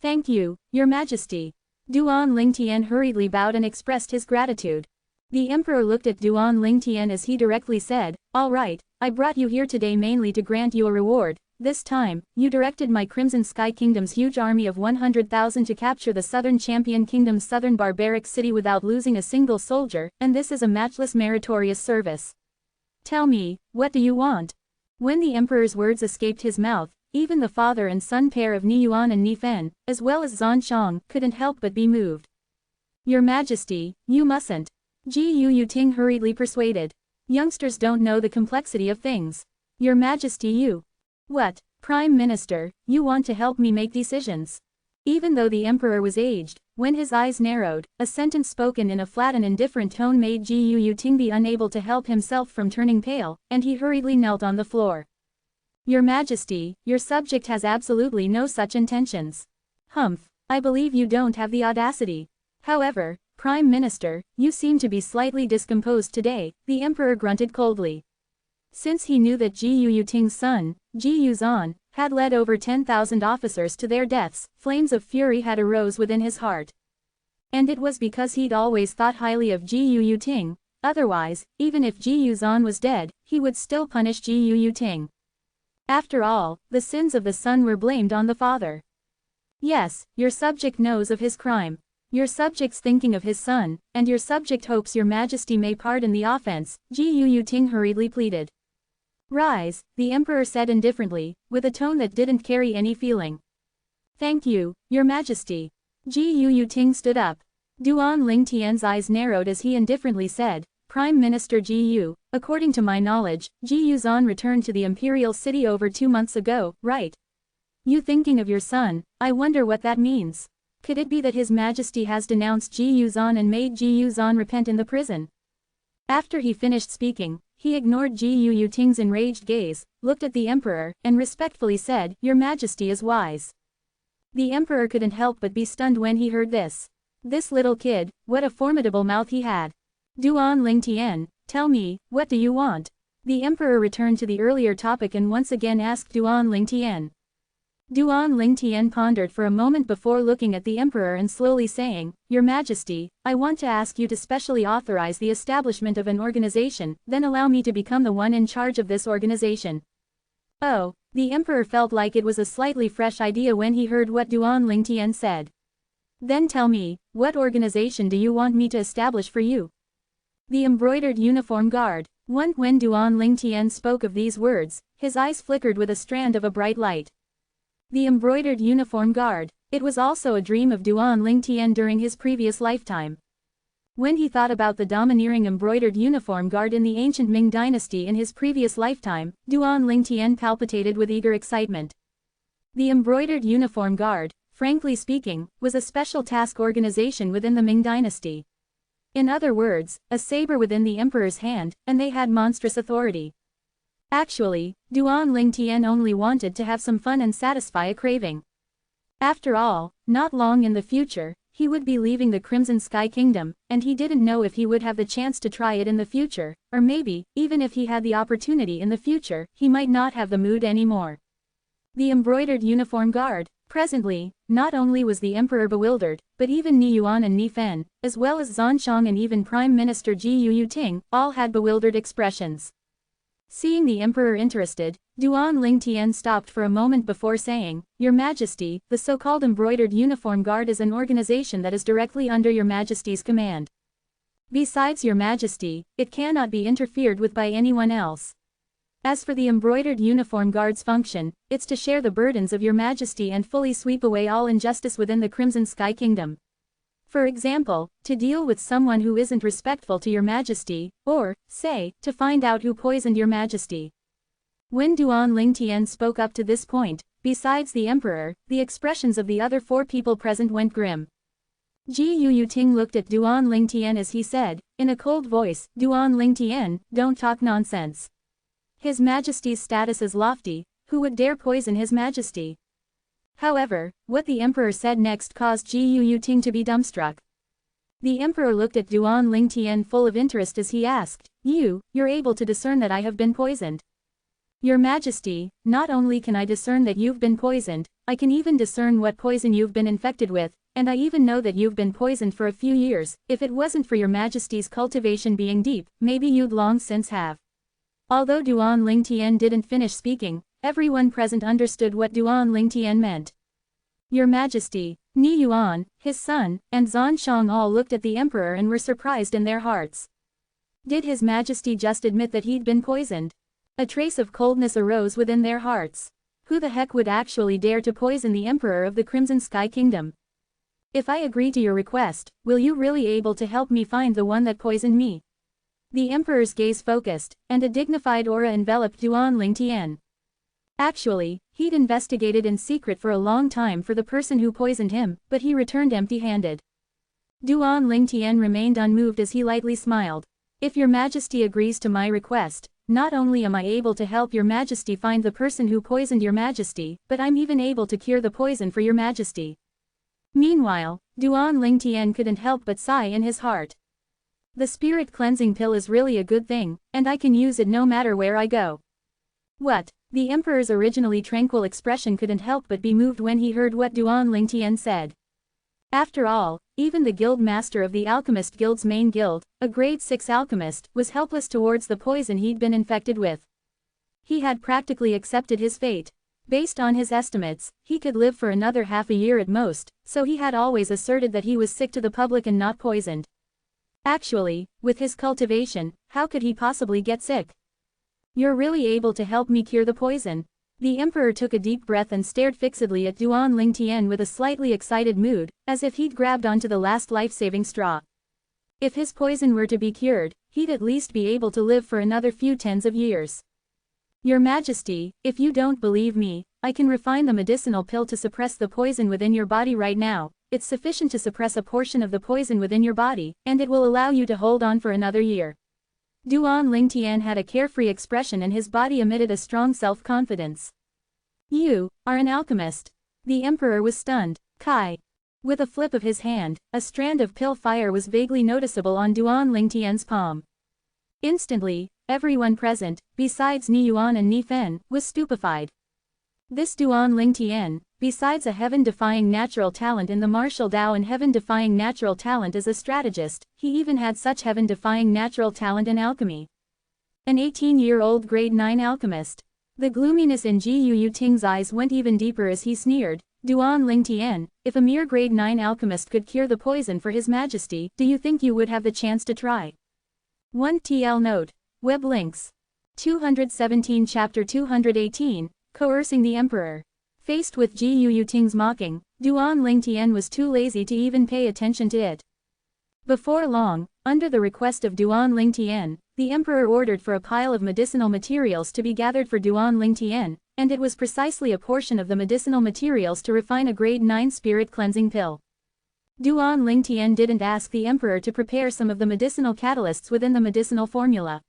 Thank you, Your Majesty. Duan Lingtian hurriedly bowed and expressed his gratitude. The Emperor looked at Duan Lingtian as he directly said, all right, I brought you here today mainly to grant you a reward. This time, you directed my Crimson Sky Kingdom's huge army of 100,000 to capture the Southern Champion Kingdom's southern barbaric city without losing a single soldier, and this is a matchless meritorious service. Tell me, what do you want? When the Emperor's words escaped his mouth, even the father and son pair of Ni Yuan and Ni Fen, as well as Zhan Shang, couldn't help but be moved. Your Majesty, you mustn't. Gu Ting hurriedly persuaded. Youngsters don't know the complexity of things. Your Majesty, you. What, Prime Minister, you want to help me make decisions? Even though the emperor was aged, when his eyes narrowed, a sentence spoken in a flat and indifferent tone made Gu Ting be unable to help himself from turning pale, and he hurriedly knelt on the floor. Your Majesty, your subject has absolutely no such intentions. Humph, I believe you don't have the audacity. However, Prime Minister, you seem to be slightly discomposed today, the emperor grunted coldly. Since he knew that Gu Ting's son, Gu Zan, had led over 10,000 officers to their deaths, flames of fury had arose within his heart. And it was because he'd always thought highly of Gu Ting, otherwise, even if Gu Zan was dead, he would still punish Gu Ting. After all, the sins of the son were blamed on the father. Yes, your subject knows of his crime. Your subject's thinking of his son, and your subject hopes your Majesty may pardon the offense, Gu Ting hurriedly pleaded. Rise, the emperor said indifferently, with a tone that didn't carry any feeling. Thank you, your Majesty. Gu Ting stood up. Duan Lingtian's eyes narrowed as he indifferently said, Prime Minister Gu, according to my knowledge, Gu Zan returned to the imperial city over 2 months ago, right? You thinking of your son, I wonder what that means. Could it be that His Majesty has denounced Gu Zan and made Gu Zan repent in the prison? After he finished speaking, he ignored Gu Ting's enraged gaze, looked at the emperor, and respectfully said, Your Majesty is wise. The emperor couldn't help but be stunned when he heard this. This little kid, what a formidable mouth he had. Duan Lingtian, tell me, what do you want? The emperor returned to the earlier topic and once again asked Duan Lingtian. Duan Lingtian pondered for a moment before looking at the emperor and slowly saying, Your Majesty, I want to ask you to specially authorize the establishment of an organization, then allow me to become the one in charge of this organization. Oh, the emperor felt like it was a slightly fresh idea when he heard what Duan Lingtian said. Then tell me, what organization do you want me to establish for you? The Embroidered Uniform Guard. When Duan Lingtian spoke of these words, his eyes flickered with a strand of a bright light. The Embroidered Uniform Guard. It was also a dream of Duan Lingtian during his previous lifetime. When he thought about the domineering Embroidered Uniform Guard in the ancient Ming dynasty in his previous lifetime, Duan Lingtian palpitated with eager excitement. The Embroidered Uniform Guard, frankly speaking, was a special task organization within the Ming dynasty. In other words, a saber within the emperor's hand, and they had monstrous authority. Actually, Duan Lingtian only wanted to have some fun and satisfy a craving. After all, not long in the future, he would be leaving the Crimson Sky Kingdom, and he didn't know if he would have the chance to try it in the future, or maybe, even if he had the opportunity in the future, he might not have the mood anymore. The Embroidered Uniform Guard. Presently, not only was the emperor bewildered, but even Ni Yuan and Ni Fen, as well as Zhanshang and even Prime Minister Gu Ting, all had bewildered expressions. Seeing the emperor interested, Duan Lingtian stopped for a moment before saying, Your Majesty, the so-called Embroidered Uniform Guard is an organization that is directly under Your Majesty's command. Besides Your Majesty, it cannot be interfered with by anyone else. As for the Embroidered Uniform Guard's function, it's to share the burdens of Your Majesty and fully sweep away all injustice within the Crimson Sky Kingdom. For example, to deal with someone who isn't respectful to Your Majesty, or, say, to find out who poisoned Your Majesty. When Duan Lingtian spoke up to this point, besides the emperor, the expressions of the other 4 people present went grim. Gu Ting looked at Duan Lingtian as he said, in a cold voice, Duan Lingtian, don't talk nonsense. His Majesty's status is lofty, who would dare poison His Majesty? However, what the emperor said next caused Gu Ting to be dumbstruck. The emperor looked at Duan Lingtian full of interest as he asked, You're able to discern that I have been poisoned? Your Majesty, not only can I discern that you've been poisoned, I can even discern what poison you've been infected with, and I even know that you've been poisoned for a few years. If it wasn't for Your Majesty's cultivation being deep, maybe you'd long since have. Although Duan Lingtian didn't finish speaking, everyone present understood what Duan Lingtian meant. Your Majesty, Ni Yuan, his son, and Zhanshang all looked at the emperor and were surprised in their hearts. Did His Majesty just admit that he'd been poisoned? A trace of coldness arose within their hearts. Who the heck would actually dare to poison the emperor of the Crimson Sky Kingdom? If I agree to your request, will you really able to help me find the one that poisoned me? The emperor's gaze focused, and a dignified aura enveloped Duan Lingtian. Actually, He'd investigated in secret for a long time for the person who poisoned him, but he returned empty-handed. Duan Lingtian remained unmoved as he lightly smiled. If your majesty agrees to my request, not only am I able to help your majesty find the person who poisoned your majesty, but I'm even able to cure the poison for your majesty. Meanwhile, Duan Lingtian couldn't help but sigh in his heart. The spirit cleansing pill is really a good thing, and I can use it no matter where I go. What? The emperor's originally tranquil expression couldn't help but be moved when he heard what Duan Lingtian said. After all, even the guild master of the Alchemist Guild's main guild, a grade 6 alchemist, was helpless towards the poison he'd been infected with. He had practically accepted his fate. Based on his estimates, he could live for another half a year at most, so he had always asserted that he was sick to the public and not poisoned. Actually, with his cultivation, how could he possibly get sick? You're really able to help me cure the poison? The emperor took a deep breath and stared fixedly at Duan Lingtian with a slightly excited mood, as if he'd grabbed onto the last life-saving straw. If his poison were to be cured, he'd at least be able to live for another few tens of years. Your Majesty, if you don't believe me, I can refine the medicinal pill to suppress the poison within your body right now. It's sufficient to suppress a portion of the poison within your body, and it will allow you to hold on for another year. Duan Lingtian had a carefree expression and his body emitted a strong self-confidence. You are an alchemist. The emperor was stunned. Kai. With a flip of his hand, a strand of pill fire was vaguely noticeable on Duan Lingtian's palm. Instantly, everyone present, besides Ni Yuan and Ni Fen, was stupefied. This Duan Lingtian, besides a heaven-defying natural talent in the martial Dao and heaven-defying natural talent as a strategist, he even had such heaven-defying natural talent in alchemy. An 18-year-old grade 9 alchemist. The gloominess in Ji Yu Ting's eyes went even deeper as he sneered. Duan Lingtian, if a mere grade 9 alchemist could cure the poison for his majesty, do you think you would have the chance to try? 1 TL Note. Web links. 217 Chapter 218, Coercing the Emperor. Faced with Ji Yu Ting's mocking, Duan Lingtian was too lazy to even pay attention to it. Before long, under the request of Duan Lingtian, the emperor ordered for a pile of medicinal materials to be gathered for Duan Lingtian, and it was precisely a portion of the medicinal materials to refine a grade 9 spirit cleansing pill. Duan Lingtian didn't ask the emperor to prepare some of the medicinal catalysts within the medicinal formula.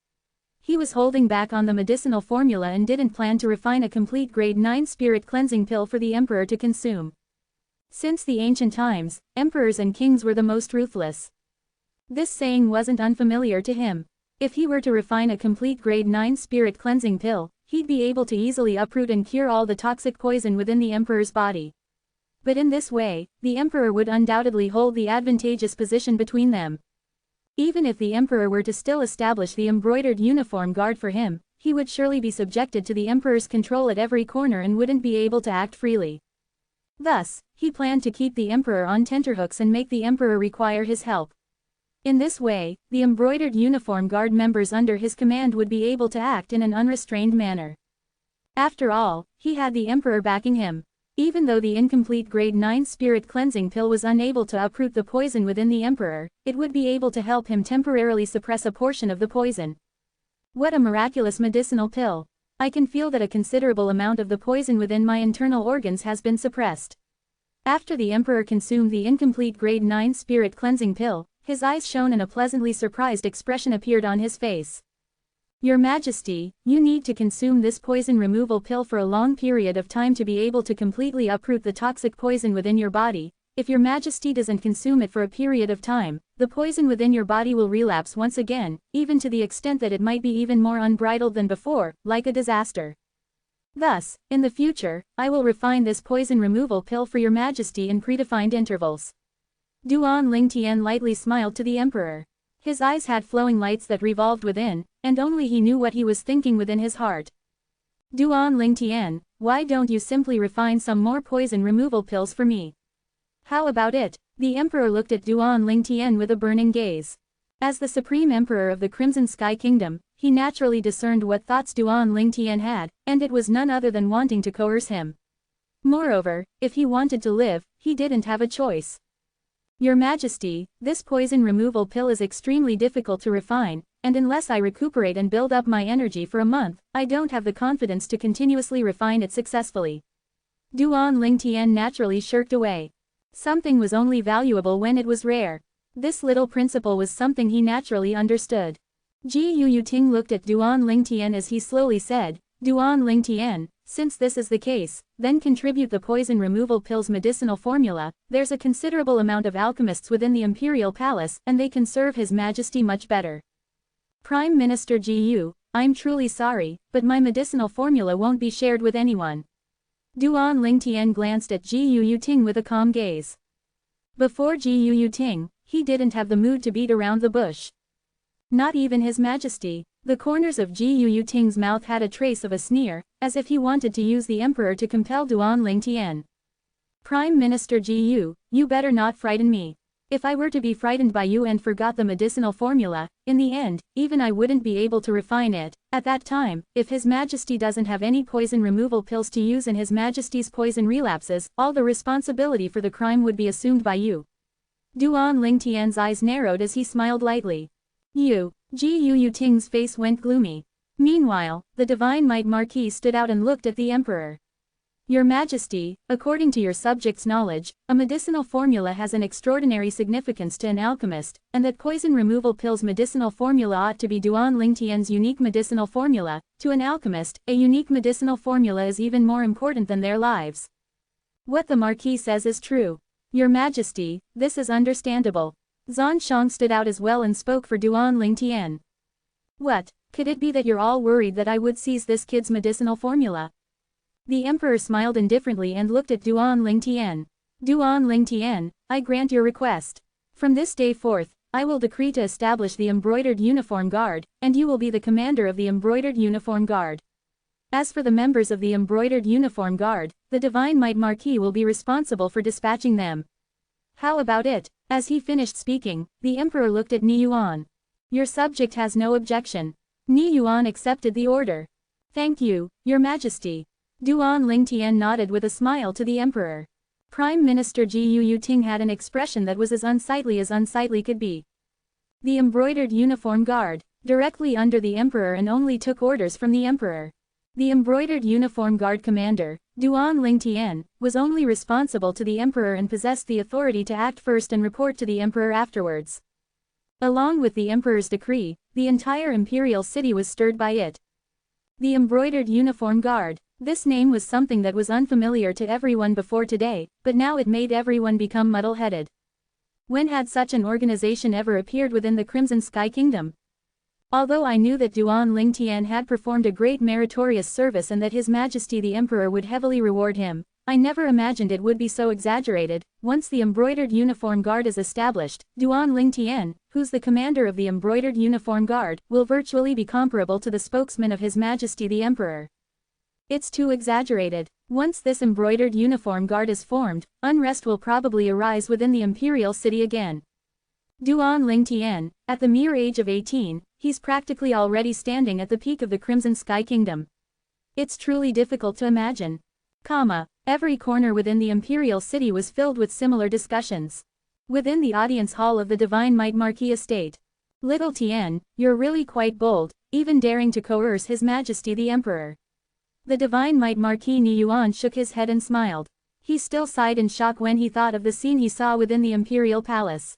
He was holding back on the medicinal formula and didn't plan to refine a complete grade 9 spirit cleansing pill for the emperor to consume. Since the ancient times, emperors and kings were the most ruthless. This saying wasn't unfamiliar to him. If he were to refine a complete grade 9 spirit cleansing pill, he'd be able to easily uproot and cure all the toxic poison within the emperor's body. But in this way, the emperor would undoubtedly hold the advantageous position between them. Even if the emperor were to still establish the embroidered uniform guard for him, he would surely be subjected to the emperor's control at every corner and wouldn't be able to act freely. Thus, he planned to keep the emperor on tenterhooks and make the emperor require his help. In this way, the embroidered uniform guard members under his command would be able to act in an unrestrained manner. After all, he had the emperor backing him. Even though the incomplete grade 9 spirit cleansing pill was unable to uproot the poison within the emperor, it would be able to help him temporarily suppress a portion of the poison. What a miraculous medicinal pill! I can feel that a considerable amount of the poison within my internal organs has been suppressed. After the emperor consumed the incomplete grade 9 spirit cleansing pill, his eyes shone and a pleasantly surprised expression appeared on his face. Your Majesty, you need to consume this poison removal pill for a long period of time to be able to completely uproot the toxic poison within your body. If your Majesty doesn't consume it for a period of time, the poison within your body will relapse once again, even to the extent that it might be even more unbridled than before, like a disaster. Thus, in the future, I will refine this poison removal pill for your Majesty in predefined intervals. Duan Lingtian lightly smiled to the emperor. His eyes had flowing lights that revolved within, and only he knew what he was thinking within his heart. Duan Lingtian, why don't you simply refine some more poison removal pills for me? How about it? The emperor looked at Duan Lingtian with a burning gaze. As the supreme emperor of the Crimson Sky Kingdom, he naturally discerned what thoughts Duan Lingtian had, and it was none other than wanting to coerce him. Moreover, if he wanted to live, he didn't have a choice. Your Majesty, this poison removal pill is extremely difficult to refine, and unless I recuperate and build up my energy for a month, I don't have the confidence to continuously refine it successfully. Duan Lingtian naturally shirked away. Something was only valuable when it was rare. This little principle was something he naturally understood. Ji Yuting looked at Duan Lingtian as he slowly said, Duan Lingtian, since this is the case, then contribute the poison removal pill's medicinal formula. There's a considerable amount of alchemists within the imperial palace and they can serve His Majesty much better. Prime Minister Ji Yu, I'm truly sorry, but my medicinal formula won't be shared with anyone. Duan Lingtian glanced at Ji Yuting with a calm gaze. Before Ji Yuting, he didn't have the mood to beat around the bush. Not even His Majesty. The corners of Ji Yuting's mouth had a trace of a sneer, as if he wanted to use the emperor to compel Duan Lingtian. Prime Minister Ji Yu, you better not frighten me. If I were to be frightened by you and forgot the medicinal formula, in the end, even I wouldn't be able to refine it. At that time, if His Majesty doesn't have any poison removal pills to use and His Majesty's poison relapses, all the responsibility for the crime would be assumed by you. Duan Lingtian's eyes narrowed as he smiled lightly. You. Ji Yuting's face went gloomy. Meanwhile, the Divine Might Marquis stood out and looked at the Emperor. Your Majesty, according to your subject's knowledge, a medicinal formula has an extraordinary significance to an alchemist, and that poison removal pill's medicinal formula ought to be Duan Lingtian's unique medicinal formula. To an alchemist, a unique medicinal formula is even more important than their lives. What the Marquis says is true. Your Majesty, this is understandable. Zhan Shang stood out as well and spoke for Duan Lingtian. What, could it be that you're all worried that I would seize this kid's medicinal formula? The Emperor smiled indifferently and looked at Duan Lingtian. Duan Lingtian, I grant your request. From this day forth, I will decree to establish the Embroidered Uniform Guard, and you will be the commander of the Embroidered Uniform Guard. As for the members of the Embroidered Uniform Guard, the Divine Might Marquis will be responsible for dispatching them. How about it? As he finished speaking, the Emperor looked at Ni Yuan. Your subject has no objection. Ni Yuan accepted the order. Thank you, Your Majesty. Duan Lingtian nodded with a smile to the Emperor. Prime Minister Ji Yuting had an expression that was as unsightly could be. The Embroidered Uniform Guard, directly under the Emperor and only took orders from the Emperor. The Embroidered Uniform Guard commander, Duan Lingtian, was only responsible to the Emperor and possessed the authority to act first and report to the Emperor afterwards. Along with the Emperor's decree, the entire imperial city was stirred by it. The Embroidered Uniform Guard. This name was something that was unfamiliar to everyone before today, but now it made everyone become muddle-headed. When had such an organization ever appeared within the Crimson Sky Kingdom? Although I knew that Duan Lingtian had performed a great meritorious service and that His Majesty the Emperor would heavily reward him, I never imagined it would be so exaggerated. Once the Embroidered Uniform Guard is established, Duan Lingtian, who's the commander of the Embroidered Uniform Guard, will virtually be comparable to the spokesman of His Majesty the Emperor. It's too exaggerated. Once this Embroidered Uniform Guard is formed, unrest will probably arise within the imperial city again. Duan Lingtian, at the mere age of 18, he's practically already standing at the peak of the Crimson Sky Kingdom. It's truly difficult to imagine. Every corner within the imperial city was filled with similar discussions. Within the audience hall of the Divine Might Marquis estate. Little Tien, you're really quite bold, even daring to coerce His Majesty the Emperor. The Divine Might Marquis Ni Yuan shook his head and smiled. He still sighed in shock when he thought of the scene he saw within the imperial palace.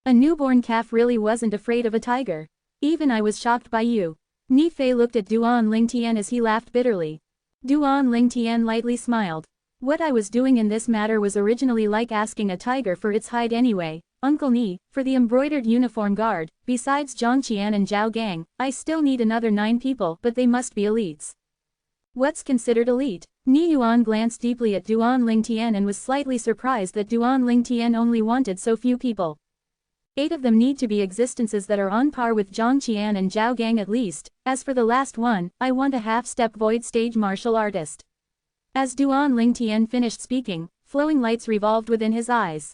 A newborn calf really wasn't afraid of a tiger. Even I was shocked by you. Ni Fei looked at Duan Lingtian as he laughed bitterly. Duan Lingtian lightly smiled. What I was doing in this matter was originally like asking a tiger for its hide anyway. Uncle Ni, for the Embroidered Uniform Guard, besides Zhang Qian and Zhao Gang, I still need another 9 people, but they must be elites. What's considered elite? Ni Yuan glanced deeply at Duan Lingtian and was slightly surprised that Duan Lingtian only wanted so few people. 8 of them need to be existences that are on par with Zhang Qian and Zhao Gang at least. As for the last one, I want a half-step void stage martial artist. As Duan Lingtian finished speaking, flowing lights revolved within his eyes.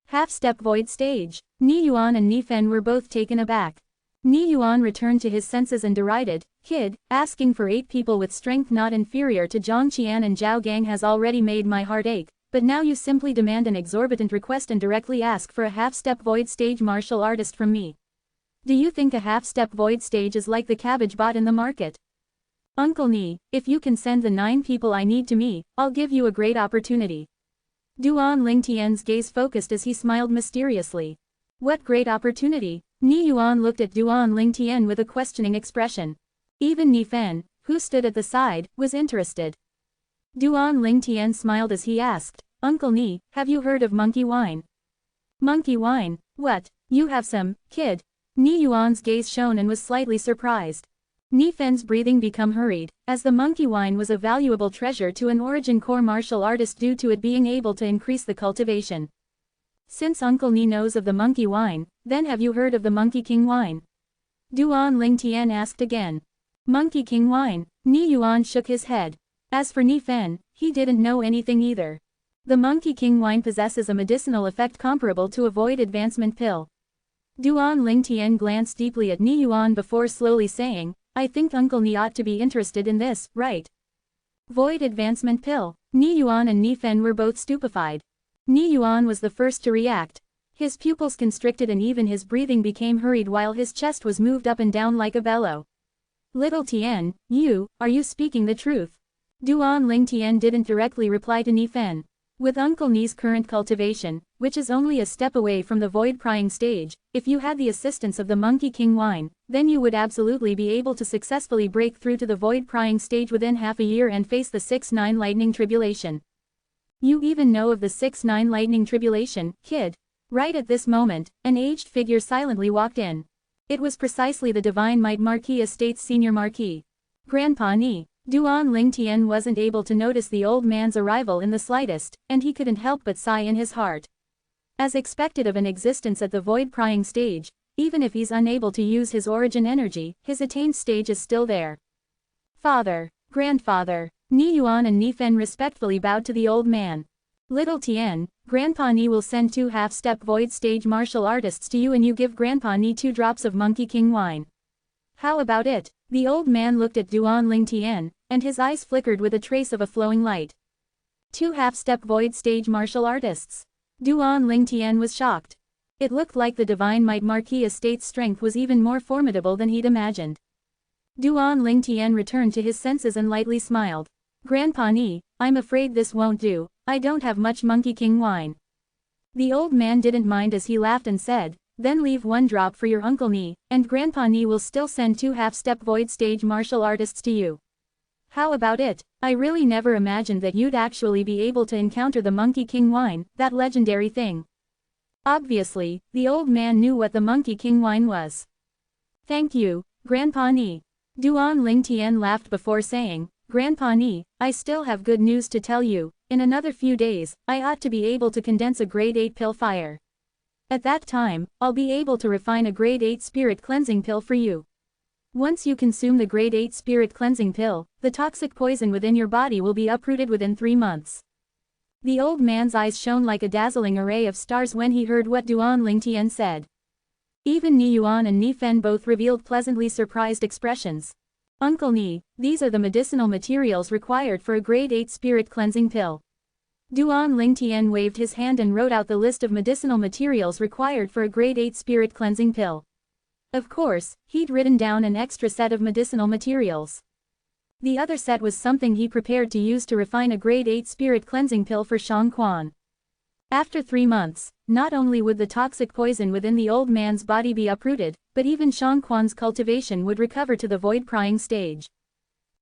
Half-step void stage. Ni Yuan and Ni Fen were both taken aback. Ni Yuan returned to his senses and derided, "Kid, asking for 8 people with strength not inferior to Zhang Qian and Zhao Gang has already made my heart ache, but now you simply demand an exorbitant request and directly ask for a half-step void stage martial artist from me." Do you think a half-step void stage is like the cabbage bought in the market? Uncle Ni, if you can send the 9 people I need to me, I'll give you a great opportunity. Duan Lingtian's gaze focused as he smiled mysteriously. What great opportunity? Ni Yuan looked at Duan Lingtian with a questioning expression. Even Ni Fen, who stood at the side, was interested. Duan Lingtian smiled as he asked, Uncle Ni, have you heard of monkey wine? Monkey wine? What? You have some, kid? Ni Yuan's gaze shone and was slightly surprised. Ni Fen's breathing became hurried, as the monkey wine was a valuable treasure to an origin core martial artist due to it being able to increase the cultivation. Since Uncle Ni knows of the monkey wine, then have you heard of the Monkey King wine? Duan Lingtian asked again. Monkey King wine? Ni Yuan shook his head. As for Ni Fen, he didn't know anything either. The Monkey King wine possesses a medicinal effect comparable to a void advancement pill. Duan Lingtian glanced deeply at Ni Yuan before slowly saying, I think Uncle Ni ought to be interested in this, right? Void advancement pill. Ni Yuan and Ni Fen were both stupefied. Ni Yuan was the first to react. His pupils constricted and even his breathing became hurried while his chest was moved up and down like a bellow. Little Tian, are you speaking the truth? Duan Lingtian didn't directly reply to Ni Fen. With Uncle Ni's current cultivation, which is only a step away from the void prying stage, if you had the assistance of the Monkey King wine, then you would absolutely be able to successfully break through to the void prying stage within half a year and face the 6-9 lightning tribulation. You even know of the 6-9 lightning tribulation, kid? Right at this moment, an aged figure silently walked in. It was precisely the Divine Might Marquis Estate's senior marquis. Grandpa Ni. Duan Lingtian wasn't able to notice the old man's arrival in the slightest, and he couldn't help but sigh in his heart. As expected of an existence at the void prying stage, even if he's unable to use his origin energy, his attained stage is still there. Father, grandfather, Ni Yuan and Ni Fen respectfully bowed to the old man. Little Tian, Grandpa Ni will send 2 half-step void stage martial artists to you and you give Grandpa Ni 2 drops of Monkey King wine. How about it? The old man looked at Duan Lingtian, and his eyes flickered with a trace of a flowing light. 2 half-step void stage martial artists. Duan Lingtian was shocked. It looked like the Divine Might Marquis Estate's strength was even more formidable than he'd imagined. Duan Lingtian returned to his senses and lightly smiled. Grandpa Ni, I'm afraid this won't do, I don't have much Monkey King wine. The old man didn't mind as he laughed and said, then leave 1 drop for your Uncle Ni, and Grandpa Ni will still send 2 half-step void stage martial artists to you. How about it? I really never imagined that you'd actually be able to encounter the Monkey King wine, that legendary thing. Obviously, the old man knew what the Monkey King wine was. Thank you, Grandpa Ni. Duan Lingtian laughed before saying, Grandpa Ni, I still have good news to tell you. In another few days, I ought to be able to condense a grade 8 pill fire. At that time, I'll be able to refine a grade 8 spirit cleansing pill for you. Once you consume the grade 8 spirit cleansing pill, the toxic poison within your body will be uprooted within 3 months. The old man's eyes shone like a dazzling array of stars when he heard what Duan Lingtian said. Even Ni Yuan and Ni Fen both revealed pleasantly surprised expressions. Uncle Ni, these are the medicinal materials required for a grade 8 spirit cleansing pill. Duan Lingtian waved his hand and wrote out the list of medicinal materials required for a grade 8 spirit cleansing pill. Of course, he'd written down an extra set of medicinal materials. The other set was something he prepared to use to refine a grade 8 spirit cleansing pill for Shang Quan. After 3 months, not only would the toxic poison within the old man's body be uprooted, but even Shang Quan's cultivation would recover to the void prying stage.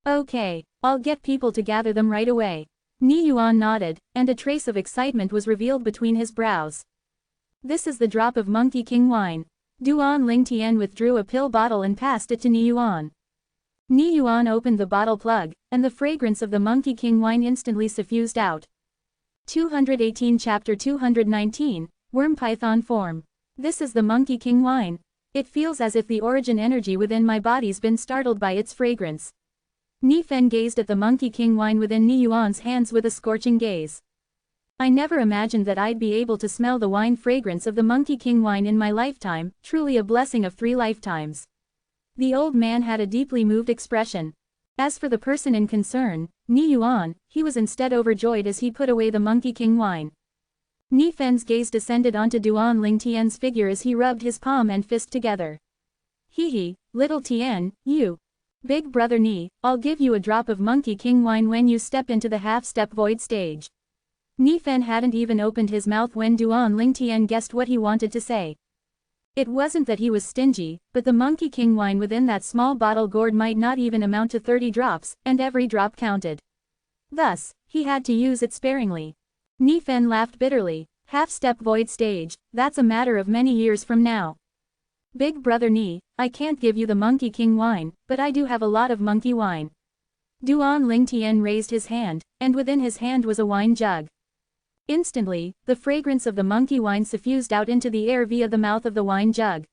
Okay, I'll get people to gather them right away. Ni Yuan nodded, and a trace of excitement was revealed between his brows. This is the drop of Monkey King wine. Duan Lingtian withdrew a pill bottle and passed it to Ni Yuan. Ni Yuan opened the bottle plug, and the fragrance of the Monkey King wine instantly suffused out. 218 Chapter 219, Worm Python Form. This is the Monkey King wine. It feels as if the origin energy within my body's been startled by its fragrance. Ni Fen gazed at the Monkey King wine within Ni Yuan's hands with a scorching gaze. I never imagined that I'd be able to smell the wine fragrance of the Monkey King wine in my lifetime, truly a blessing of 3 lifetimes. The old man had a deeply moved expression. As for the person in concern, Ni Yuan, he was instead overjoyed as he put away the Monkey King wine. Ni Fen's gaze descended onto Duan Lingtian's figure as he rubbed his palm and fist together. Hee hee, little Tien, you. Big brother Ni, I'll give you a drop of Monkey King wine when you step into the half-step void stage. Ni Fen hadn't even opened his mouth when Duan Ling Tien guessed what he wanted to say. It wasn't that he was stingy, but the Monkey King wine within that small bottle gourd might not even amount to 30 drops, and every drop counted. Thus, he had to use it sparingly. Ni Fen laughed bitterly. Half-step void stage, that's a matter of many years from now. Big brother Ni, I can't give you the Monkey King wine, but I do have a lot of monkey wine. Duan Ling Tien raised his hand, and within his hand was a wine jug. Instantly, the fragrance of the monkey wine suffused out into the air via the mouth of the wine jug.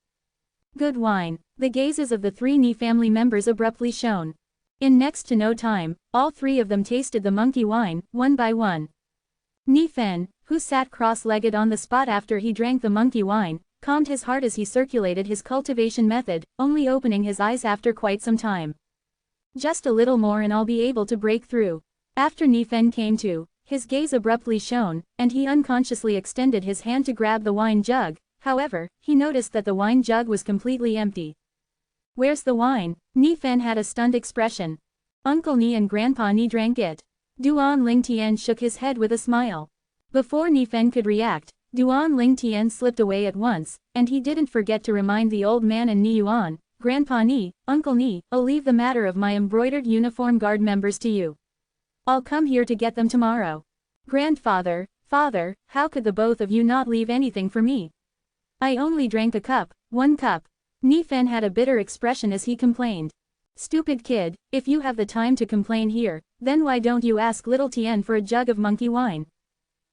Good wine. The gazes of the 3 Ni family members abruptly shone. In next to no time, all 3 of them tasted the monkey wine, one by one. Ni Fen, who sat cross-legged on the spot after he drank the monkey wine, calmed his heart as he circulated his cultivation method, only opening his eyes after quite some time. Just a little more and I'll be able to break through. After Ni Fen came to, his gaze abruptly shone, and he unconsciously extended his hand to grab the wine jug. However, he noticed that the wine jug was completely empty. Where's the wine? Ni Fen had a stunned expression. Uncle Ni and Grandpa Ni drank it. Duan Ling Tien shook his head with a smile. Before Ni Fen could react, Duan Ling Tien slipped away at once, and he didn't forget to remind the old man and Ni Yuan, Grandpa Ni, Uncle Ni, I'll leave the matter of my embroidered uniform guard members to you. I'll come here to get them tomorrow. Grandfather, father, how could the both of you not leave anything for me? I only drank a cup, 1 cup. Ni Fen had a bitter expression as he complained. Stupid kid, if you have the time to complain here, then why don't you ask little Tien for a jug of monkey wine?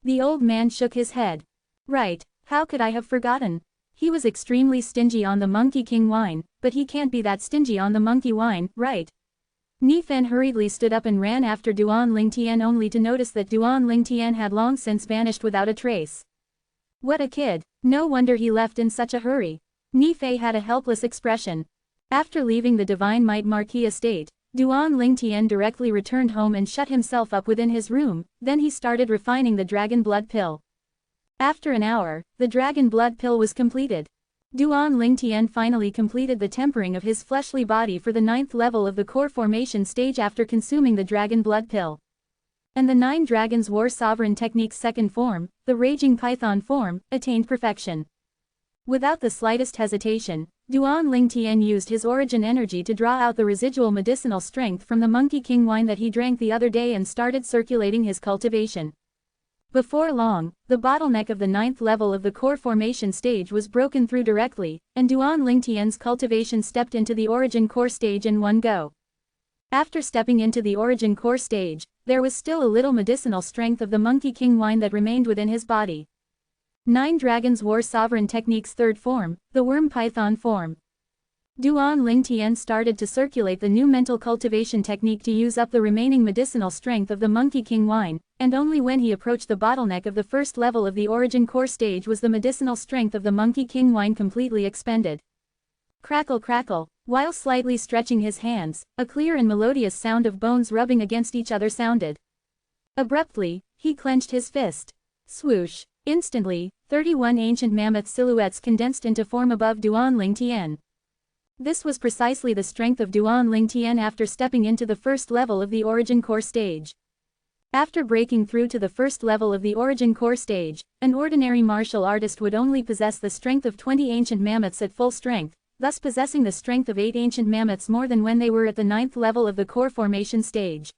The old man shook his head. Right, how could I have forgotten? He was extremely stingy on the Monkey King wine, but he can't be that stingy on the monkey wine, right? Ni Fen hurriedly stood up and ran after Duan Ling Tien only to notice that Duan Ling Tien had long since vanished without a trace. What a kid, no wonder he left in such a hurry. Ni Fei had a helpless expression. After leaving the Divine Might Marquis estate, Duan Ling Tien directly returned home and shut himself up within his room, then he started refining the dragon blood pill. After an hour, the dragon blood pill was completed. Duan Ling Tien finally completed the tempering of his fleshly body for the 9th level of the core formation stage after consuming the dragon blood pill. And the 9 Dragons War Sovereign Technique's 2nd form, the Raging Python form, attained perfection. Without the slightest hesitation, Duan Ling Tien used his origin energy to draw out the residual medicinal strength from the Monkey King wine that he drank the other day and started circulating his cultivation. Before long, the bottleneck of the 9th level of the core formation stage was broken through directly, and Duan Ling Tien's cultivation stepped into the origin core stage in one go. After stepping into the origin core stage, there was still a little medicinal strength of the Monkey King wine that remained within his body. 9 Dragons War Sovereign Technique's 3rd form, the Worm Python form. Duan Ling Tien started to circulate the new mental cultivation technique to use up the remaining medicinal strength of the Monkey King wine, and only when he approached the bottleneck of the 1st level of the origin core stage was the medicinal strength of the Monkey King wine completely expended. Crackle crackle, while slightly stretching his hands, a clear and melodious sound of bones rubbing against each other sounded. Abruptly, he clenched his fist. Swoosh! Instantly, 31 ancient mammoth silhouettes condensed into form above Duan Ling Tien. This was precisely the strength of Duan Ling Tien after stepping into the 1st level of the origin core stage. After breaking through to the 1st level of the origin core stage, an ordinary martial artist would only possess the strength of 20 ancient mammoths at full strength, thus possessing the strength of 8 ancient mammoths more than when they were at the 9th level of the core formation stage.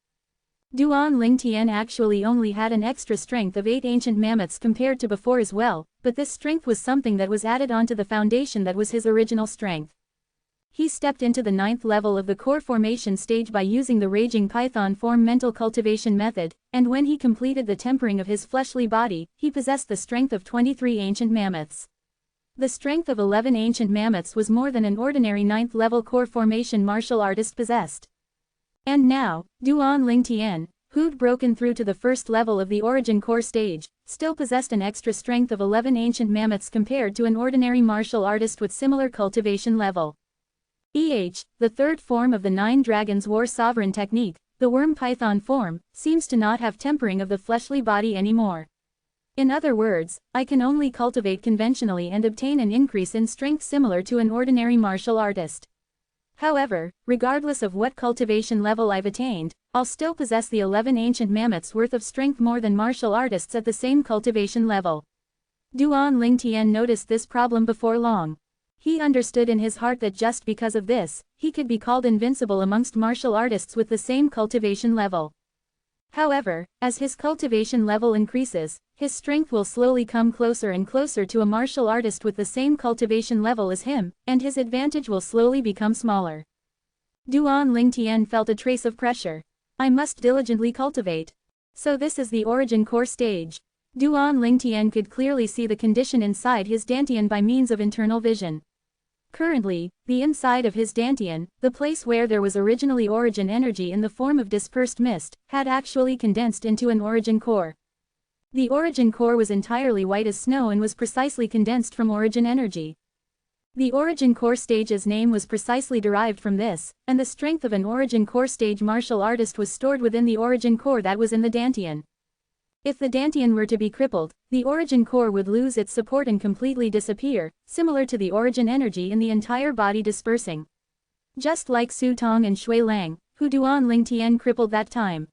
Duan Ling Tien actually only had an extra strength of 8 ancient mammoths compared to before as well, but this strength was something that was added onto the foundation that was his original strength. He stepped into the 9th level of the core formation stage by using the Raging Python form mental cultivation method, and when he completed the tempering of his fleshly body, he possessed the strength of 23 ancient mammoths. The strength of 11 ancient mammoths was more than an ordinary 9th level core formation martial artist possessed. And now, Duan Ling Tien, who'd broken through to the 1st level of the origin core stage, still possessed an extra strength of 11 ancient mammoths compared to an ordinary martial artist with similar cultivation level. The 3rd form of the 9 Dragons War Sovereign Technique, the Worm Python form, seems to not have tempering of the fleshly body anymore. In other words, I can only cultivate conventionally and obtain an increase in strength similar to an ordinary martial artist. However, regardless of what cultivation level I've attained, I'll still possess the 11 ancient mammoths worth of strength more than martial artists at the same cultivation level. Duan Lingtian noticed this problem before long. He understood in his heart that just because of this, he could be called invincible amongst martial artists with the same cultivation level. However, as his cultivation level increases, his strength will slowly come closer and closer to a martial artist with the same cultivation level as him, and his advantage will slowly become smaller. Duan Lingtian felt a trace of pressure. I must diligently cultivate. So this is the origin core stage. Duan Lingtian could clearly see the condition inside his dantian by means of internal vision. Currently, the inside of his dantian, the place where there was originally origin energy in the form of dispersed mist, had actually condensed into an origin core. The origin core was entirely white as snow and was precisely condensed from origin energy. The origin core stage's name was precisely derived from this, and the strength of an origin core stage martial artist was stored within the origin core that was in the dantian. If the dantian were to be crippled, the origin core would lose its support and completely disappear, similar to the origin energy in the entire body dispersing. Just like Su Tong and Shui Lang, who Duan Lingtian crippled that time.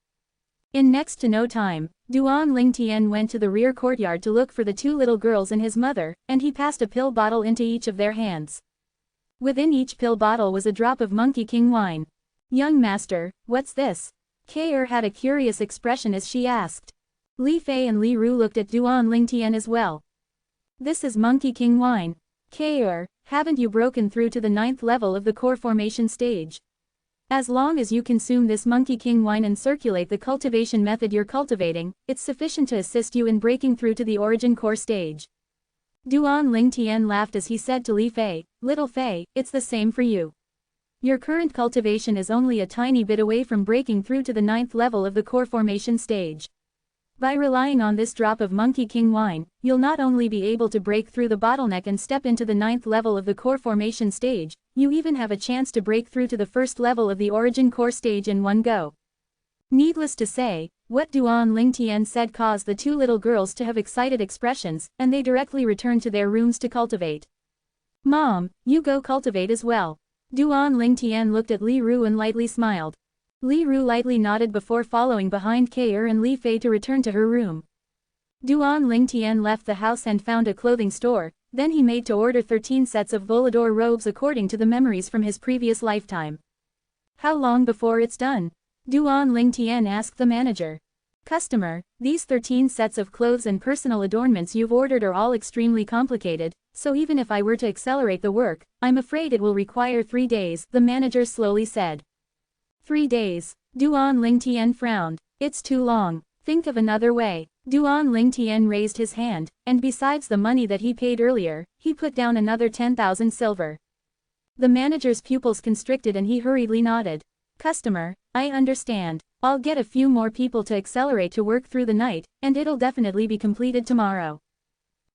In next to no time, Duan Lingtian went to the rear courtyard to look for the two little girls and his mother, and he passed a pill bottle into each of their hands. Within each pill bottle was a drop of Monkey King wine. "Young master, what's this?" Kei had a curious expression as she asked. Li Fei and Li Ru looked at Duan Lingtian as well. "This is Monkey King wine. Kei, haven't you broken through to the 9th level of the core formation stage? As long as you consume this Monkey King wine and circulate the cultivation method you're cultivating, it's sufficient to assist you in breaking through to the origin core stage." Duan Lingtian laughed as he said to Li Fei, "Little Fei, it's the same for you. Your current cultivation is only a tiny bit away from breaking through to the 9th level of the core formation stage. By relying on this drop of Monkey King wine, you'll not only be able to break through the bottleneck and step into the 9th level of the core formation stage, you even have a chance to break through to the 1st level of the origin core stage in one go." Needless to say, what Duan Lingtian said caused the two little girls to have excited expressions, and they directly returned to their rooms to cultivate. "Mom, you go cultivate as well." Duan Lingtian looked at Li Ru and lightly smiled. Li Ru lightly nodded before following behind Kei and Li Fei to return to her room. Duan Lingtian left the house and found a clothing store, then he made to order 13 sets of volador robes according to the memories from his previous lifetime. "How long before it's done?" Duan Lingtian asked the manager. "Customer, these 13 sets of clothes and personal adornments you've ordered are all extremely complicated, so even if I were to accelerate the work, I'm afraid it will require 3 days, the manager slowly said. 3 days. Duan Lingtian frowned. "It's too long. Think of another way." Duan Lingtian raised his hand, and besides the money that he paid earlier, he put down another 10,000 silver. The manager's pupils constricted and he hurriedly nodded. "Customer, I understand. I'll get a few more people to accelerate to work through the night, and it'll definitely be completed tomorrow."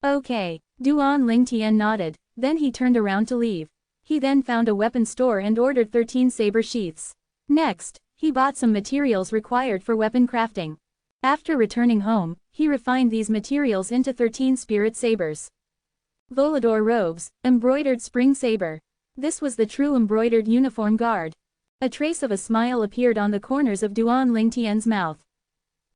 "Okay." Duan Lingtian nodded, then he turned around to leave. He then found a weapon store and ordered 13 saber sheaths. Next, he bought some materials required for weapon crafting. After returning home, he refined these materials into 13 spirit sabers. Volador robes, embroidered spring saber. This was the true embroidered uniform guard. A trace of a smile appeared on the corners of Duan Lingtian's mouth.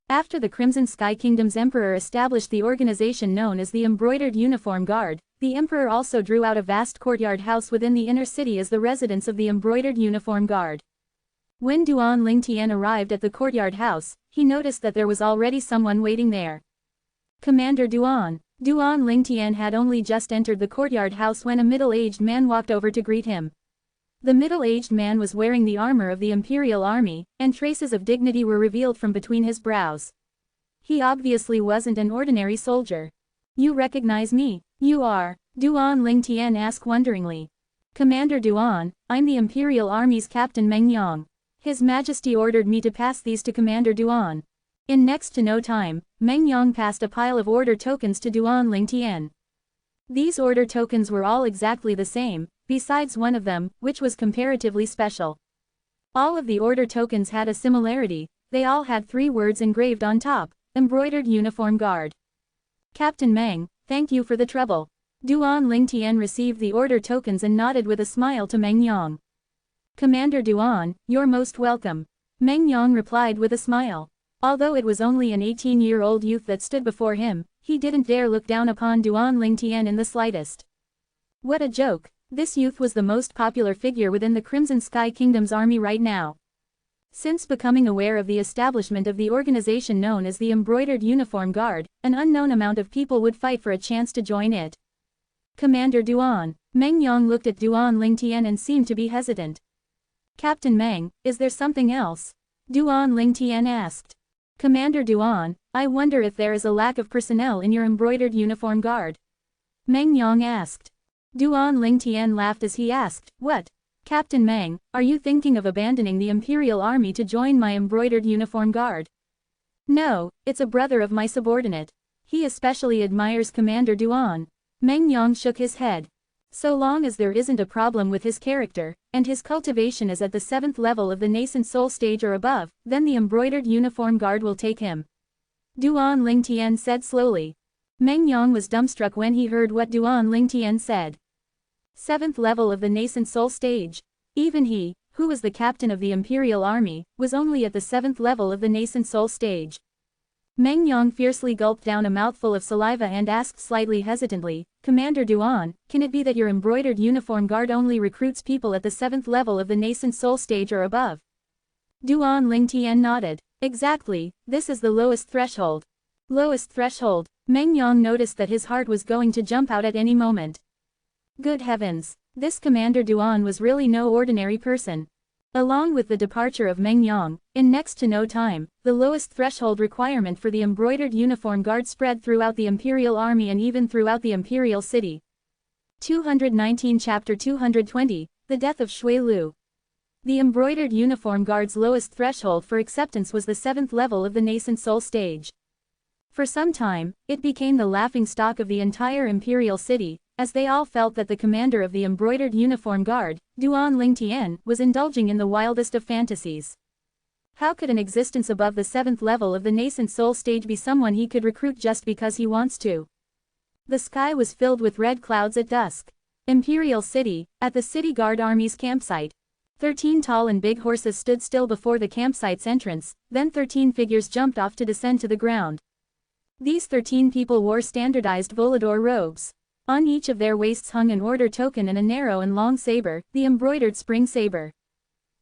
After the Crimson Sky Kingdom's emperor established the organization known as the Embroidered Uniform Guard, the emperor also drew out a vast courtyard house within the inner city as the residence of the Embroidered Uniform Guard. When Duan Lingtian arrived at the courtyard house, he noticed that there was already someone waiting there. "Commander Duan." Duan Lingtian had only just entered the courtyard house when a middle-aged man walked over to greet him. The middle-aged man was wearing the armor of the Imperial Army, and traces of dignity were revealed from between his brows. He obviously wasn't an ordinary soldier. "You recognize me?" "You are?" Duan Lingtian asked wonderingly. "Commander Duan, I'm the Imperial Army's Captain Meng Yang. His Majesty ordered me to pass these to Commander Duan." In next to no time, Meng Yang passed a pile of order tokens to Duan Lingtian. These order tokens were all exactly the same, besides one of them, which was comparatively special. All of the order tokens had a similarity, they all had 3 words engraved on top: Embroidered Uniform Guard. Captain Meng, thank you for the trouble. Duan Lingtian received the order tokens and nodded with a smile to Meng Yang. Commander Duan, you're most welcome. Meng Yang replied with a smile. Although it was only an 18-year-old youth that stood before him, he didn't dare look down upon Duan Lingtian in the slightest. What a joke! This youth was the most popular figure within the Crimson Sky Kingdom's army right now. Since becoming aware of the establishment of the organization known as the Embroidered Uniform Guard, an unknown amount of people would fight for a chance to join it. Commander Duan. Meng Yang looked at Duan Lingtian and seemed to be hesitant. Captain Meng, is there something else? Duan Lingtian asked. Commander Duan, I wonder if there is a lack of personnel in your Embroidered Uniform Guard. Meng Yang asked. Duan Lingtian laughed as he asked, What? Captain Meng, are you thinking of abandoning the Imperial Army to join my Embroidered Uniform Guard? No, it's a brother of my subordinate. He especially admires Commander Duan. Meng Yang shook his head. So long as there isn't a problem with his character, and his cultivation is at the 7th level of the nascent soul stage or above, then the Embroidered Uniform Guard will take him. Duan Lingtian said slowly. Meng Yang was dumbstruck when he heard what Duan Lingtian said. 7th level of the nascent soul stage. Even he, who was the captain of the Imperial Army, was only at the 7th level of the nascent soul stage. Meng Yang fiercely gulped down a mouthful of saliva and asked slightly hesitantly, Commander Duan, can it be that your Embroidered Uniform Guard only recruits people at the 7th level of the nascent soul stage or above? Duan Lingtian nodded. Exactly, this is the lowest threshold. Lowest threshold. Meng Yang noticed that his heart was going to jump out at any moment. Good heavens, this Commander Duan was really no ordinary person. Along with the departure of Meng Yang, in next to no time, the lowest threshold requirement for the Embroidered Uniform Guard spread throughout the Imperial Army and even throughout the Imperial City. 219 Chapter 220, The Death of Shui Lu. The Embroidered Uniform Guard's lowest threshold for acceptance was the 7th level of the nascent soul stage. For some time, it became the laughingstock of the entire Imperial City, as they all felt that the commander of the Embroidered Uniform Guard, Duan Lingtian, was indulging in the wildest of fantasies. How could an existence above the 7th level of the nascent soul stage be someone he could recruit just because he wants to? The sky was filled with red clouds at dusk. Imperial City, at the City Guard Army's campsite. 13 tall and big horses stood still before the campsite's entrance, then 13 figures jumped off to descend to the ground. These 13 people wore standardized volador robes. On each of their waists hung an order token and a narrow and long saber, the embroidered spring saber.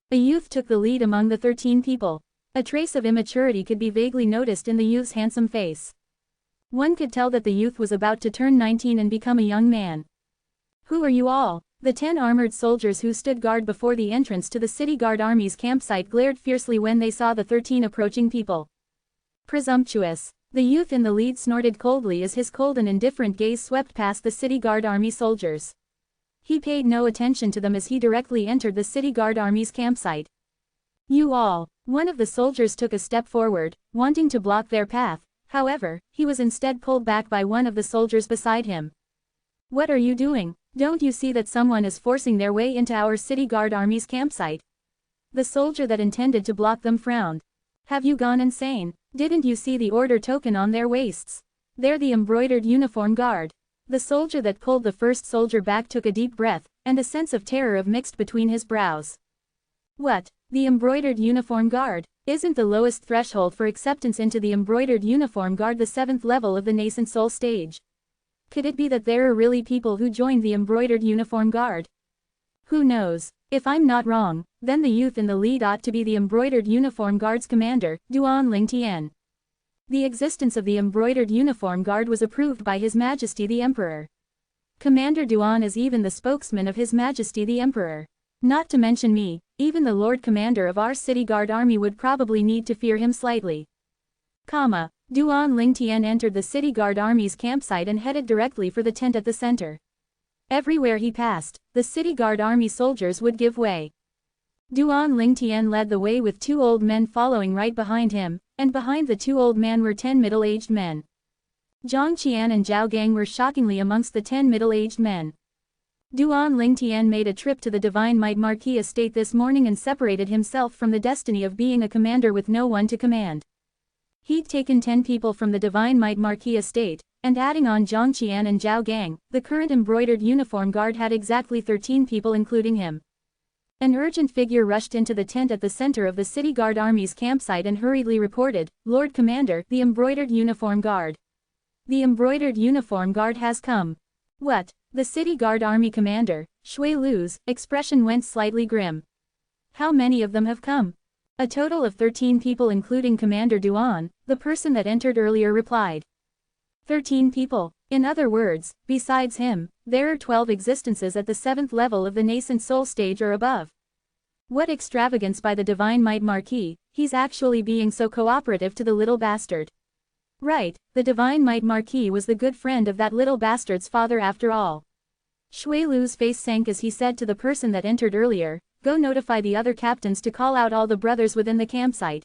A youth took the lead among the 13 people. A trace of immaturity could be vaguely noticed in the youth's handsome face. One could tell that the youth was about to turn 19 and become a young man. Who are you all? The 10 armored soldiers who stood guard before the entrance to the City Guard Army's campsite glared fiercely when they saw the 13 approaching people. Presumptuous. The youth in the lead snorted coldly as his cold and indifferent gaze swept past the City Guard Army soldiers. He paid no attention to them as he directly entered the City Guard Army's campsite. You all. One of the soldiers took a step forward, wanting to block their path. However, he was instead pulled back by one of the soldiers beside him. What are you doing? Don't you see that someone is forcing their way into our City Guard Army's campsite? The soldier that intended to block them frowned. Have you gone insane? Didn't you see the order token on their waists? They're the Embroidered Uniform Guard. The soldier that pulled the first soldier back took a deep breath, and a sense of terror mixed between his brows. What? The Embroidered Uniform Guard? Isn't the lowest threshold for acceptance into the Embroidered Uniform Guard the 7th level of the nascent soul stage? Could it be that there are really people who joined the Embroidered Uniform Guard? Who knows? If I'm not wrong, then the youth in the lead ought to be the Embroidered Uniform Guard's commander, Duan Lingtian. The existence of the Embroidered Uniform Guard was approved by His Majesty the Emperor. Commander Duan is even the spokesman of His Majesty the Emperor. Not to mention me, even the Lord Commander of our City Guard Army would probably need to fear him slightly. Duan Lingtian entered the City Guard Army's campsite and headed directly for the tent at the center. Everywhere he passed, the City Guard Army soldiers would give way. Duan Lingtian led the way with 2 old men following right behind him, and behind the 2 old men were 10 middle-aged men. Zhang Qian and Zhao Gang were shockingly amongst the 10 middle-aged men. Duan Lingtian made a trip to the Divine Might Marquis estate this morning and separated himself from the destiny of being a commander with no one to command. He'd taken 10 people from the Divine Might Marquis estate, and adding on Zhang Qian and Zhao Gang, the current embroidered uniform guard had exactly 13 people including him. An urgent figure rushed into the tent at the center of the City Guard Army's campsite and hurriedly reported, "Lord Commander, the embroidered uniform guard. The embroidered uniform guard has come." "What?" The City Guard Army commander, Shui Lu's, expression went slightly grim. "How many of them have come?" "A total of 13 people including Commander Duan," the person that entered earlier replied. 13 people. In other words, besides him, there are 12 existences at the 7th level of the nascent soul stage or above. What extravagance by the Divine Might Marquis, he's actually being so cooperative to the little bastard. Right, the Divine Might Marquis was the good friend of that little bastard's father after all. Shui Lu's face sank as he said to the person that entered earlier, "Go notify the other captains to call out all the brothers within the campsite.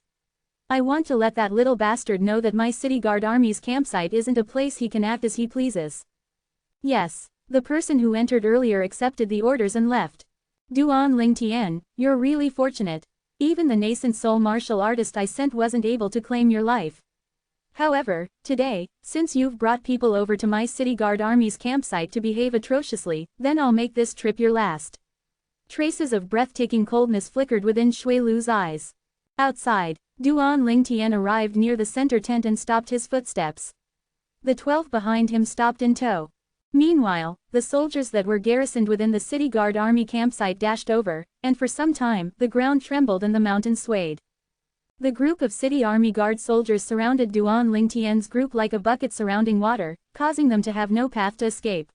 I want to let that little bastard know that my City Guard Army's campsite isn't a place he can act as he pleases." "Yes." The person who entered earlier accepted the orders and left. "Duan Lingtian, you're really fortunate. Even the nascent soul martial artist I sent wasn't able to claim your life. However, today, since you've brought people over to my City Guard Army's campsite to behave atrociously, then I'll make this trip your last." Traces of breathtaking coldness flickered within Shui Lu's eyes. Outside, Duan Lingtian arrived near the center tent and stopped his footsteps. The 12 behind him stopped in tow. Meanwhile, the soldiers that were garrisoned within the City Guard Army campsite dashed over, and for some time, the ground trembled and the mountain swayed. The group of City Army Guard soldiers surrounded Duan Lingtian's group like a bucket surrounding water, causing them to have no path to escape.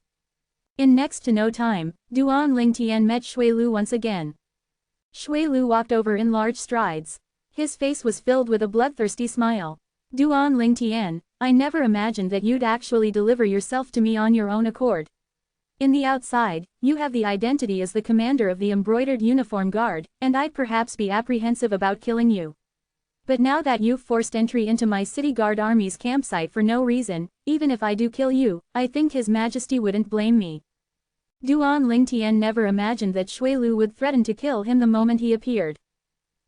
In next to no time, Duan Lingtian met Shui Lu once again. Shui Lu walked over in large strides. His face was filled with a bloodthirsty smile. "Duan Lingtian, I never imagined that you'd actually deliver yourself to me on your own accord. In the outside, you have the identity as the commander of the embroidered uniform guard, and I'd perhaps be apprehensive about killing you. But now that you've forced entry into my City Guard Army's campsite for no reason, even if I do kill you, I think His Majesty wouldn't blame me." Duan Lingtian never imagined that Shui Lu would threaten to kill him the moment he appeared.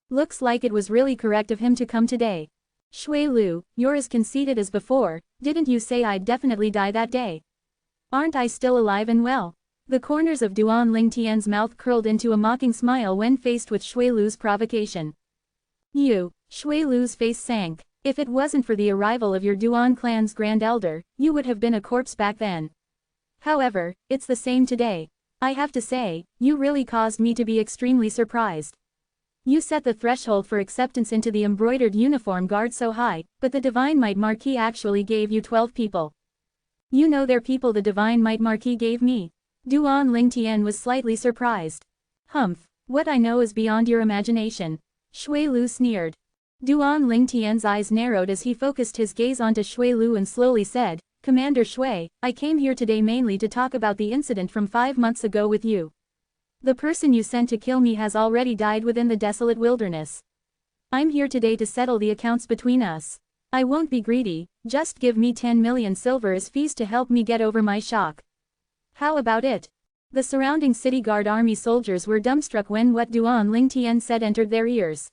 Looks like it was really correct of him to come today. "Shui Lu, you're as conceited as before, didn't you say I'd definitely die that day? Aren't I still alive and well?" The corners of Duan Lingtian's mouth curled into a mocking smile when faced with Shui Lu's provocation. "You," Shui Lu's face sank. "If it wasn't for the arrival of your Duan clan's Grand Elder, you would have been a corpse back then. However, it's the same today. I have to say, you really caused me to be extremely surprised. You set the threshold for acceptance into the embroidered uniform guard so high, but the Divine Might Marquis actually gave you 12 people. You know they're people the Divine Might Marquis gave me." Duan Lingtian was slightly surprised. "Humph, what I know is beyond your imagination." Shui Lu sneered. Duan Lingtian's eyes narrowed as he focused his gaze onto Shui Lu and slowly said, "Commander Shui, I came here today mainly to talk about the incident from 5 months ago with you. The person you sent to kill me has already died within the desolate wilderness. I'm here today to settle the accounts between us. I won't be greedy, just give me 10 million silver as fees to help me get over my shock. How about it?" The surrounding City Guard Army soldiers were dumbstruck when what Duan Lingtian said entered their ears.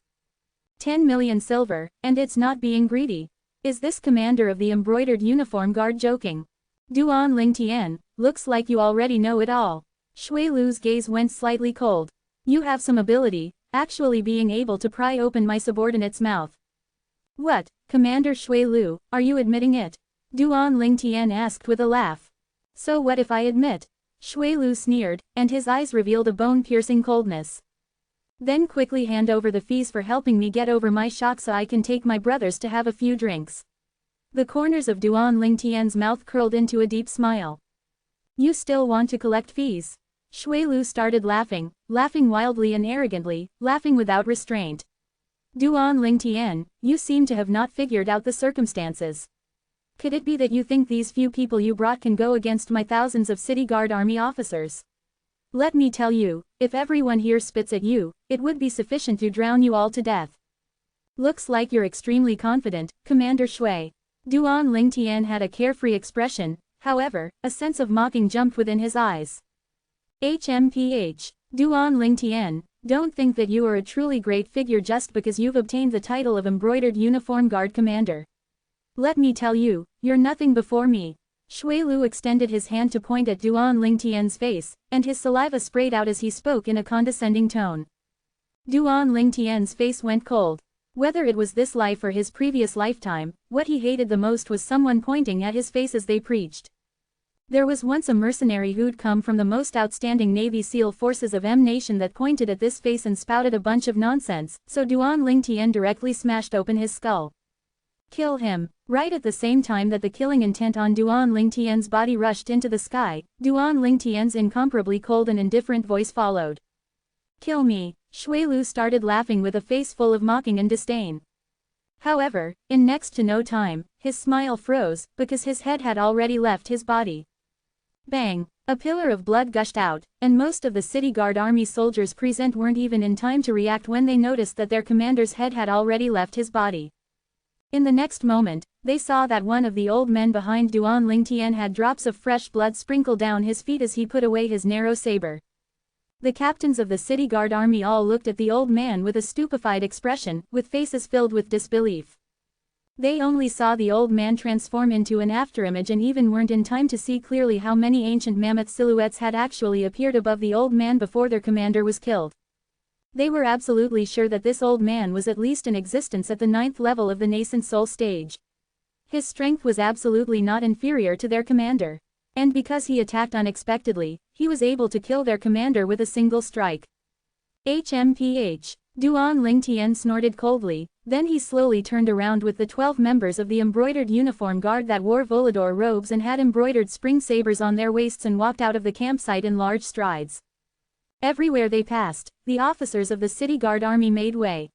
10 million silver, and it's not being greedy. Is this commander of the embroidered uniform guard joking? Duan Lingtian, looks like you already know it all. Shui Lu's gaze went slightly cold. You have some ability, actually being able to pry open my subordinate's mouth. What, Commander Shui Lu, are you admitting it? Duan Lingtian asked with a laugh. So what if I admit? Shui Lu sneered, and his eyes revealed a bone-piercing coldness. Then quickly hand over the fees for helping me get over my shock so I can take my brothers to have a few drinks. The corners of Duan Lingtian's mouth curled into a deep smile. You still want to collect fees? Shui Lu started laughing, laughing wildly and arrogantly, laughing without restraint. Duan Lingtian, you seem to have not figured out the circumstances. Could it be that you think these few people you brought can go against my thousands of City Guard Army officers? Let me tell you, if everyone here spits at you, it would be sufficient to drown you all to death. Looks like you're extremely confident, Commander Shui. Duan Lingtian had a carefree expression, however, a sense of mocking jumped within his eyes. HMPH. Duan Lingtian, don't think that you are a truly great figure just because you've obtained the title of Embroidered Uniform Guard Commander. Let me tell you, you're nothing before me. Shui Lu extended his hand to point at Duan Lingtian's face, and his saliva sprayed out as he spoke in a condescending tone. Duan Lingtian's face went cold. Whether it was this life or his previous lifetime, what he hated the most was someone pointing at his face as they preached. There was once a mercenary who'd come from the most outstanding Navy SEAL forces of M Nation that pointed at this face and spouted a bunch of nonsense, so Duan Lingtian directly smashed open his skull. Kill him. Right at the same time that the killing intent on Duan Lingtian's body rushed into the sky, Duan Lingtian's incomparably cold and indifferent voice followed. Kill me. Shui Lu started laughing with a face full of mocking and disdain. However, in next to no time, his smile froze, because his head had already left his body. Bang! A pillar of blood gushed out, and most of the city guard army soldiers present weren't even in time to react when they noticed that their commander's head had already left his body. In the next moment, they saw that one of the old men behind Duan Lingtian had drops of fresh blood sprinkled down his feet as he put away his narrow saber. The captains of the city guard army all looked at the old man with a stupefied expression, with faces filled with disbelief. They only saw the old man transform into an afterimage and even weren't in time to see clearly how many ancient mammoth silhouettes had actually appeared above the old man before their commander was killed. They were absolutely sure that this old man was at least in existence at the 9th level of the nascent soul stage. His strength was absolutely not inferior to their commander. And because he attacked unexpectedly, he was able to kill their commander with a single strike. HMPH. Duan Lingtian snorted coldly, then he slowly turned around with the 12 members of the embroidered uniform guard that wore volador robes and had embroidered spring sabers on their waists and walked out of the campsite in large strides. Everywhere they passed, the officers of the city guard army made way.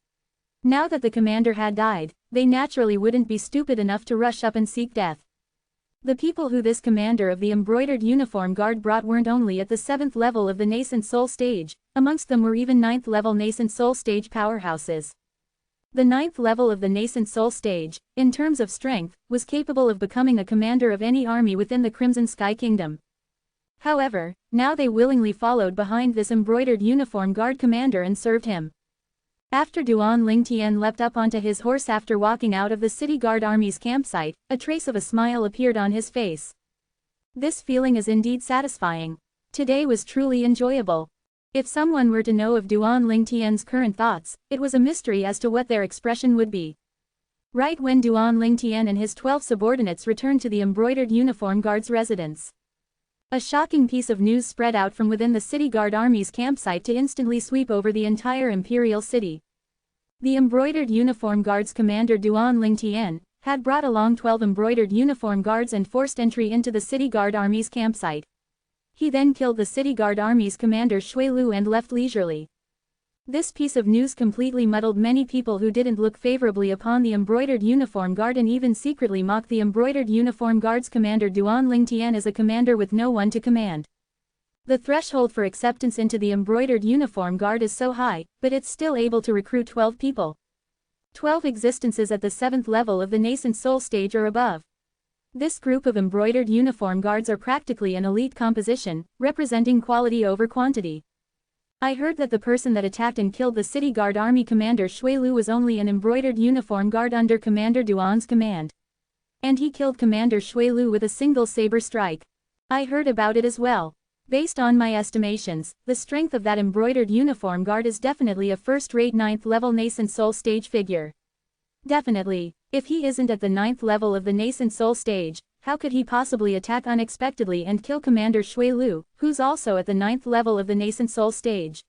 Now that the commander had died, they naturally wouldn't be stupid enough to rush up and seek death. The people who this commander of the embroidered uniform guard brought weren't only at the 7th level of the nascent soul stage, amongst them were even 9th level nascent soul stage powerhouses. The 9th level of the nascent soul stage, in terms of strength, was capable of becoming a commander of any army within the Crimson Sky Kingdom. However, now they willingly followed behind this embroidered uniform guard commander and served him. After Duan Lingtian leapt up onto his horse after walking out of the city guard army's campsite, a trace of a smile appeared on his face. This feeling is indeed satisfying. Today was truly enjoyable. If someone were to know of Duan Lingtian's current thoughts, it was a mystery as to what their expression would be. Right when Duan Lingtian and his 12 subordinates returned to the embroidered uniform guard's residence, a shocking piece of news spread out from within the city guard army's campsite to instantly sweep over the entire imperial city. The embroidered uniform guard's commander Duan Lingtian had brought along 12 embroidered uniform guards and forced entry into the city guard army's campsite. He then killed the city guard army's commander Shui Lu and left leisurely. This piece of news completely muddled many people who didn't look favorably upon the embroidered uniform guard and even secretly mocked the embroidered uniform guard's commander Duan Lingtian as a commander with no one to command. The threshold for acceptance into the embroidered uniform guard is so high, but it's still able to recruit 12 people. 12 existences at the 7th level of the nascent soul stage or above. This group of embroidered uniform guards are practically an elite composition, representing quality over quantity. I heard that the person that attacked and killed the city guard army commander Shui Lu was only an embroidered uniform guard under Commander Duan's command. And he killed Commander Shui Lu with a single saber strike. I heard about it as well. Based on my estimations, the strength of that embroidered uniform guard is definitely a first-rate 9th level nascent soul stage figure. Definitely, if he isn't at the 9th level of the nascent soul stage, how could he possibly attack unexpectedly and kill Commander Shui Lu, who's also at the 9th level of the nascent soul stage?